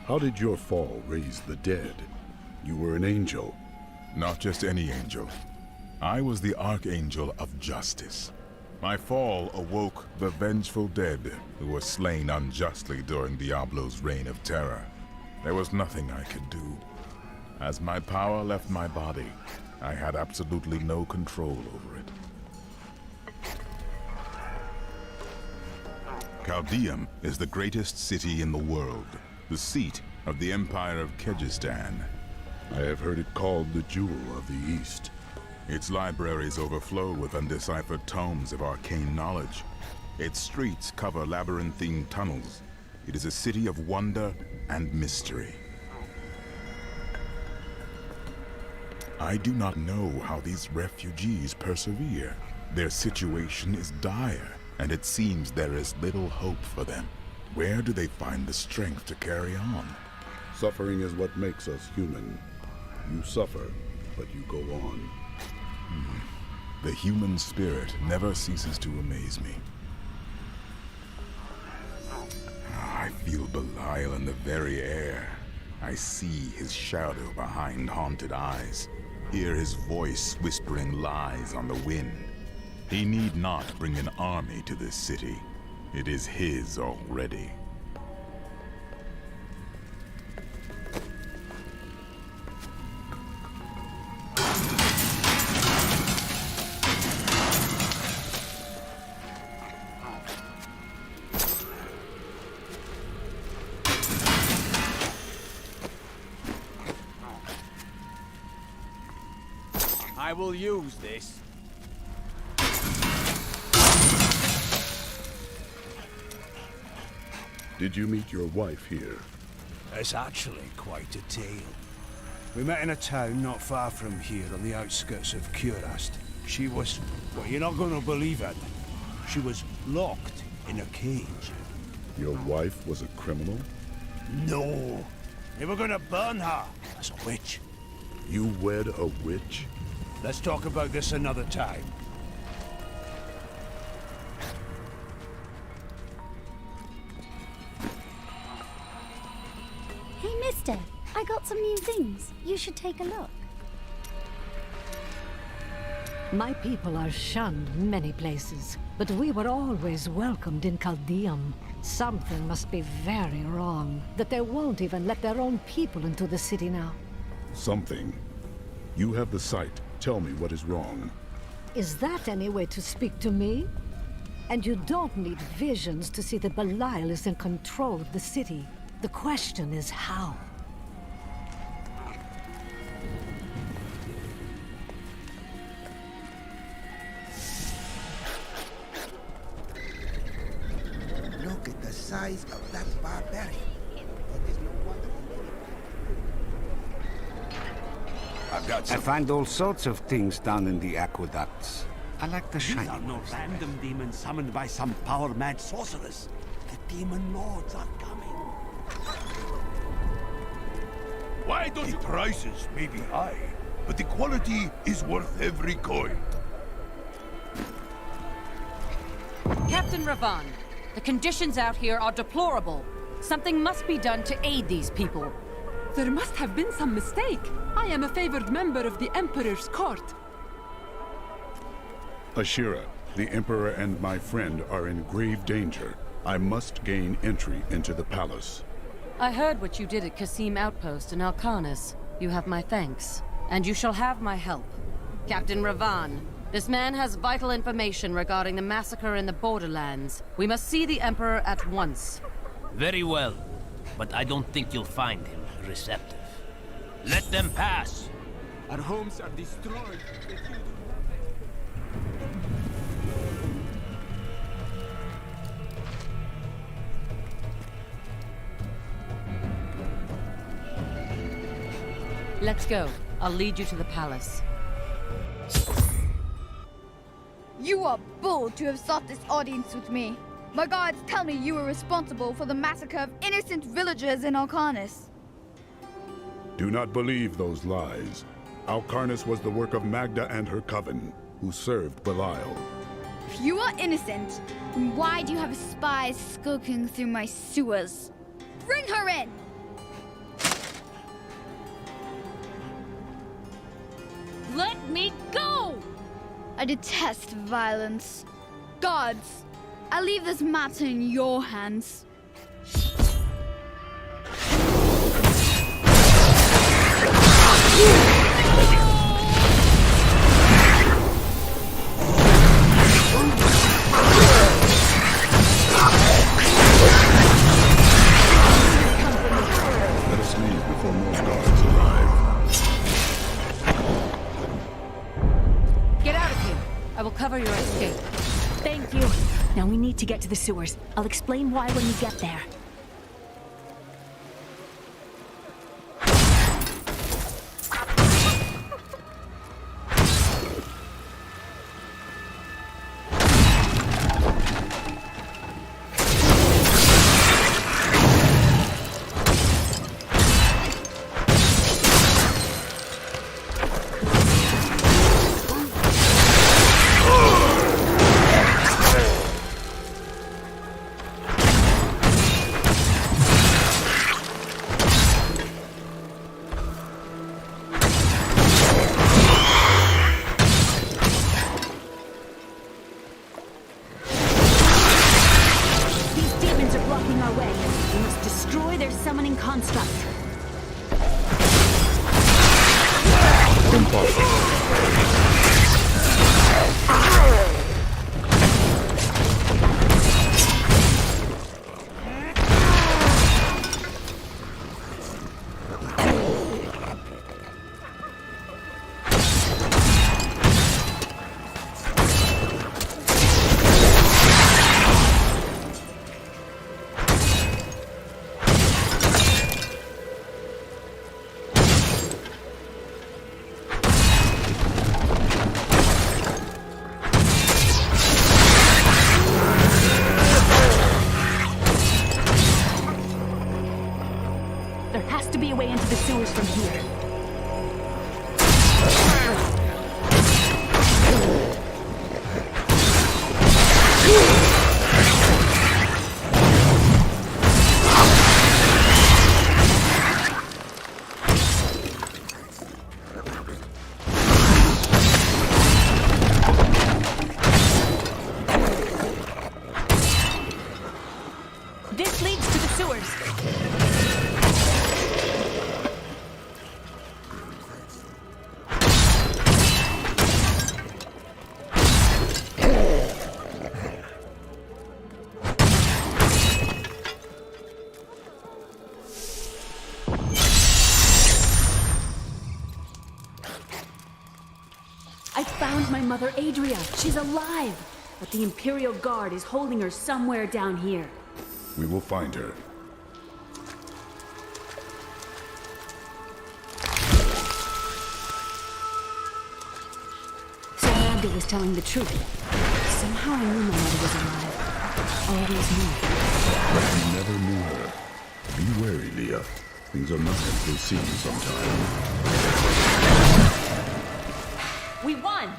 How did your fall raise the dead? You were an angel. Not just any angel. I was the Archangel of Justice. My fall awoke the vengeful dead who were slain unjustly during Diablo's reign of terror. There was nothing I could do. As my power left my body, I had absolutely no control over it. Chaldeum is the greatest city in the world, the seat of the Empire of Kyrgyzstan. I have heard it called the Jewel of the East. Its libraries overflow with undeciphered tomes of arcane knowledge. Its streets cover labyrinthine tunnels. It is a city of wonder and mystery. I do not know how these refugees persevere. Their situation is dire, and it seems there is little hope for them. Where do they find the strength to carry on? Suffering is what makes us human. You suffer, but you go on. The human spirit never ceases to amaze me. I feel Belial in the very air. I see his shadow behind haunted eyes. Hear his voice whispering lies on the wind. He need not bring an army to this city. It is his already. I will use this. Did you meet your wife here? It's actually quite a tale. We met in a town not far from here on the outskirts of Kurast. She was... well, you're not going to believe it. She was locked in a cage. Your wife was a criminal? No. They were going to burn her as a witch. You wed a witch? Let's talk about this another time. Hey, mister, I got some new things. You should take a look. My people are shunned in many places, but we were always welcomed in Chaldeum. Something must be very wrong, that they won't even let their own people into the city now. Something? You have the sight. Tell me what is wrong. Is that any way to speak to me? And you don't need visions to see that Belial is in control of the city. The question is how? Look at the size of that barbarian. It is no wonder. I find all sorts of things down in the aqueducts. I like the shiny. These are no random demons summoned by some power-mad sorceress. The demon lords are coming. Why don't the prices may be high, but the quality is worth every coin. Captain Ravan, the conditions out here are deplorable. Something must be done to aid these people. There must have been some mistake. I am a favored member of the Emperor's court. Ashira, the Emperor and my friend are in grave danger. I must gain entry into the palace. I heard what you did at Qasim Outpost in Alcanis. You have my thanks. And you shall have my help. Captain Ravan, this man has vital information regarding the massacre in the borderlands. We must see the Emperor at once. Very well, but I don't think you'll find him receptive. Let them pass! Our homes are destroyed. Let's go. I'll lead you to the palace. You are bold to have sought this audience with me. My guards tell me you were responsible for the massacre of innocent villagers in Alcarnus. Do not believe those lies. Alcarnus was the work of Magda and her coven, who served Belial. If you are innocent, then why do you have spies skulking through my sewers? Bring her in! Let me go! I detest violence. Guards, I leave this matter in your hands. Let us leave before more guards arrive. Get out of here. I will cover your escape. Thank you. Now we need to get to the sewers. I'll explain why when we get there. Mother Adria, she's alive! But the Imperial Guard is holding her somewhere down here. We will find her. So Magda was telling the truth. Somehow I knew my mother was alive. Always knew. But you never knew her. Be wary, Leah. Things are not as they seem sometimes. We won!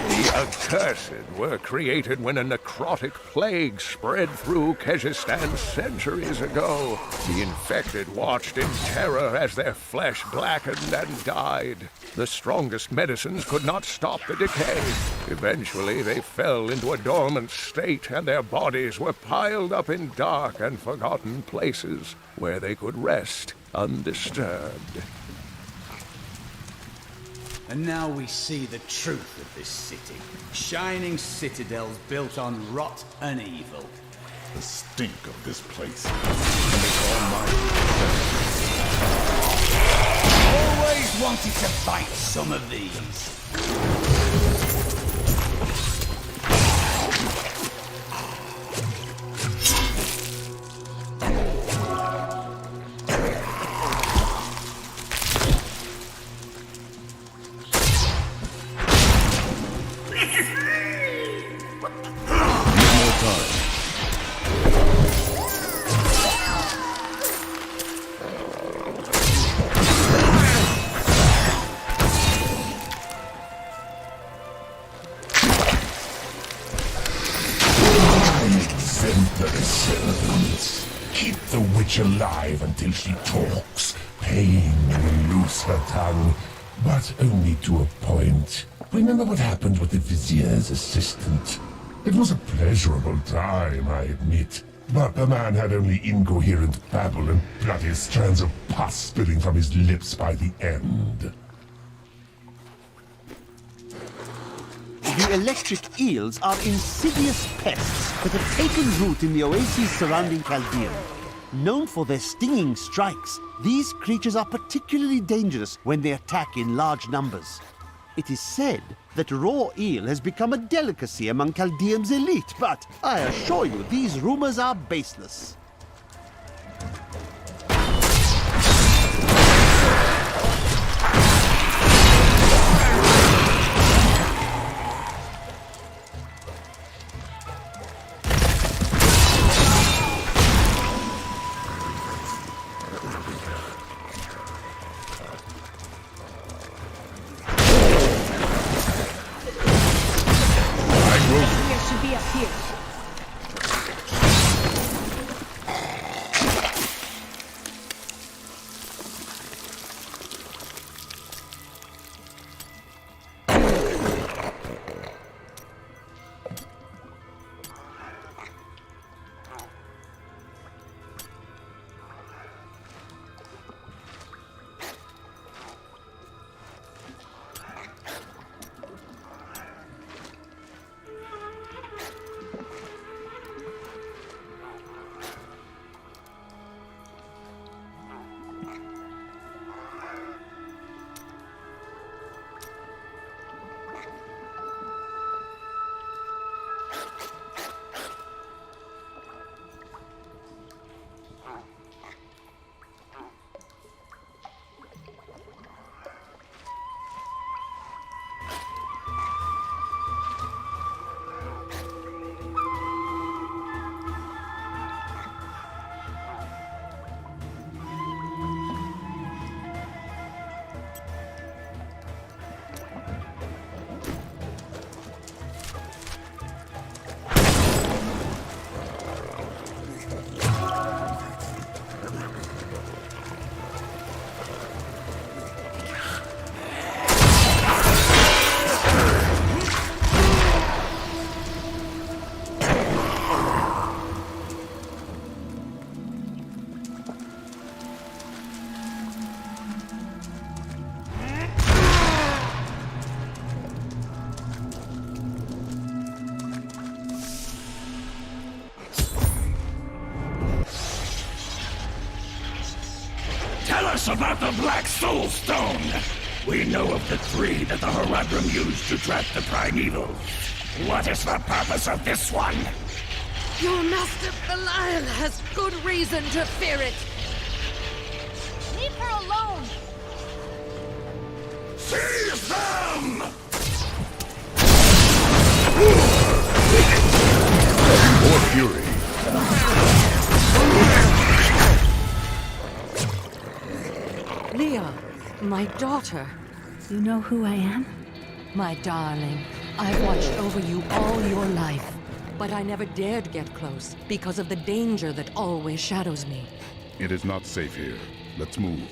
The accursed were created when a necrotic plague spread through Kyrgyzstan centuries ago. The infected watched in terror as their flesh blackened and died. The strongest medicines could not stop the decay. Eventually, they fell into a dormant state, and their bodies were piled up in dark and forgotten places where they could rest undisturbed. And now we see the truth of this city. Shining citadels built on rot and evil. The stink of this place. Always wanted to fight some of these. alive until she talks. Pain will loose her tongue, but only to a point. Remember what happened with the Vizier's assistant? It was a pleasurable time, I admit. But the man had only incoherent babble and bloody strands of pus spilling from his lips by the end. The electric eels are insidious pests that have taken root in the oases surrounding Chaldean. Known for their stinging strikes, these creatures are particularly dangerous when they attack in large numbers. It is said that raw eel has become a delicacy among Chaldean's elite, but I assure you these rumors are baseless. Should be up here. Tell us about the Black Soul Stone! We know of the three that the Horadrim used to trap the Primevals. What is the purpose of this one? Your master Belial has good reason to fear it. Leave her alone! Seize them! More fury. Leah, my daughter. You know who I am? My darling, I've watched over you all your life. But I never dared get close because of the danger that always shadows me. It is not safe here. Let's move.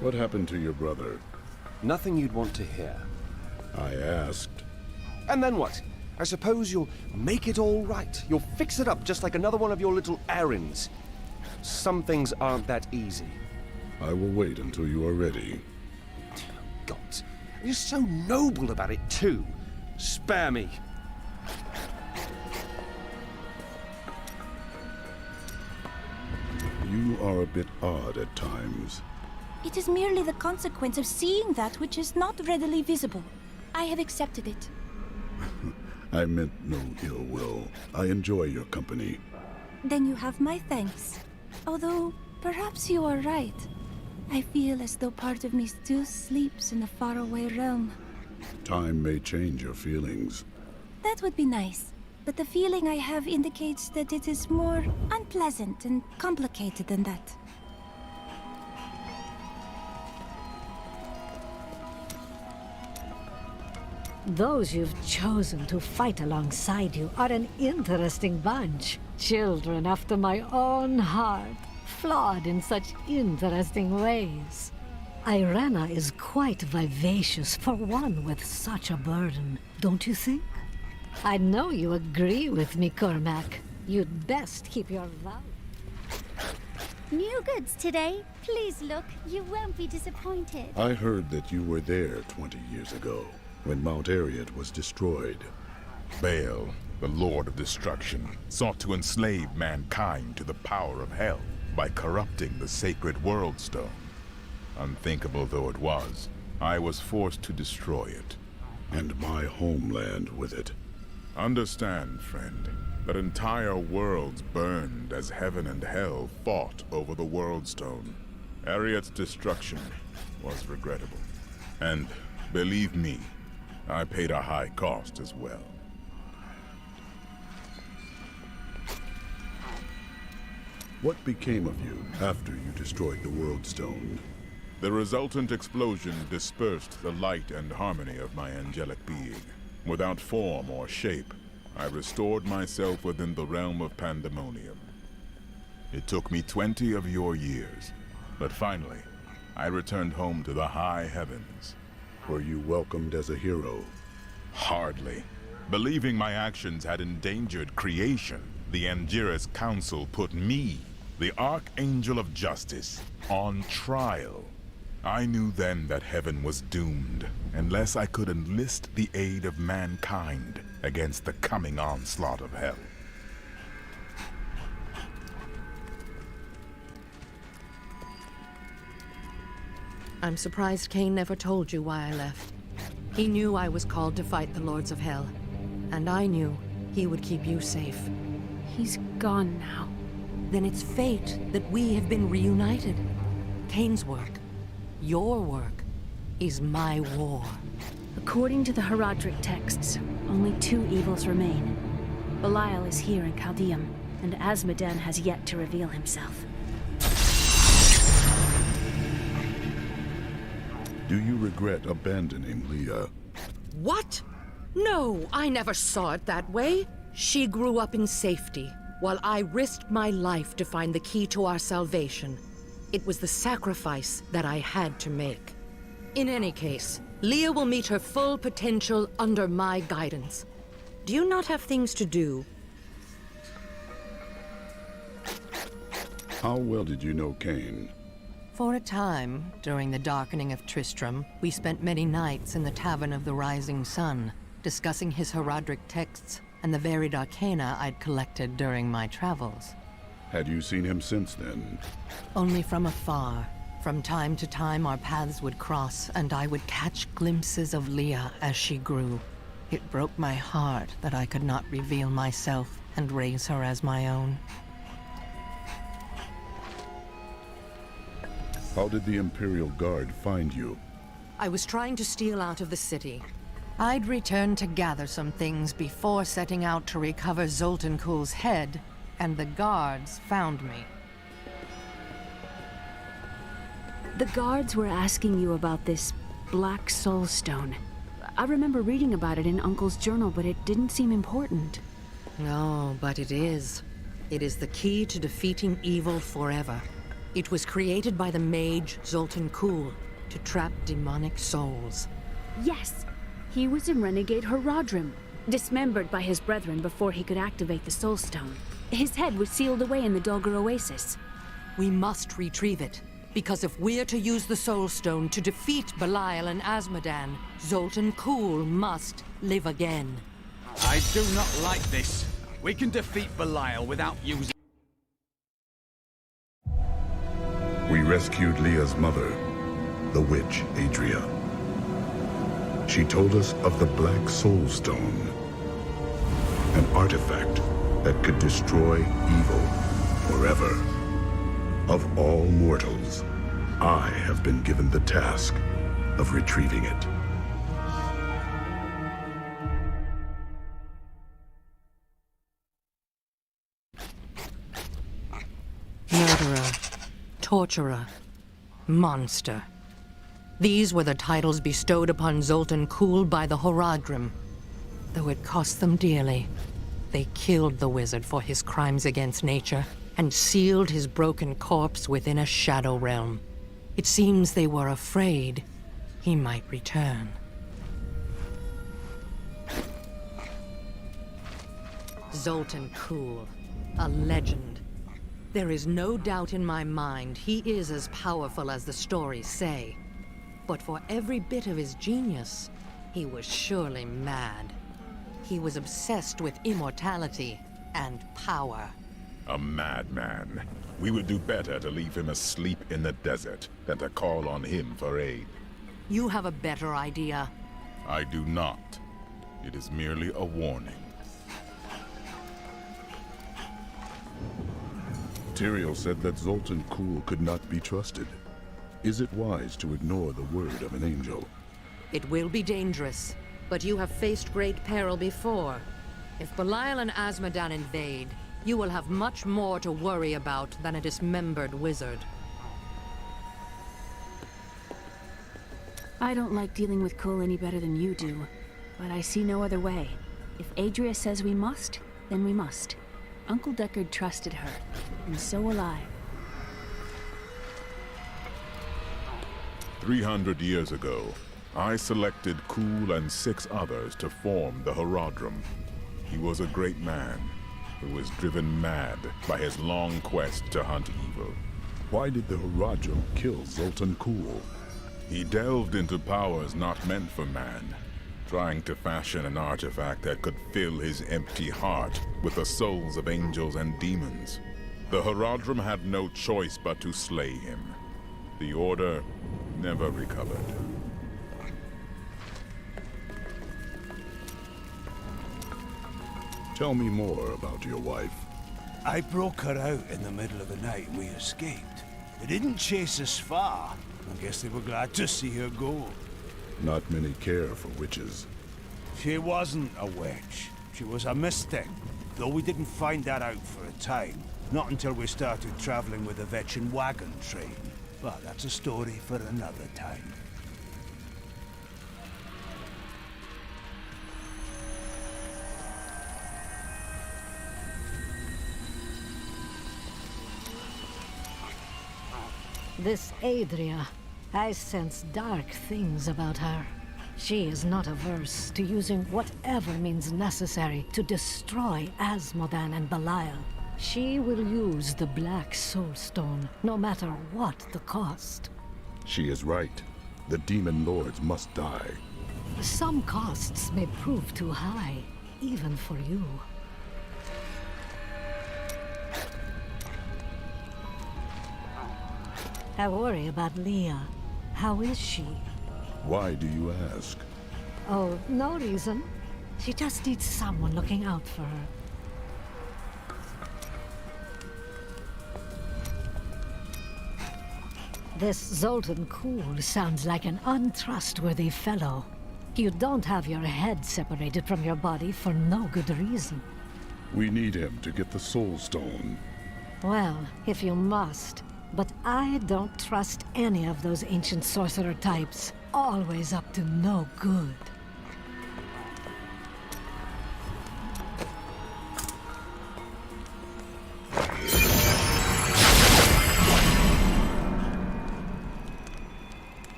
What happened to your brother? Nothing you'd want to hear. I asked. And then what? I suppose you'll make it all right. You'll fix it up just like another one of your little errands. Some things aren't that easy. I will wait until you are ready. God, you're so noble about it too. Spare me. You are a bit odd at times. It is merely the consequence of seeing that which is not readily visible. I have accepted it. I meant no ill will. I enjoy your company. Then you have my thanks. Although, perhaps you are right. I feel as though part of me still sleeps in a faraway realm. Time may change your feelings. That would be nice. But the feeling I have indicates that it is more unpleasant and complicated than that. Those you've chosen to fight alongside you are an interesting bunch. Children after my own heart, flawed in such interesting ways. Irena is quite vivacious for one with such a burden, don't you think? I know you agree with me, Cormac. You'd best keep your vow. New goods today. Please look. You won't be disappointed. I heard that you were there 20 years ago, when Mount Ariat was destroyed. Baal, the Lord of Destruction, sought to enslave mankind to the power of hell by corrupting the sacred World Stone. Unthinkable though it was, I was forced to destroy it. And my homeland with it. Understand, friend, that entire worlds burned as heaven and hell fought over the World Stone. Ariat's destruction was regrettable. And, believe me, I paid a high cost as well. What became of you after you destroyed the World Stone? The resultant explosion dispersed the light and harmony of my angelic being. Without form or shape, I restored myself within the realm of pandemonium. It took me 20 of your years, but finally, I returned home to the high heavens. Were you welcomed as a hero? Hardly. Believing my actions had endangered creation, the Angiras Council put me, the Archangel of Justice, on trial. I knew then that heaven was doomed, unless I could enlist the aid of mankind against the coming onslaught of hell. I'm surprised Cain never told you why I left. He knew I was called to fight the Lords of Hell, and I knew he would keep you safe. He's gone now. Then it's fate that we have been reunited. Cain's work, your work, is my war. According to the Heraldric texts, only two evils remain. Belial is here in Chaldeum, and Azmodan has yet to reveal himself. Do you regret abandoning Leah? What? No, I never saw it that way. She grew up in safety, while I risked my life to find the key to our salvation. It was the sacrifice that I had to make. In any case, Leah will meet her full potential under my guidance. Do you not have things to do? How well did you know Cain? For a time, during the darkening of Tristram, we spent many nights in the Tavern of the Rising Sun, discussing his Heraldric texts and the varied arcana I'd collected during my travels. Had you seen him since then? Only from afar. From time to time, our paths would cross, and I would catch glimpses of Leah as she grew. It broke my heart that I could not reveal myself and raise her as my own. How did the Imperial Guard find you? I was trying to steal out of the city. I'd returned to gather some things before setting out to recover Zoltan Kuhl's head, and the guards found me. The guards were asking you about this Black Soul Stone. I remember reading about it in Uncle's journal, but it didn't seem important. No, but it is. It is the key to defeating evil forever. It was created by the mage Zoltan Kuhl to trap demonic souls. Yes! He was in Renegade Haradrim, dismembered by his brethren before he could activate the Soul Stone. His head was sealed away in the Dogger Oasis. We must retrieve it, because if we're to use the Soul Stone to defeat Belial and Azmodan, Zoltan Kuhl must live again. I do not like this. We can defeat Belial without using... We rescued Leah's mother, the witch Adria. She told us of the Black Soul Stone, an artifact that could destroy evil forever. Of all mortals, I have been given the task of retrieving it. Murderer, torturer, monster. These were the titles bestowed upon Zoltan Kuhl by the Horadrim. Though it cost them dearly, they killed the wizard for his crimes against nature and sealed his broken corpse within a shadow realm. It seems they were afraid he might return. Zoltan Kuhl, a legend. There is no doubt in my mind he is as powerful as the stories say. But for every bit of his genius, he was surely mad. He was obsessed with immortality and power. A madman. We would do better to leave him asleep in the desert than to call on him for aid. You have a better idea. I do not. It is merely a warning. Tyrael said that Zoltan Kuhl could not be trusted. Is it wise to ignore the word of an angel? It will be dangerous, but you have faced great peril before. If Belial and Azmodan invade, you will have much more to worry about than a dismembered wizard. I don't like dealing with Kuhl any better than you do, but I see no other way. If Adria says we must, then we must. Uncle Deckard trusted her, and so will I. 300 years ago, I selected Kuhl and 6 others to form the Horadrim. He was a great man who was driven mad by his long quest to hunt evil. Why did the Horadrim kill Zoltan Kuhl? He delved into powers not meant for man, trying to fashion an artifact that could fill his empty heart with the souls of angels and demons. The Horadrim had no choice but to slay him. The Order never recovered. Tell me more about your wife. I broke her out in the middle of the night and we escaped. They didn't chase us far. I guess they were glad to see her go. Not many care for witches. She wasn't a witch. She was a mystic. Though we didn't find that out for a time. Not until we started traveling with the Vetchin wagon train. But that's a story for another time. This Adria, I sense dark things about her. She is not averse to using whatever means necessary to destroy Azmodan and Belial. She will use the Black Soulstone, no matter what the cost. She is right. The demon lords must die. Some costs may prove too high, even for you. I worry about Leah. How is she? Why do you ask? Oh, no reason. She just needs someone looking out for her. This Zoltan Kuhl sounds like an untrustworthy fellow. You don't have your head separated from your body for no good reason. We need him to get the Soul Stone. Well, if you must. But I don't trust any of those ancient sorcerer types. Always up to no good.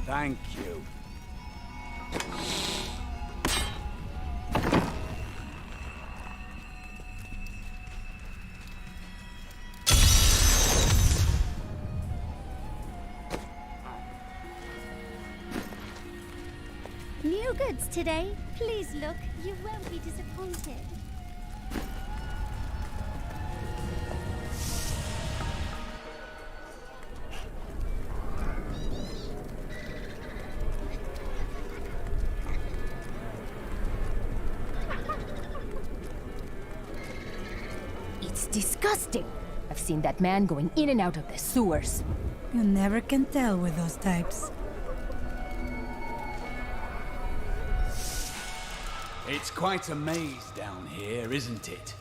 Thank you. New goods today. Please look, you won't be disappointed. It's disgusting. I've seen that man going in and out of the sewers. You never can tell with those types. It's quite a maze down here, isn't it?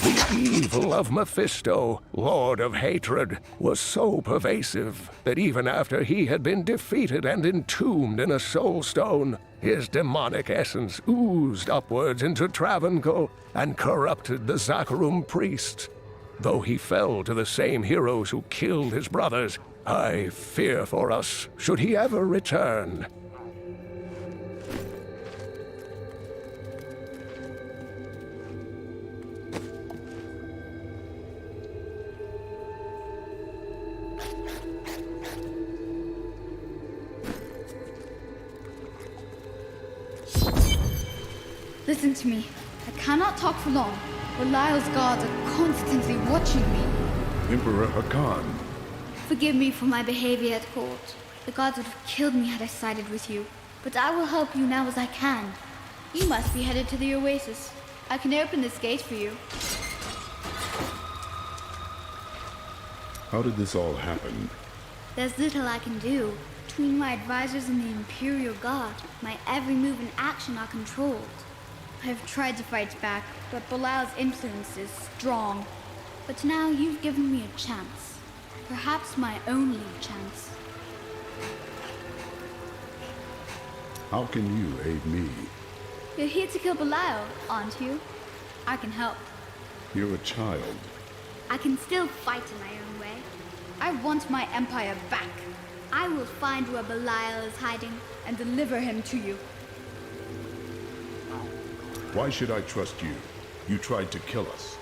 The evil of Mephisto, Lord of Hatred, was so pervasive that even after he had been defeated and entombed in a soul stone, his demonic essence oozed upwards into Travancore and corrupted the Zakharum priests. Though he fell to the same heroes who killed his brothers, I fear for us should he ever return. Listen to me. I cannot talk for long. Belial's guards are constantly watching me. Emperor Hakan. Forgive me for my behavior at court. The gods would have killed me had I sided with you. But I will help you now as I can. You must be headed to the oasis. I can open this gate for you. How did this all happen? There's little I can do. Between my advisors and the Imperial Guard, my every move and action are controlled. I have tried to fight back, but Belial's influence is strong. But now you've given me a chance. Perhaps my only chance. How can you aid me? You're here to kill Belial, aren't you? I can help. You're a child. I can still fight in my own way. I want my empire back. I will find where Belial is hiding and deliver him to you. Why should I trust you? You tried to kill us.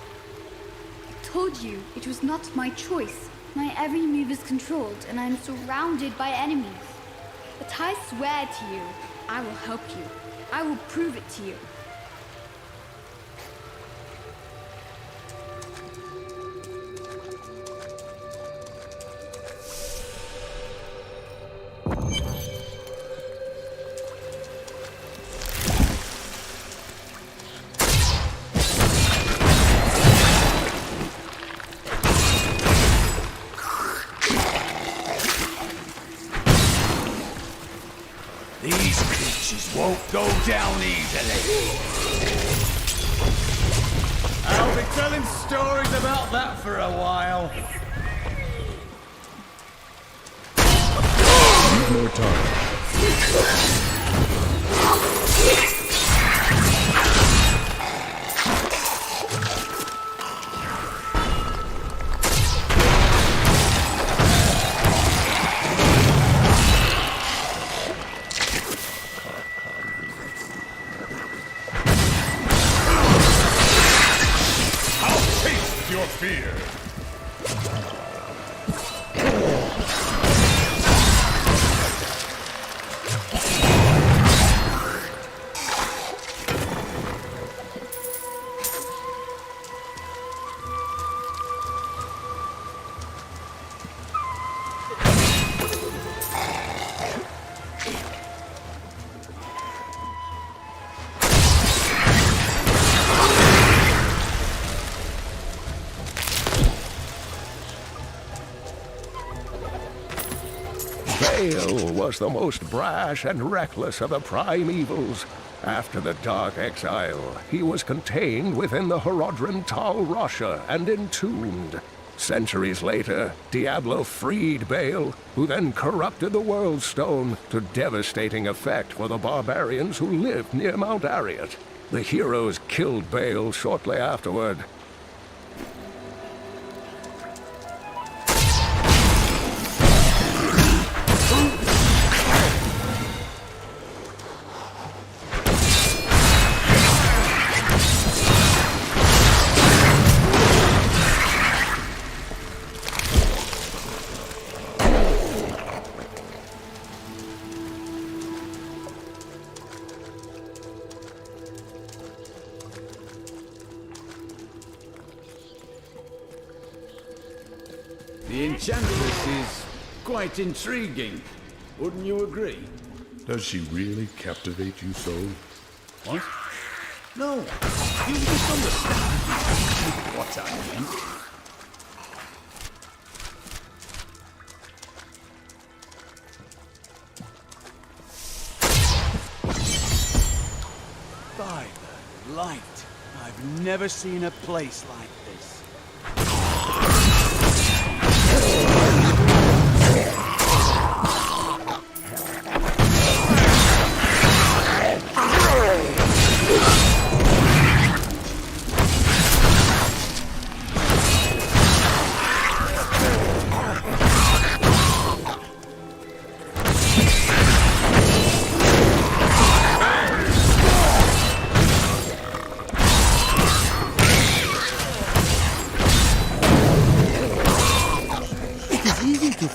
I told you it was not my choice. My every move is controlled, and I am surrounded by enemies. But I swear to you, I will help you. I will prove it to you. These creatures won't go down easily. I'll be telling stories about that for a while. Need more time. Your fear. Baal was the most brash and reckless of the primevals. After the Dark Exile, he was contained within the Horodrim Tal Rasha and entombed. Centuries later, Diablo freed Baal, who then corrupted the World Stone to devastating effect for the barbarians who lived near Mount Arreat. The heroes killed Baal shortly afterward. Enchantress is quite intriguing. Wouldn't you agree? Does she really captivate you so? What? No, you misunderstand what I meant. By the light, I've never seen a place like this.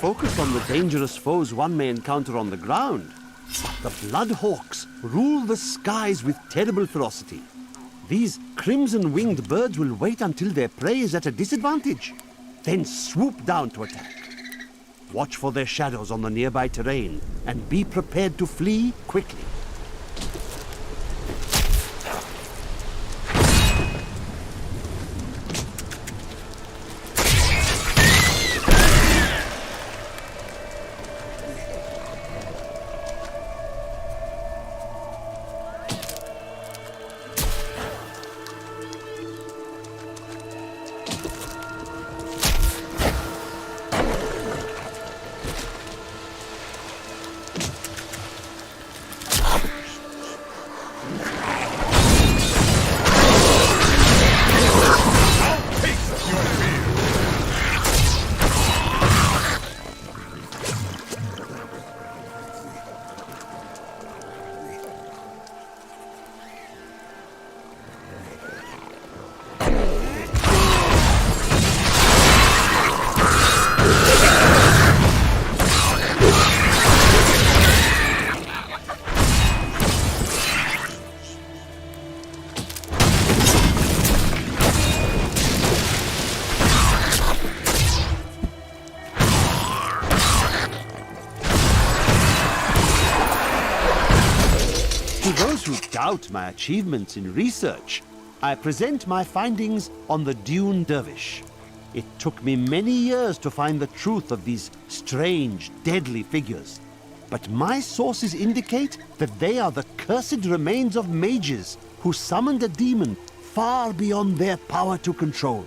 Focus on the dangerous foes one may encounter on the ground. The Bloodhawks rule the skies with terrible ferocity. These crimson-winged birds will wait until their prey is at a disadvantage, then swoop down to attack. Watch for their shadows on the nearby terrain, and be prepared to flee quickly. Doubt my achievements in research, I present my findings on the Dune Dervish. It took me many years to find the truth of these strange, deadly figures. But my sources indicate that they are the cursed remains of mages who summoned a demon far beyond their power to control.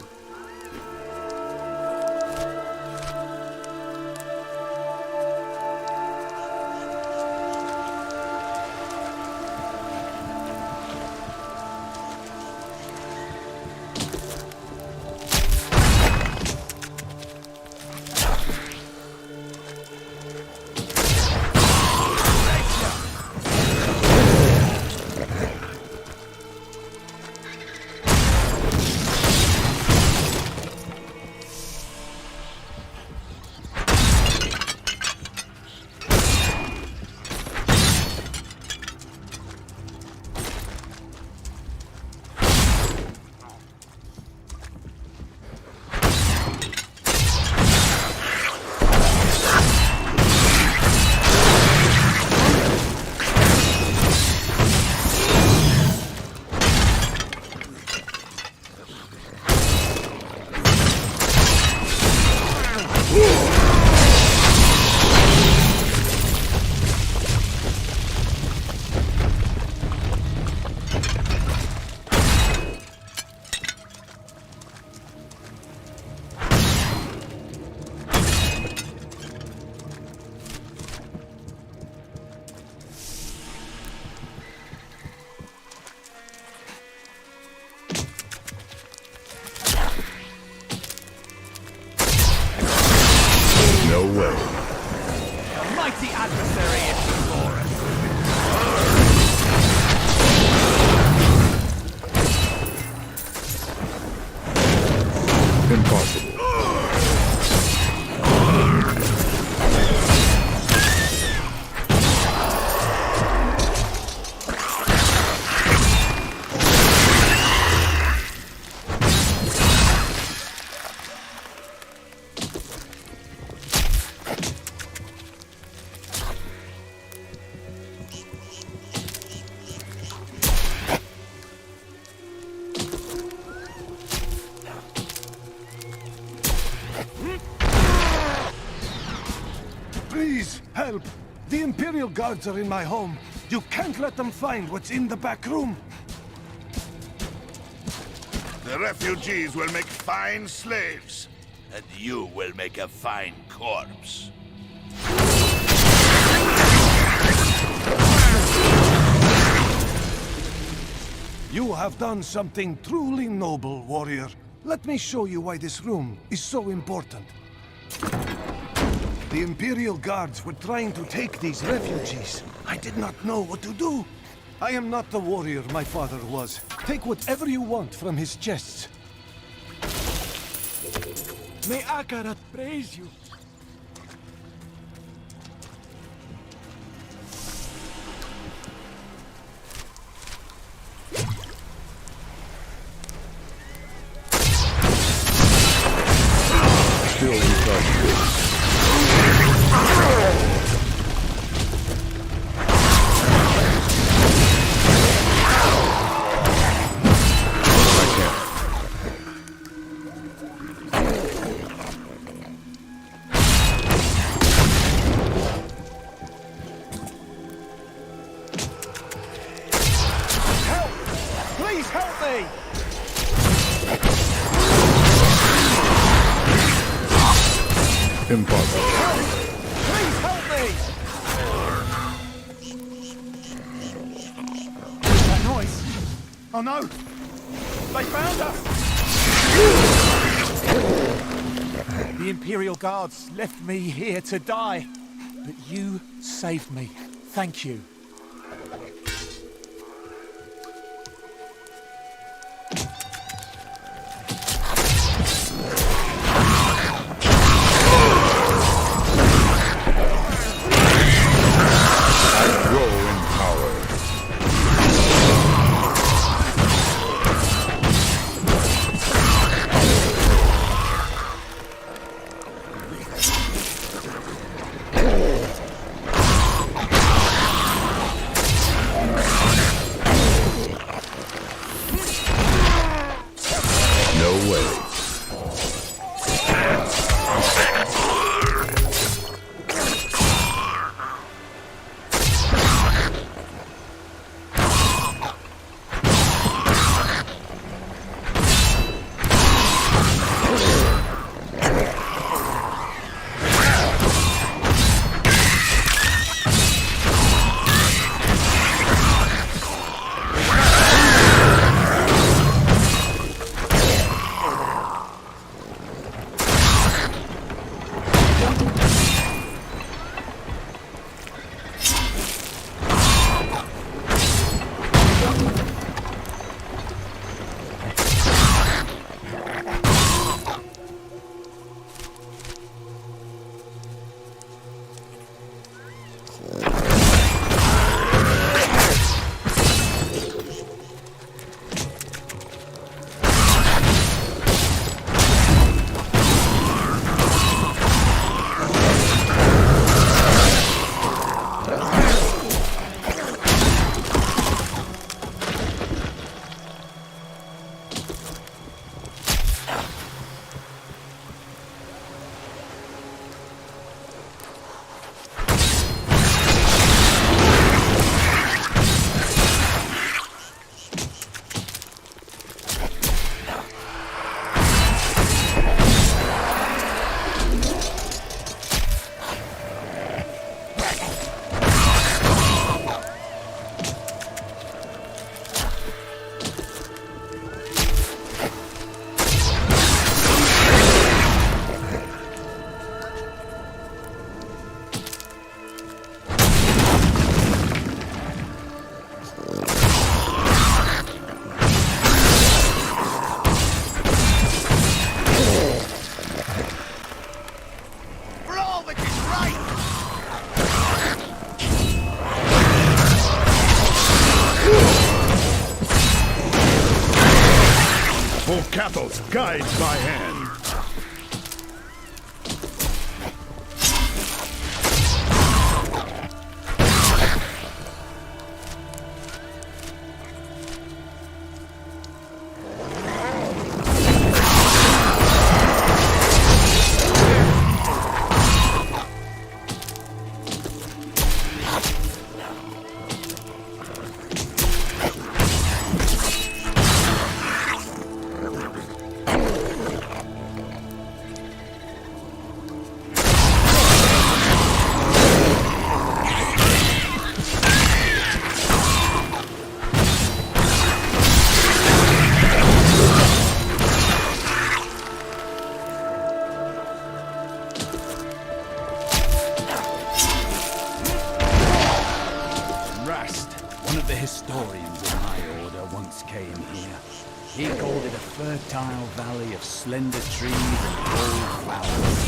Help! The Imperial Guards are in my home. You can't let them find what's in the back room. The refugees will make fine slaves, and you will make a fine corpse. You have done something truly noble, warrior. Let me show you why this room is so important. The Imperial Guards were trying to take these refugees. I did not know what to do. I am not the warrior my father was. Take whatever you want from his chests. May Akarat praise you. Still inside. Impossible. Please help me! That noise! Oh no! They found us! The Imperial Guards left me here to die, but you saved me. Thank you. Cathos guides my hand. barbarians of my order once came here. He called it a fertile valley of slender trees and bold flowers.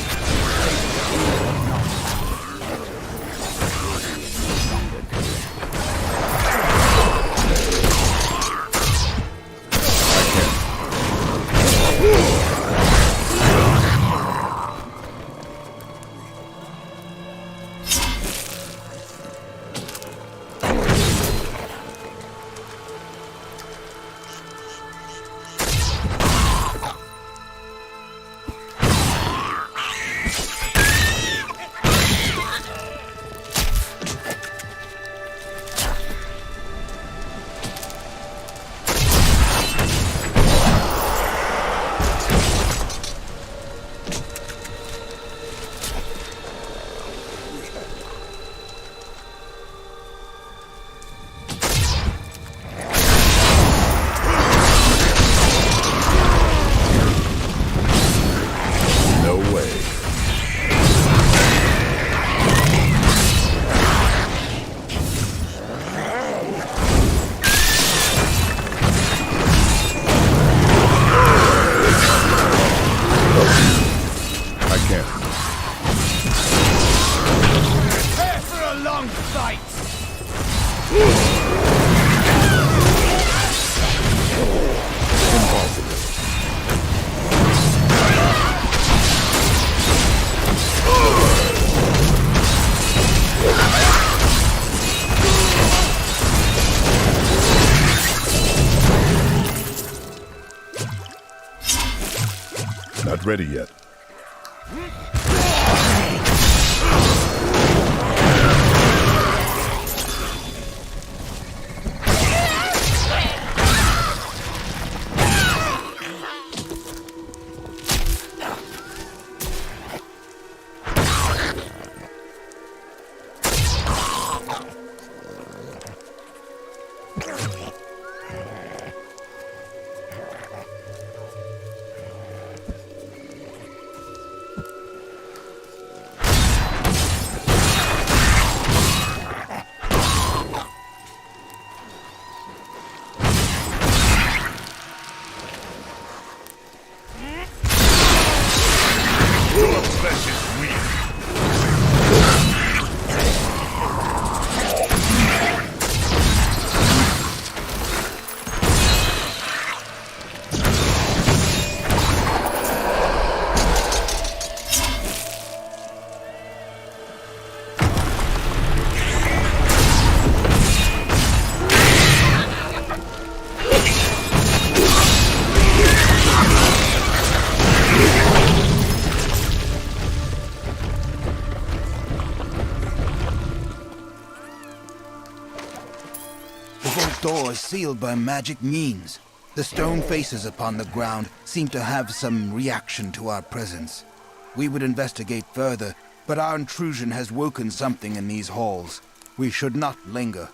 Not ready yet. Door is sealed by magic means. The stone faces upon the ground seem to have some reaction to our presence. We would investigate further, but our intrusion has woken something in these halls. We should not linger.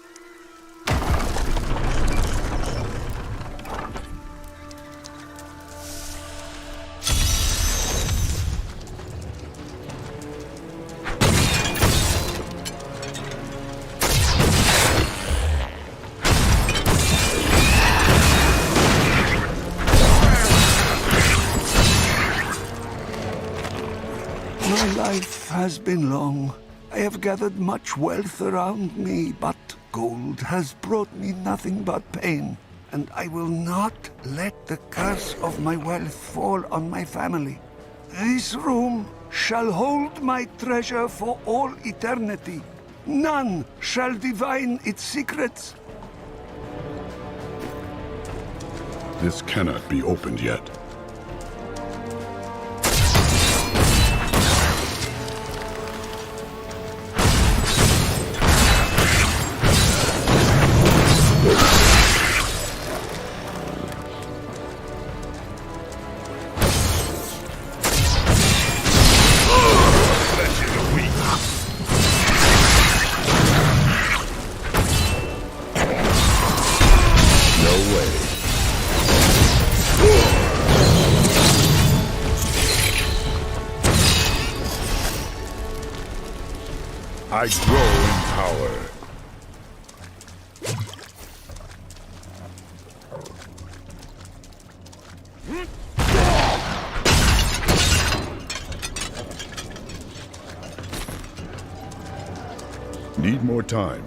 Life has been long. I have gathered much wealth around me, but gold has brought me nothing but pain. And I will not let the curse of my wealth fall on my family. This room shall hold my treasure for all eternity. None shall divine its secrets. This cannot be opened yet. I grow in power. Need more time.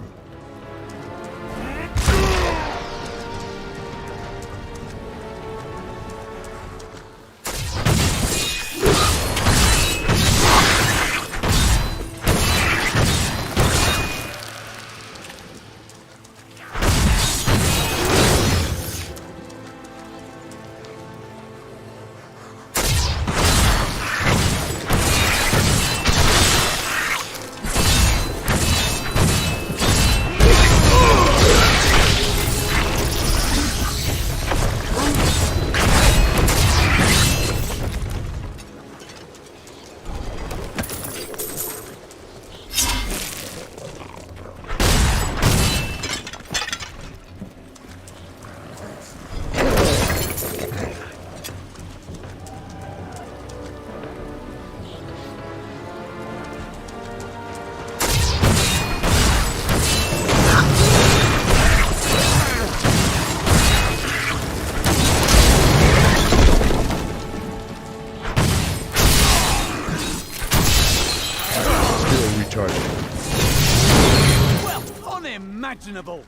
Well, unimaginable!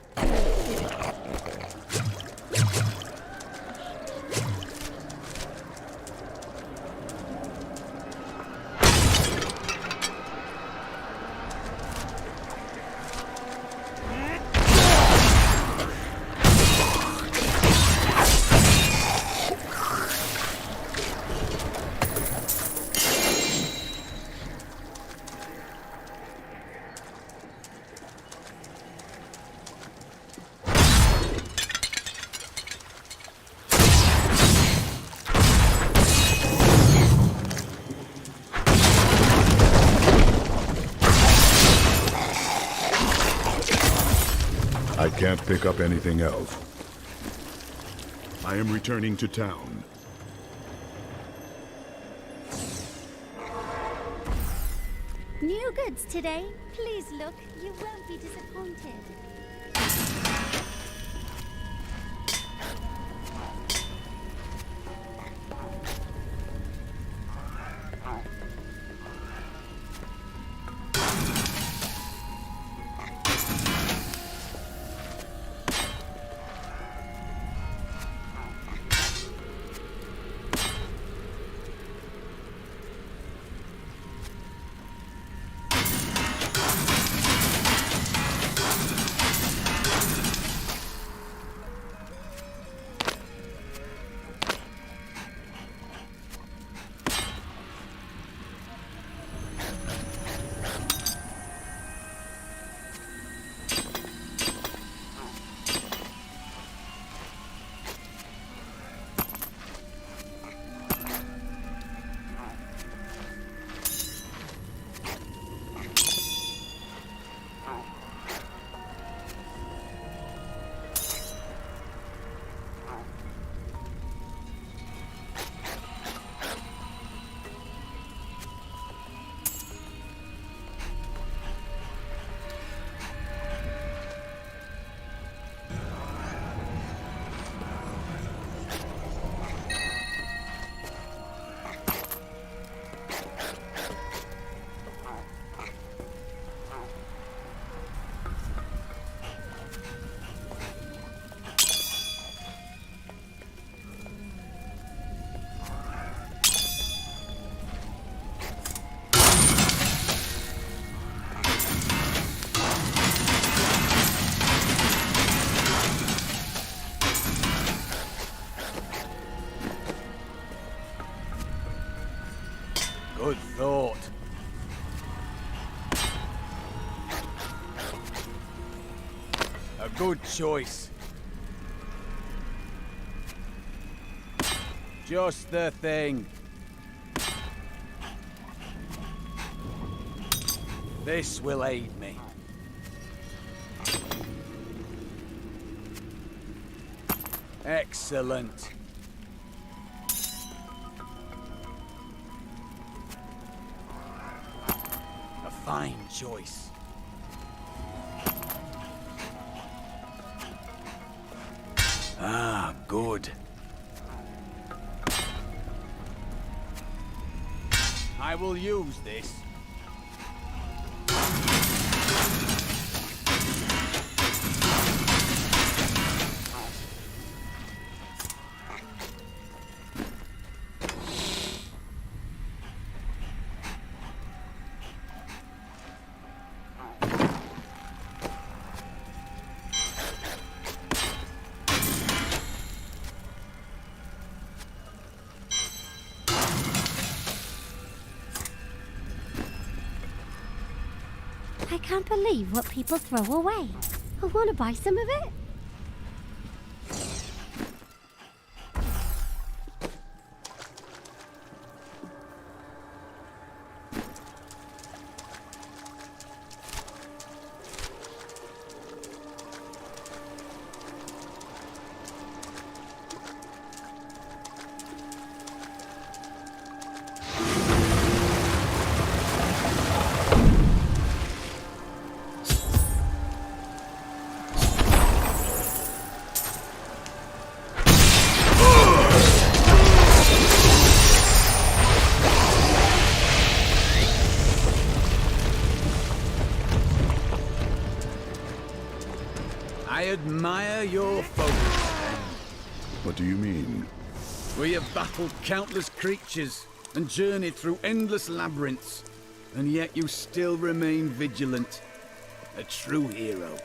I can't pick up anything else. I am returning to town. New goods today. Please look. You won't be disappointed. Good thought. A good choice. Just the thing. This will aid me. Excellent. A fine choice. Ah, good. I will use this. I can't believe what people throw away. I want to buy some of it. I admire your focus. What do you mean? We have battled countless creatures and journeyed through endless labyrinths, and yet you still remain vigilant. A true hero.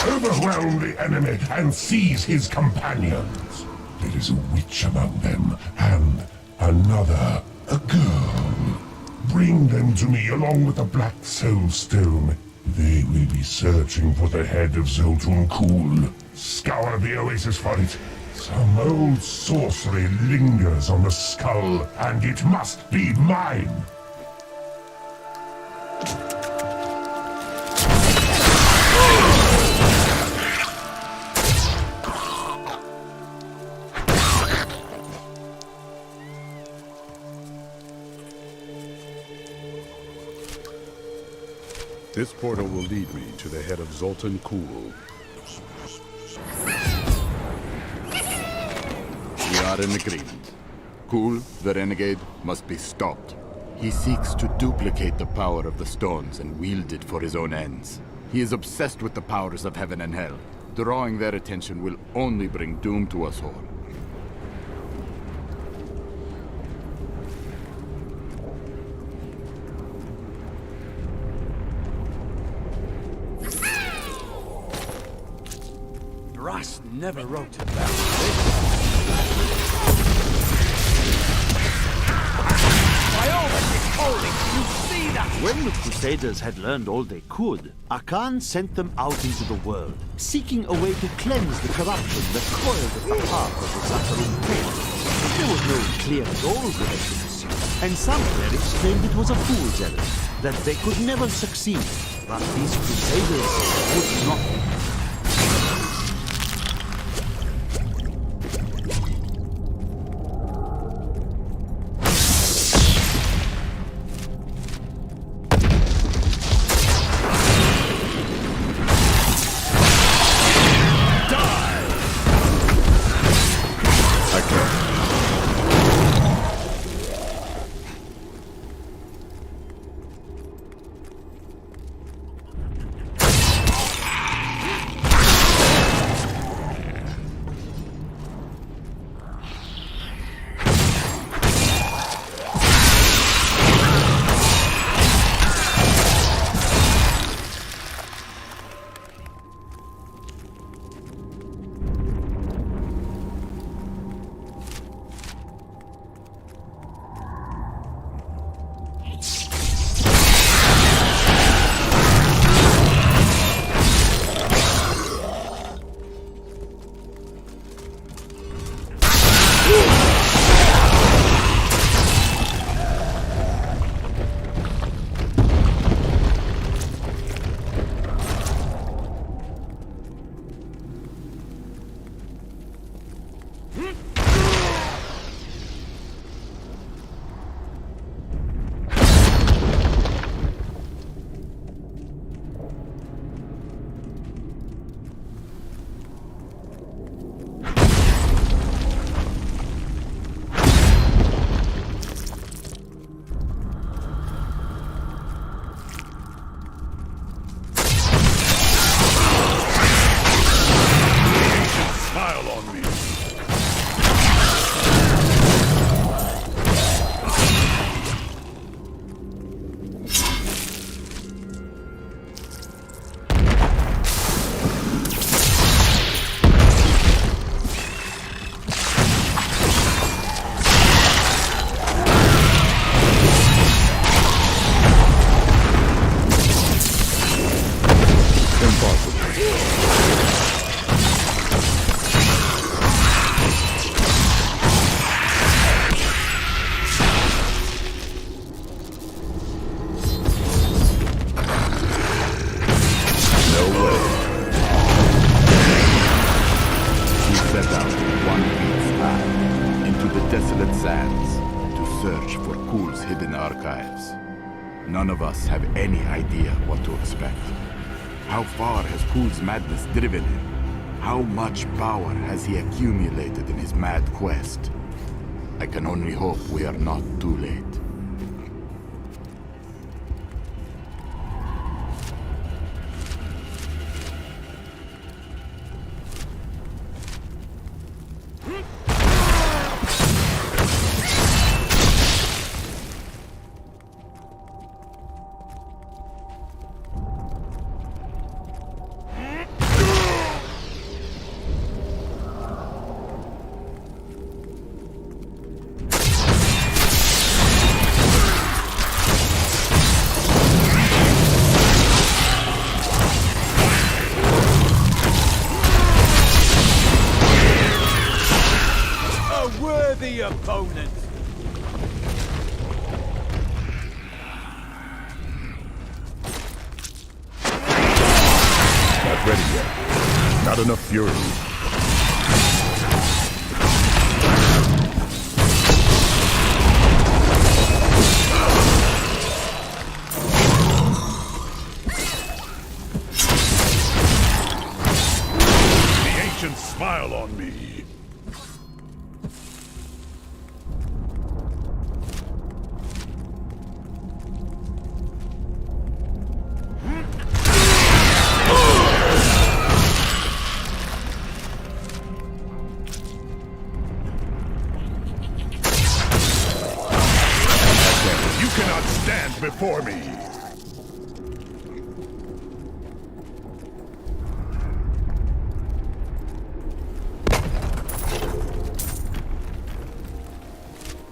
Overwhelm the enemy and seize his companions. There is a witch among them, and another, a girl. Bring them to me along with the Black Soul Stone. They will be searching for the head of Zoltun Kuul. Scour the oasis for it. Some old sorcery lingers on the skull, and it must be mine. This portal will lead me to the head of Zoltun Kuul. We are in agreement. Kuul, the renegade, must be stopped. He seeks to duplicate the power of the stones and wield it for his own ends. He is obsessed with the powers of heaven and hell. Drawing their attention will only bring doom to us all. Brass never wrote about this. By all that is holy, you see that? When the Crusaders had learned all they could, Akan sent them out into the world, seeking a way to cleanse the corruption that coiled at the heart of the suffering faith. There was no clear goal for them to pursue, and some clerics claimed it was a fool's errand, that they could never succeed. But these Crusaders would not. Set out one week's path into the desolate sands to search for Kul's hidden archives. None of us have any idea what to expect. How far has Kul's madness driven him? How much power has he accumulated in his mad quest? I can only hope we are not too late. Opponent. Not ready yet. Not enough fury. The ancients smile on me. Before me.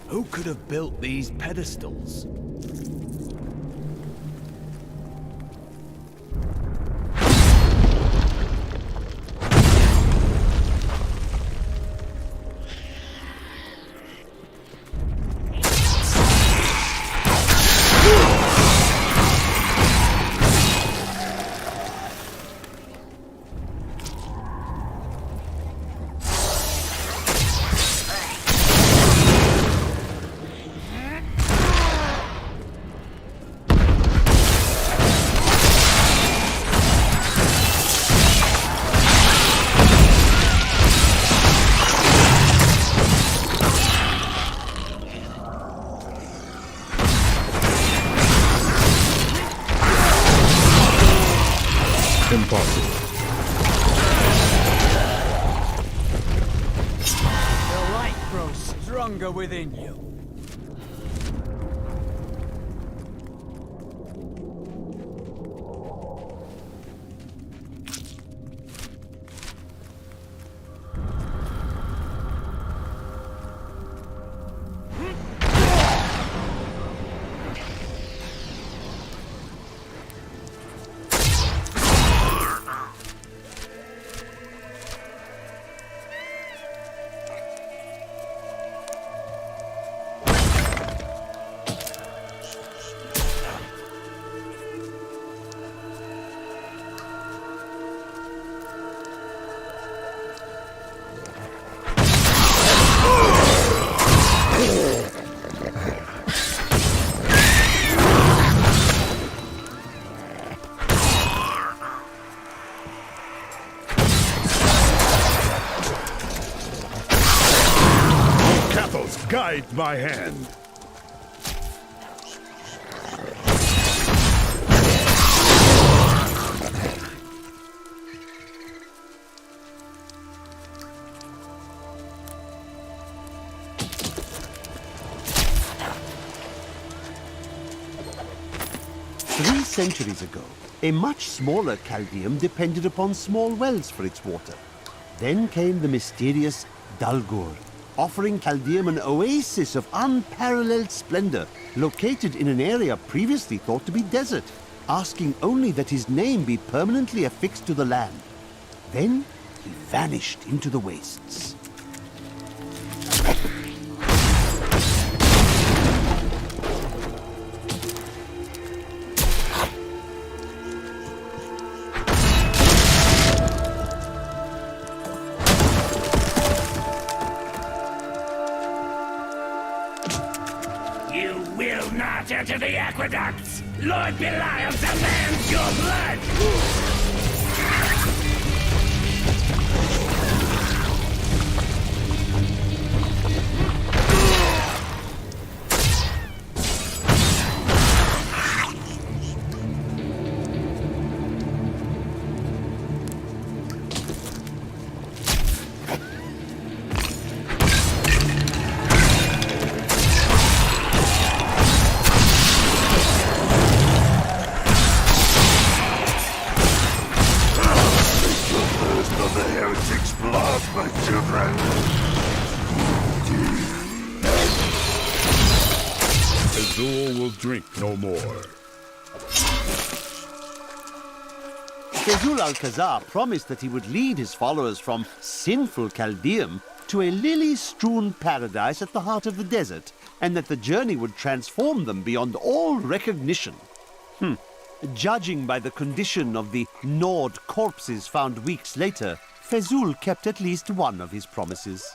Who could have built these pedestals? Impossible. The light grows stronger within you. Guide my hand. Three centuries ago, a much smaller Chaldeum depended upon small wells for its water. Then came the mysterious Dalgur, offering Chaldeum an oasis of unparalleled splendor, located in an area previously thought to be desert. asking only that his name be permanently affixed to the land. Then he vanished into the wastes. You will not enter the aqueducts! Lord Belial demands your blood! Azul will drink no more. Fezul Alcazar promised that he would lead his followers from sinful Chaldeum to a lily-strewn paradise at the heart of the desert, and that the journey would transform them beyond all recognition. Judging by the condition of the gnawed corpses found weeks later, Fezul kept at least one of his promises.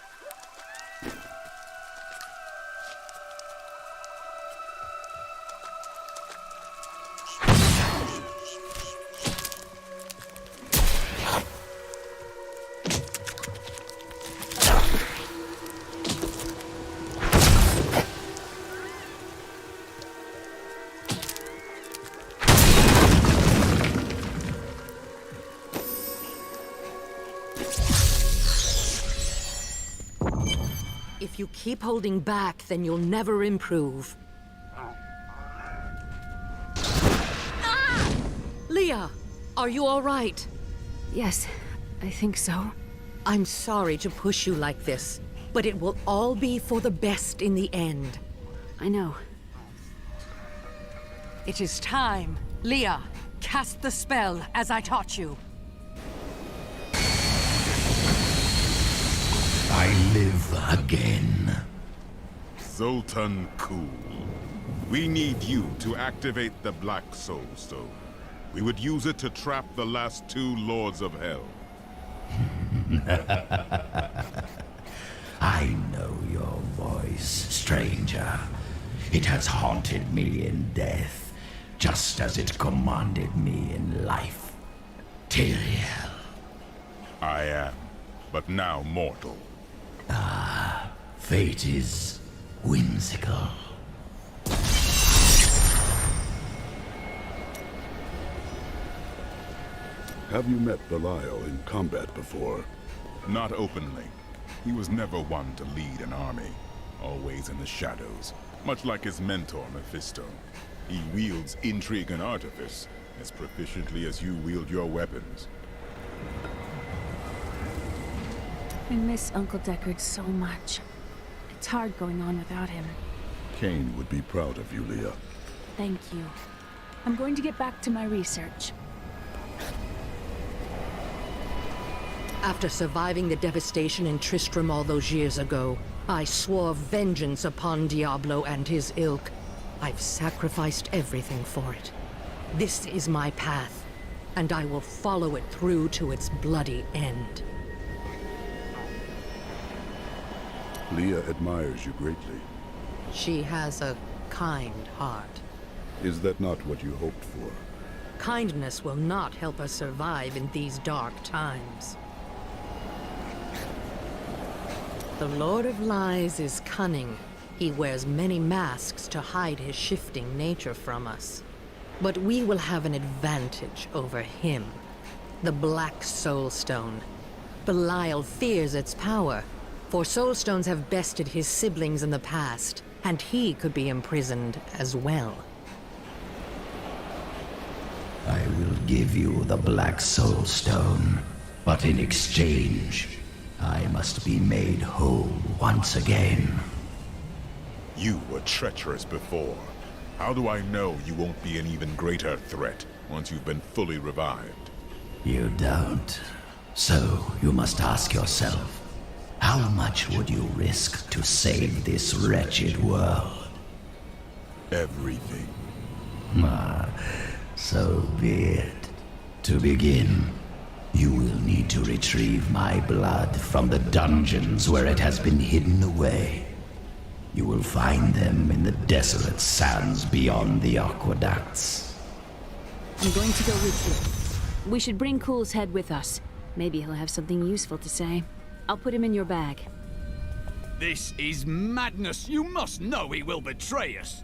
If you keep holding back, then you'll never improve. Leah, are you all right? Yes, I think so. I'm sorry to push you like this, but it will all be for the best in the end. I know. It is time. Leah, cast the spell as I taught you. I live again. Zoltan Kuhl, we need you to activate the Black Soul Stone. We would use it to trap the last two Lords of Hell. I know your voice, stranger. It has haunted me in death, just as it commanded me in life. Tyrael. I am, but now mortal. Fate is whimsical. Have you met Belial in combat before? Not openly. He was never one to lead an army. Always in the shadows, much like his mentor, Mephisto. He wields intrigue and artifice as proficiently as you wield your weapons. I miss Uncle Deckard so much. It's hard going on without him. Cain would be proud of you, Leah. Thank you. I'm going to get back to my research. After surviving the devastation in Tristram all those years ago, I swore vengeance upon Diablo and his ilk. I've sacrificed everything for it. This is my path, and I will follow it through to its bloody end. Leah admires you greatly. She has a kind heart. Is that not what you hoped for? Kindness will not help us survive in these dark times. The Lord of Lies is cunning. He wears many masks to hide his shifting nature from us. But we will have an advantage over him. The Black Soul Stone. Belial fears its power, for Soul Stones have bested his siblings in the past, and he could be imprisoned as well. I will give you the Black Soul Stone, but in exchange, I must be made whole once again. You were treacherous before. How do I know you won't be an even greater threat once you've been fully revived? You don't. So you must ask yourself, how much would you risk to save this wretched world? Everything. So be it. To begin, you will need to retrieve my blood from the dungeons where it has been hidden away. You will find them in the desolate sands beyond the aqueducts. I'm going to go with you. We should bring Cool's head with us. Maybe he'll have something useful to say. I'll put him in your bag. This is madness. You must know he will betray us.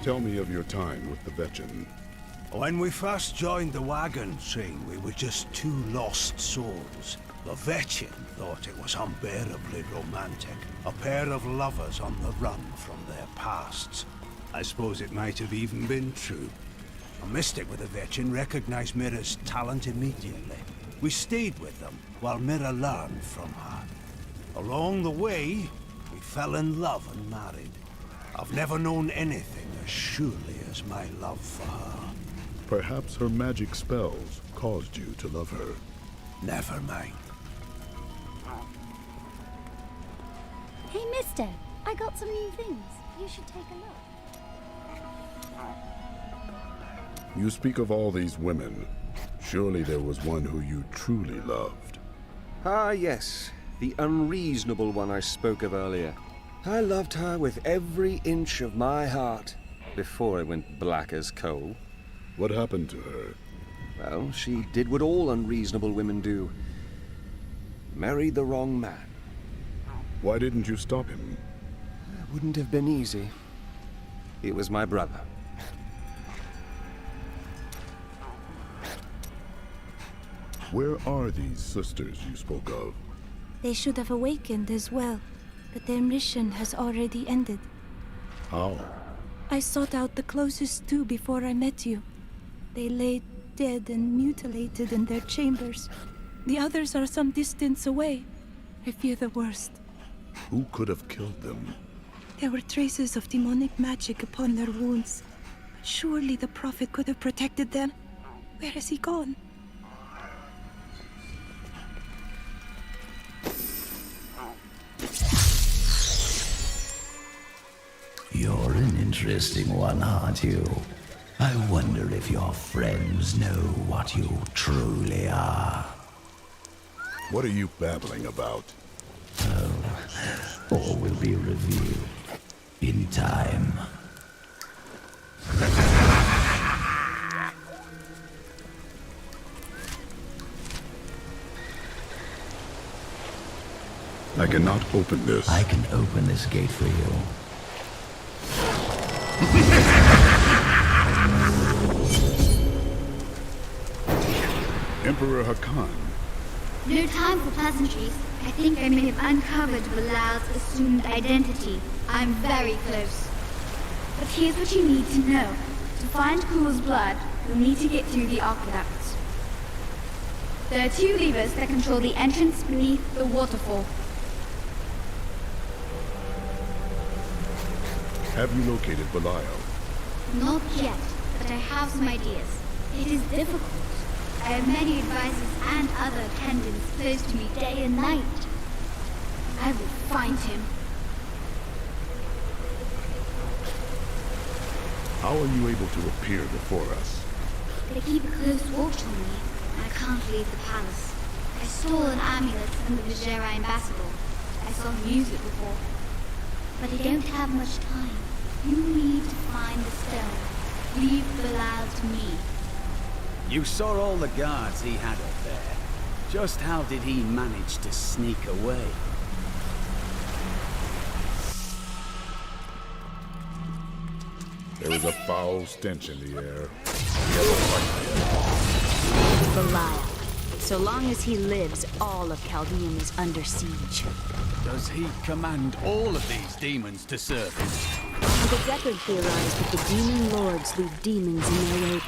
Tell me of your time with the Vetchin. When we first joined the wagon train, we were just two lost souls. The Vetchin thought it was unbearably romantic. A pair of lovers on the run from their pasts. I suppose it might have even been true. A mystic with the Vetchin recognized Mira's talent immediately. We stayed with them while Mira learned from her. Along the way, we fell in love and married. I've never known anything as surely as my love for her. Perhaps her magic spells caused you to love her. Never mind. Hey, mister, I got some new things. You should take a look. You speak of all these women. Surely there was one who you truly loved. Ah, yes. The unreasonable one I spoke of earlier. I loved her with every inch of my heart before it went black as coal. What happened to her? Well, she did what all unreasonable women do. Married the wrong man. Why didn't you stop him? It wouldn't have been easy. He was my brother. Where are these sisters you spoke of? They should have awakened as well, but their mission has already ended. How? I sought out the closest two before I met you. They lay dead and mutilated in their chambers. The others are some distance away. I fear the worst. Who could have killed them? There were traces of demonic magic upon their wounds. Surely the Prophet could have protected them. Where has he gone? You're an interesting one, aren't you? I wonder if your friends know what you truly are. What are you babbling about? Oh, all will be revealed in time. I cannot open this. I can open this gate for you. Emperor Hakan. No time for pleasantries. I think I may have uncovered Bilal's assumed identity. I'm very close. But here's what you need to know. To find Cool's blood, you'll need to get through the aqueducts. There are two levers that control the entrance beneath the waterfall. Have you located Belial? Not yet, but I have some ideas. It is difficult. I have many advisors and other attendants close to me day and night. I will find him. How are you able to appear before us? They keep a close watch on me, and I can't leave the palace. I stole an amulet from the Vajera ambassador. I saw him use it before. But I don't have much time. You need to find the stone. Leave Bilal to me. You saw all the guards he had up there. Just how did he manage to sneak away? There is a foul stench in the air. Belial. So long as he lives, all of Chaldean is under siege. Does he command all of these demons to serve him? The Deckard theorized that the demon lords leave demons in their wake,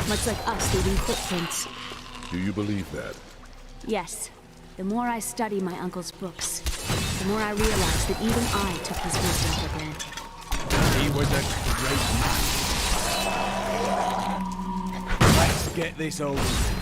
much like us leaving footprints. Do you believe that? Yes. The more I study my uncle's books, the more I realize that even I took his wisdom for granted. He was a great man. Let's get this over with.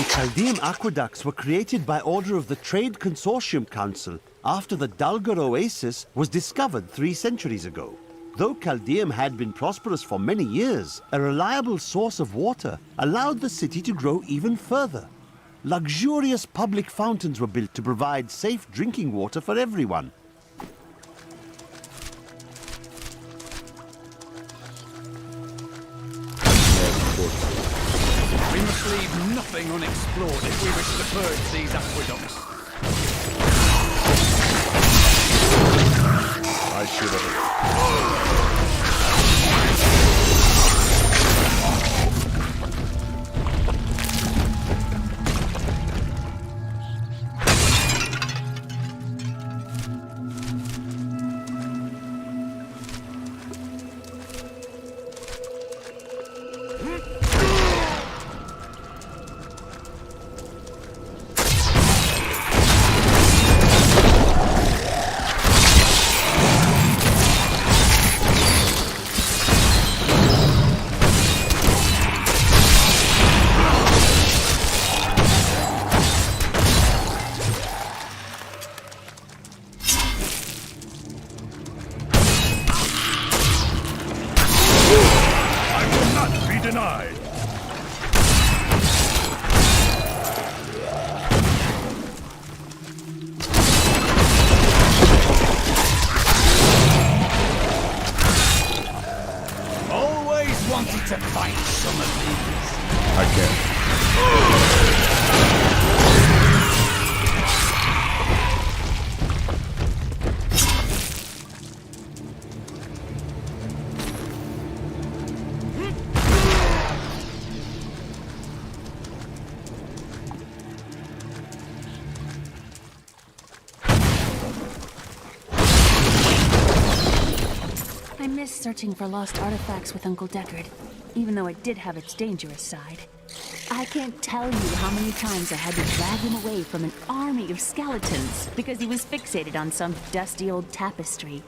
Chaldean aqueducts were created by order of the Trade Consortium Council after the Dulgar Oasis was discovered 3 centuries ago. Though Chaldeum had been prosperous for many years, a reliable source of water allowed the city to grow even further. Luxurious public fountains were built to provide safe drinking water for everyone. We must leave nothing unexplored if we wish to purge these aqueducts. I should have... Denied. Always wanted to fight some of these. I can't. I miss searching for lost artifacts with Uncle Deckard, even though it did have its dangerous side. I can't tell you how many times I had to drag him away from an army of skeletons because he was fixated on some dusty old tapestry.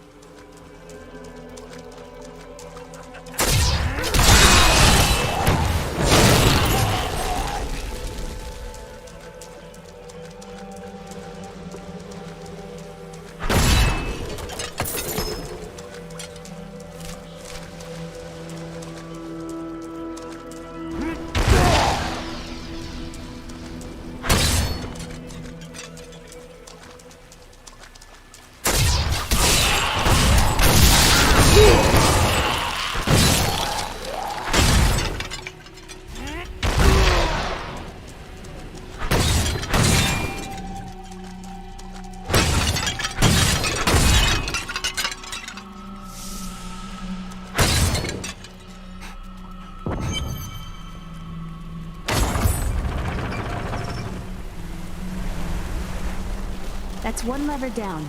That's one lever down.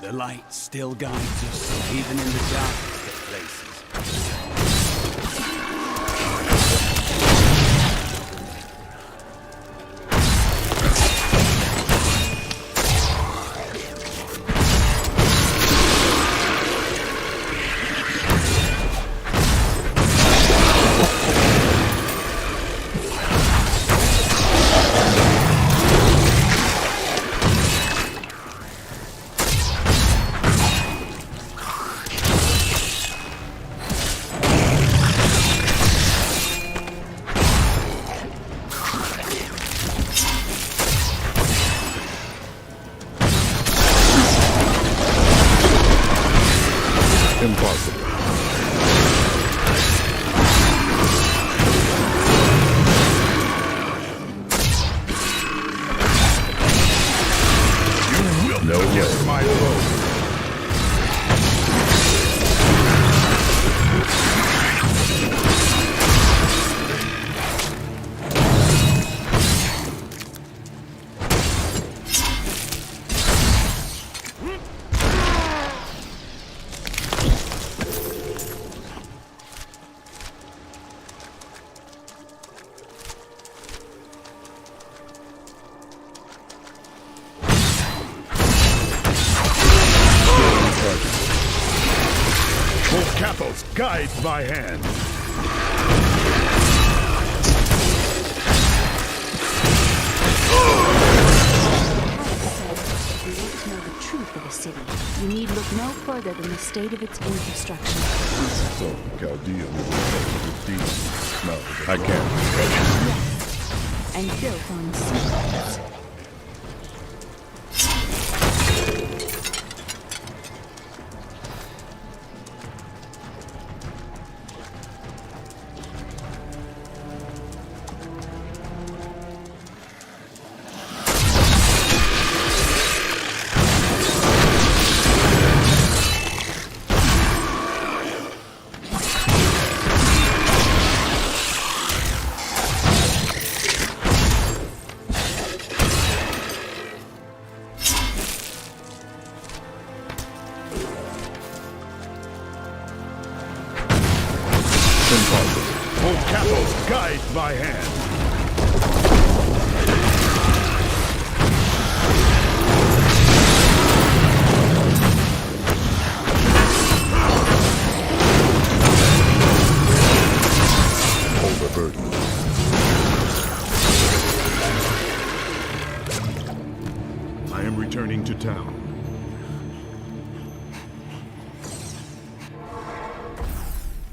The light still guides us, even in the darkest of places. Impossible. You will No way. my foe. Guide my hand. If you want to know the truth of a city, you need look no further than the state of its infrastructure. So, Chaldea was the demons. No, I can't. Yes, and built on secrets. Old Capos, guide my hand. Overburdened. I am returning to town.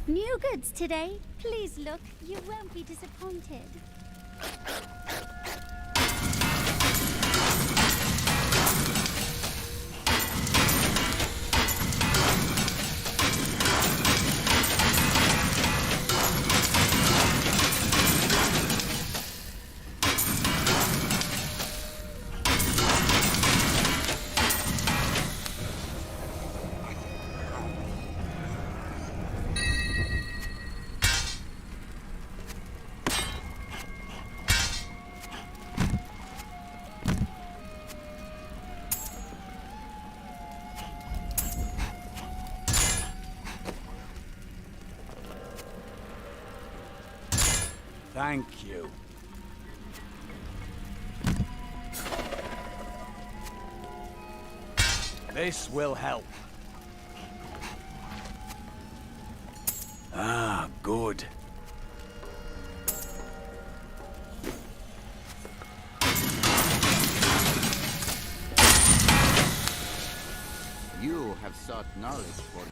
New goods today. Please look, you won't be disappointed. Thank you. This will help. Ah, good. You have sought knowledge for...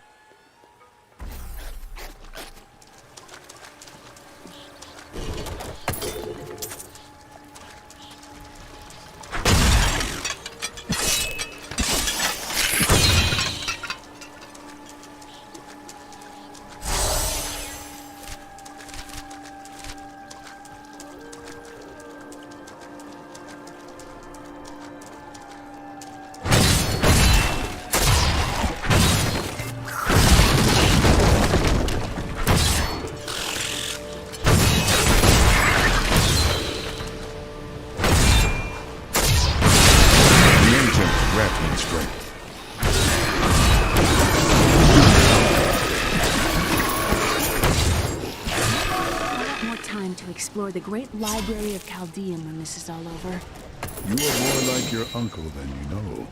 Explore the great library of Chaldean when this is all over. You are more like your uncle than you know.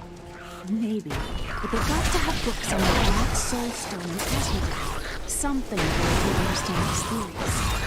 Maybe, but they've got to have books on the Black Soul Stone and Asmodai. Something that will understand his theories.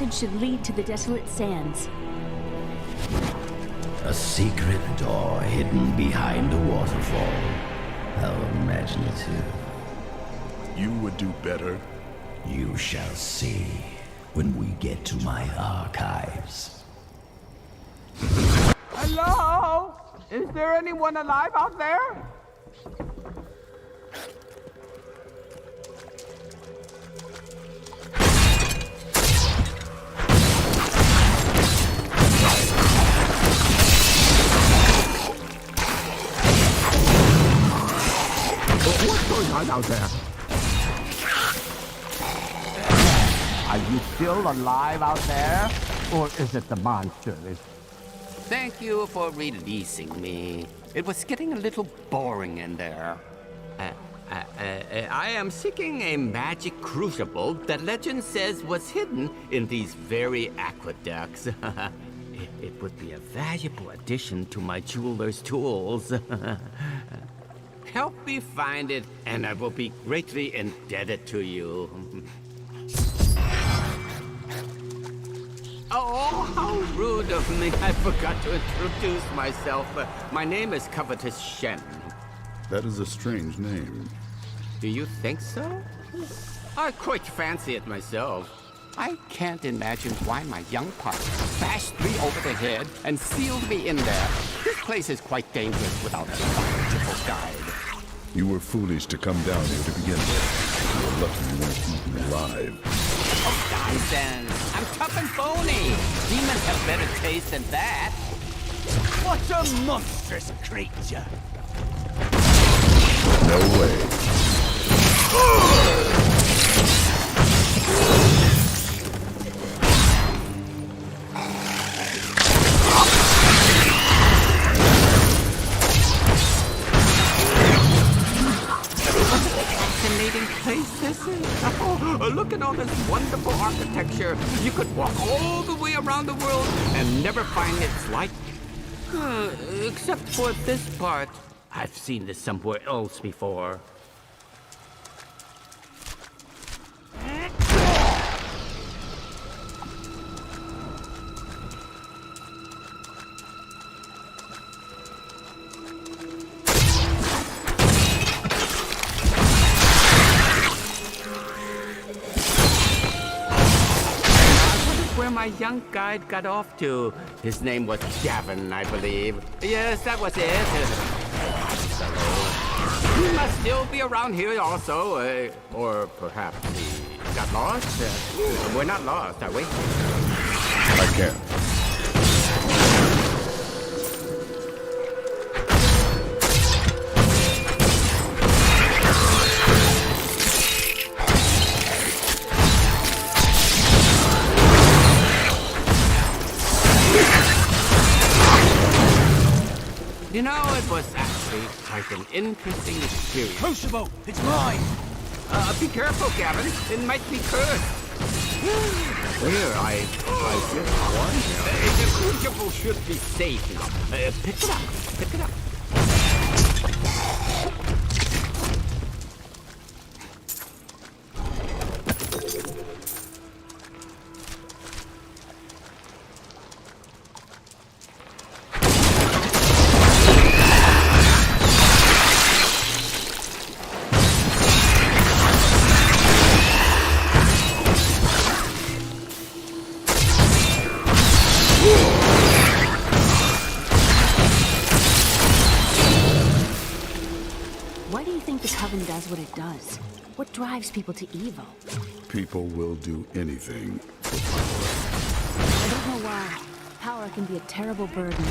passage should lead to the desolate sands. A secret door hidden behind a waterfall. How imaginative. You would do better. You shall see when we get to my archives. Hello? Is there anyone alive out there? What's going on out there? Are you still alive out there? Or is it the monsters? Thank you for releasing me. It was getting a little boring in there. I am seeking a magic crucible that legend says was hidden in these very aqueducts. It would be a valuable addition to my jeweler's tools. Help me find it, and I will be greatly indebted to you. Oh, how rude of me. I forgot to introduce myself. My name is Covetous Shen. That is a strange name. Do you think so? I quite fancy it myself. I can't imagine why my young partner bashed me over the head and sealed me in there. This place is quite dangerous without a knowledgeable guide. You were foolish to come down here to begin with. You were lucky you weren't eaten alive. Oh, nonsense! I'm tough and bony! Demons have better taste than that! What a monstrous creature! No way. Fascinating place this is. Oh, look at all this wonderful architecture. You could walk all the way around the world and never find its like. Except for this part. I've seen this somewhere else before. Where my young guide got off to. His name was Gavin, I believe. Yes, that was it. He must still be around here also. Or perhaps he got lost. We're not lost, are we? I can't. You know, it was actually quite an interesting experience. Crucible, it's mine! Be careful, Gavin. It might be cursed. Here, I just wonder. The crucible should be safe now. Pick it up. Pick it up. Does what it does. What drives people to evil? People will do anything for I don't know why. Power can be a terrible burden.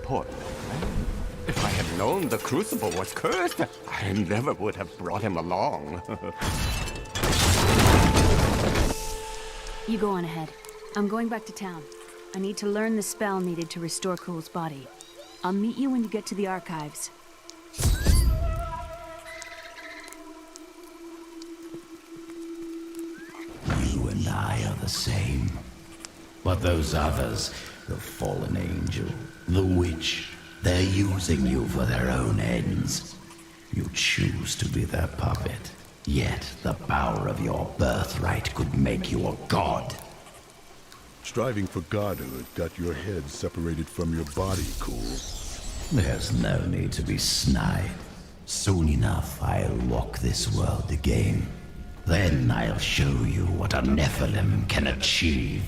Poor man. If I had known the crucible was cursed, I never would have brought him along. You go on ahead. I'm going back to town. I need to learn the spell needed to restore Cool's body. I'll meet you when you get to the archives. the same. But those others, the fallen angel, the witch, they're using you for their own ends. You choose to be their puppet, yet the power of your birthright could make you a god. Striving for godhood got your head separated from your body, Cool. There's no need to be snide. Soon enough, I'll walk this world again. Then I'll show you what a Nephilim can achieve.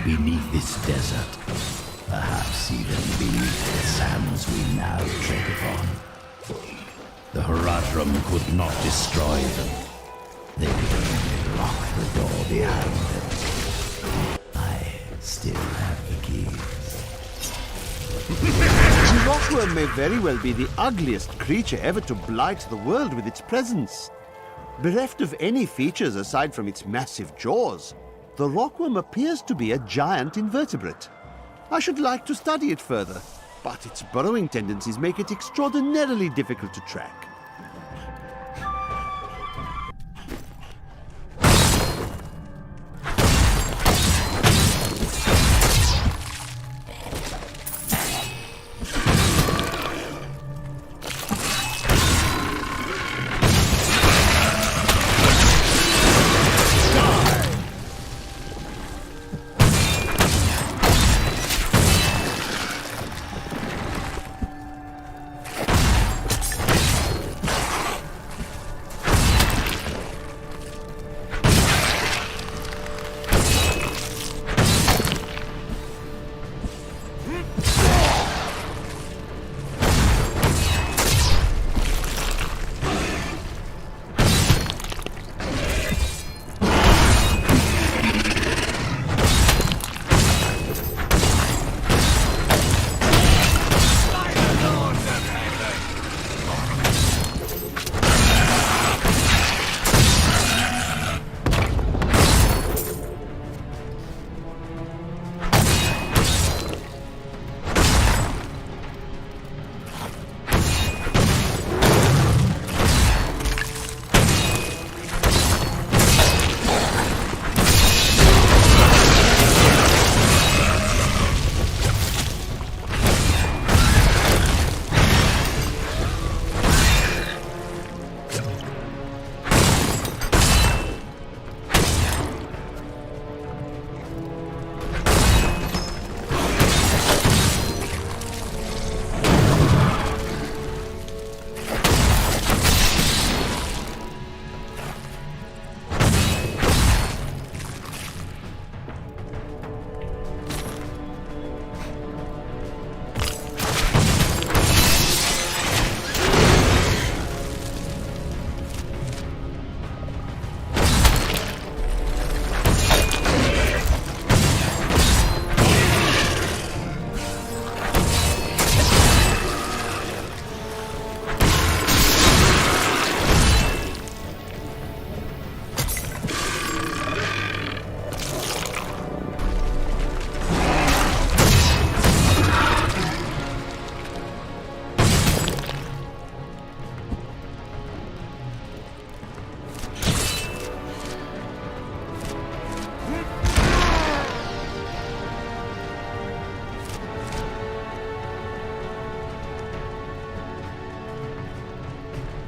Beneath this desert, perhaps even beneath the sands we now tread upon. The Horadrim could not destroy them. They could only lock the door behind them. I still have the keys. The rockworm may very well be the ugliest creature ever to blight the world with its presence. Bereft of any features aside from its massive jaws, the rockworm appears to be a giant invertebrate. I should like to study it further, but its burrowing tendencies make it extraordinarily difficult to track.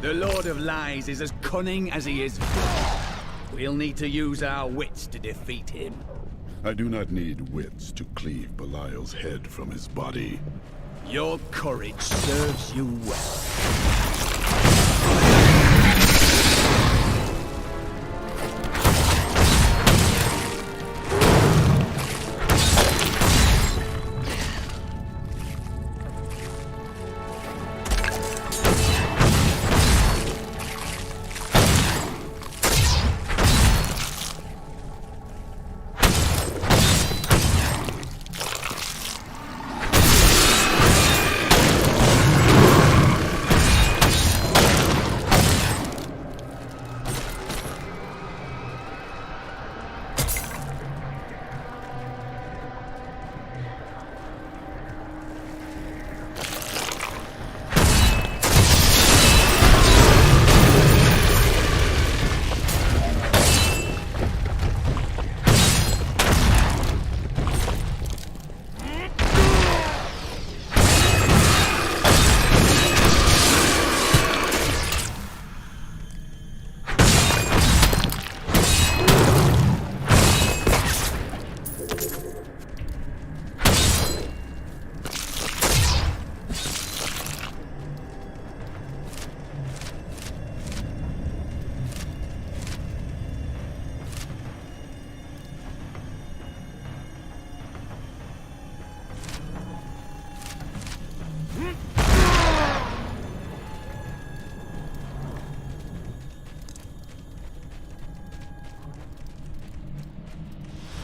The Lord of Lies is as cunning as he is. We'll need to use our wits to defeat him. I do not need wits to cleave Belial's head from his body. Your courage serves you well.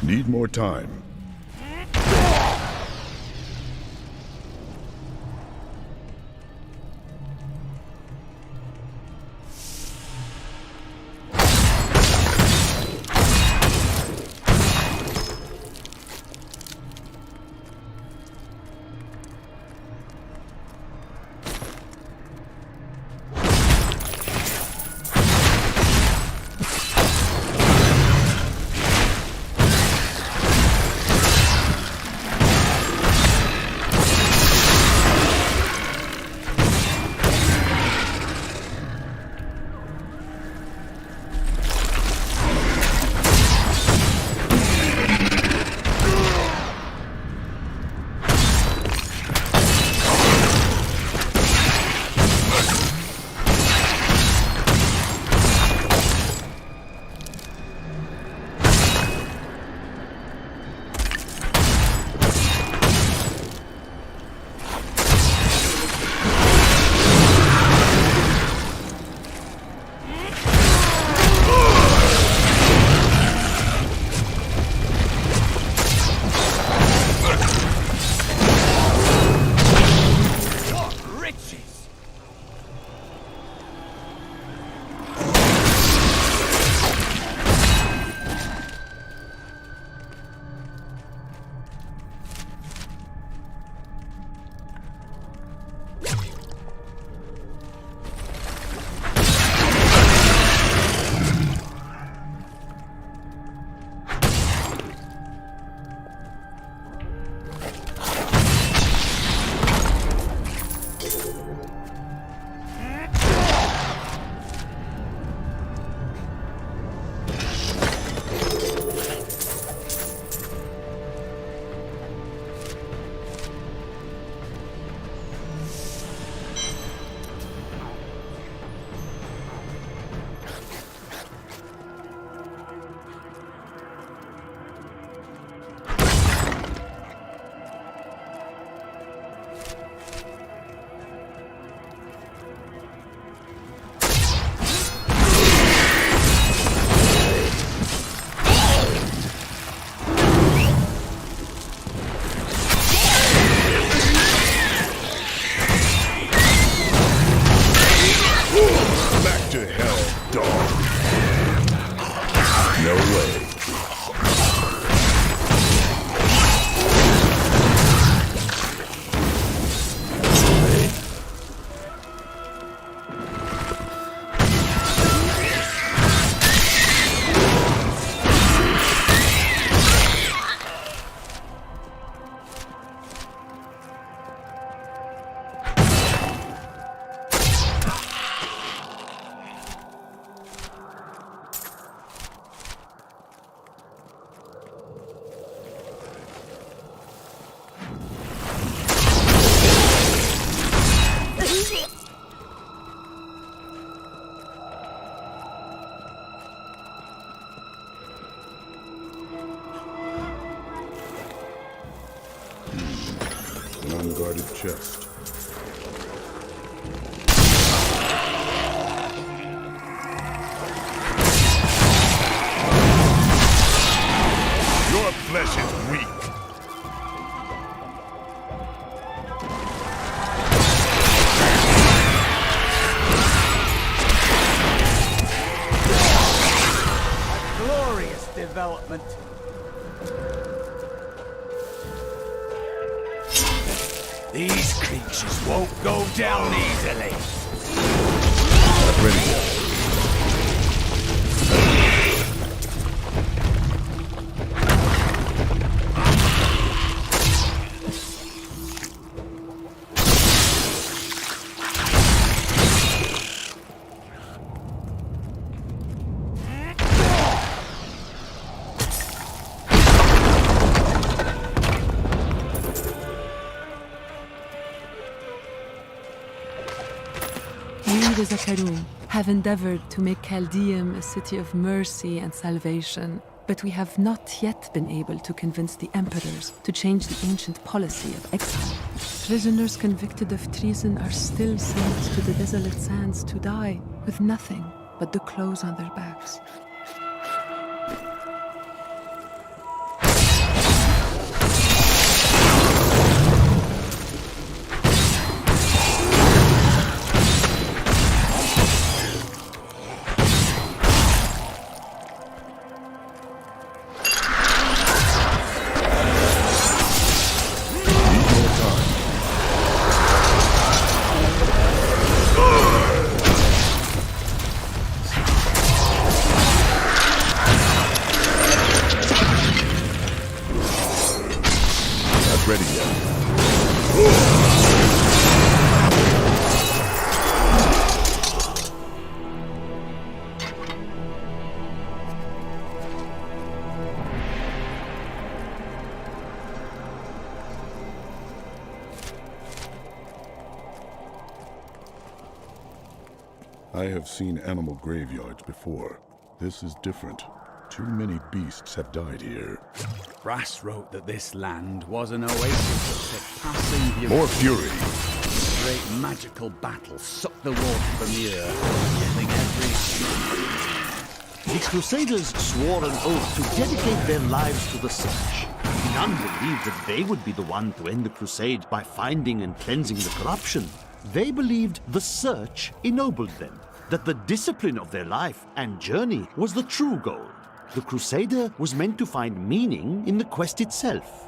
Need more time. unguarded chest. Your flesh is weak. Glorious development. These creatures won't go down easily. Not ready yet. We, the Zakarum, have endeavored to make Chaldeum a city of mercy and salvation, but we have not yet been able to convince the emperors to change the ancient policy of exile. Prisoners convicted of treason are still sent to the desolate sands to die, with nothing but the clothes on their backs. Ready yet. I have seen animal graveyards before. This is different. Too many beasts have died here. Brass wrote that this land was an oasis of surpassing beauty. More fury. Great magical battles sucked the water from the earth, killing every... The Crusaders swore an oath to dedicate their lives to the Search. None believed that they would be the one to end the crusade by finding and cleansing the corruption. They believed the Search ennobled them, that the discipline of their life and journey was the true goal. The Crusader was meant to find meaning in the quest itself.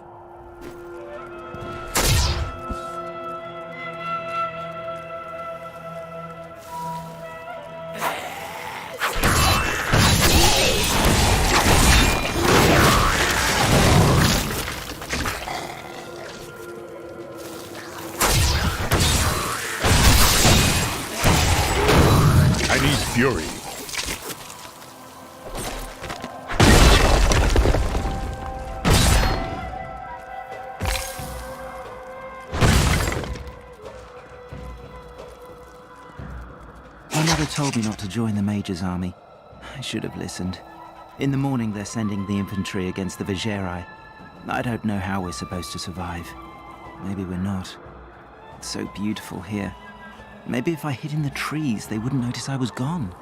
I need fury. My mother told me not to join the Major's army. I should have listened. In the morning they're sending the infantry against the Vigerai. I don't know how we're supposed to survive. Maybe we're not. It's so beautiful here. Maybe if I hid in the trees, they wouldn't notice I was gone.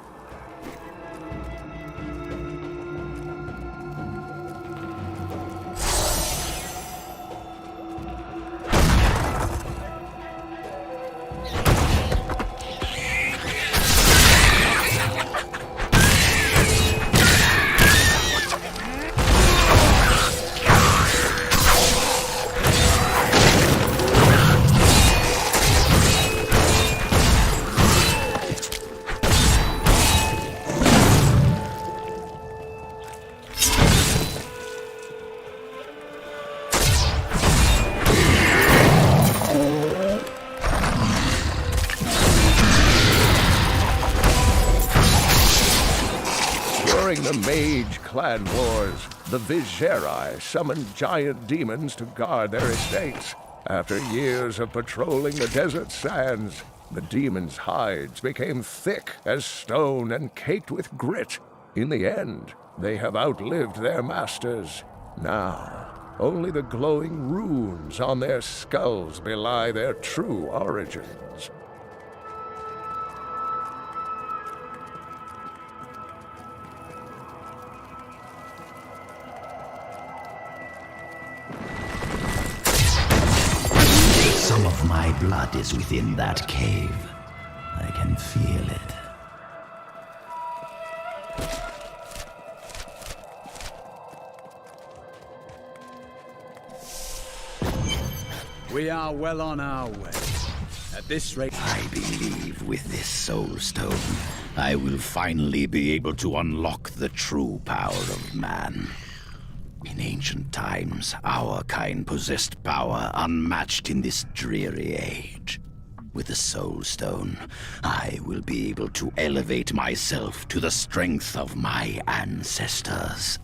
During the Mage Clan Wars, the Vigerai summoned giant demons to guard their estates. After years of patrolling the desert sands, the demons' hides became thick as stone and caked with grit. In the end, they have outlived their masters. Now, Only the glowing runes on their skulls belie their true origins. Some of my blood is within that cave. I can feel it. We are well on our way. At this rate... I believe with this soul stone, I will finally be able to unlock the true power of man. In ancient times, our kind possessed power unmatched in this dreary age. With the soul stone, I will be able to elevate myself to the strength of my ancestors.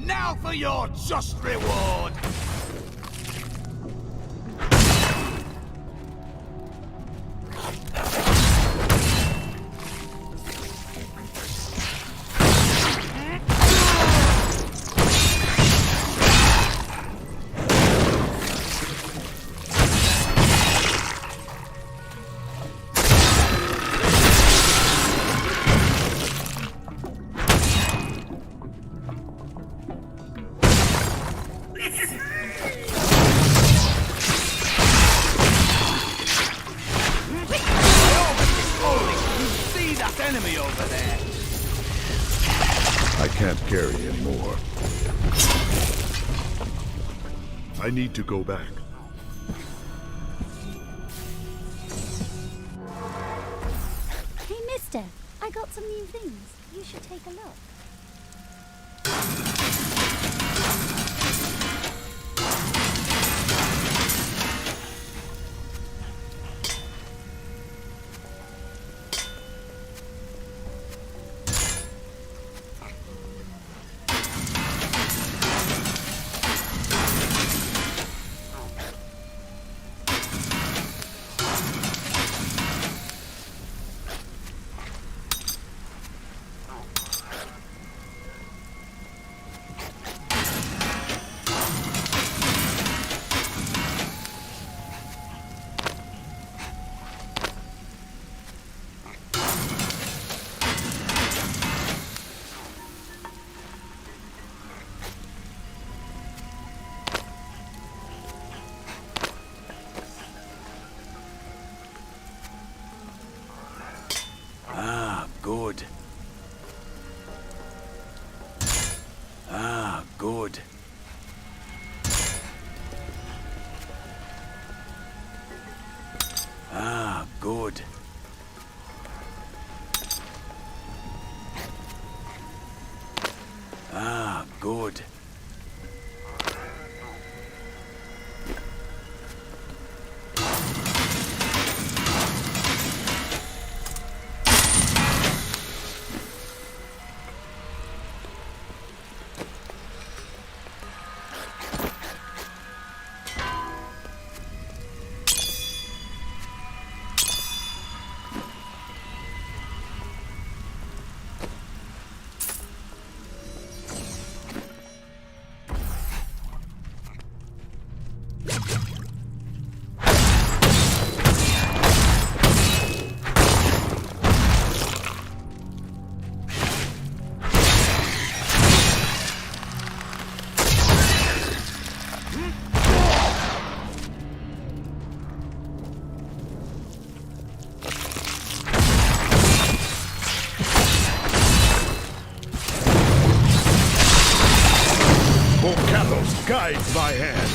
Now for your just reward! Enemy over there. I can't carry him more. I need to go back. Hey, mister, I got some new things. You should take a look. Good. Good. Good. Good. Guides my hand.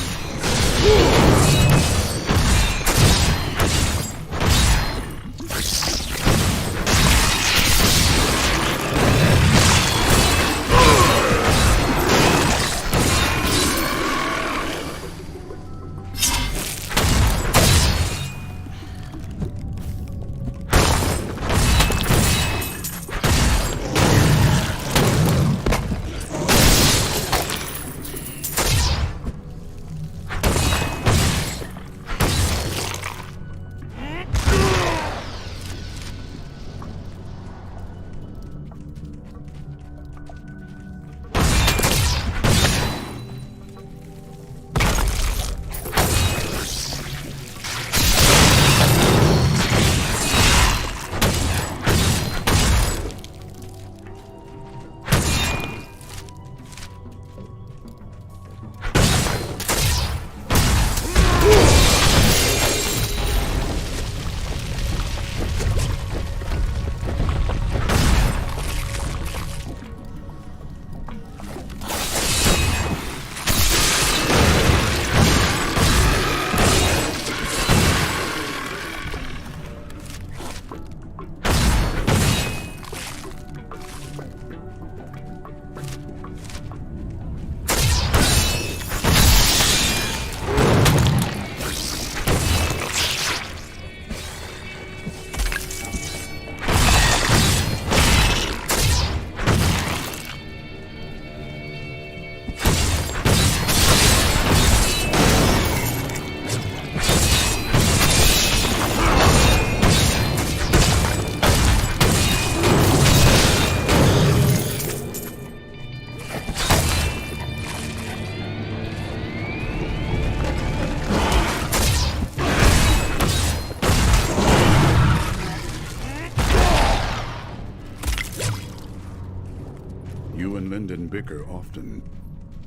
Greenland and bicker often.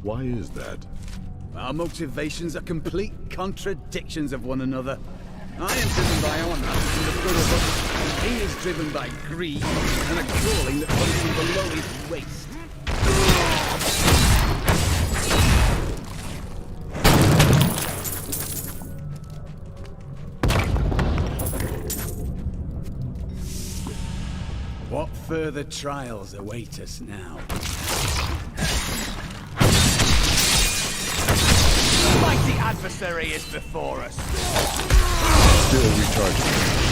Why is that? Our motivations are complete contradictions of one another. I am driven by honor and the good of others. He is driven by greed and a calling that comes from below his waist. What further trials await us now? The mighty adversary is before us. Still recharging.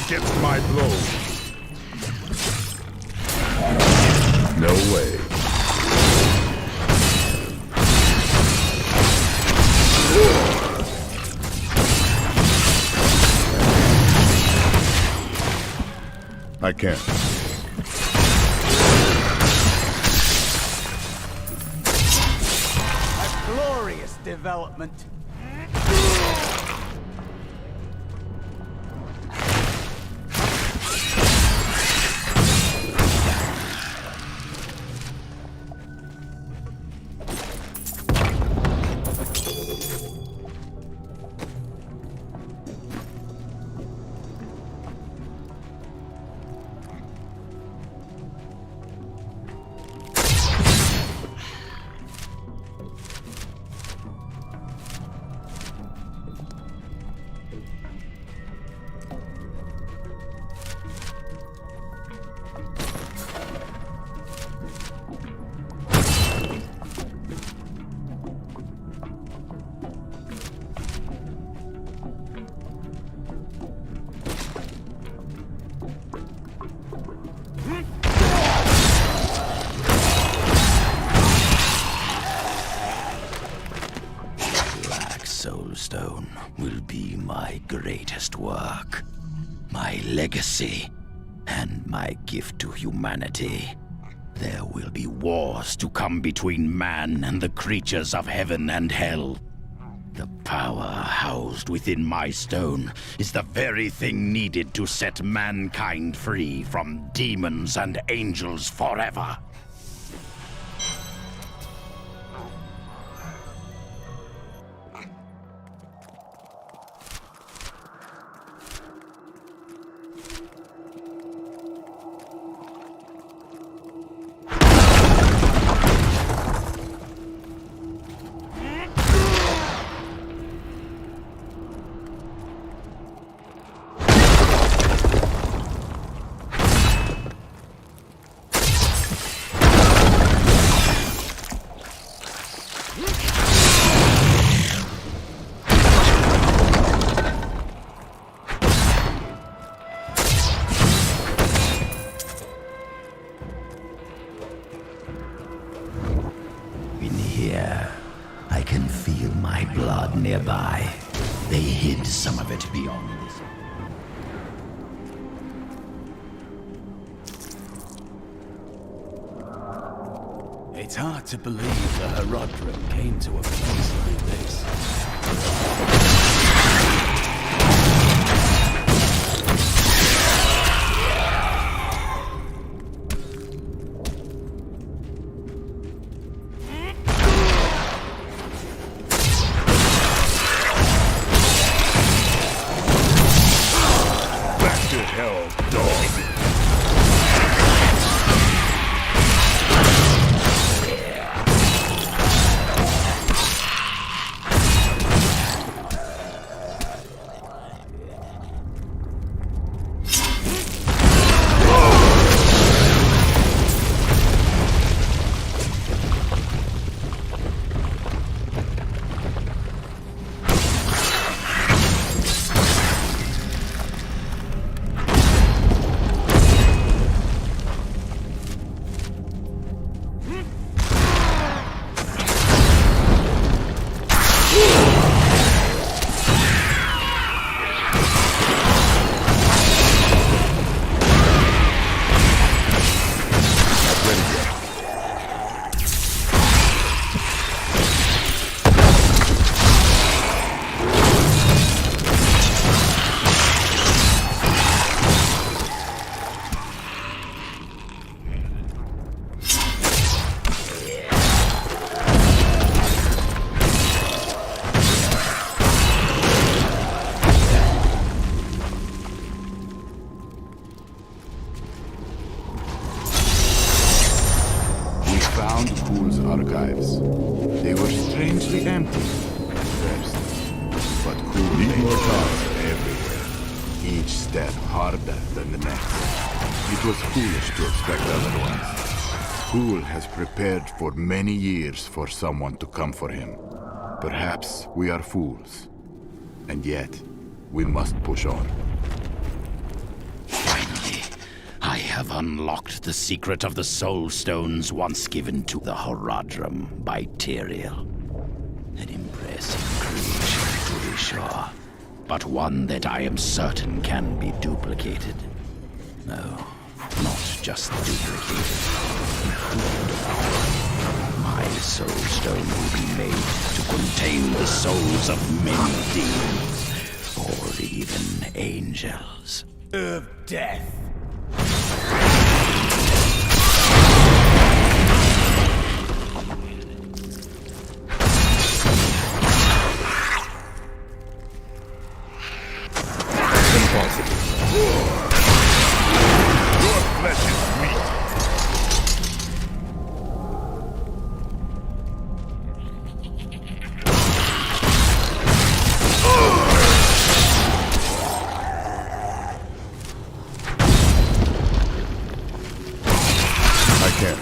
against my blow. No way. I can't. A glorious development. will be my greatest work, my legacy, and my gift to humanity. There will be wars to come between man and the creatures of heaven and hell. The power housed within my stone is the very thing needed to set mankind free from demons and angels forever. I can feel my blood nearby. They hid some of it beyond this. It's hard to believe the Horodrim came to a place like this. Archives. They were strangely empty at first, but cool cars everywhere, each step harder than the next. It was foolish to expect otherwise. Cool has prepared for many years for someone to come for him. Perhaps we are fools, and yet we must push on. I have unlocked the secret of the soul stones once given to the Horodrim by Tyrael. An impressive creation, to be sure, but one that I am certain can be duplicated. No, not just duplicated. My soul stone will be made to contain the souls of many demons, or even angels. Of death. Your flesh is sweet. I can't.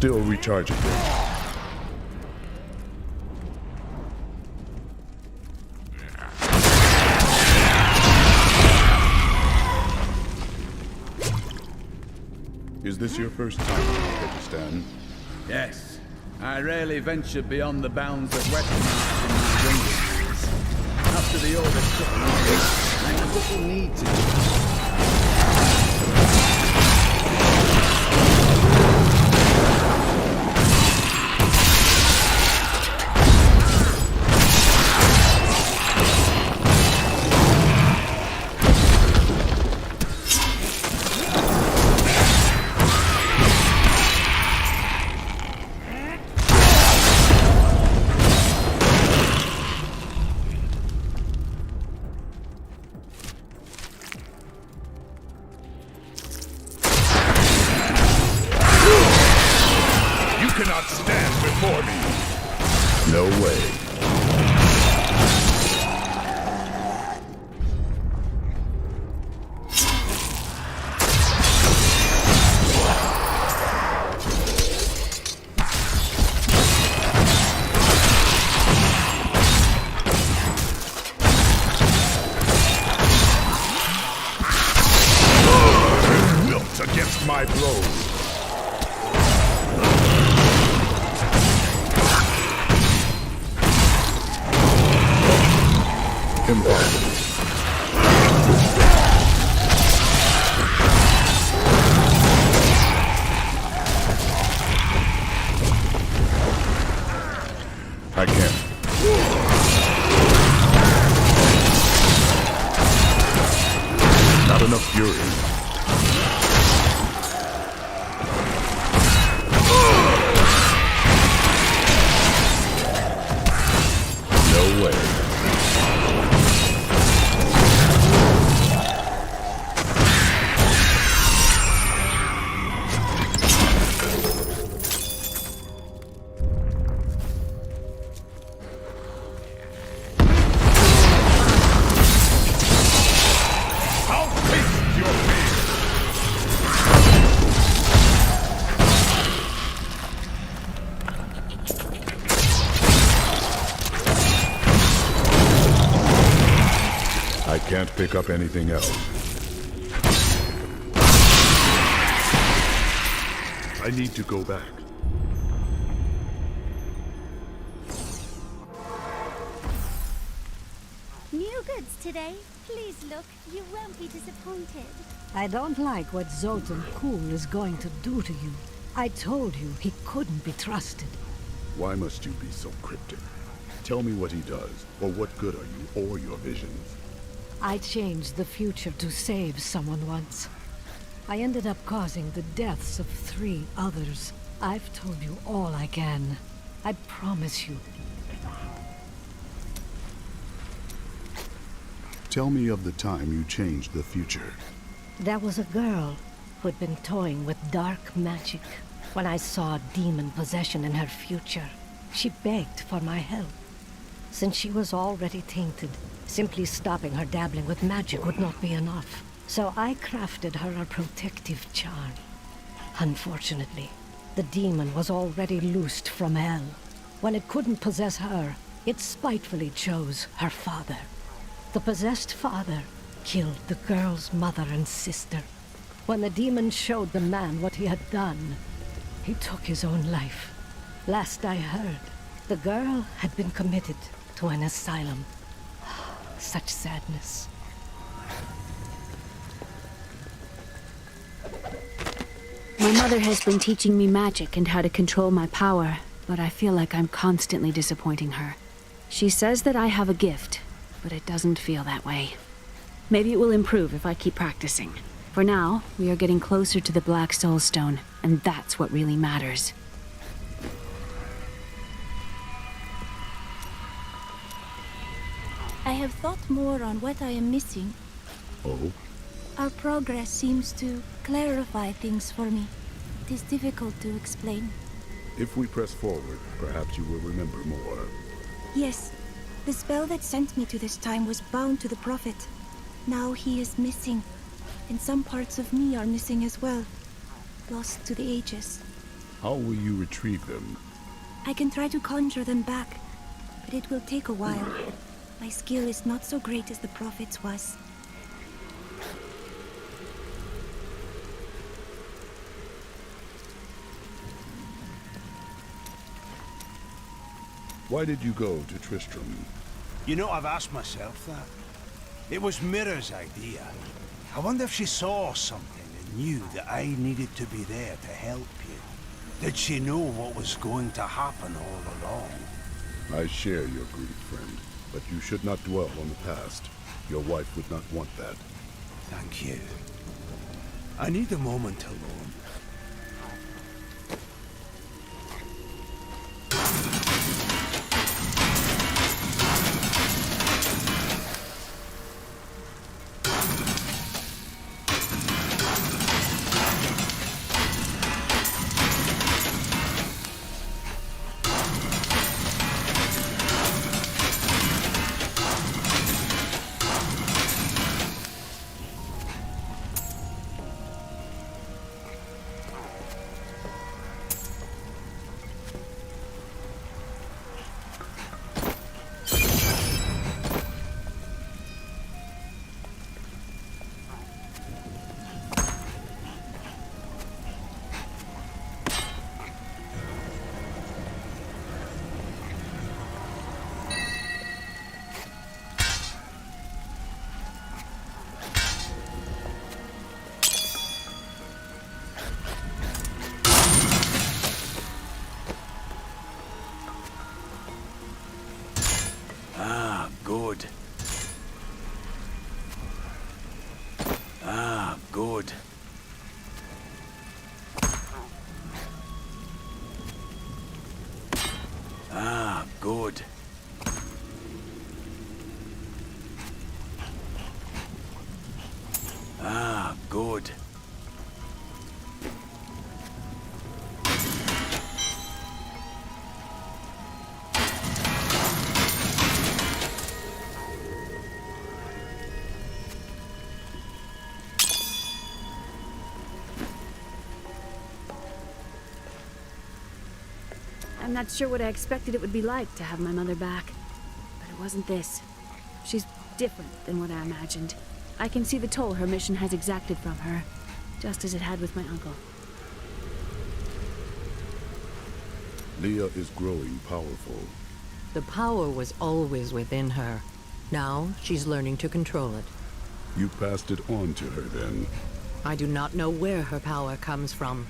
Still recharging them. Is this your first time in Uzbekistan? Yes. I rarely venture beyond the bounds of Western in my jungles. After the order took me, I had little need to. Cannot stand before me. No way. Wilt against my blows. Impossible. I can't. Not enough fury. No way. I can't pick up anything else. I need to go back. New goods today. Please look, you won't be disappointed. I don't like what Zoltan Kuhl is going to do to you. I told you he couldn't be trusted. Why must you be so cryptic? Tell me what he does, or what good are you or your visions? I changed the future to save someone once. I ended up causing the deaths of 3 others. I've told you all I can. I promise you. Tell me of the time you changed the future. There was a girl who'd been toying with dark magic. When I saw demon possession in her future, she begged for my help. Since she was already tainted, simply stopping her dabbling with magic would not be enough. So I crafted her a protective charm. Unfortunately, the demon was already loosed from hell. When it couldn't possess her, it spitefully chose her father. The possessed father killed the girl's mother and sister. When the demon showed the man what he had done, he took his own life. Last I heard, the girl had been committed to an asylum. Such sadness. My mother has been teaching me magic and how to control my power, but I feel like I'm constantly disappointing her. She says that I have a gift, but it doesn't feel that way. Maybe it will improve if I keep practicing. For now, we are getting closer to the Black Soul Stone, and that's what really matters. I have thought more on what I am missing. Oh? Our progress seems to clarify things for me. It is difficult to explain. If we press forward, perhaps you will remember more. Yes, the spell that sent me to this time was bound to the Prophet. Now he is missing, and some parts of me are missing as well. Lost to the ages. How will you retrieve them? I can try to conjure them back, but it will take a while. My skill is not so great as the Prophet's was. Why did you go to Tristram? You know, I've asked myself that. It was Mira's idea. I wonder if she saw something and knew that I needed to be there to help you. Did she know what was going to happen all along? I share your grief, friend, but you should not dwell on the past. Your wife would not want that. Thank you. I need a moment alone. Good. Good. Good. Good. I'm not sure what I expected it would be like to have my mother back. But it wasn't this. She's different than what I imagined. I can see the toll her mission has exacted from her, just as it had with my uncle. Leah is growing powerful. The power was always within her. Now she's learning to control it. You passed it on to her then? I do not know where her power comes from.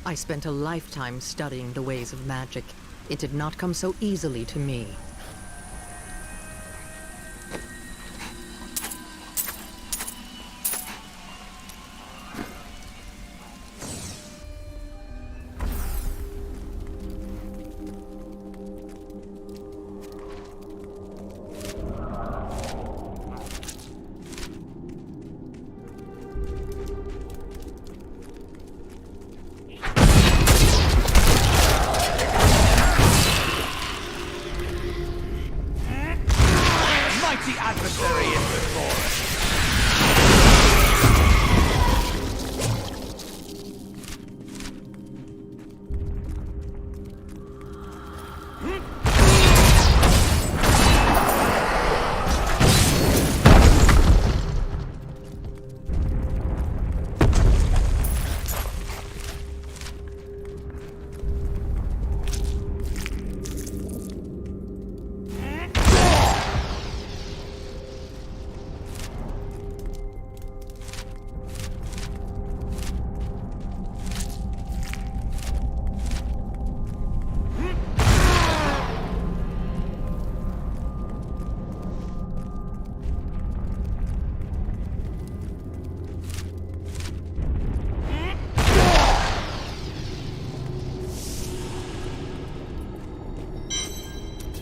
I spent a lifetime studying the ways of magic. It did not come so easily to me. The adversary is before us.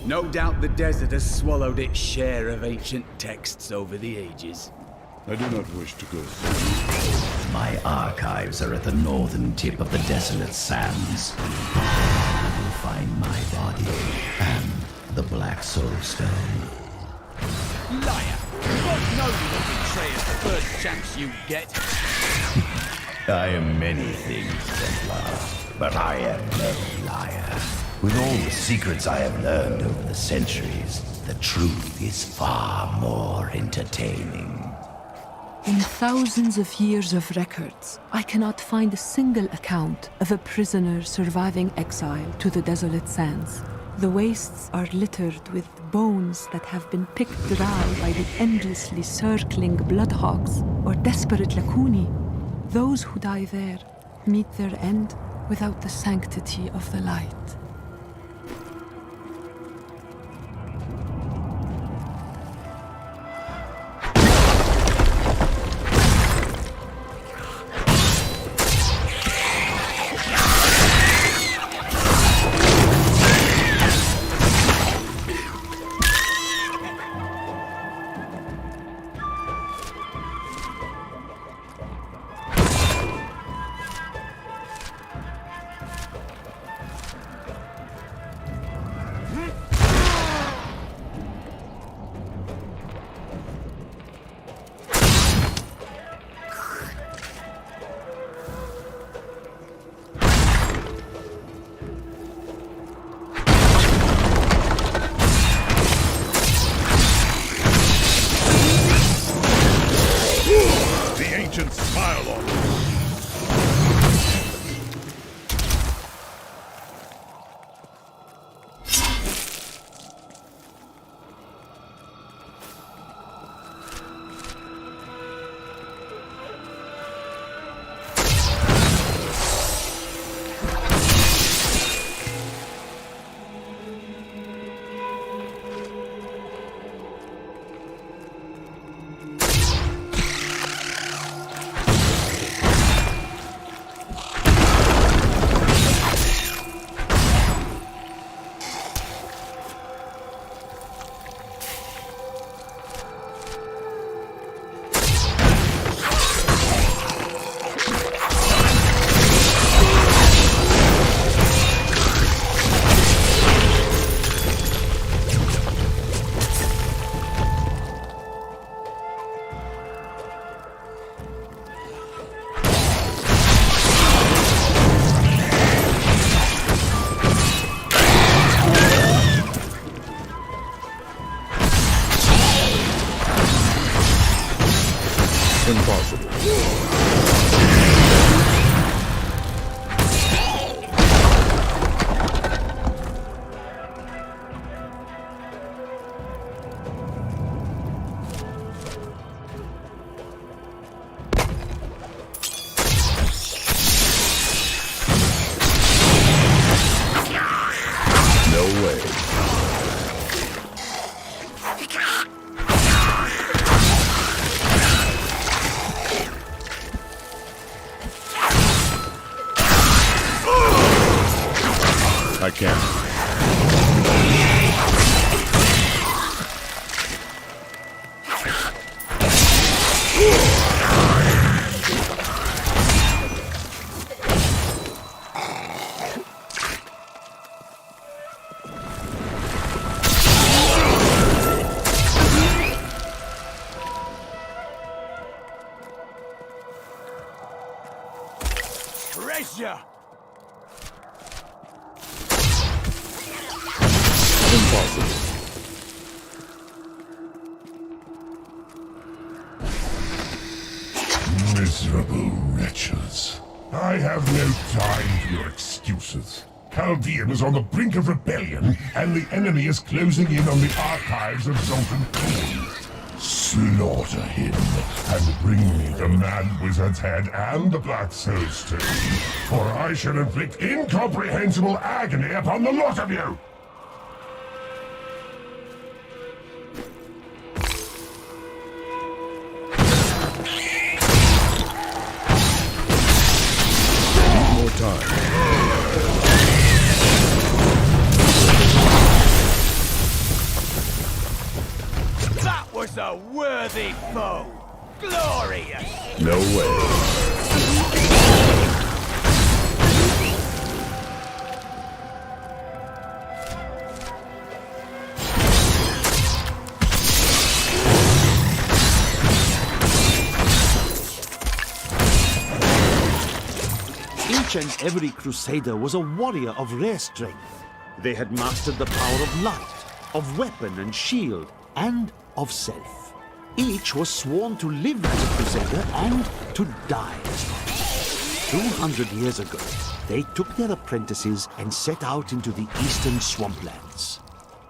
No doubt the desert has swallowed its share of ancient texts over the ages. I do not wish to go so. My archives are at the northern tip of the desolate sands. You will find my body and the Black Soul Stone. Liar! God knows you will betray us the first chance you get. I am many things, Templar. But I am no liar. With all the secrets I have learned over the centuries, the truth is far more entertaining. In thousands of years of records, I cannot find a single account of a prisoner surviving exile to the desolate sands. The wastes are littered with bones that have been picked dry by the endlessly circling bloodhogs or desperate lacuni. Those who die there meet their end without the sanctity of the light. Smile on me. Impossible. No way. I can't. Treasure! Impossible. Miserable wretches. I have no time for your excuses. Chaldean is on the brink of rebellion, and the enemy is closing in on the archives of Zoltan Kuhl. Slaughter him, and bring me the Mad Wizard's head and the Black Soul Stone, for I shall inflict incomprehensible agony upon the lot of you! More time. That was a worthy foe! Glorious! No way. Each and every crusader was a warrior of rare strength. They had mastered the power of light, of weapon and shield, and of self. Each was sworn to live as a crusader and to die as one. 200 years ago, they took their apprentices and set out into the eastern swamplands.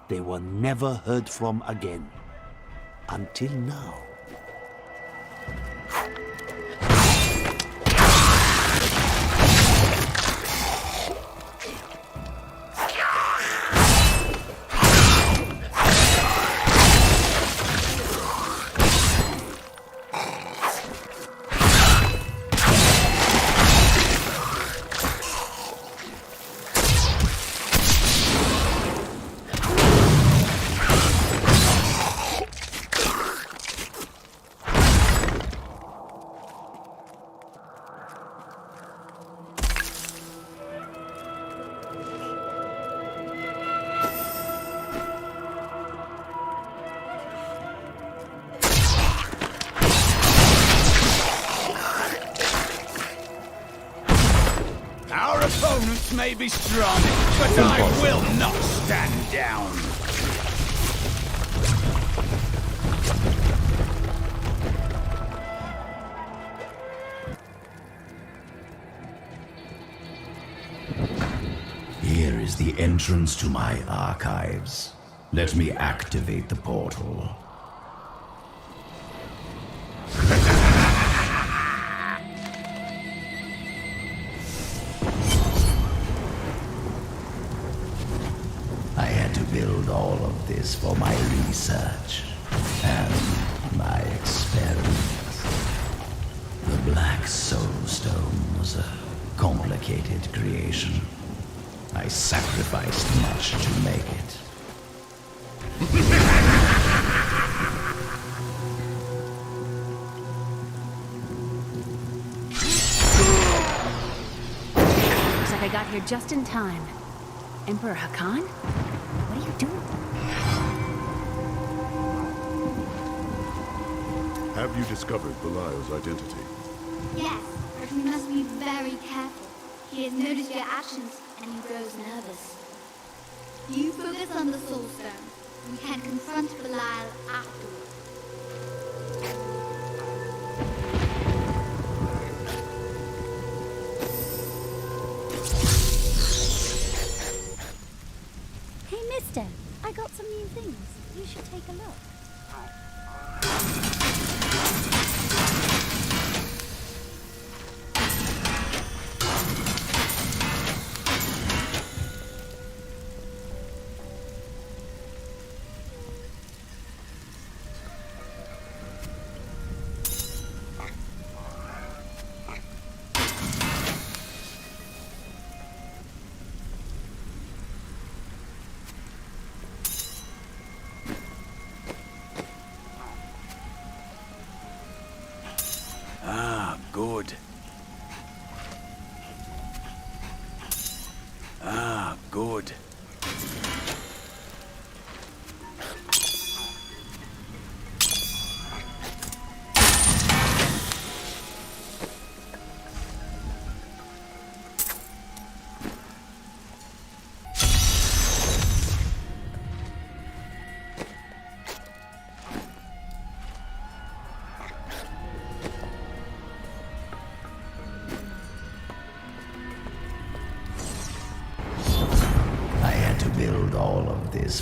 They were never heard from again. Until now. Opponents may be strong, but I will not stand down. Here is the entrance to my archives. Let me activate the portal. Build all of this for my research and my experiments. The Black Soul Stone was a complicated creation. I sacrificed much to make it. Looks like I got here just in time. Emperor Hakan? What are you doing? Have you discovered Belial's identity? Yes, but we must be very careful. He has noticed your actions and he grows nervous. You focus on the Soul Stone. We can confront Belial afterwards. Mister, I got some new things. You should take a look. Good. Good.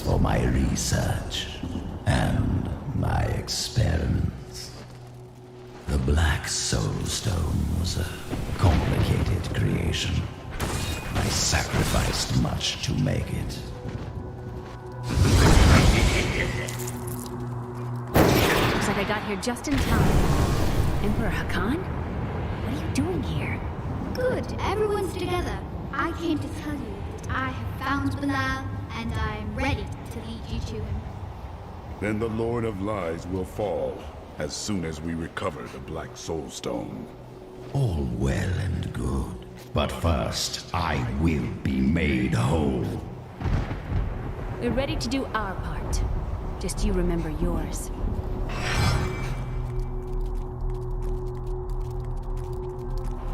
For my research and my experiments. The Black Soul Stone was a complicated creation. I sacrificed much to make it. Looks like I got here just in time. Emperor Hakan? What are you doing here? Good, everyone's together. I came to tell you that I have found Belial and I am ready to lead you to him. Then the Lord of Lies will fall as soon as we recover the Black Soul Stone. All well and good, but first I will be made whole. We're ready to do our part. Just you remember yours.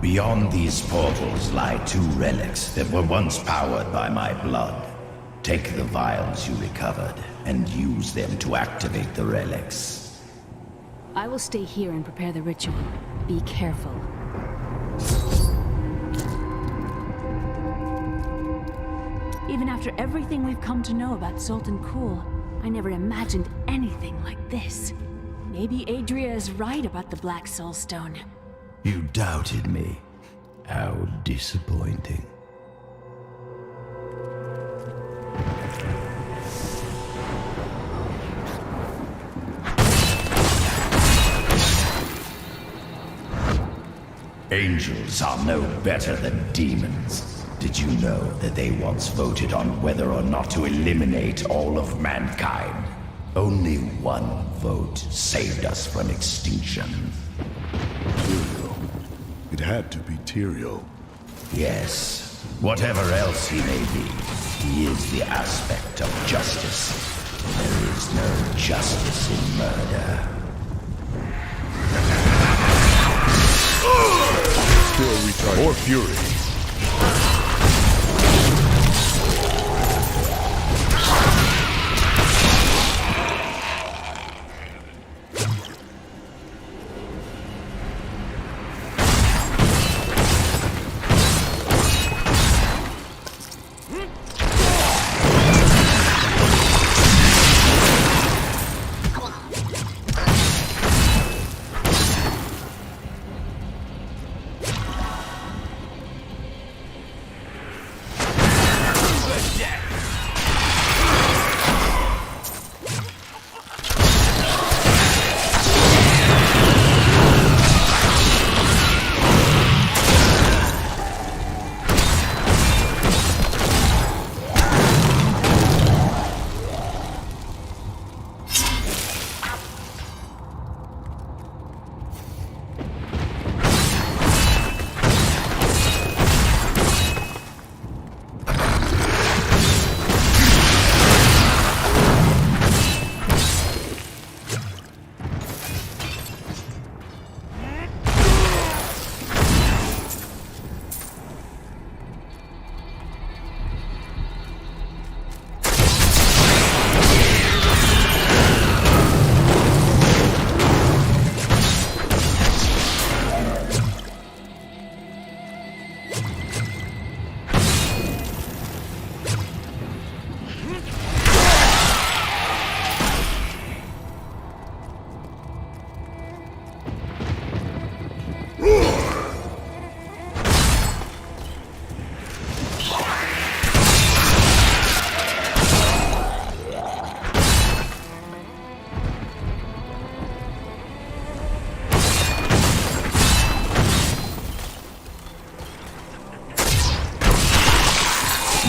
Beyond these portals lie 2 relics that were once powered by my blood. Take the vials you recovered and use them to activate the relics. I will stay here and prepare the ritual. Be careful. Even after everything we've come to know about Zoltan Kuhl, I never imagined anything like this. Maybe Adria is right about the Black Soul Stone. You doubted me. How disappointing. Angels are no better than demons. Did you know that they once voted on whether or not to eliminate all of mankind? Only one vote saved us from extinction. Tyrael. It had to be Tyrael. Yes. Whatever else he may be, he is the aspect of justice. There is no justice in murder. Still recharging. More fury.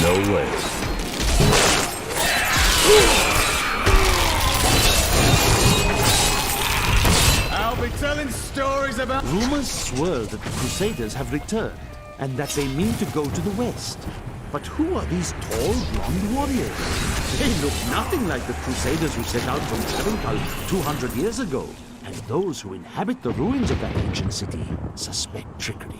No way. I'll be telling stories about... Rumors swirl that the Crusaders have returned, and that they mean to go to the west. But who are these tall, blonde warriors? They look nothing like the Crusaders who set out from Cherenkal 200 years ago. And those who inhabit the ruins of that ancient city suspect trickery.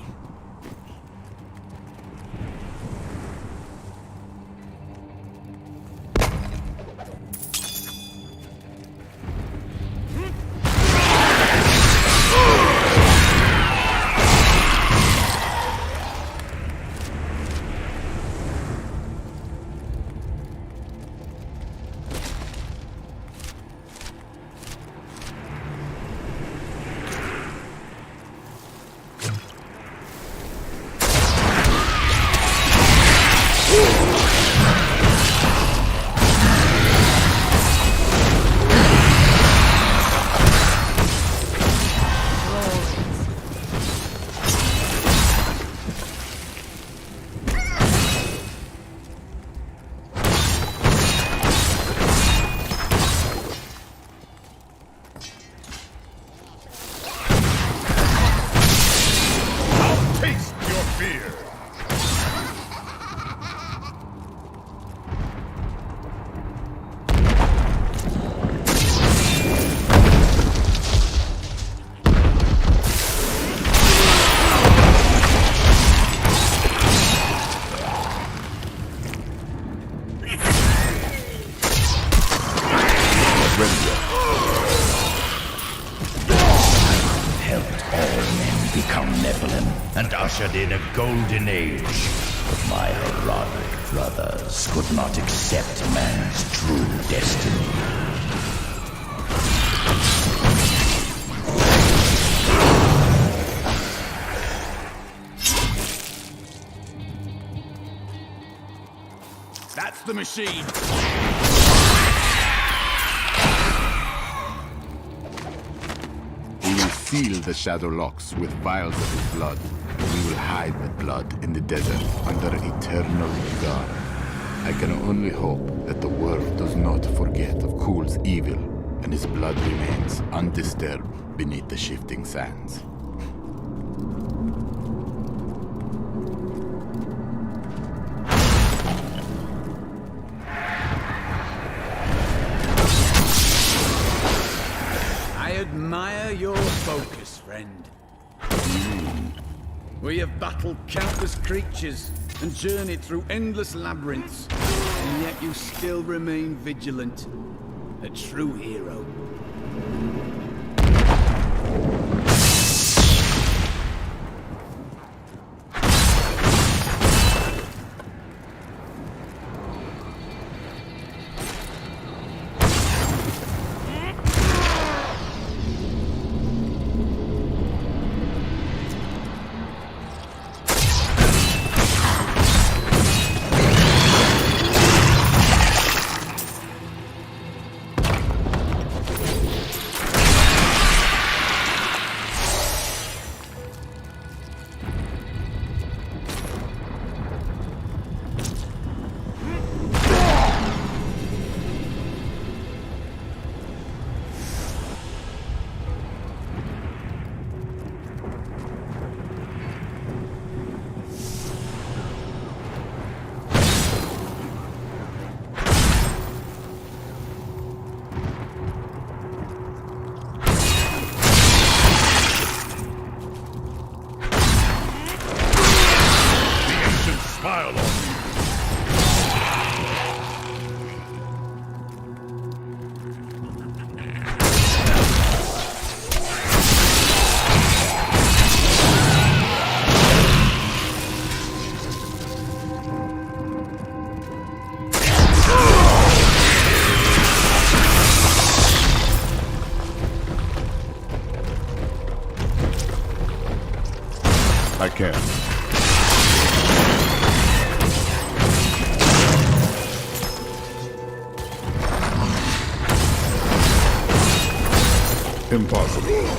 Nephilim and ushered in a golden age. My heroic brothers could not accept man's true destiny. That's the machine! We will seal the shadow locks with vials of his blood. We will hide the blood in the desert under eternal guard. I can only hope that the world does not forget of Kul's evil, and his blood remains undisturbed beneath the shifting sands. I admire your focus, friend. We have battled countless creatures and journeyed through endless labyrinths, and yet you still remain vigilant. A true hero. I can. Impossible.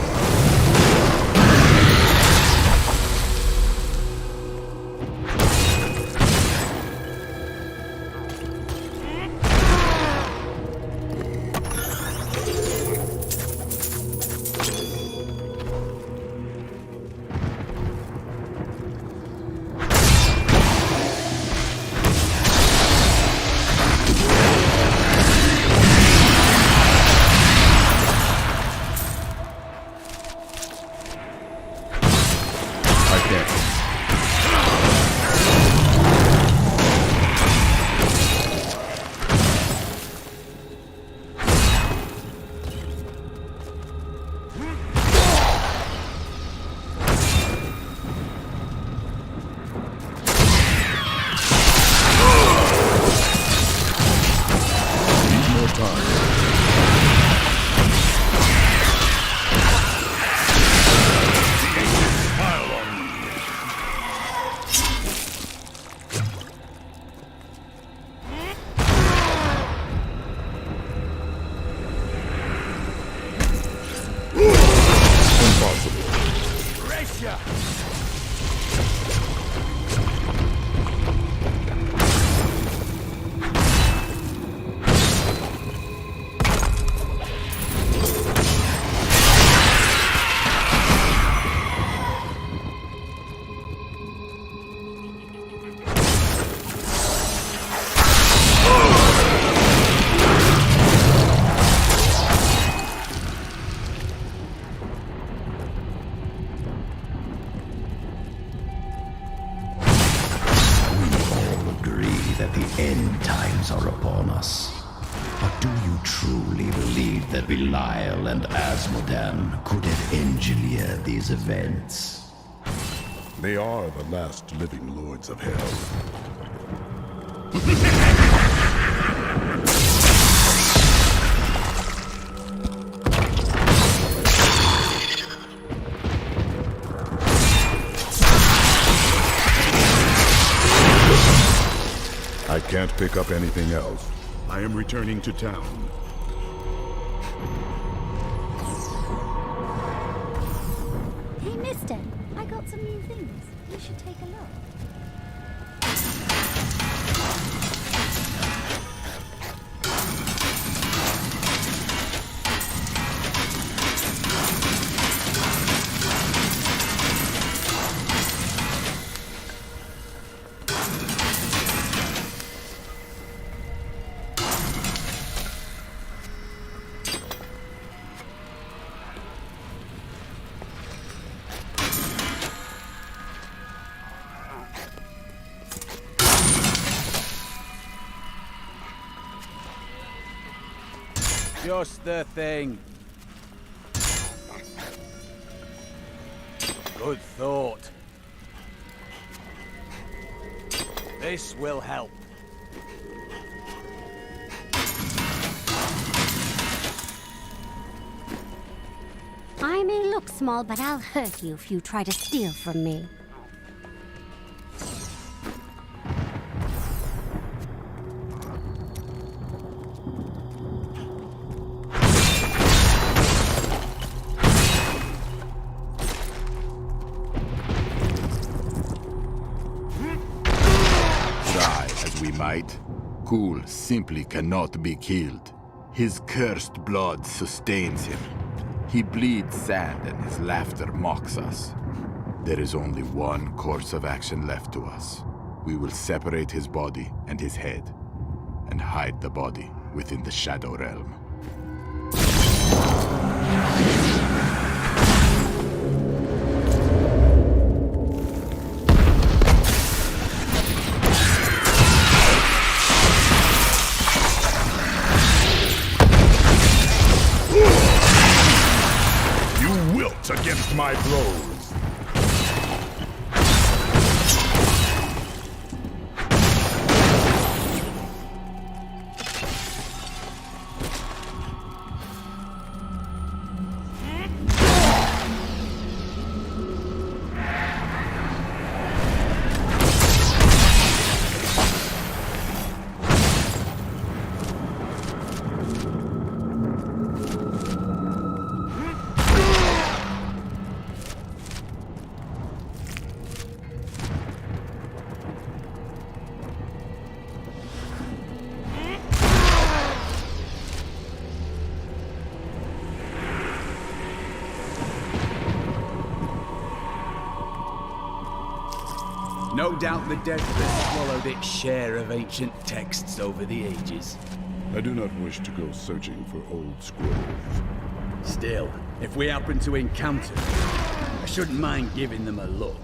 End times are upon us. But do you truly believe that Belial and Asmodan could have engineered these events? They are the last living lords of hell. I can't pick up anything else. I am returning to town. Hey, mister, I got some new things. You should take a look. Just the thing. Good thought. This will help. I may look small, but I'll hurt you if you try to steal from me. Ghoul simply cannot be killed. His cursed blood sustains him. He bleeds sand and his laughter mocks us. There is only one course of action left to us. We will separate his body and his head, and hide the body within the Shadow Realm. Against my blows. No doubt the desert has swallowed its share of ancient texts over the ages. I do not wish to go searching for old scrolls. Still, if we happen to encounter them, I shouldn't mind giving them a look.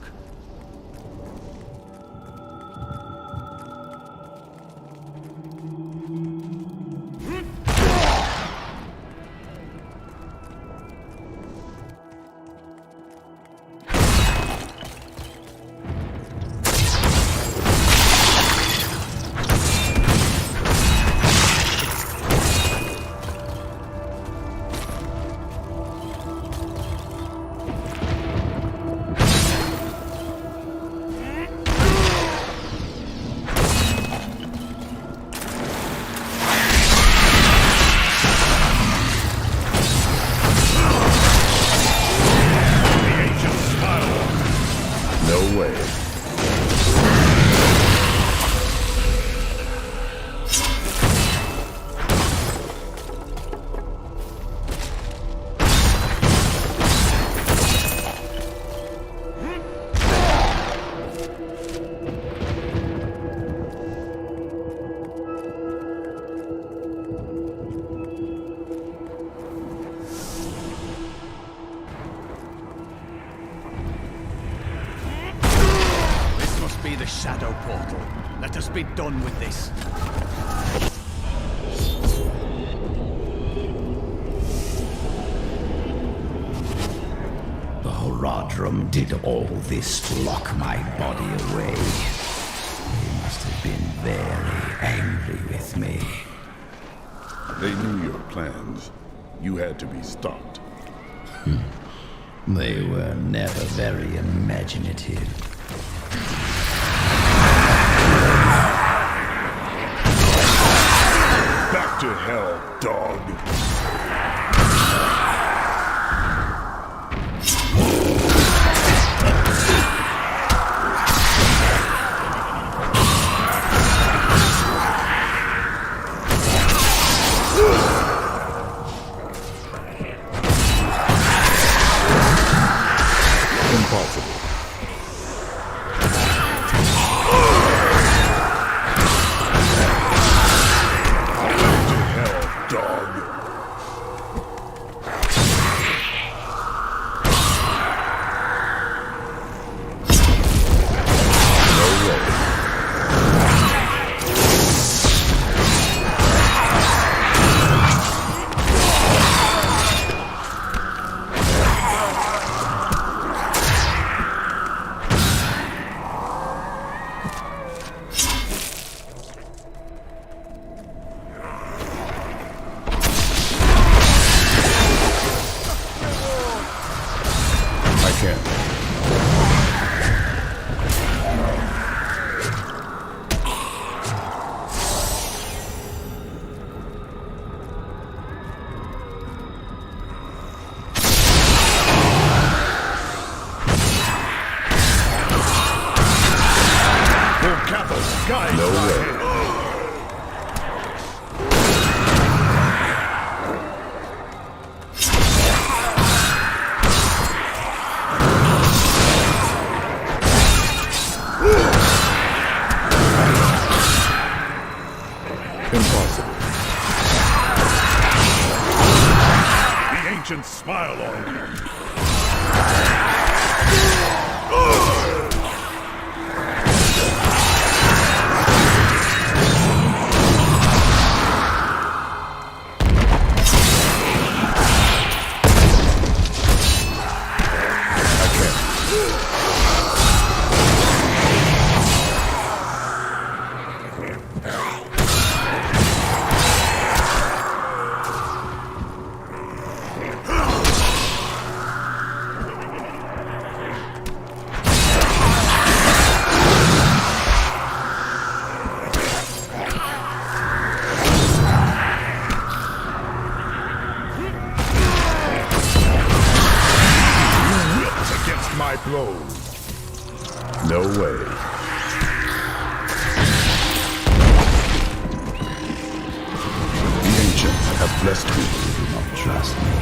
Shadow portal. Let us be done with this. The Horadrim did all this to lock my body away. They must have been very angry with me. They knew your plans. You had to be stopped. They were never very imaginative. Back to hell, dog. Impossible. Smile on me. No way. The ancients have blessed me. You do not trust me.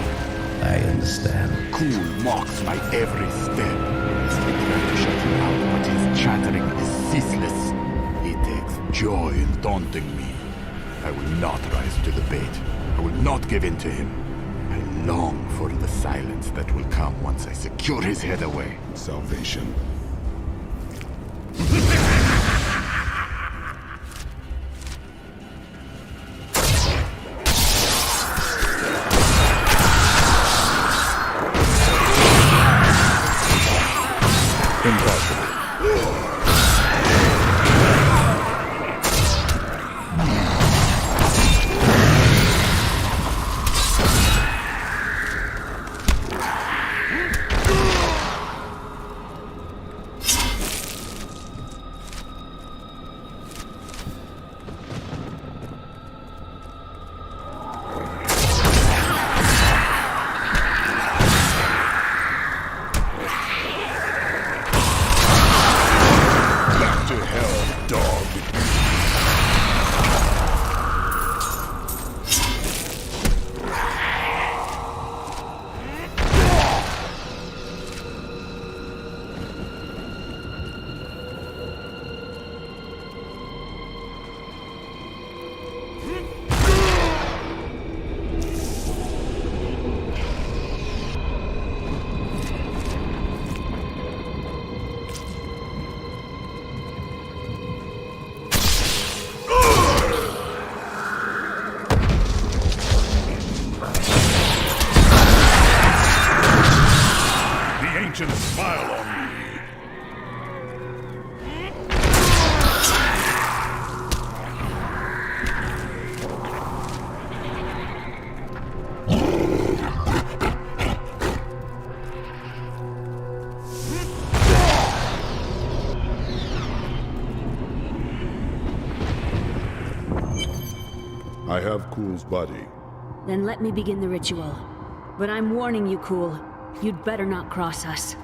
I understand. Cool mocks my every step. I try to shut him out, but his chattering is ceaseless. He takes joy in taunting me. I will not rise to the bait. I will not give in to him. I long for the silence that will come once I secure his head away. Salvation. I have Cool's body. Then let me begin the ritual. But I'm warning you, Cool. You'd better not cross us.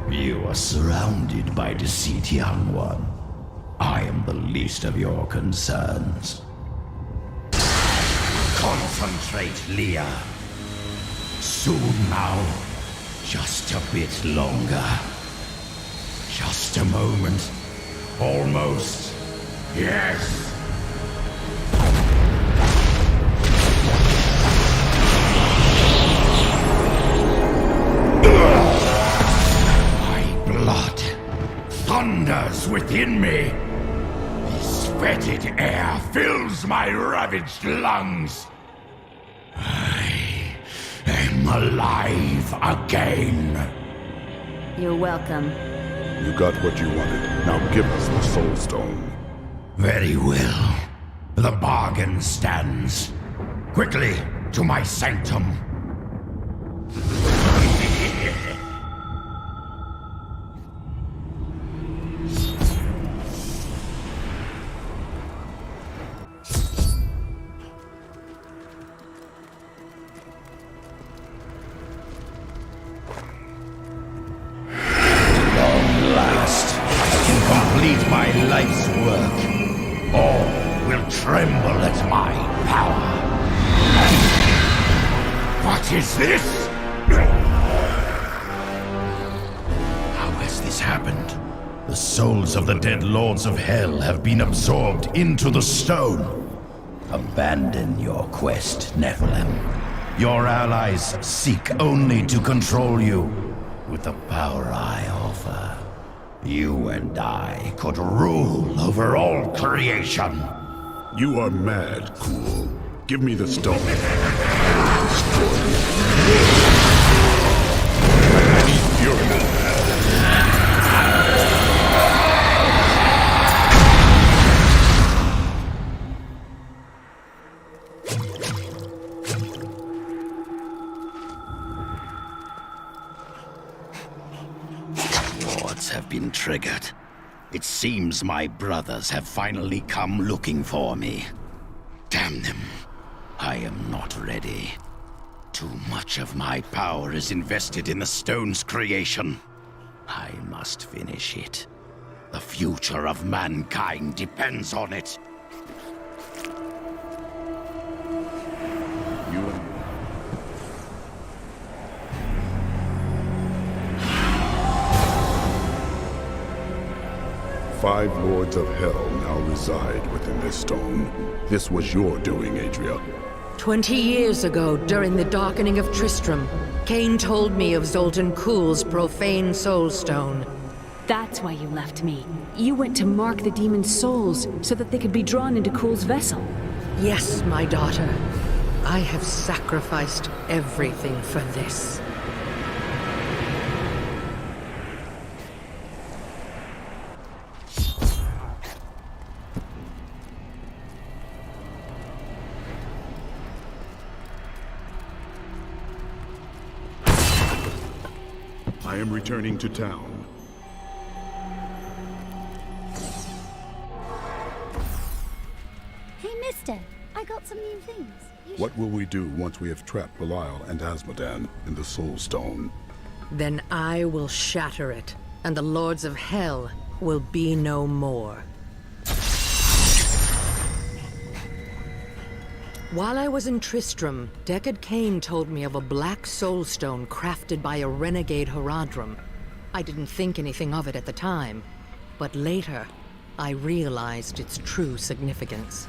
You are surrounded by deceit, young one. I am the least of your concerns. Concentrate, Leah. Soon now. Just a bit longer. Just a moment. Almost. Yes. Blood thunders within me. This fetid air fills my ravaged lungs. I am alive again. You're welcome. You got what you wanted. Now give us the Soul Stone. Very well. The bargain stands. Quickly, to my sanctum. My life's work. All will tremble at my power. What is this? How has this happened? The souls of the dead lords of hell have been absorbed into the stone. Abandon your quest, Nephilim. Your allies seek only to control you. With the power I offer, you and I could rule over all creation. You are mad, Cool. Give me the stone. Have been triggered. It seems my brothers have finally come looking for me. Damn them. I am not ready. Too much of my power is invested in the stone's creation. I must finish it. The future of mankind depends on it. You 5 lords of hell now reside within this stone. This was your doing, Adria. 20 years ago, during the darkening of Tristram, Cain told me of Zoltan Kuhl's profane soul stone. That's why you left me. You went to mark the demon's souls so that they could be drawn into Kuhl's vessel. Yes, my daughter. I have sacrificed everything for this. I am returning to town. Hey, mister. I got some new things. What will we do once we have trapped Belial and Asmodan in the Soul Stone? Then I will shatter it, and the lords of hell will be no more. While I was in Tristram, Deckard Cain told me of a black soulstone crafted by a renegade Horadrim. I didn't think anything of it at the time, but later, I realized its true significance.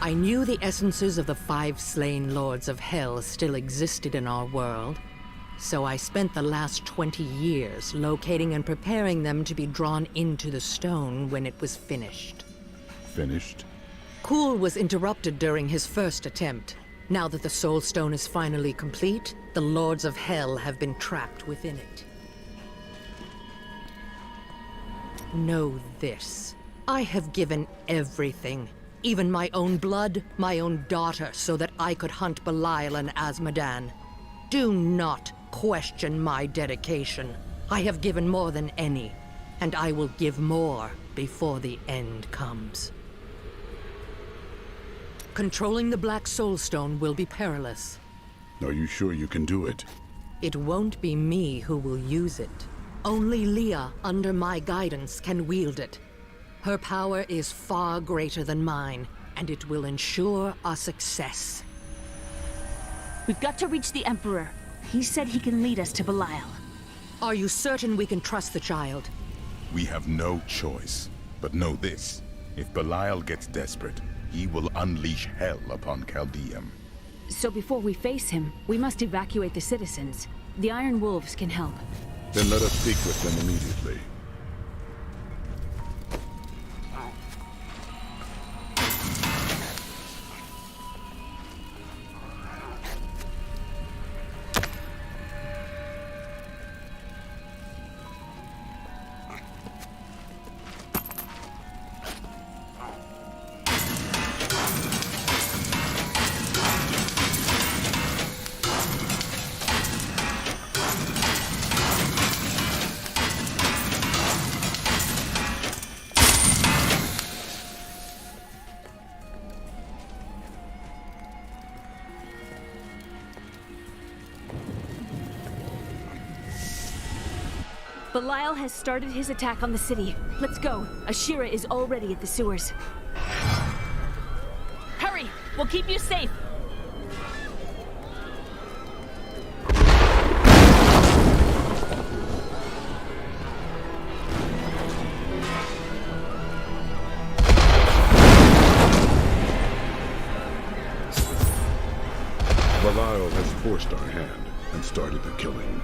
I knew the essences of the 5 slain lords of hell still existed in our world, so I spent the last 20 years locating and preparing them to be drawn into the stone when it was finished. Finished? Kuhl was interrupted during his first attempt. Now that the Soul Stone is finally complete, the Lords of Hell have been trapped within it. Know this. I have given everything, even my own blood, my own daughter, so that I could hunt Belial and Asmodan. Do not question my dedication. I have given more than any. And I will give more before the end comes. Controlling the Black Soulstone will be perilous. Are you sure you can do it? It won't be me who will use it. Only Leah, under my guidance, can wield it. Her power is far greater than mine, and it will ensure our success. We've got to reach the Emperor. He said he can lead us to Belial. Are you certain we can trust the child? We have no choice. But know this, if Belial gets desperate, he will unleash hell upon Chaldeum. So before we face him, we must evacuate the citizens. The Iron Wolves can help. Then let us speak with them immediately. Belial has started his attack on the city. Let's go. Ashira is already at the sewers. Hurry! We'll keep you safe! Belial has forced our hand and started the killing.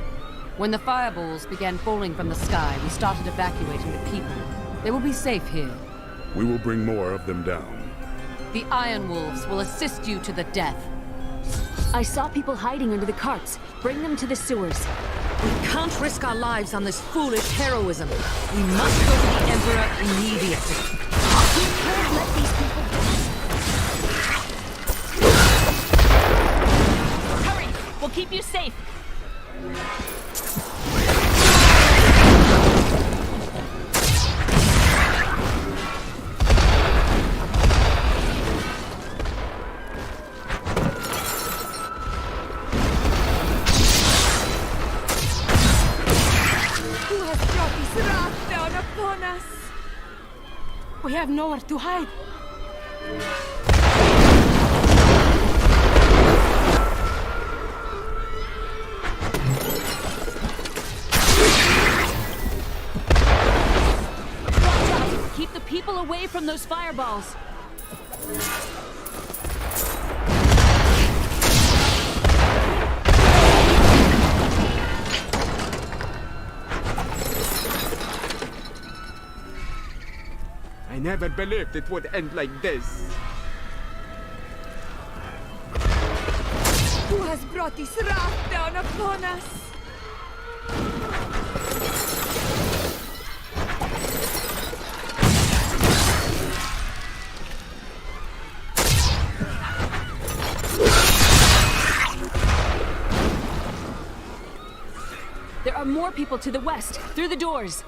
When the fireballs began falling from the sky, we started evacuating the people. They will be safe here. We will bring more of them down. The Iron Wolves will assist you to the death. I saw people hiding under the carts. Bring them to the sewers. We can't risk our lives on this foolish heroism. We must go to the Emperor immediately. We can't let these people go. Hurry! We'll keep you safe. We have nowhere to hide. Watch out! Keep the people away from those fireballs. I never believed it would end like this. Who has brought this wrath down upon us? There are more people to the west, through the doors.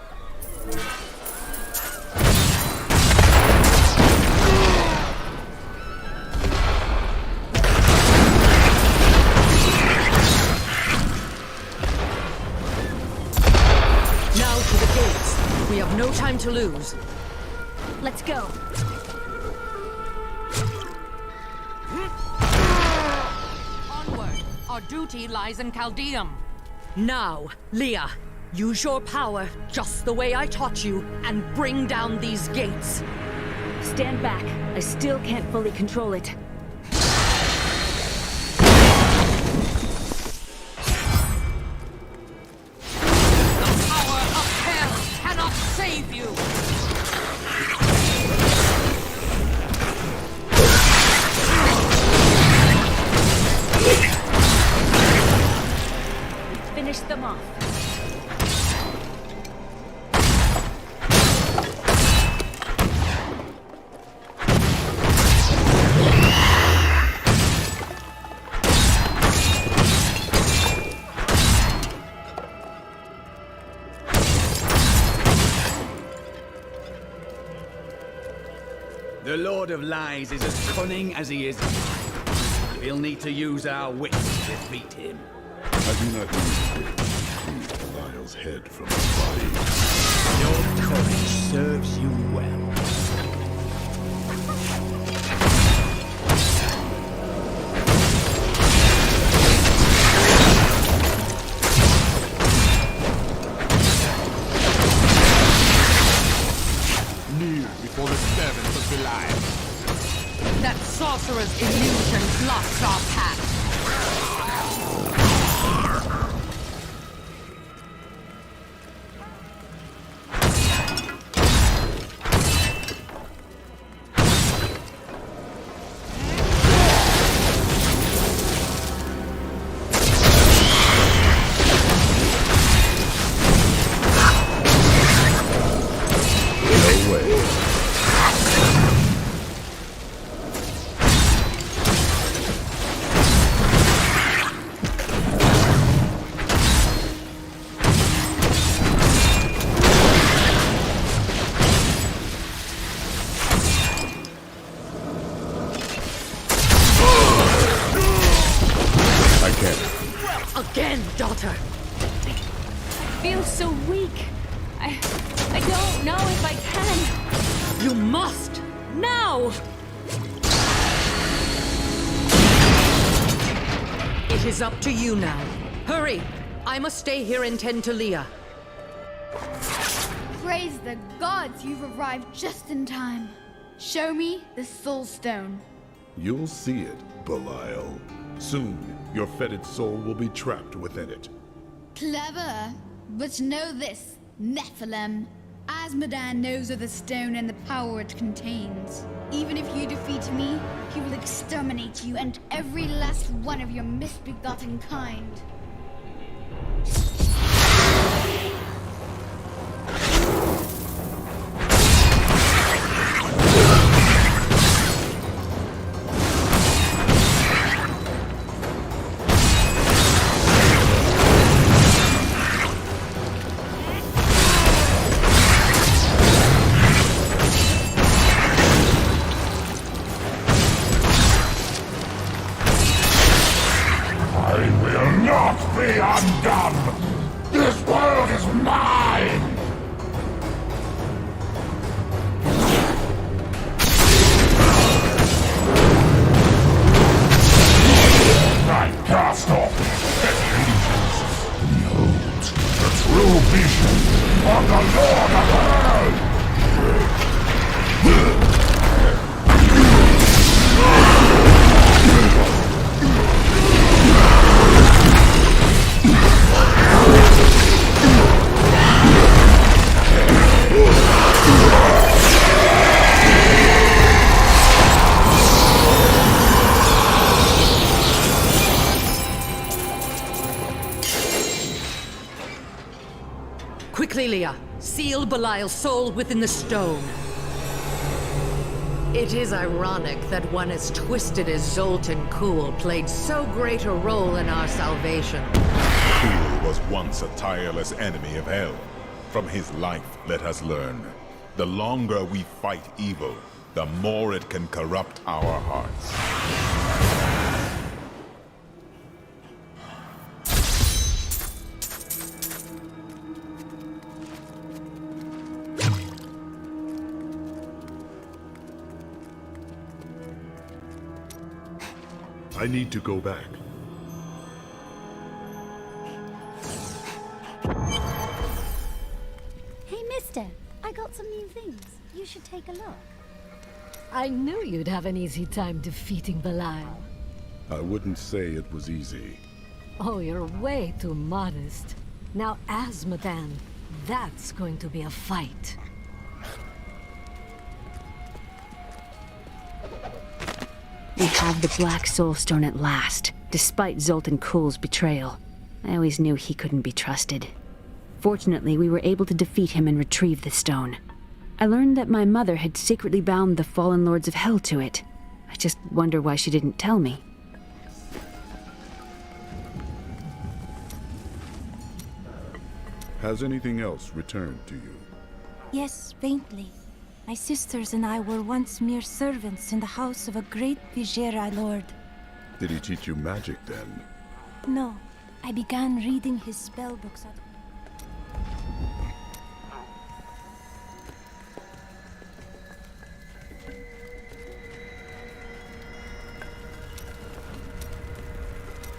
We have no time to lose. Let's go. Onward. Our duty lies in Chaldeum. Now, Leah, use your power just the way I taught you and bring down these gates. Stand back. I still can't fully control it. Save you! Finish them off. The Lord of Lies is as cunning as he is. We'll need to use our wits to defeat him. I do not need wits to retrieve Belial's head from his body. Your courage serves you well. Kneel before the servants of Belial. That sorcerer's illusion blocks our path. Again, daughter. I feel so weak. I don't know if I can. You must! Now! It is up to you now. Hurry! I must stay here and tend to Leah. Praise the gods, you've arrived just in time. Show me the Soul Stone. You'll see it, Belial. Soon, your fetid soul will be trapped within it. Clever. But know this, Nephilim. Azmodan knows of the stone and the power it contains. Even if you defeat me, he will exterminate you and every last one of your misbegotten kind. Quickly, Leah. Seal Belial's soul within the stone. It is ironic that one as twisted as Zoltan Kuhl played so great a role in our salvation. Kuhl was once a tireless enemy of hell. From his life, let us learn. The longer we fight evil, the more it can corrupt our hearts. I need to go back. Hey, mister. I got some new things. You should take a look. I knew you'd have an easy time defeating Belial. I wouldn't say it was easy. Oh, you're way too modest. Now, Azmodan, that's going to be a fight. We have the Black Soul Stone at last, despite Zoltan Kuhl's betrayal. I always knew he couldn't be trusted. Fortunately, we were able to defeat him and retrieve the stone. I learned that my mother had secretly bound the fallen lords of hell to it. I just wonder why she didn't tell me. Has anything else returned to you? Yes, faintly. My sisters and I were once mere servants in the house of a great Vigera lord. Did he teach you magic then? No, I began reading his spellbooks at...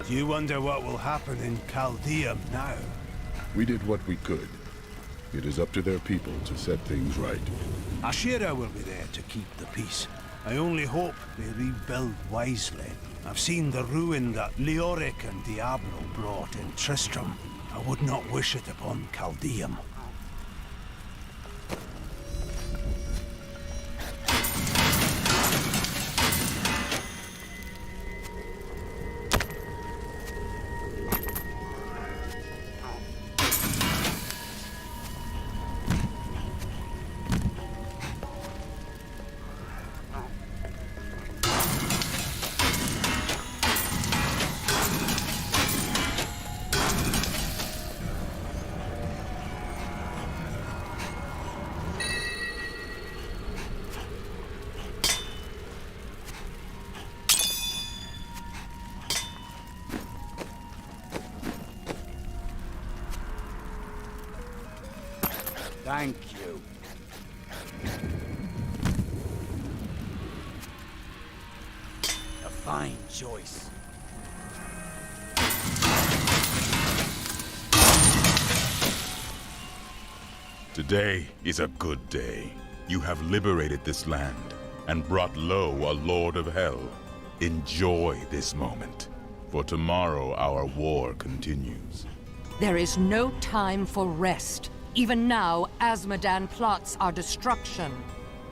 Do you wonder what will happen in Chaldeum now? We did what we could. It is up to their people to set things right. Ashera will be there to keep the peace. I only hope they rebuild wisely. I've seen the ruin that Leoric and Diablo brought in Tristram. I would not wish it upon Chaldeum. Thank you. A fine choice. Today is a good day. You have liberated this land and brought low a lord of hell. Enjoy this moment, for tomorrow our war continues. There is no time for rest. Even now, Azmodan plots our destruction.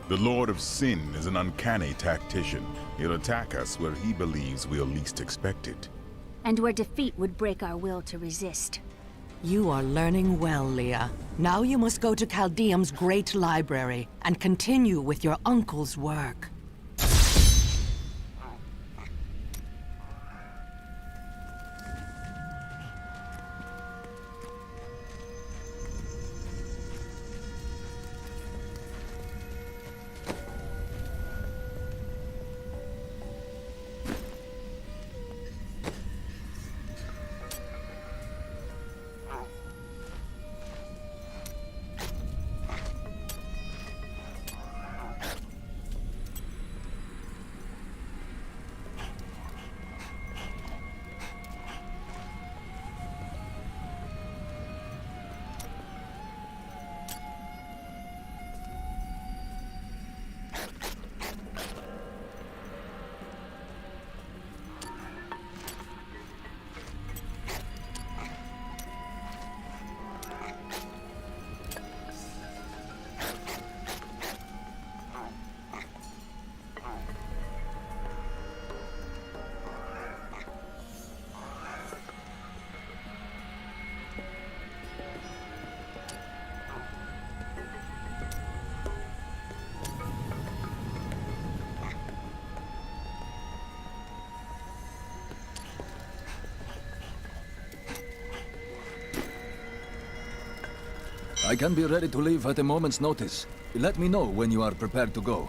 The Lord of Sin is an uncanny tactician. He'll attack us where he believes we'll least expect it. And where defeat would break our will to resist. You are learning well, Leah. Now you must go to Chaldeum's great library and continue with your uncle's work. I can be ready to leave at a moment's notice. Let me know when you are prepared to go.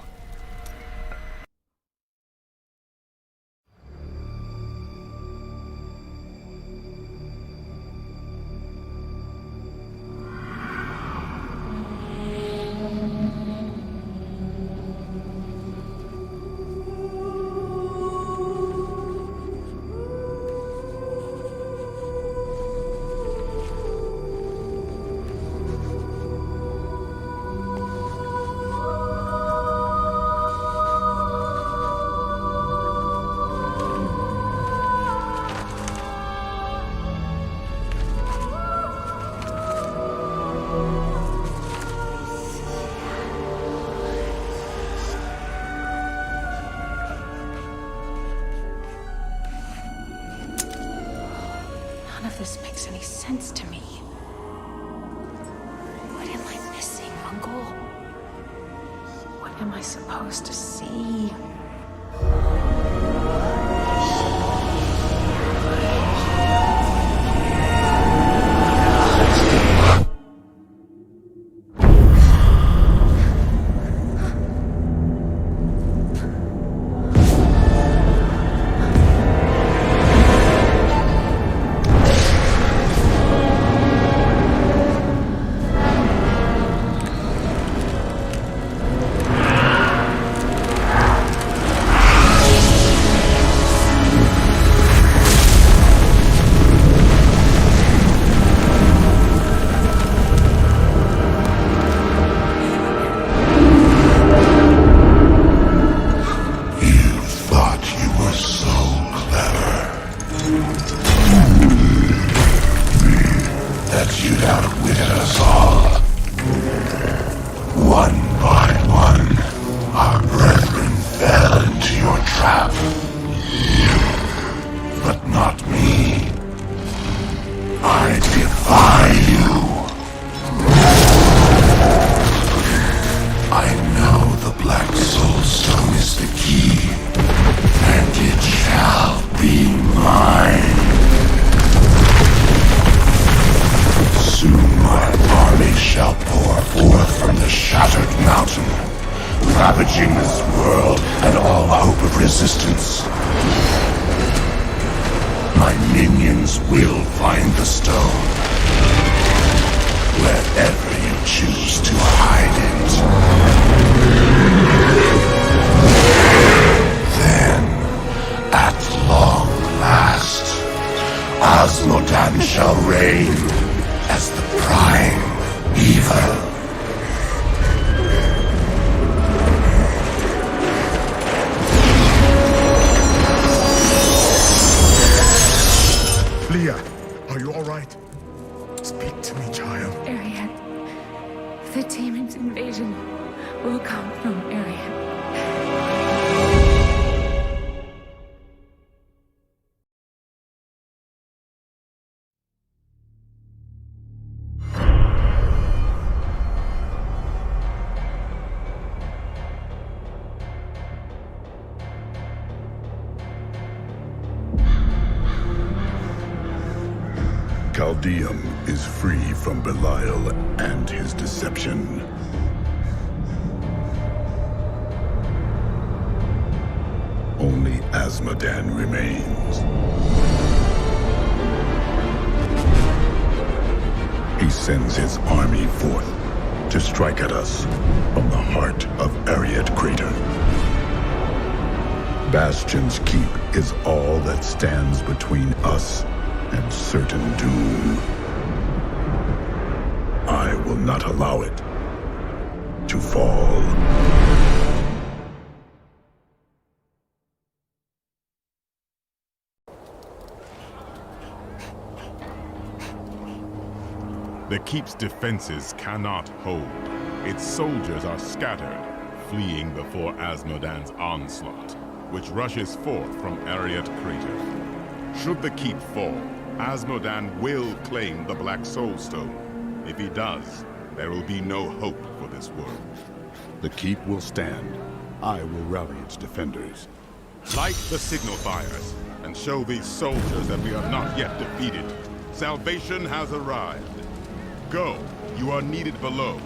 None of this makes any sense to me. What am I missing, Uncle? What am I supposed to see? ravaging this world and all hope of resistance. My minions will find the stone, wherever you choose to hide it. Then, at long last, Osmodan shall reign as the prime evil. Leah, are you all right? Speak to me, child. Arian. The demon's invasion will come from Arian. Chaldeum is free from Belial and his deception. Only Asmodan remains. He sends his army forth to strike at us from the heart of Ariad Crater. Bastion's Keep is all that stands between us and certain doom. I will not allow it to fall. The Keep's defenses cannot hold. Its soldiers are scattered, fleeing before Asmodan's onslaught, which rushes forth from Ariad Crater. Should the Keep fall, Asmodan will claim the Black Soul Stone. If he does, there will be no hope for this world. The Keep will stand. I will rally its defenders. Light the signal fires, and show these soldiers that we are not yet defeated. Salvation has arrived. Go, you are needed below.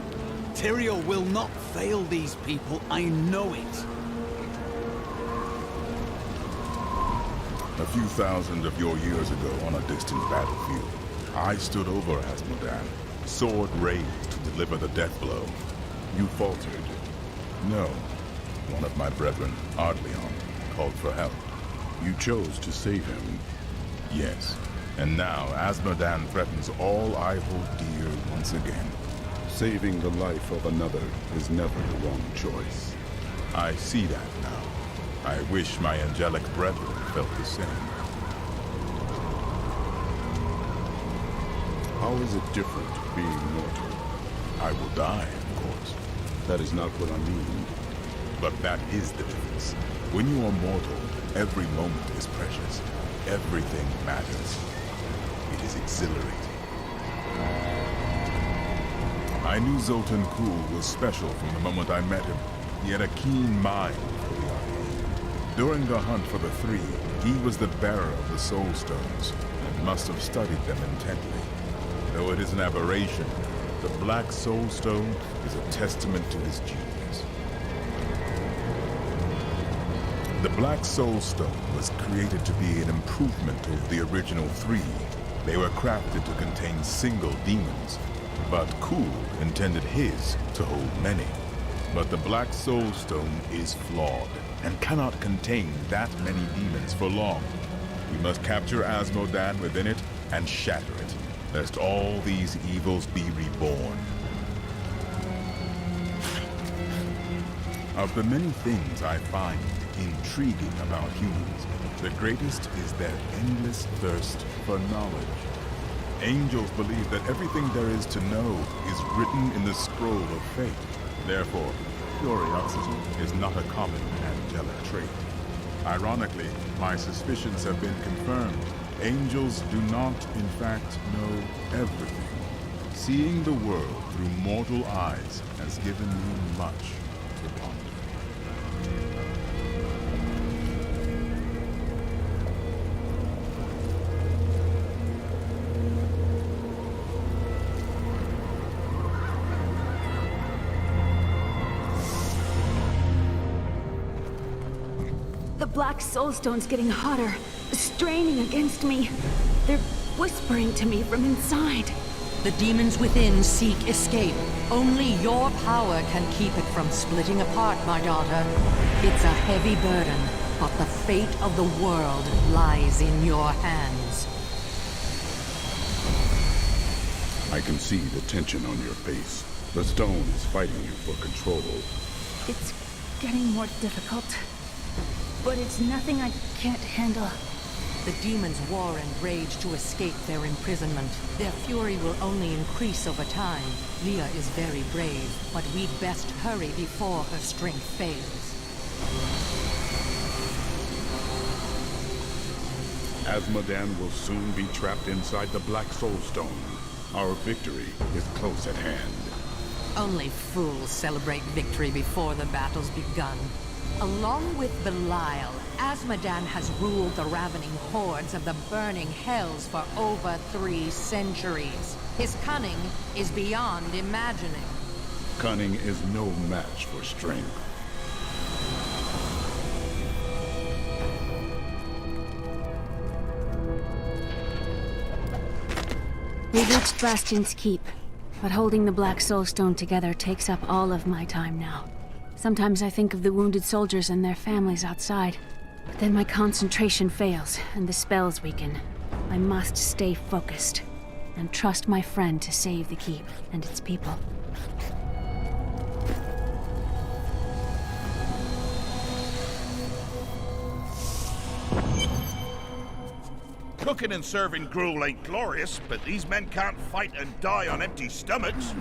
Tyrael will not fail these people, I know it. A few thousand of your years ago on a distant battlefield, I stood over Asmodan, sword raised to deliver the death blow. You faltered. No. One of my brethren, Ardleon, called for help. You chose to save him. Yes. And now Asmodan threatens all I hold dear once again. Saving the life of another is never the wrong choice. I see that now. I wish my angelic brethren felt the same. How is it different being mortal? I will die, of course. That is not what I mean. But that is the difference. When you are mortal, every moment is precious. Everything matters. It is exhilarating. I knew Zoltan Kuhl was special from the moment I met him. He had a keen mind for the arcane. During the hunt for the Three, he was the bearer of the Soul Stones, and must have studied them intently. Though it is an aberration, the Black Soul Stone is a testament to his genius. The Black Soul Stone was created to be an improvement over the original Three. They were crafted to contain single demons, but Kuhl intended his to hold many. But the Black Soul Stone is flawed, and cannot contain that many demons for long. We must capture Asmodan within it and shatter it, lest all these evils be reborn. Of the many things I find intriguing about humans, the greatest is their endless thirst for knowledge. Angels believe that everything there is to know is written in the scroll of fate. Therefore, curiosity is not a common angelic trait. Ironically, my suspicions have been confirmed. Angels do not, in fact, know everything. Seeing the world through mortal eyes has given me much to ponder. The black soulstone's getting hotter, straining against me. They're whispering to me from inside. The demons within seek escape. Only your power can keep it from splitting apart, my daughter. It's a heavy burden, but the fate of the world lies in your hands. I can see the tension on your face. The stone is fighting you for control. It's getting more difficult, but it's nothing I can't handle. The demons war and rage to escape their imprisonment. Their fury will only increase over time. Leah is very brave, but we'd best hurry before her strength fails. Azmodan will soon be trapped inside the Black Soulstone. Our victory is close at hand. Only fools celebrate victory before the battle's begun. Along with Belial, Azmodan has ruled the ravening hordes of the burning hells for over 3 centuries. His cunning is beyond imagining. Cunning is no match for strength. We reached Bastion's Keep, but holding the Black Soulstone together takes up all of my time now. Sometimes I think of the wounded soldiers and their families outside, but then my concentration fails and the spells weaken. I must stay focused and trust my friend to save the Keep and its people. Cooking and serving gruel ain't glorious, but these men can't fight and die on empty stomachs.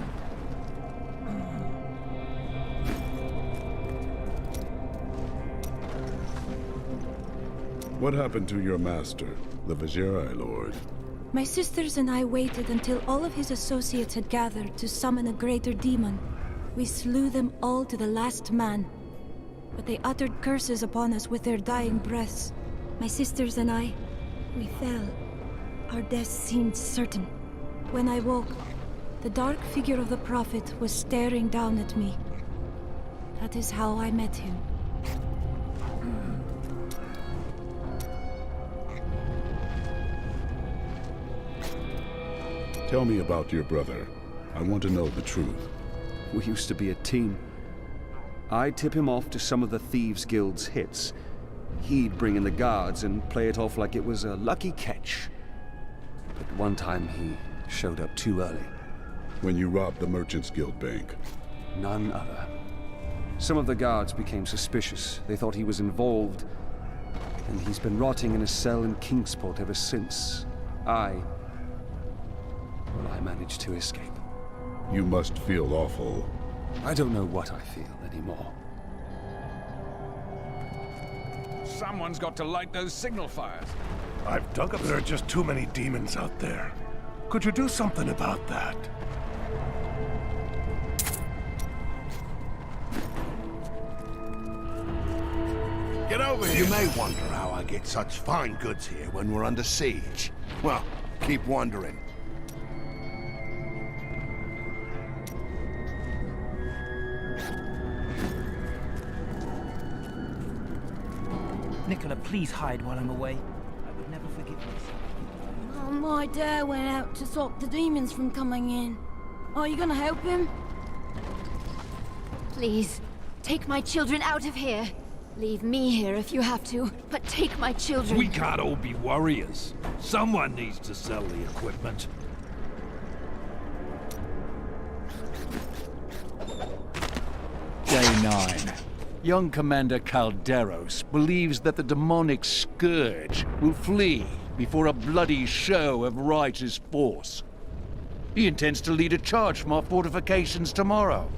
What happened to your master, the Vizieri Lord? My sisters and I waited until all of his associates had gathered to summon a greater demon. We slew them all to the last man. But they uttered curses upon us with their dying breaths. My sisters and I, we fell. Our deaths seemed certain. When I woke, the dark figure of the Prophet was staring down at me. That is how I met him. Tell me about your brother. I want to know the truth. We used to be a team. I'd tip him off to some of the Thieves Guild's hits. He'd bring in the guards and play it off like it was a lucky catch. But one time he showed up too early. When you robbed the Merchants Guild bank? None other. Some of the guards became suspicious. They thought he was involved. And he's been rotting in a cell in Kingsport ever since. I managed to escape. You must feel awful. I don't know what I feel anymore. Someone's got to light those signal fires. I've dug up. There are just too many demons out there. Could you do something about that? Get over here! You may wonder how I get such fine goods here when we're under siege. Well, keep wondering. Nicola, please hide while I'm away. I would never forgive myself. My dad went out to stop the demons from coming in. Are you gonna help him? Please, take my children out of here. Leave me here if you have to, but take my children. We can't all be warriors. Someone needs to sell the equipment. Day 9. Young Commander Calderos believes that the demonic scourge will flee before a bloody show of righteous force. He intends to lead a charge from our fortifications tomorrow.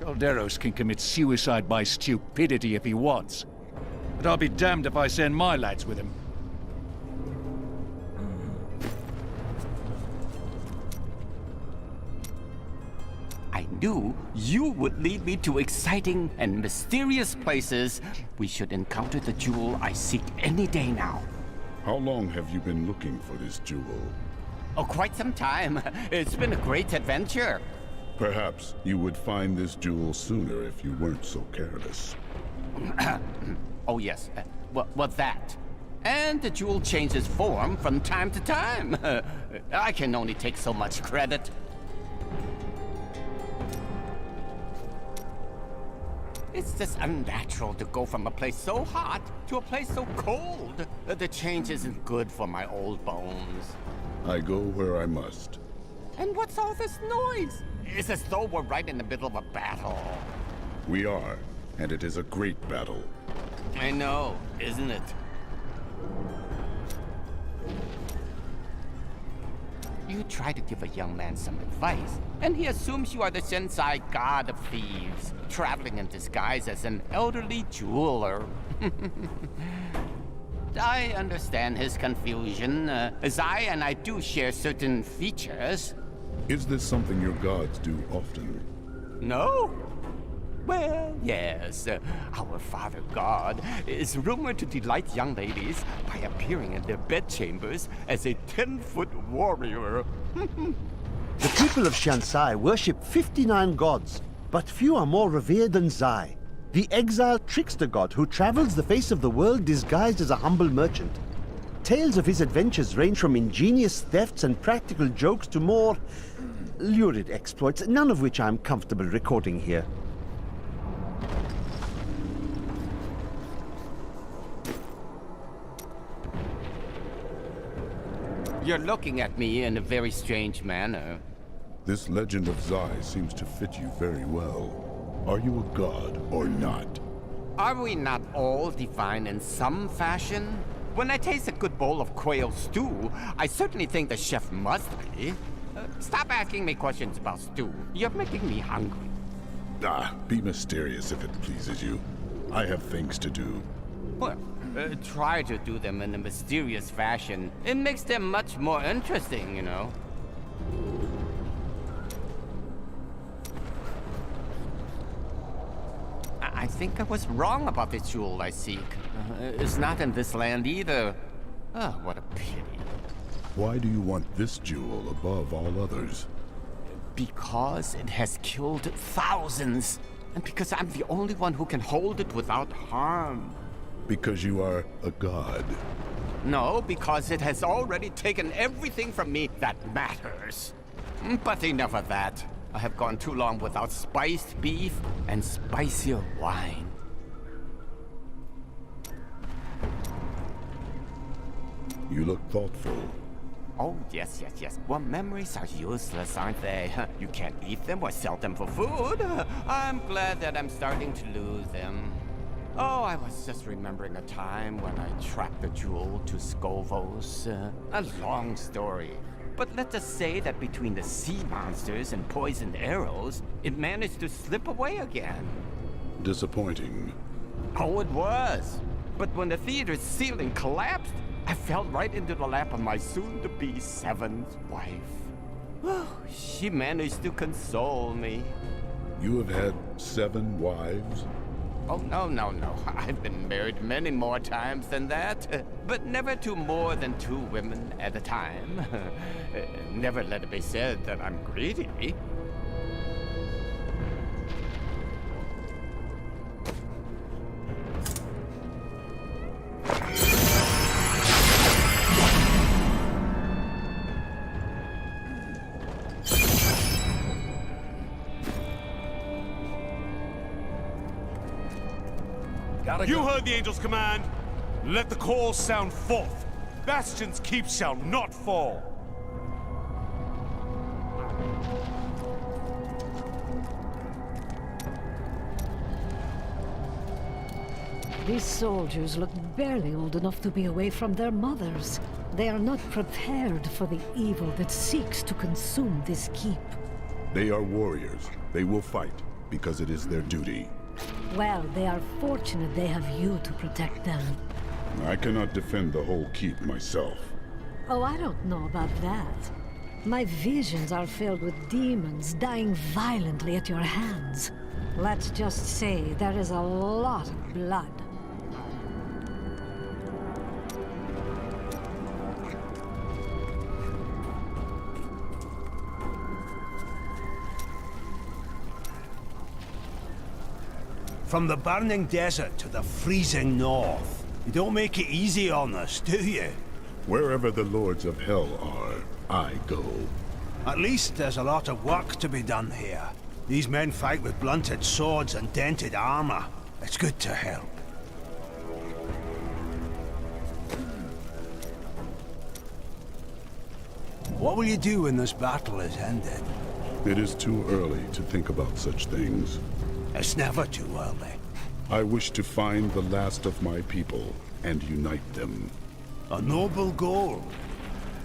Calderos can commit suicide by stupidity if he wants, but I'll be damned if I send my lads with him. I knew you would lead me to exciting and mysterious places. We should encounter the jewel I seek any day now. How long have you been looking for this jewel? Oh, quite some time. It's been a great adventure. Perhaps you would find this jewel sooner if you weren't so careless. Oh, Oh, yes. Well, that. And the jewel changes form from time to time. I can only take so much credit. It's just unnatural to go from a place so hot to a place so cold. The change isn't good for my old bones. I go where I must. And what's all this noise? It's as though we're right in the middle of a battle. We are, and it is a great battle. I know, isn't it? You try to give a young man some advice, and he assumes you are the Shensai god of thieves, traveling in disguise as an elderly jeweler. I understand his confusion, as I do share certain features. Is this something your gods do often? No? Well, yes. Our father god is rumored to delight young ladies by appearing in their bedchambers as a 10-foot warrior. The people of Shansai worship 59 gods, but few are more revered than Zai, the exiled trickster god who travels the face of the world disguised as a humble merchant. Tales of his adventures range from ingenious thefts and practical jokes to more lurid exploits, none of which I'm comfortable recording here. You're looking at me in a very strange manner. This legend of Zai seems to fit you very well. Are you a god or not? Are we not all divine in some fashion? When I taste a good bowl of quail stew, I certainly think the chef must be. Stop asking me questions about stew. You're making me hungry. Be mysterious if it pleases you. I have things to do. Well, try to do them in a mysterious fashion. It makes them much more interesting, you know. I think I was wrong about the jewel I seek. It's not in this land either. Oh, what a pity. Why do you want this jewel above all others? Because it has killed thousands. And because I'm the only one who can hold it without harm. Because you are a god. No, because it has already taken everything from me that matters. But enough of that. I have gone too long without spiced beef and spicier wine. You look thoughtful. Oh, yes. Well, memories are useless, aren't they? You can't eat them or sell them for food. I'm glad that I'm starting to lose them. Oh, I was just remembering a time when I tracked the jewel to Skovos. A long story. But let's just say that between the sea monsters and poisoned arrows, it managed to slip away again. Disappointing. Oh, it was. But when the theater's ceiling collapsed, I fell right into the lap of my soon-to-be seventh wife. She managed to console me. You have had 7 wives? Oh, no. I've been married many more times than that, but never to more than 2 women at a time. Never let it be said that I'm greedy. You heard the angel's command. Let the call sound forth. Bastion's keep shall not fall. These soldiers look barely old enough to be away from their mothers. They are not prepared for the evil that seeks to consume this keep. They are warriors. They will fight, because it is their duty. Well, they are fortunate they have you to protect them. I cannot defend the whole keep myself. Oh, I don't know about that. My visions are filled with demons dying violently at your hands. Let's just say there is a lot of blood. From the burning desert to the freezing north. You don't make it easy on us, do you? Wherever the Lords of Hell are, I go. At least there's a lot of work to be done here. These men fight with blunted swords and dented armor. It's good to help. What will you do when this battle is ended? It is too early to think about such things. It's never too early. I wish to find the last of my people and unite them. A noble goal.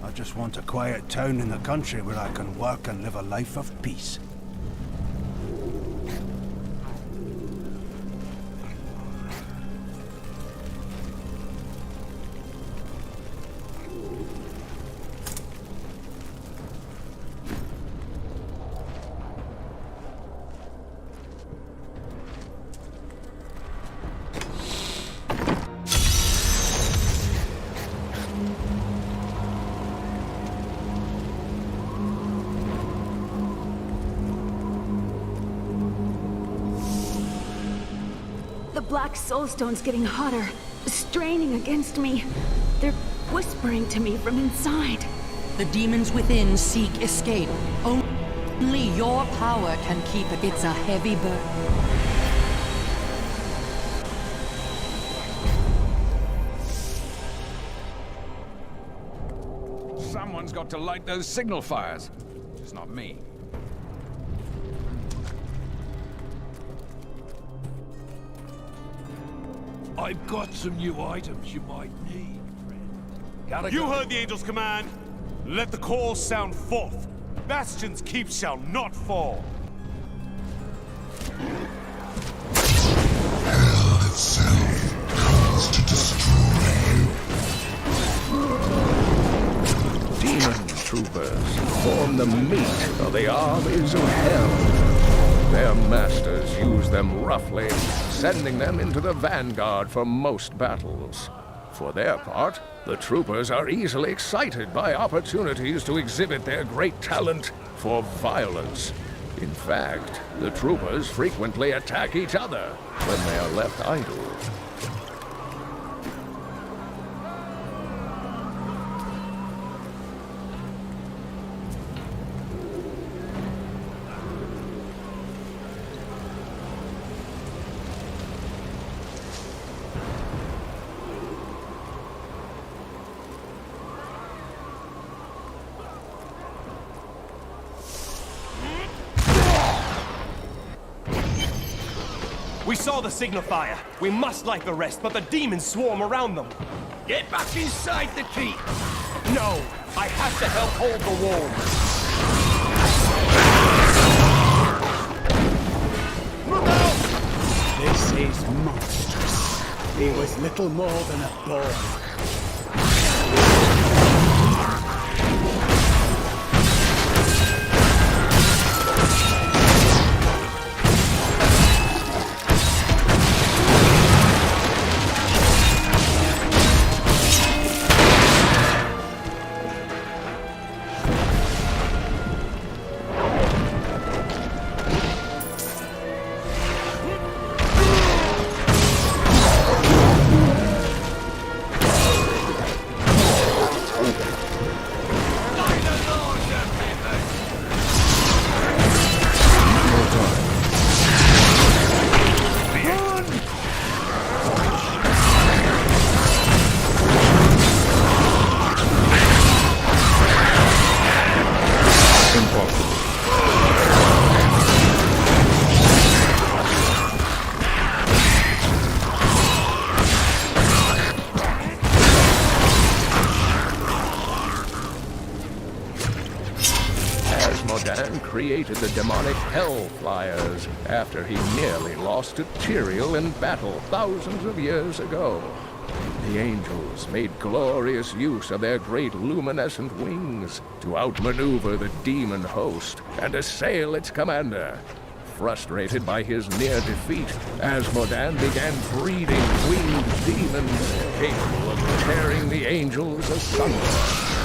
I just want a quiet town in the country where I can work and live a life of peace. The black soulstone's getting hotter, straining against me. They're whispering to me from inside. The demons within seek escape. Only your power can keep it. It's a heavy burden. Someone's got to light those signal fires. It's not me. I've got some new items you might need, friend. You heard the angel's command. Let the call sound forth. Bastions keep shall not fall. Hell itself comes to destroy. Demon troopers form the meat of the armies of hell. Their masters use them roughly, sending them into the vanguard for most battles. For their part, the troopers are easily excited by opportunities to exhibit their great talent for violence. In fact, the troopers frequently attack each other when they are left idle. We saw the signifier. We must light the rest, but the demons swarm around them. Get back inside the keep! No! I have to help hold the wall. Look out! This is monstrous. He was little more than a boy. Created the demonic Hell Flyers after he nearly lost to Tyrael in battle thousands of years ago. The angels made glorious use of their great luminescent wings to outmaneuver the demon host and assail its commander. Frustrated by his near defeat, Asmodan began breeding winged demons capable of tearing the angels asunder.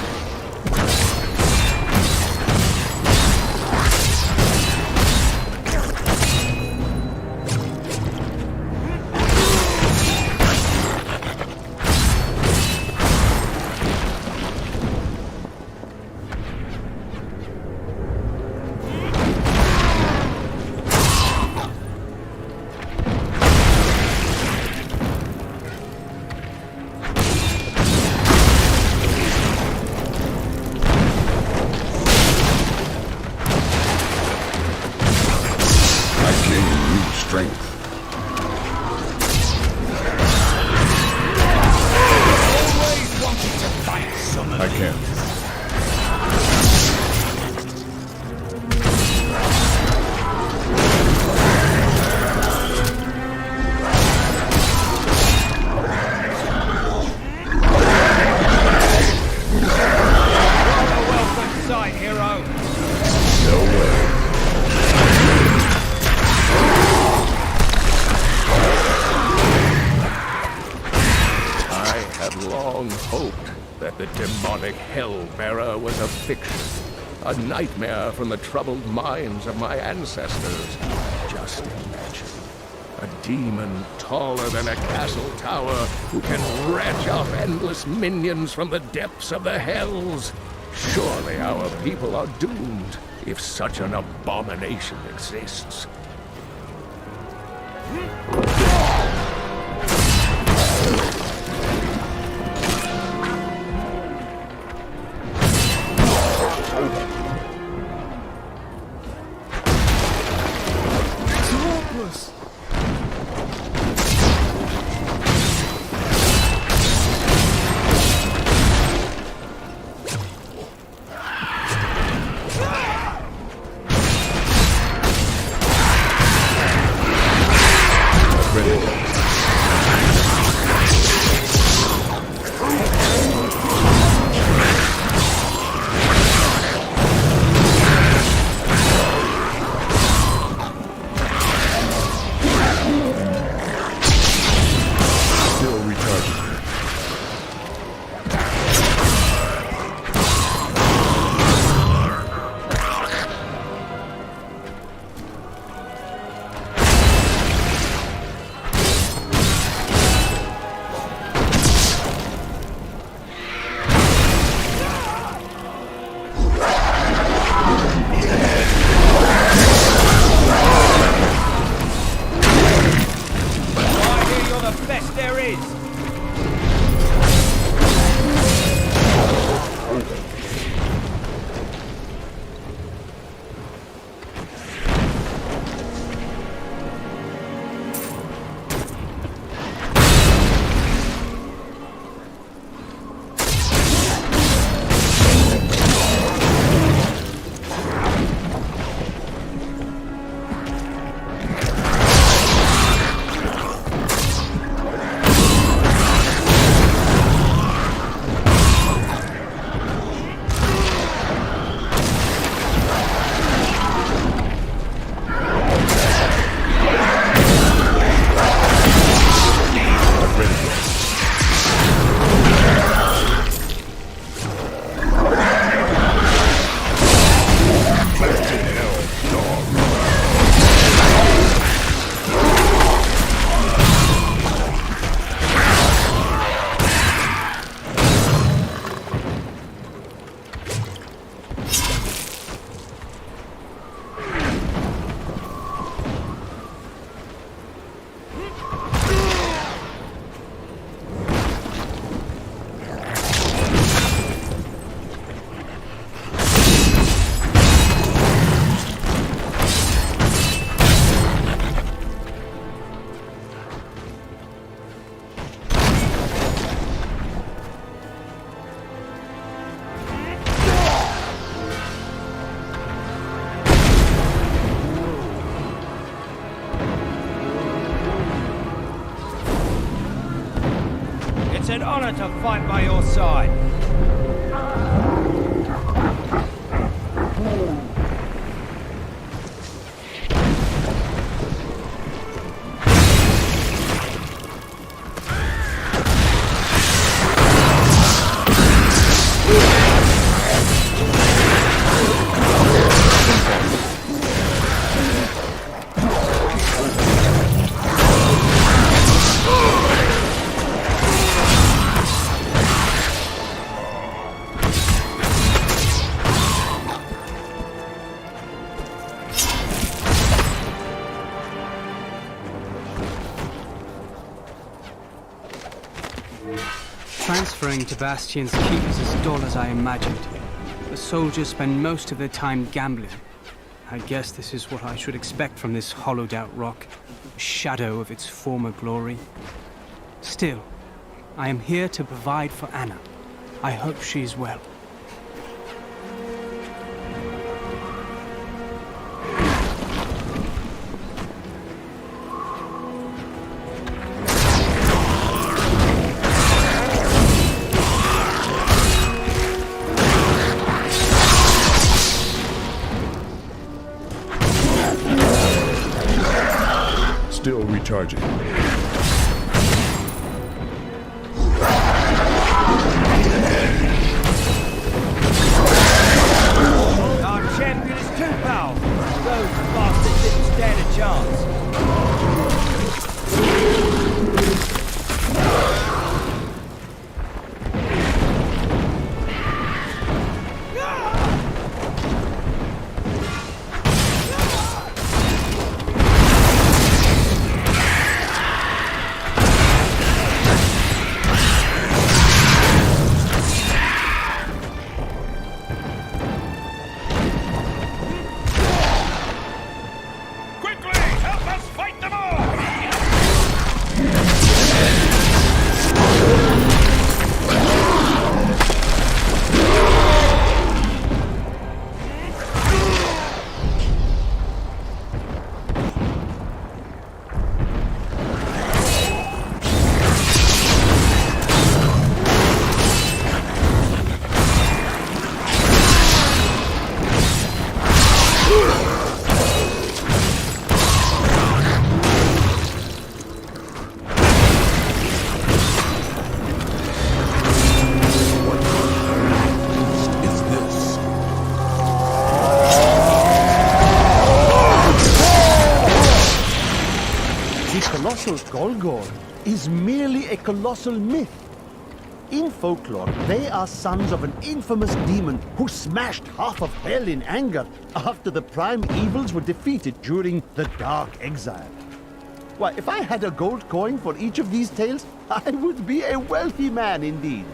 long hoped that the demonic Hellbearer was a fiction, a nightmare from the troubled minds of my ancestors. Just imagine. A demon taller than a castle tower who can retch up endless minions from the depths of the hells. Surely our people are doomed if such an abomination exists. It's an honor to fight by your side. Transferring to Bastion's keep is as dull as I imagined. The soldiers spend most of their time gambling. I guess this is what I should expect from this hollowed-out rock, a shadow of its former glory. Still, I am here to provide for Anna. I hope she is well. Still recharging. Golgor is merely a colossal myth. In folklore, they are sons of an infamous demon who smashed half of hell in anger after the prime evils were defeated during the Dark Exile. Why, if I had a gold coin for each of these tales, I would be a wealthy man indeed.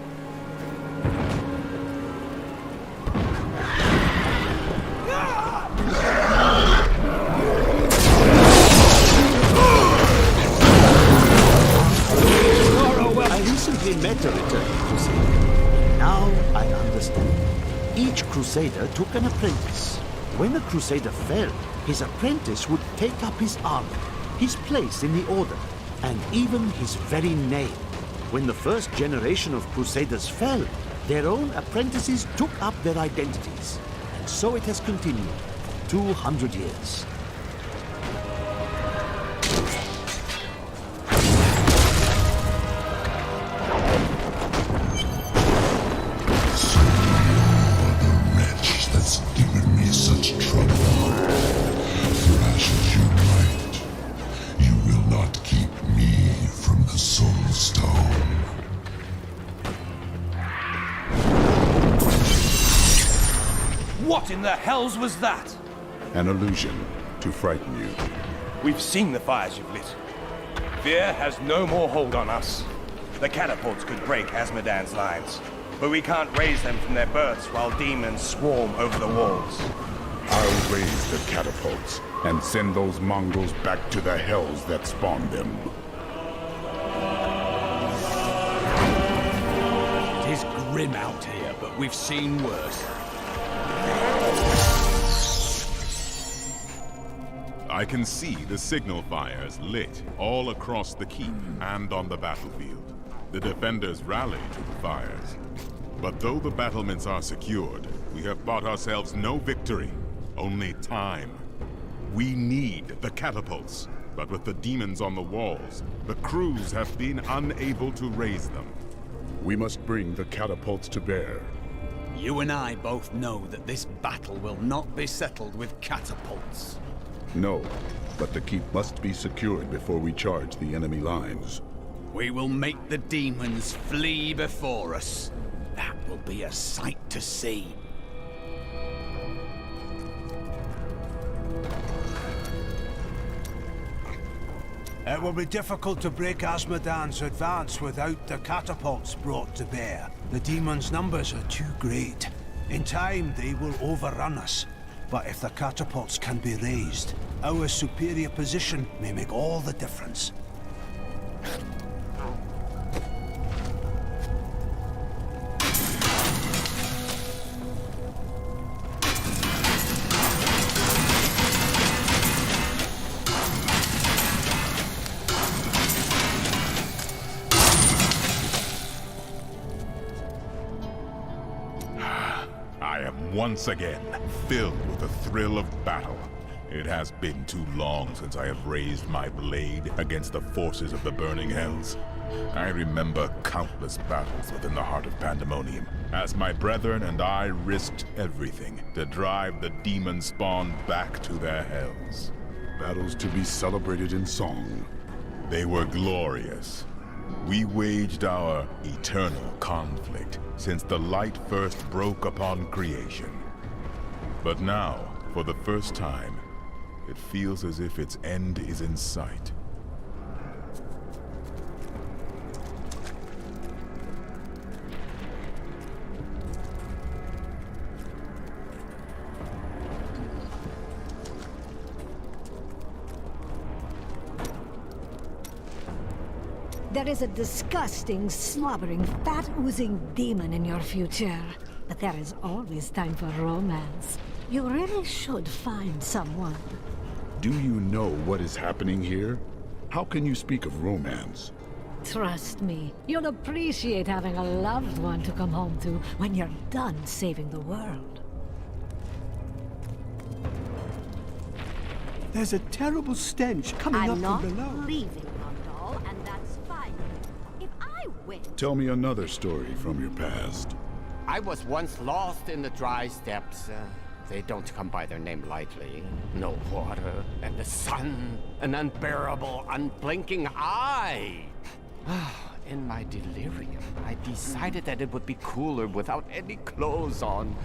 I recently met a returning crusader. Now I understand. Each crusader took an apprentice. When a crusader fell, his apprentice would take up his armor, his place in the order, and even his very name. When the first generation of crusaders fell, their own apprentices took up their identities. And so it has continued for 200 years. What in the hells was that? An illusion to frighten you. We've seen the fires you've lit. Fear has no more hold on us. The catapults could break Asmodan's lines, but we can't raise them from their berths while demons swarm over the walls. I'll raise the catapults and send those Mongols back to the hells that spawned them. It is grim out here, but we've seen worse. I can see the signal fires lit all across the keep and on the battlefield. The defenders rally to the fires. But though the battlements are secured, we have bought ourselves no victory, only time. We need the catapults, but with the demons on the walls, the crews have been unable to raise them. We must bring the catapults to bear. You and I both know that this battle will not be settled with catapults. No, but the keep must be secured before we charge the enemy lines. We will make the demons flee before us. That will be a sight to see. It will be difficult to break Asmodan's advance without the catapults brought to bear. The demons' numbers are too great. In time, they will overrun us. But if the catapults can be raised, our superior position may make all the difference. Once again, filled with the thrill of battle. It has been too long since I have raised my blade against the forces of the burning hells. I remember countless battles within the heart of Pandemonium, as my brethren and I risked everything to drive the demon spawn back to their hells. Battles to be celebrated in song. They were glorious. We waged our eternal conflict since the light first broke upon creation. But now, for the first time, it feels as if its end is in sight. There is a disgusting, slobbering, fat-oozing demon in your future. But there is always time for romance. You really should find someone. Do you know what is happening here? How can you speak of romance? Trust me, you'll appreciate having a loved one to come home to when you're done saving the world. There's a terrible stench coming up from below. I'm not leaving, Rondal, and that's fine. If I win... Tell me another story from your past. I was once lost in the dry steppes. They don't come by their name lightly. No water, and the sun, an unbearable, unblinking eye. In my delirium, I decided that it would be cooler without any clothes on.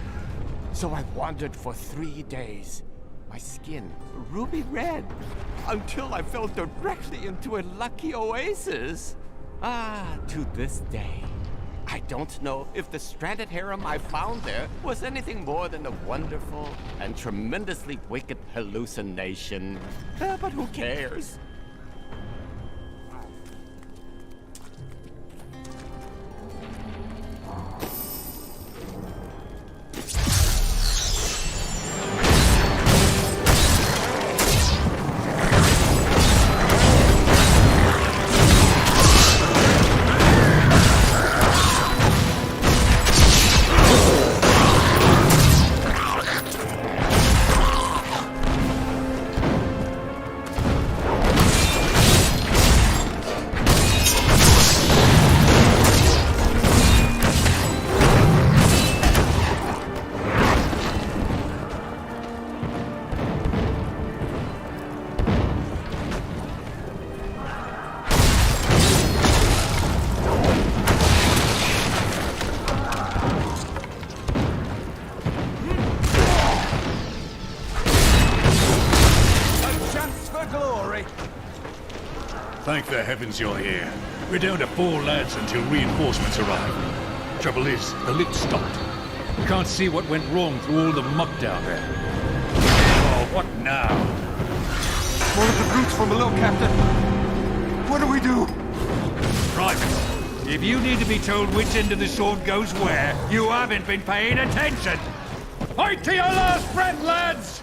So I wandered for 3 days. My skin ruby red, until I fell directly into a lucky oasis. To this day, I don't know if the stranded harem I found there was anything more than a wonderful and tremendously wicked hallucination. But who cares? Thank the heavens you're here. We're down to 4 lads until reinforcements arrive. Trouble is, the lift stopped. We can't see what went wrong through all the muck down there. Oh, what now? One of the brutes from below, Captain. What do we do? Right. If you need to be told which end of the sword goes where, you haven't been paying attention. Fight to your last breath, lads!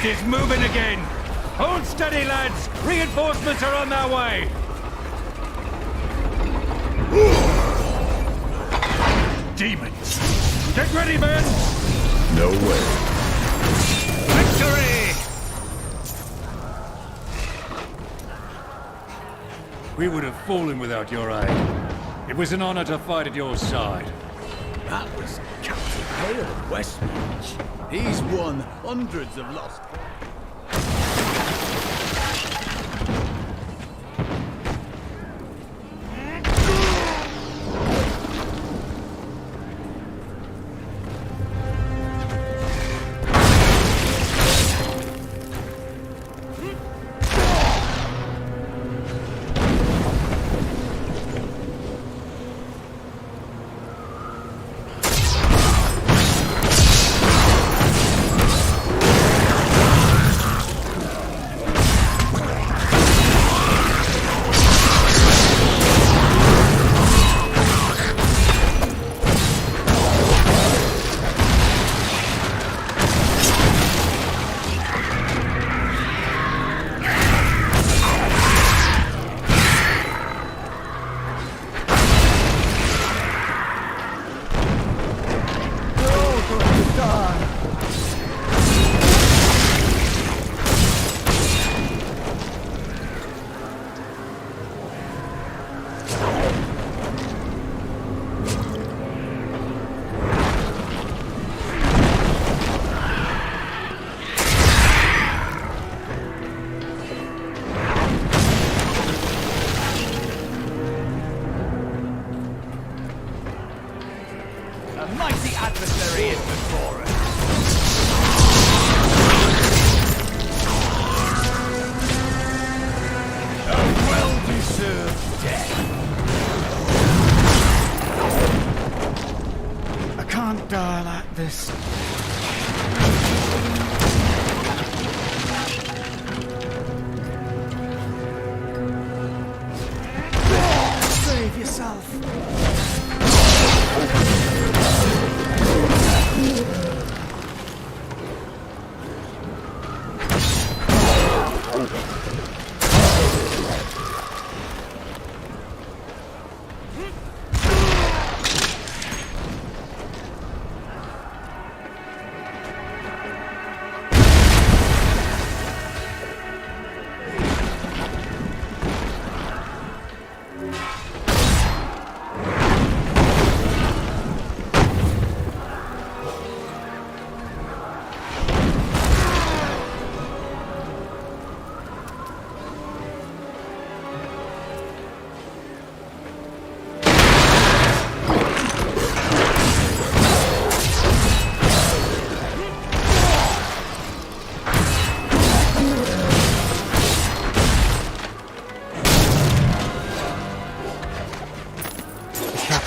Is moving again. Hold steady, lads. Reinforcements are on their way. Demons. Get ready, men. No way. Victory! We would have fallen without your aid. It was an honor to fight at your side. That was Captain Hale of Westmarch. He's won hundreds of lost...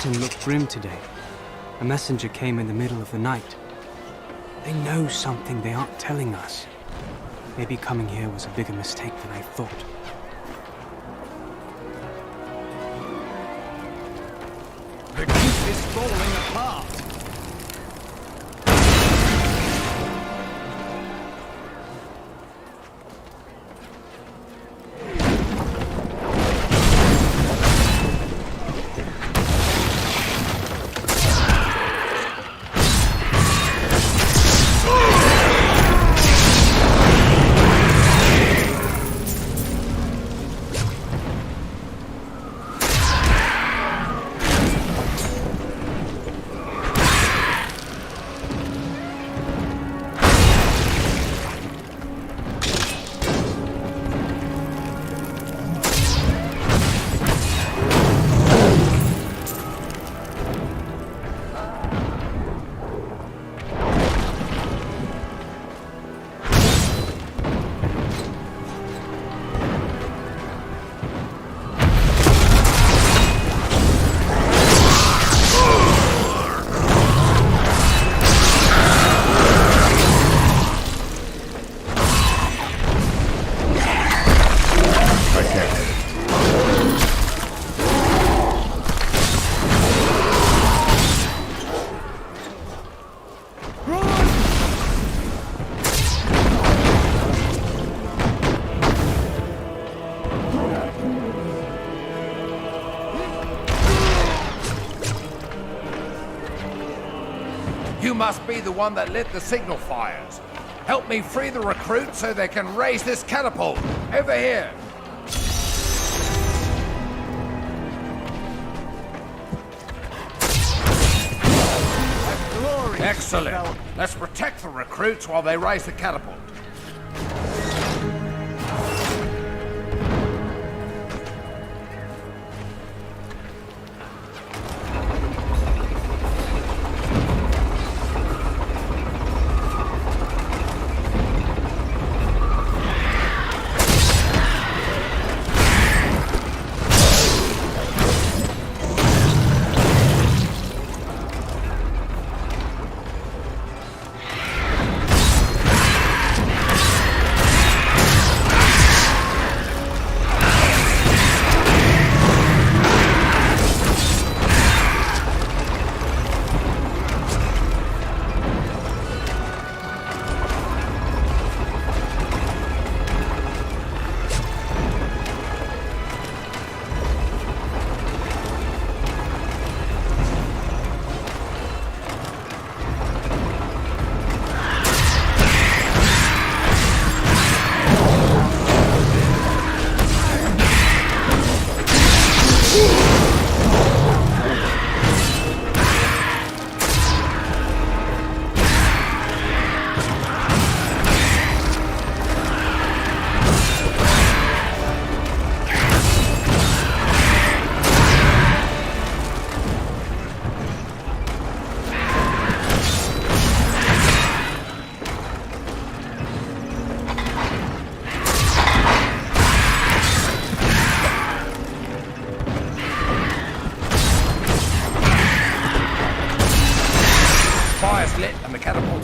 mountain looked grim today. A messenger came in the middle of the night. They know something they aren't telling us. Maybe coming here was a bigger mistake than I thought. The keep is falling apart. You must be the one that lit the signal fires. Help me free the recruits so they can raise this catapult. Over here. Excellent. Let's protect the recruits while they raise the catapult.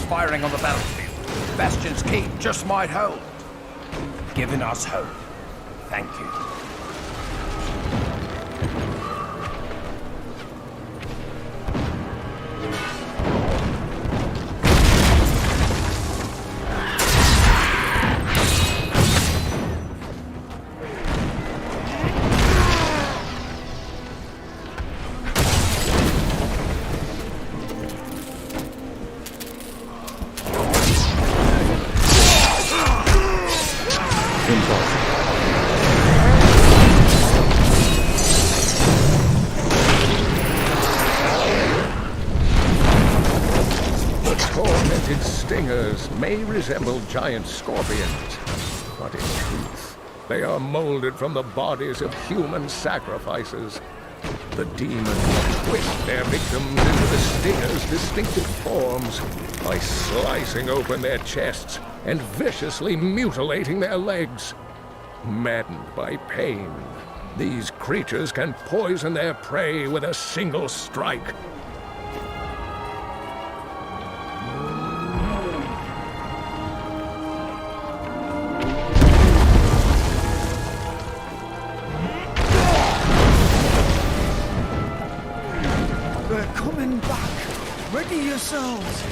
Firing on the battlefield. Bastion's keep just might hold. Giving us hope. Thank you. May resemble giant scorpions, but in truth, they are molded from the bodies of human sacrifices. The demons twist their victims into the stinger's distinctive forms by slicing open their chests and viciously mutilating their legs. Maddened by pain, These creatures can poison their prey with a single strike. They're coming back. Ready yourselves.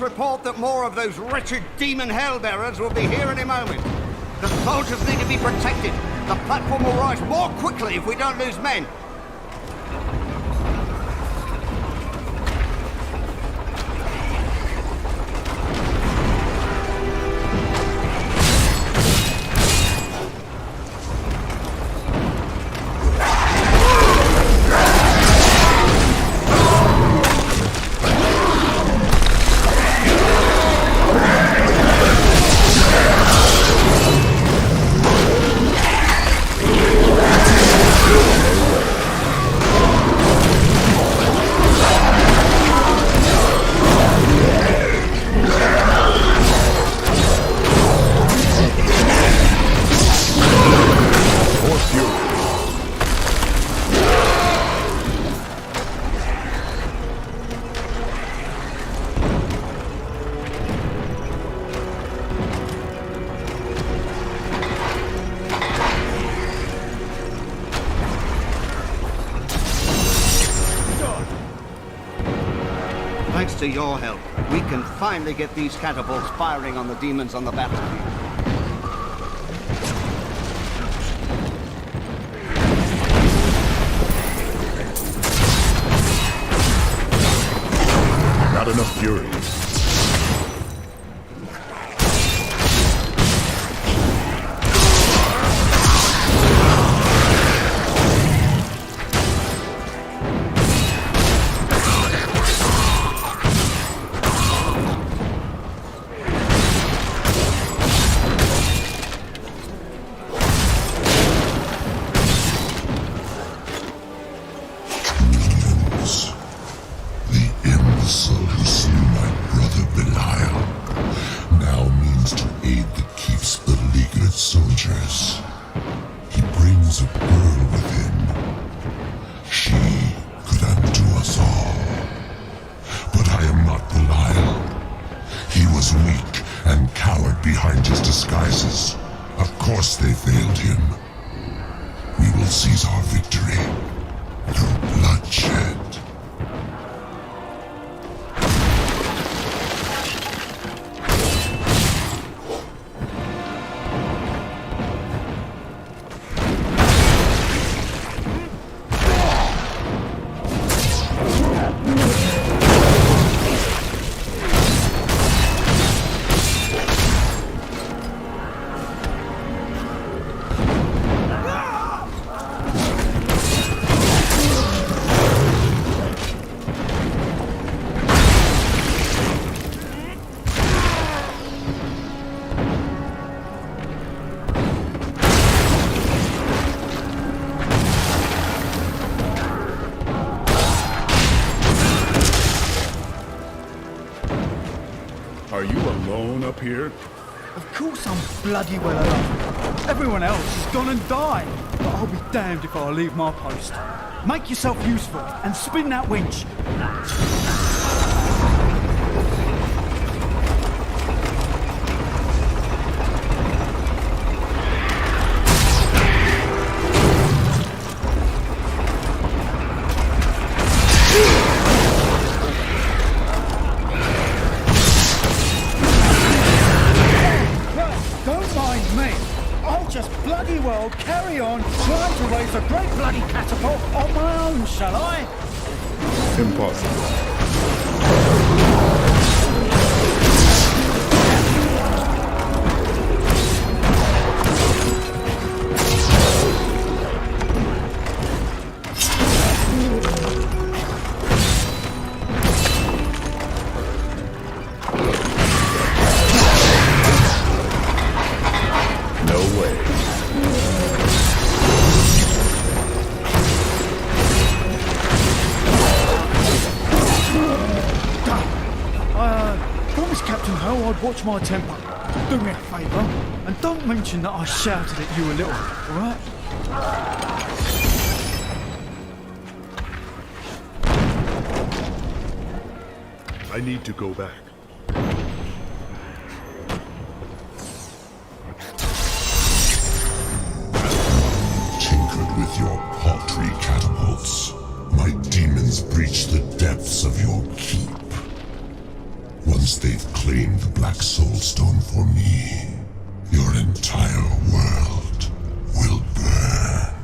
Report that more of those wretched demon hellbearers will be here any moment. The soldiers need to be protected. The platform will rise more quickly if we don't lose men. Thanks to your help, we can finally get these catapults firing on the demons on the battlefield. Not enough fury. Are you alone up here? Of course I'm bloody well alone. Everyone else has gone and died. But I'll be damned if I leave my post. Make yourself useful and spin that winch. Carry on trying to raise a great bloody catapult on my own, shall I? Impossible. watch my temper. Do me a favour, and don't mention that I shouted at you a little, alright? I need to go back. Tinkered with your paltry catapults. My demons breach the depths of your keep. Once they've claimed the Black Soulstone for me, your entire world will burn.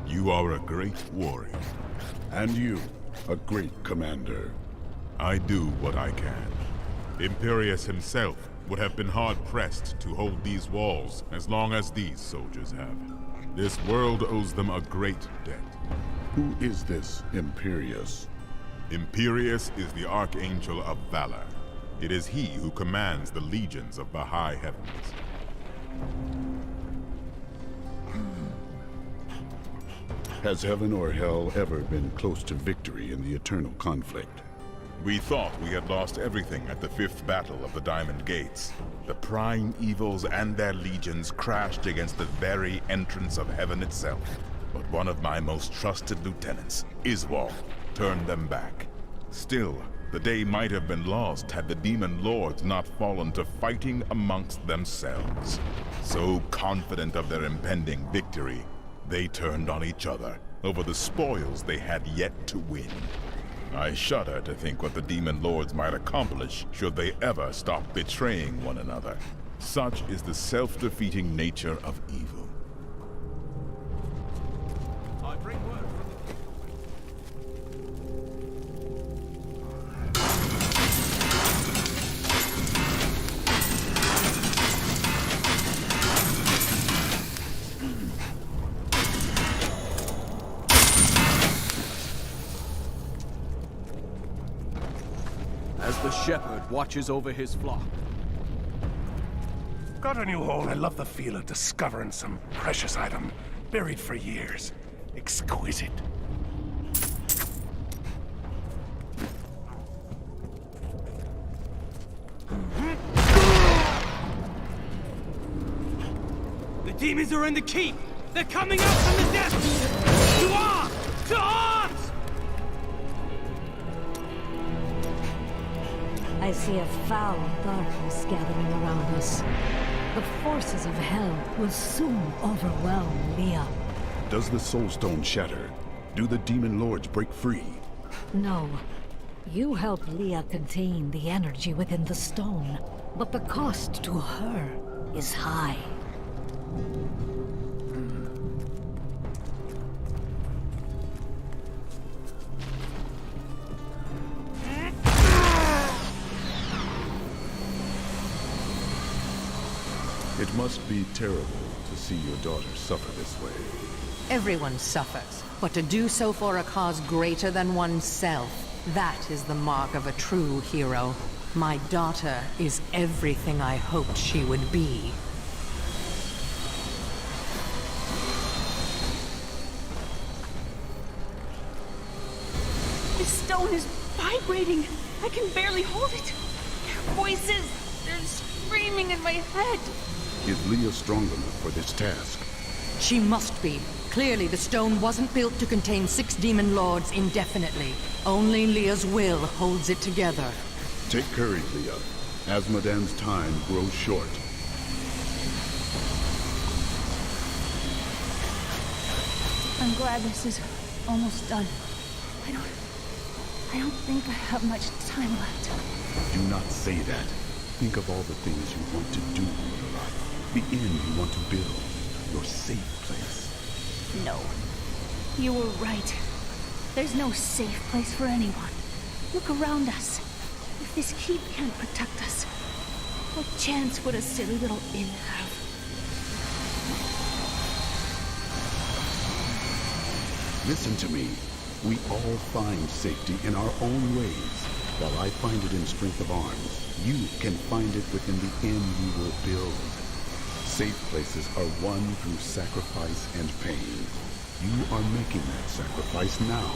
You are a great warrior. And you, a great commander. I do what I can. Imperius himself would have been hard-pressed to hold these walls as long as these soldiers have. This world owes them a great debt. Who is this Imperius? Imperius is the Archangel of Valor. It is he who commands the legions of the high heavens. Has heaven or hell ever been close to victory in the eternal conflict? We thought we had lost everything at the 5th battle of the Diamond Gates. The prime evils and their legions crashed against the very entrance of heaven itself. But one of my most trusted lieutenants, Iswal, turned them back. Still, the day might have been lost had the demon lords not fallen to fighting amongst themselves. So confident of their impending victory, they turned on each other over the spoils they had yet to win. I shudder to think what the demon lords might accomplish should they ever stop betraying one another. Such is the self-defeating nature of evil. I bring word from the As the shepherd watches over his flock. Got a new hole. I love the feel of discovering some precious item buried for years. Exquisite. The demons are in the keep! They're coming out from the depths! To arms! To arms! I see a foul darkness gathering around us. The forces of hell will soon overwhelm Leah. Does the Soulstone shatter? Do the demon lords break free? No. You help Leah contain the energy within the stone, but the cost to her is high. It must be terrible to see your daughter suffer this way. Everyone suffers, but to do so for a cause greater than oneself, that is the mark of a true hero. My daughter is everything I hoped she would be. This stone is vibrating. I can barely hold it. Their voices, they're screaming in my head. Is Leah strong enough for this task? She must be. Clearly, the stone wasn't built to contain 6 demon lords indefinitely. Only Leah's will holds it together. Take courage, Leah. Asmodan's time grows short. I'm glad this is almost done. I don't think I have much time left. Do not say that. Think of all the things you want to do with your life. The inn you want to build. Your safe place. No. You were right. There's no safe place for anyone. Look around us. If this keep can't protect us, what chance would a silly little inn have? Listen to me. We all find safety in our own ways. While I find it in strength of arms, you can find it within the inn you will build. Safe places are won through sacrifice and pain. You are making that sacrifice now,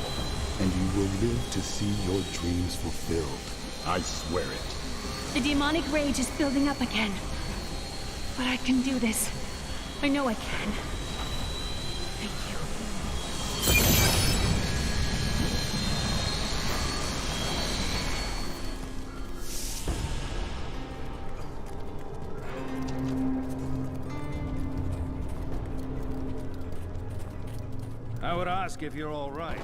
and you will live to see your dreams fulfilled. I swear it. The demonic rage is building up again. But I can do this. I know I can. Thank you. I would ask if you're all right.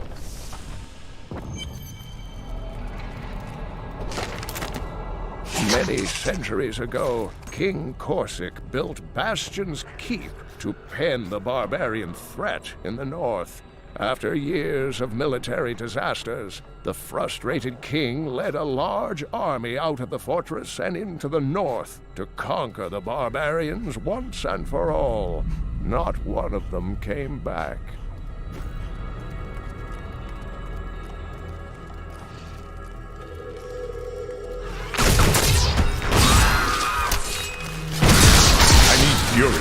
Many centuries ago, King Corsic built Bastion's Keep to pen the barbarian threat in the north. After years of military disasters, the frustrated king led a large army out of the fortress and into the north to conquer the barbarians once and for all. Not one of them came back. Fury.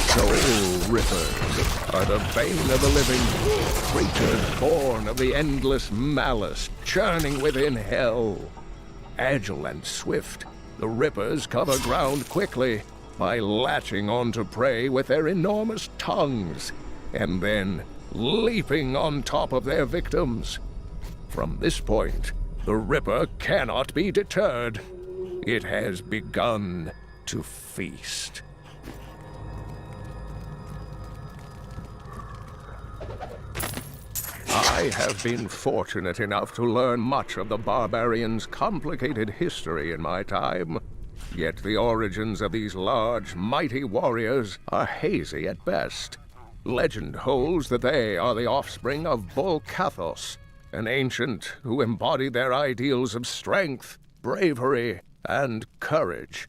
Soul Rippers are the bane of the living, creatures born of the endless malice churning within hell. Agile and swift, the Rippers cover ground quickly by latching onto prey with their enormous tongues, and then leaping on top of their victims. From this point, the Ripper cannot be deterred. It has begun to feast. I have been fortunate enough to learn much of the barbarians' complicated history in my time. Yet the origins of these large, mighty warriors are hazy at best. Legend holds that they are the offspring of Bull Cathos, an ancient who embodied their ideals of strength, bravery, and courage.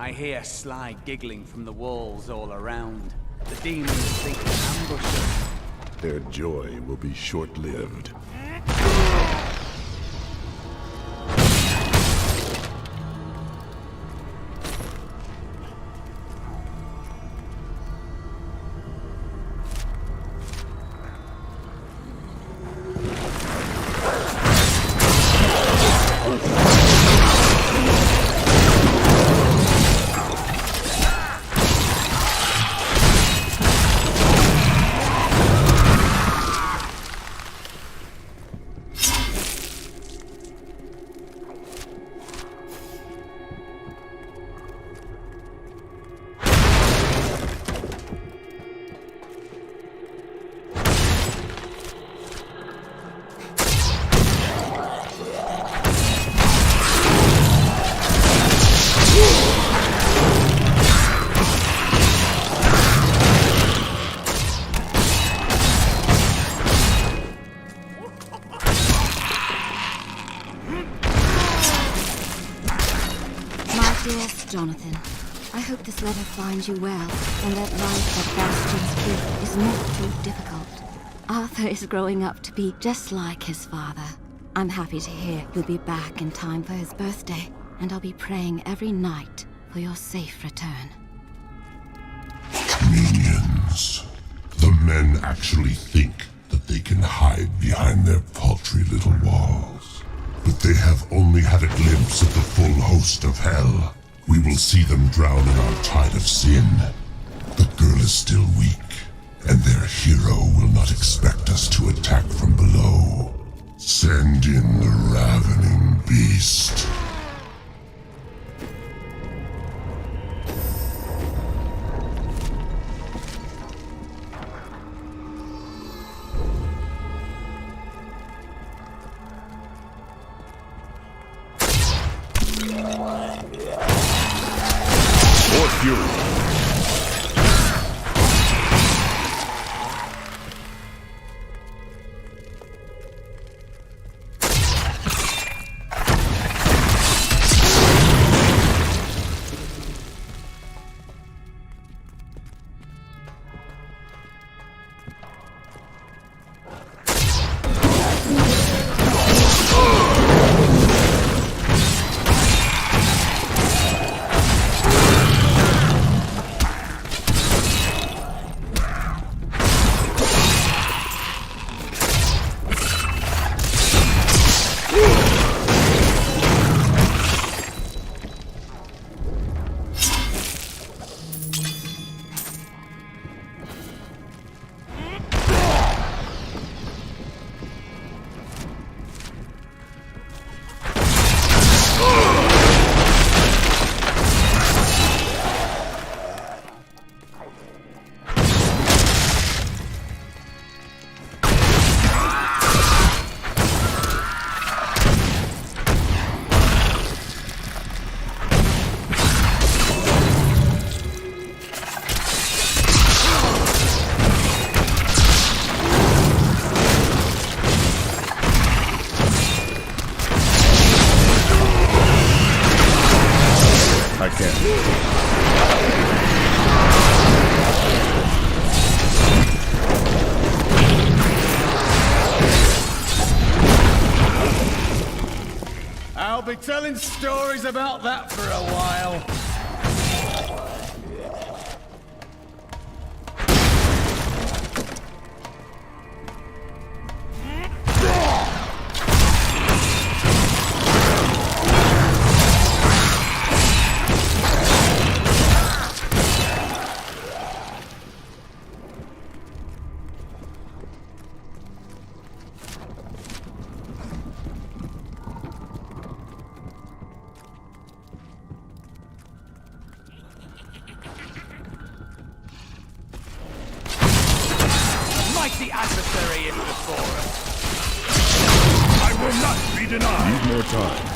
I hear sly giggling from the walls all around. The demons think to ambush us. Their joy will be short-lived. Dearest Jonathan, I hope this letter finds you well, and that life at Bastion's Keep is not too difficult. Arthur is growing up to be just like his father. I'm happy to hear you'll be back in time for his birthday, and I'll be praying every night for your safe return. Minions. The men actually think that they can hide behind their paltry little walls. But they have only had a glimpse of the full host of hell. We will see them drown in our tide of sin. The girl is still weak, and their hero will not expect us to attack from below. Send in the ravening beast. I'll be telling stories about that for a while. The adversary is before us. I will not be denied. Need more time.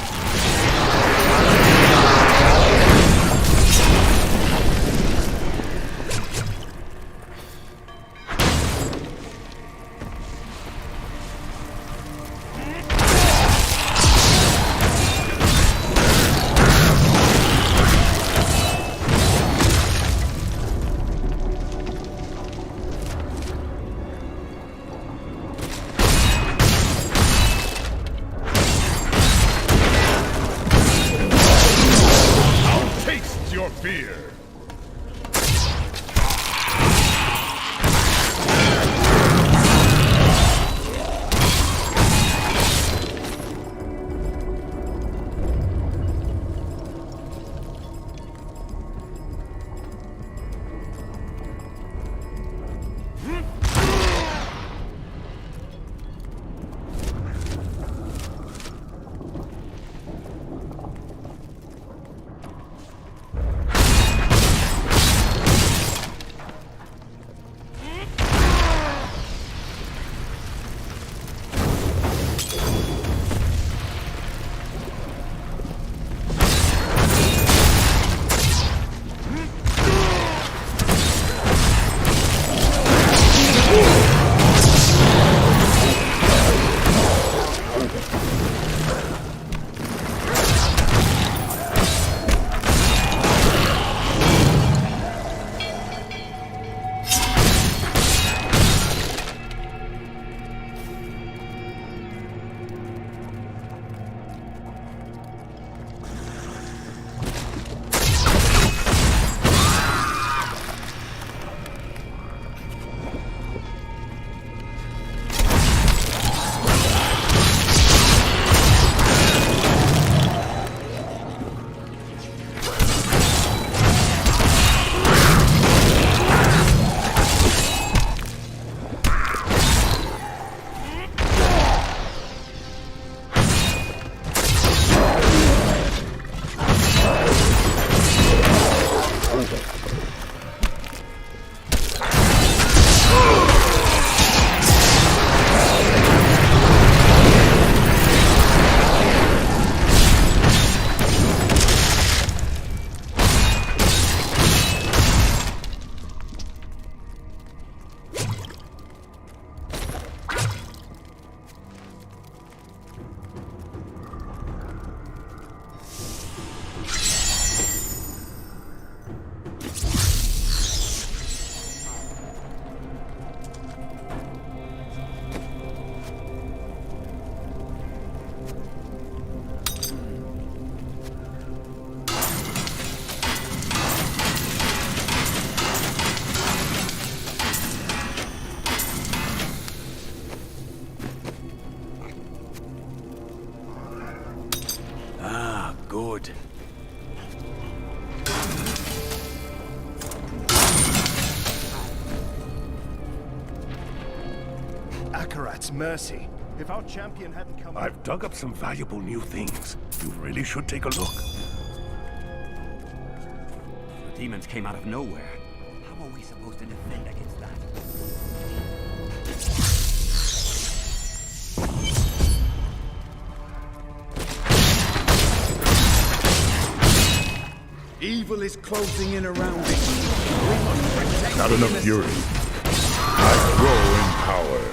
good. Akarat's mercy. If our champion hadn't come... I've dug up some valuable new things. You really should take a look. The demons came out of nowhere. How are we supposed to defend against that? Evil is closing in around it. We must protect Not enough fury. I grow in power.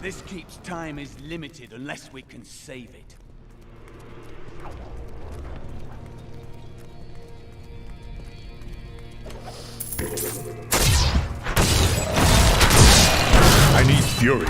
This keep's time is limited unless we can save it. I need fury.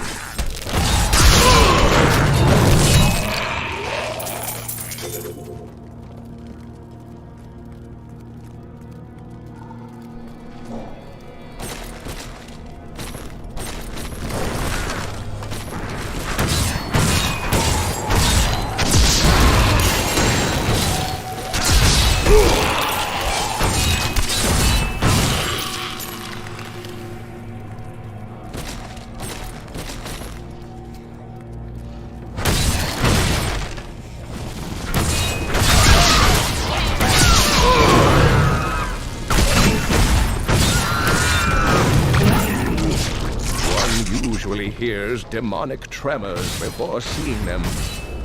Hears demonic tremors before seeing them.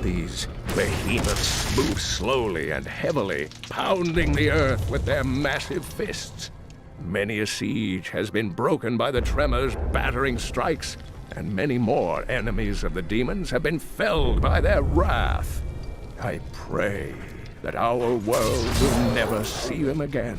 These behemoths move slowly and heavily, pounding the earth with their massive fists. Many a siege has been broken by the tremors' battering strikes, and many more enemies of the demons have been felled by their wrath. I pray that our world will never see them again.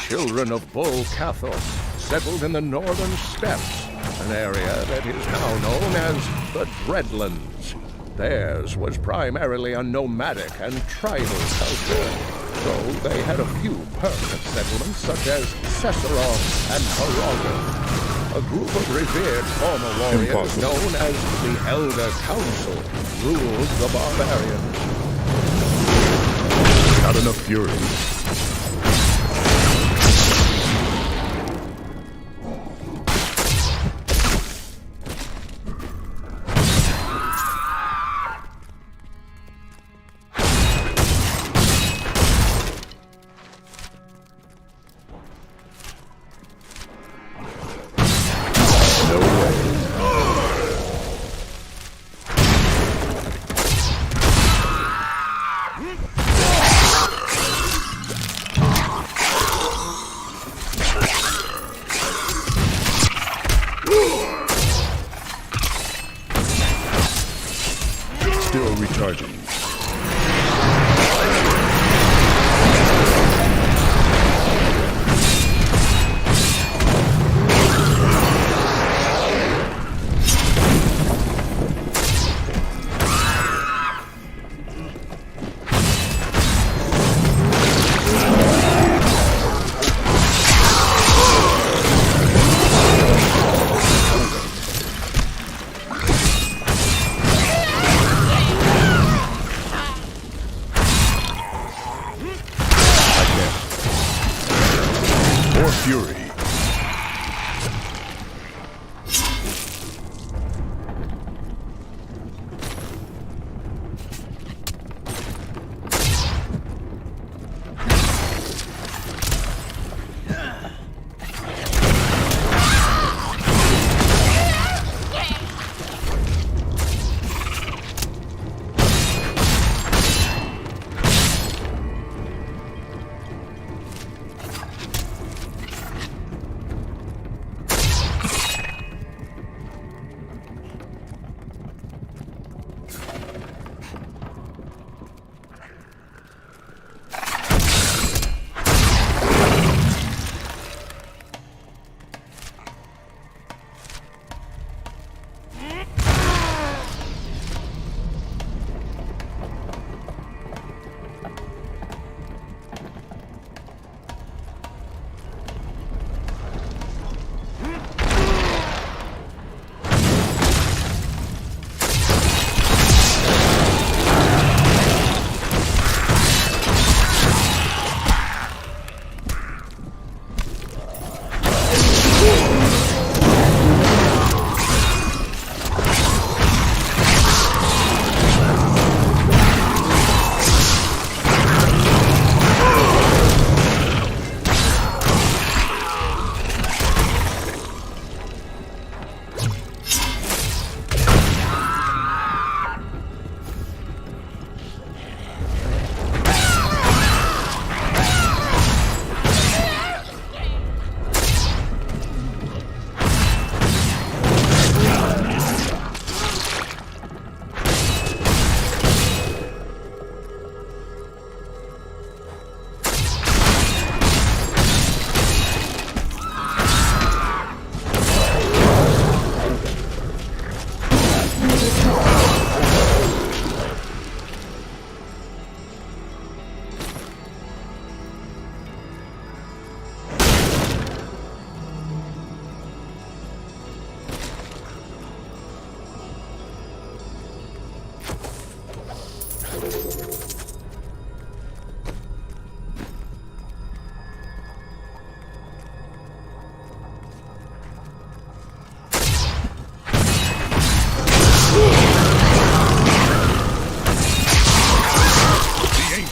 Children of Bull Cathos settled in the northern steppes, an area that is now known as the Dreadlands. Theirs was primarily a nomadic and tribal culture, though they had a few permanent settlements such as Cesseron and Haraga. A group of revered former warriors Impossible. known as the Elder Council ruled the Barbarians. Not enough fury. Still recharging. More fury.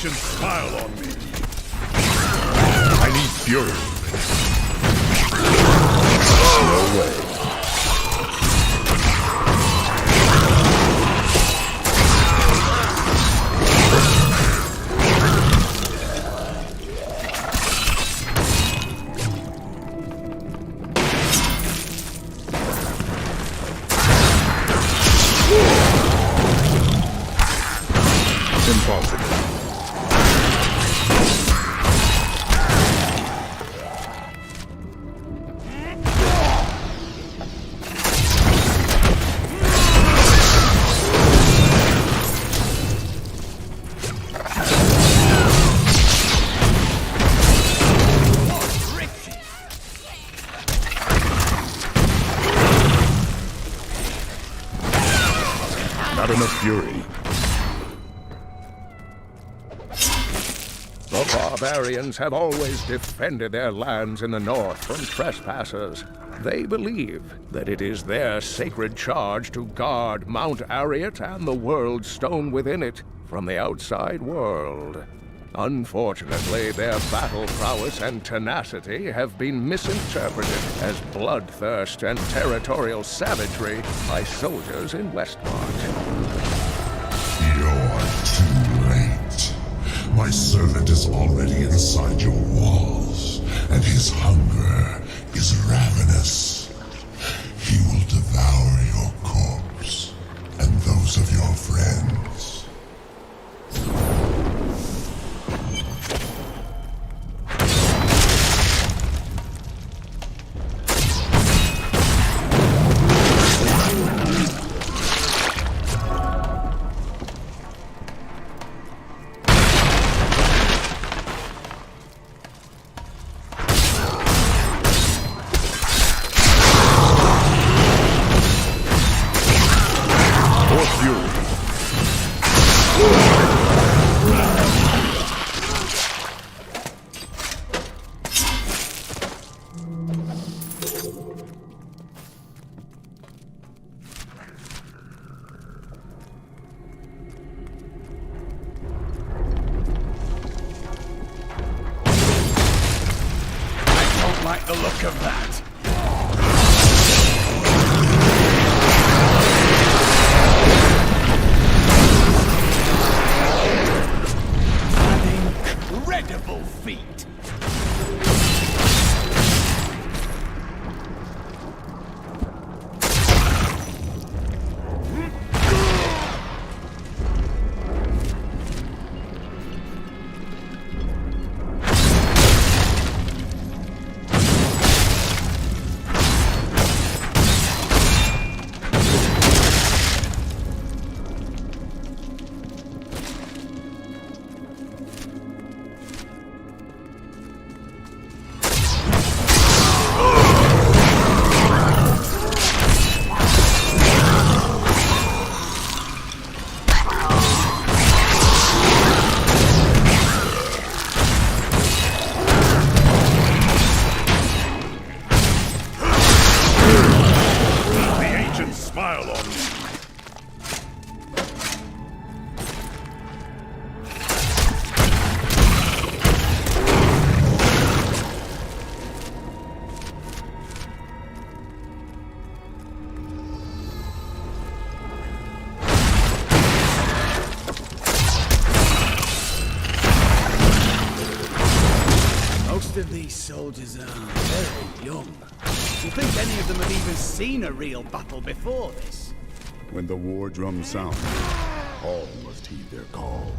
Smile on me. I need fury. No way. Impossible. Not enough fury. The barbarians have always defended their lands in the north from trespassers. They believe that it is their sacred charge to guard Mount Ariat and the world stone within it from the outside world. Unfortunately, their battle prowess and tenacity have been misinterpreted as bloodthirst and territorial savagery by soldiers in Westmart. You're too late. My servant is already inside your walls, and his hunger is ravenous. He will devour your corpse, and those of your friends. Like the look of that. An incredible feat. Most of these soldiers are very young. Do you think any of them have even seen a real battle before this? When the war drums sound, all must heed their call.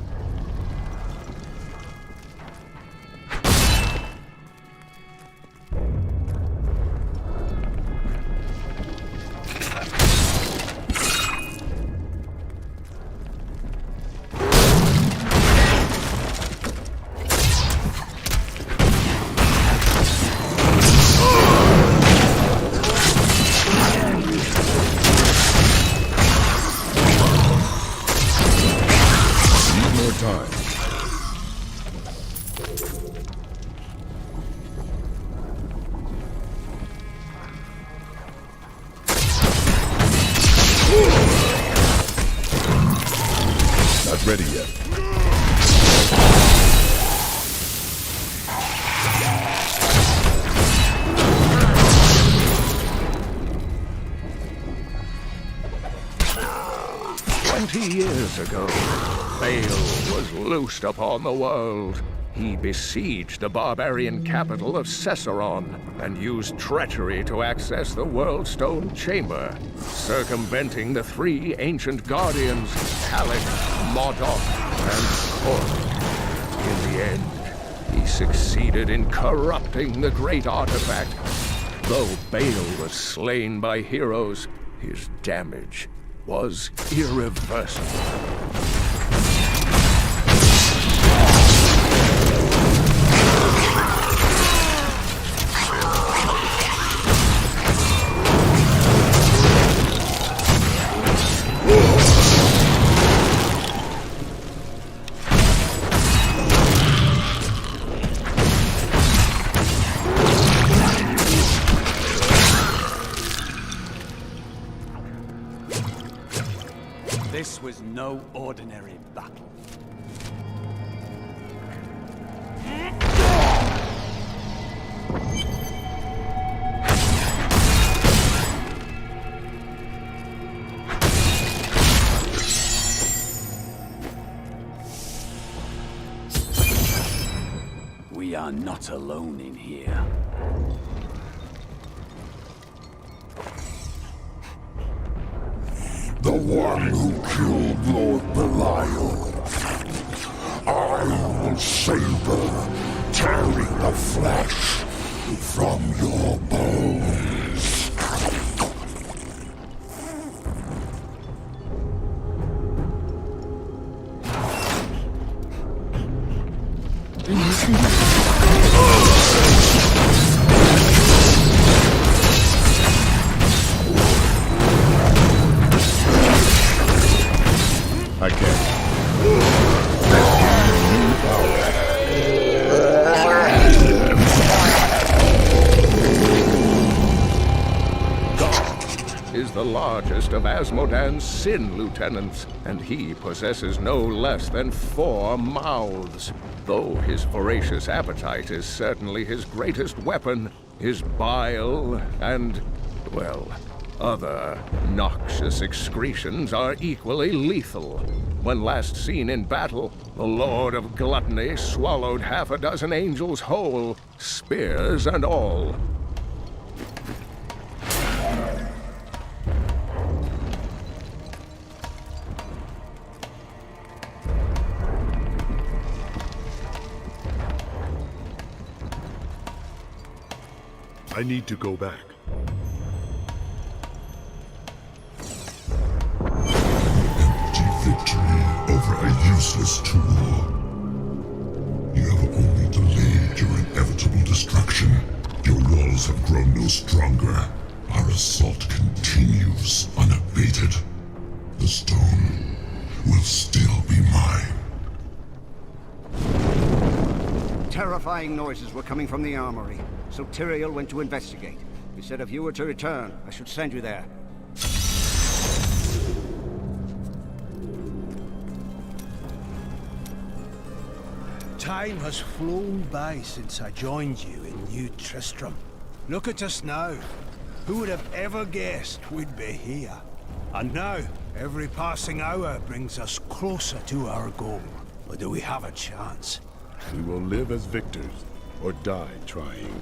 Not ready yet. Years ago, Baal was loosed upon the world. He besieged the barbarian capital of Caesseron and used treachery to access the World Stone Chamber, circumventing the three ancient guardians, Halleck, Modoc, and Kord. In the end, he succeeded in corrupting the great artifact. Though Baal was slain by heroes, his damage was irreversible. This was no ordinary battle. We are not alone in here. The one who killed Lord Belial. I will save her, tearing the flesh from your bones. I can't. Is the largest of Asmodan's sin lieutenants, and he possesses no less than 4 mouths. Though his voracious appetite is certainly his greatest weapon, his bile and, well, other noxious excretions are equally lethal. When last seen in battle, the Lord of Gluttony swallowed 6 angels whole, spears and all. I need to go back. Empty victory over a useless tool. You have only delayed your inevitable destruction. Your walls have grown no stronger. Our assault continues unabated. The stone will still be mine. Terrifying noises were coming from the armory, so Tyrael went to investigate. He said if you were to return, I should send you there. Time has flown by since I joined you in New Tristram. Look at us now. Who would have ever guessed we'd be here? And now, every passing hour brings us closer to our goal. But do we have a chance? We will live as victors, or die trying.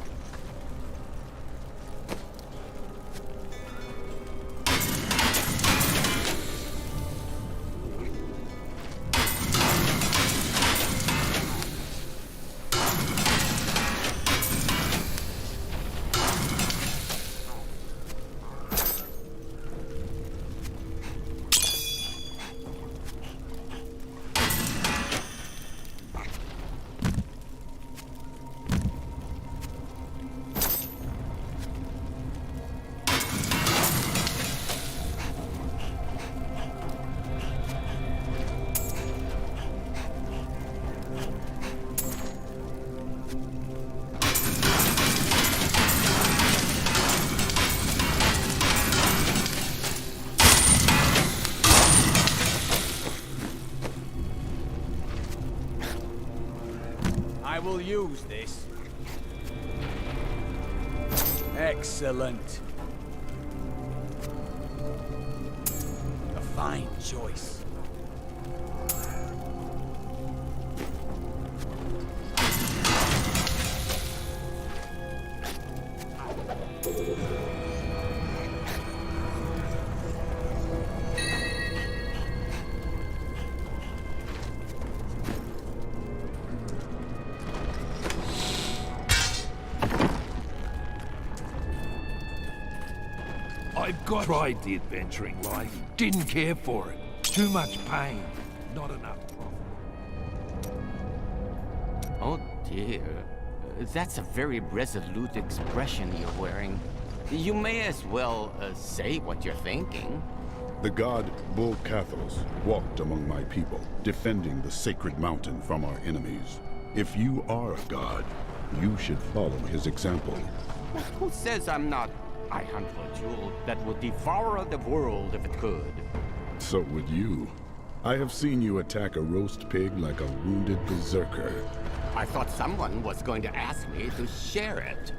I will use this. Excellent. A fine choice. I tried the adventuring life. Didn't care for it. Too much pain. Not enough profit. Oh dear. That's a very resolute expression you're wearing. You may as well say what you're thinking. The god Bull Cathos walked among my people, defending the sacred mountain from our enemies. If you are a god, you should follow his example. Who says I'm not? I hunt for a jewel that would devour the world if it could. So would you. I have seen you attack a roast pig like a wounded berserker. I thought someone was going to ask me to share it.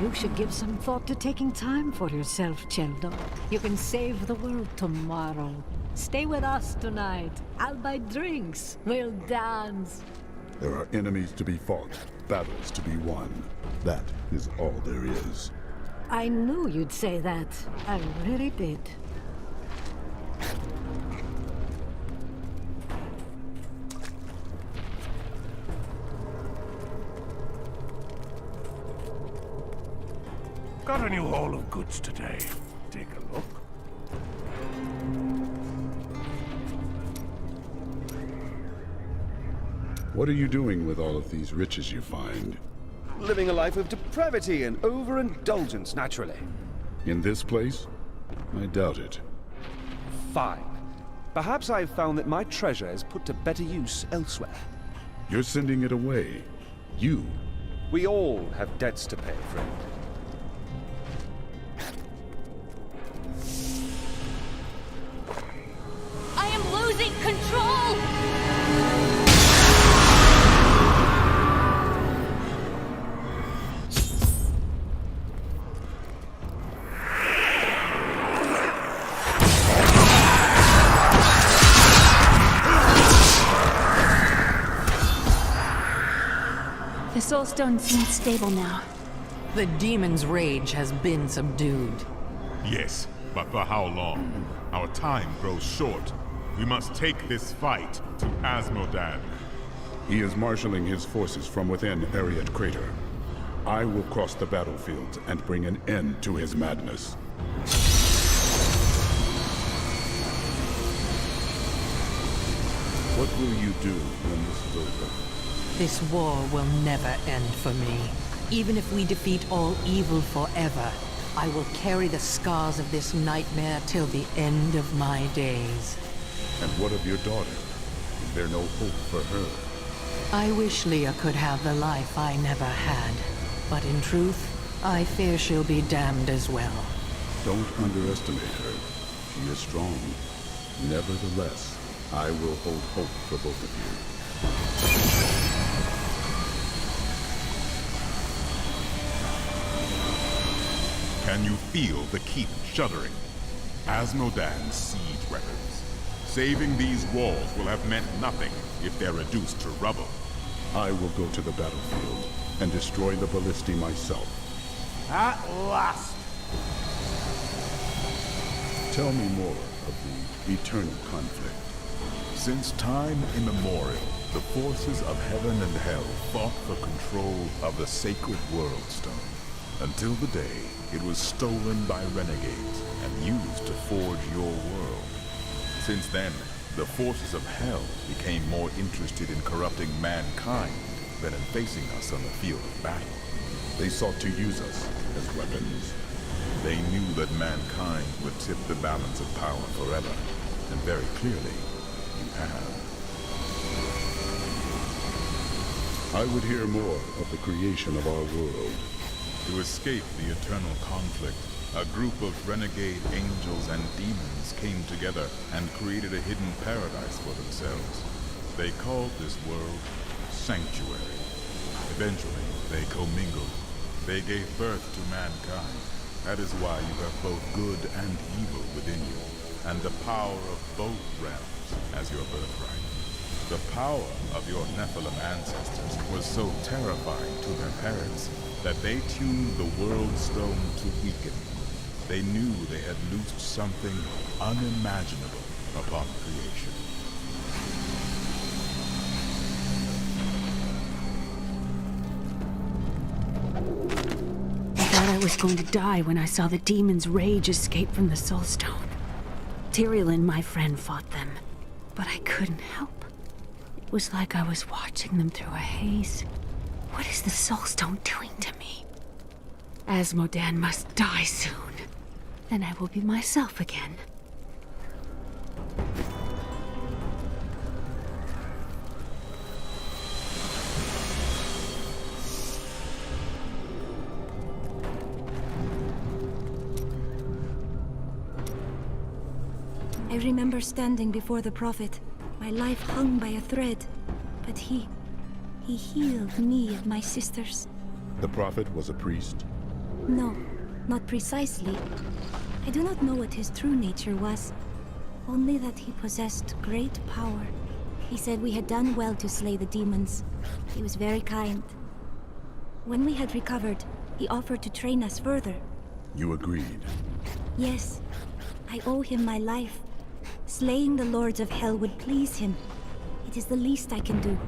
You should give some thought to taking time for yourself, Cheldo. You can save the world tomorrow. Stay with us tonight. I'll buy drinks. We'll dance. There are enemies to be fought, battles to be won. That is all there is. I knew you'd say that. I really did. Got a new haul of goods today. Take a look. What are you doing with all of these riches you find? Living a life of depravity and overindulgence, naturally. In this place? I doubt it. Fine. Perhaps I've found that my treasure is put to better use elsewhere. You're sending it away. You? We all have debts to pay, friend. I am losing control! The Soulstone seems stable now. The demon's rage has been subdued. Yes, but for how long? Our time grows short. We must take this fight to Asmodan. He is marshaling his forces from within Ariat Crater. I will cross the battlefield and bring an end to his madness. What will you do when this is over? This war will never end for me. Even if we defeat all evil forever, I will carry the scars of this nightmare till the end of my days. And what of your daughter? Is there no hope for her? I wish Leah could have the life I never had. But in truth, I fear she'll be damned as well. Don't underestimate her. She is strong. Nevertheless, I will hold hope for both of you. Can you feel the keep shuddering? Asmodan's siege weapons. Saving these walls will have meant nothing if they're reduced to rubble. I will go to the battlefield and destroy the Ballisti myself. At last! Tell me more of the eternal conflict. Since time immemorial, the forces of heaven and hell fought for control of the sacred World Stone, until the day it was stolen by renegades and used to forge your world. Since then, the forces of hell became more interested in corrupting mankind than in facing us on the field of battle. They sought to use us as weapons. They knew that mankind would tip the balance of power forever, and very clearly, you have. I would hear more of the creation of our world. To escape the eternal conflict, a group of renegade angels and demons came together and created a hidden paradise for themselves. They called this world Sanctuary. Eventually, they commingled. They gave birth to mankind. That is why you have both good and evil within you, and the power of both realms as your birthright. The power of your Nephilim ancestors was so terrifying to their parents that they tuned the World Stone to weaken. They knew they had loosed something unimaginable upon creation. I thought I was going to die when I saw the demon's rage escape from the Soulstone. Tyriel and my friend fought them, but I couldn't help. It was like I was watching them through a haze. What is the Soulstone doing to me? Asmodan must die soon. Then I will be myself again. I remember standing before the Prophet, my life hung by a thread. But he healed me and my sisters. The Prophet was a priest? No, not precisely. I do not know what his true nature was. Only that he possessed great power. He said we had done well to slay the demons. He was very kind. When we had recovered, he offered to train us further. You agreed? Yes. I owe him my life. Slaying the lords of hell would please him. It is the least I can do.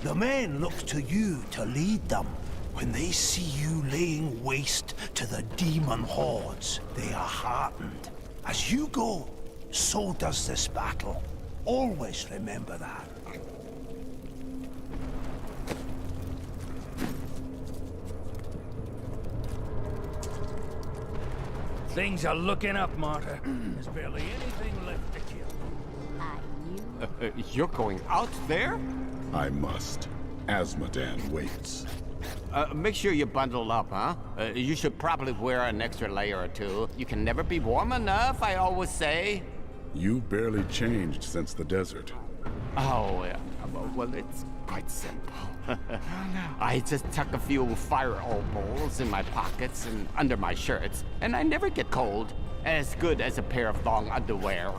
The men look to you to lead them. When they see you laying waste to the demon hordes, they are heartened. As you go, so does this battle. Always remember that. Things are looking up, Martyr. There's barely anything left to kill. You're going out there? I must. Azmodan waits. Make sure you bundle up, huh? You should probably wear an extra layer or two. You can never be warm enough, I always say. You've barely changed since the desert. Oh, yeah. Well, it's quite simple. I just tuck a few fire opals in my pockets and under my shirts, and I never get cold. As good as a pair of long underwear.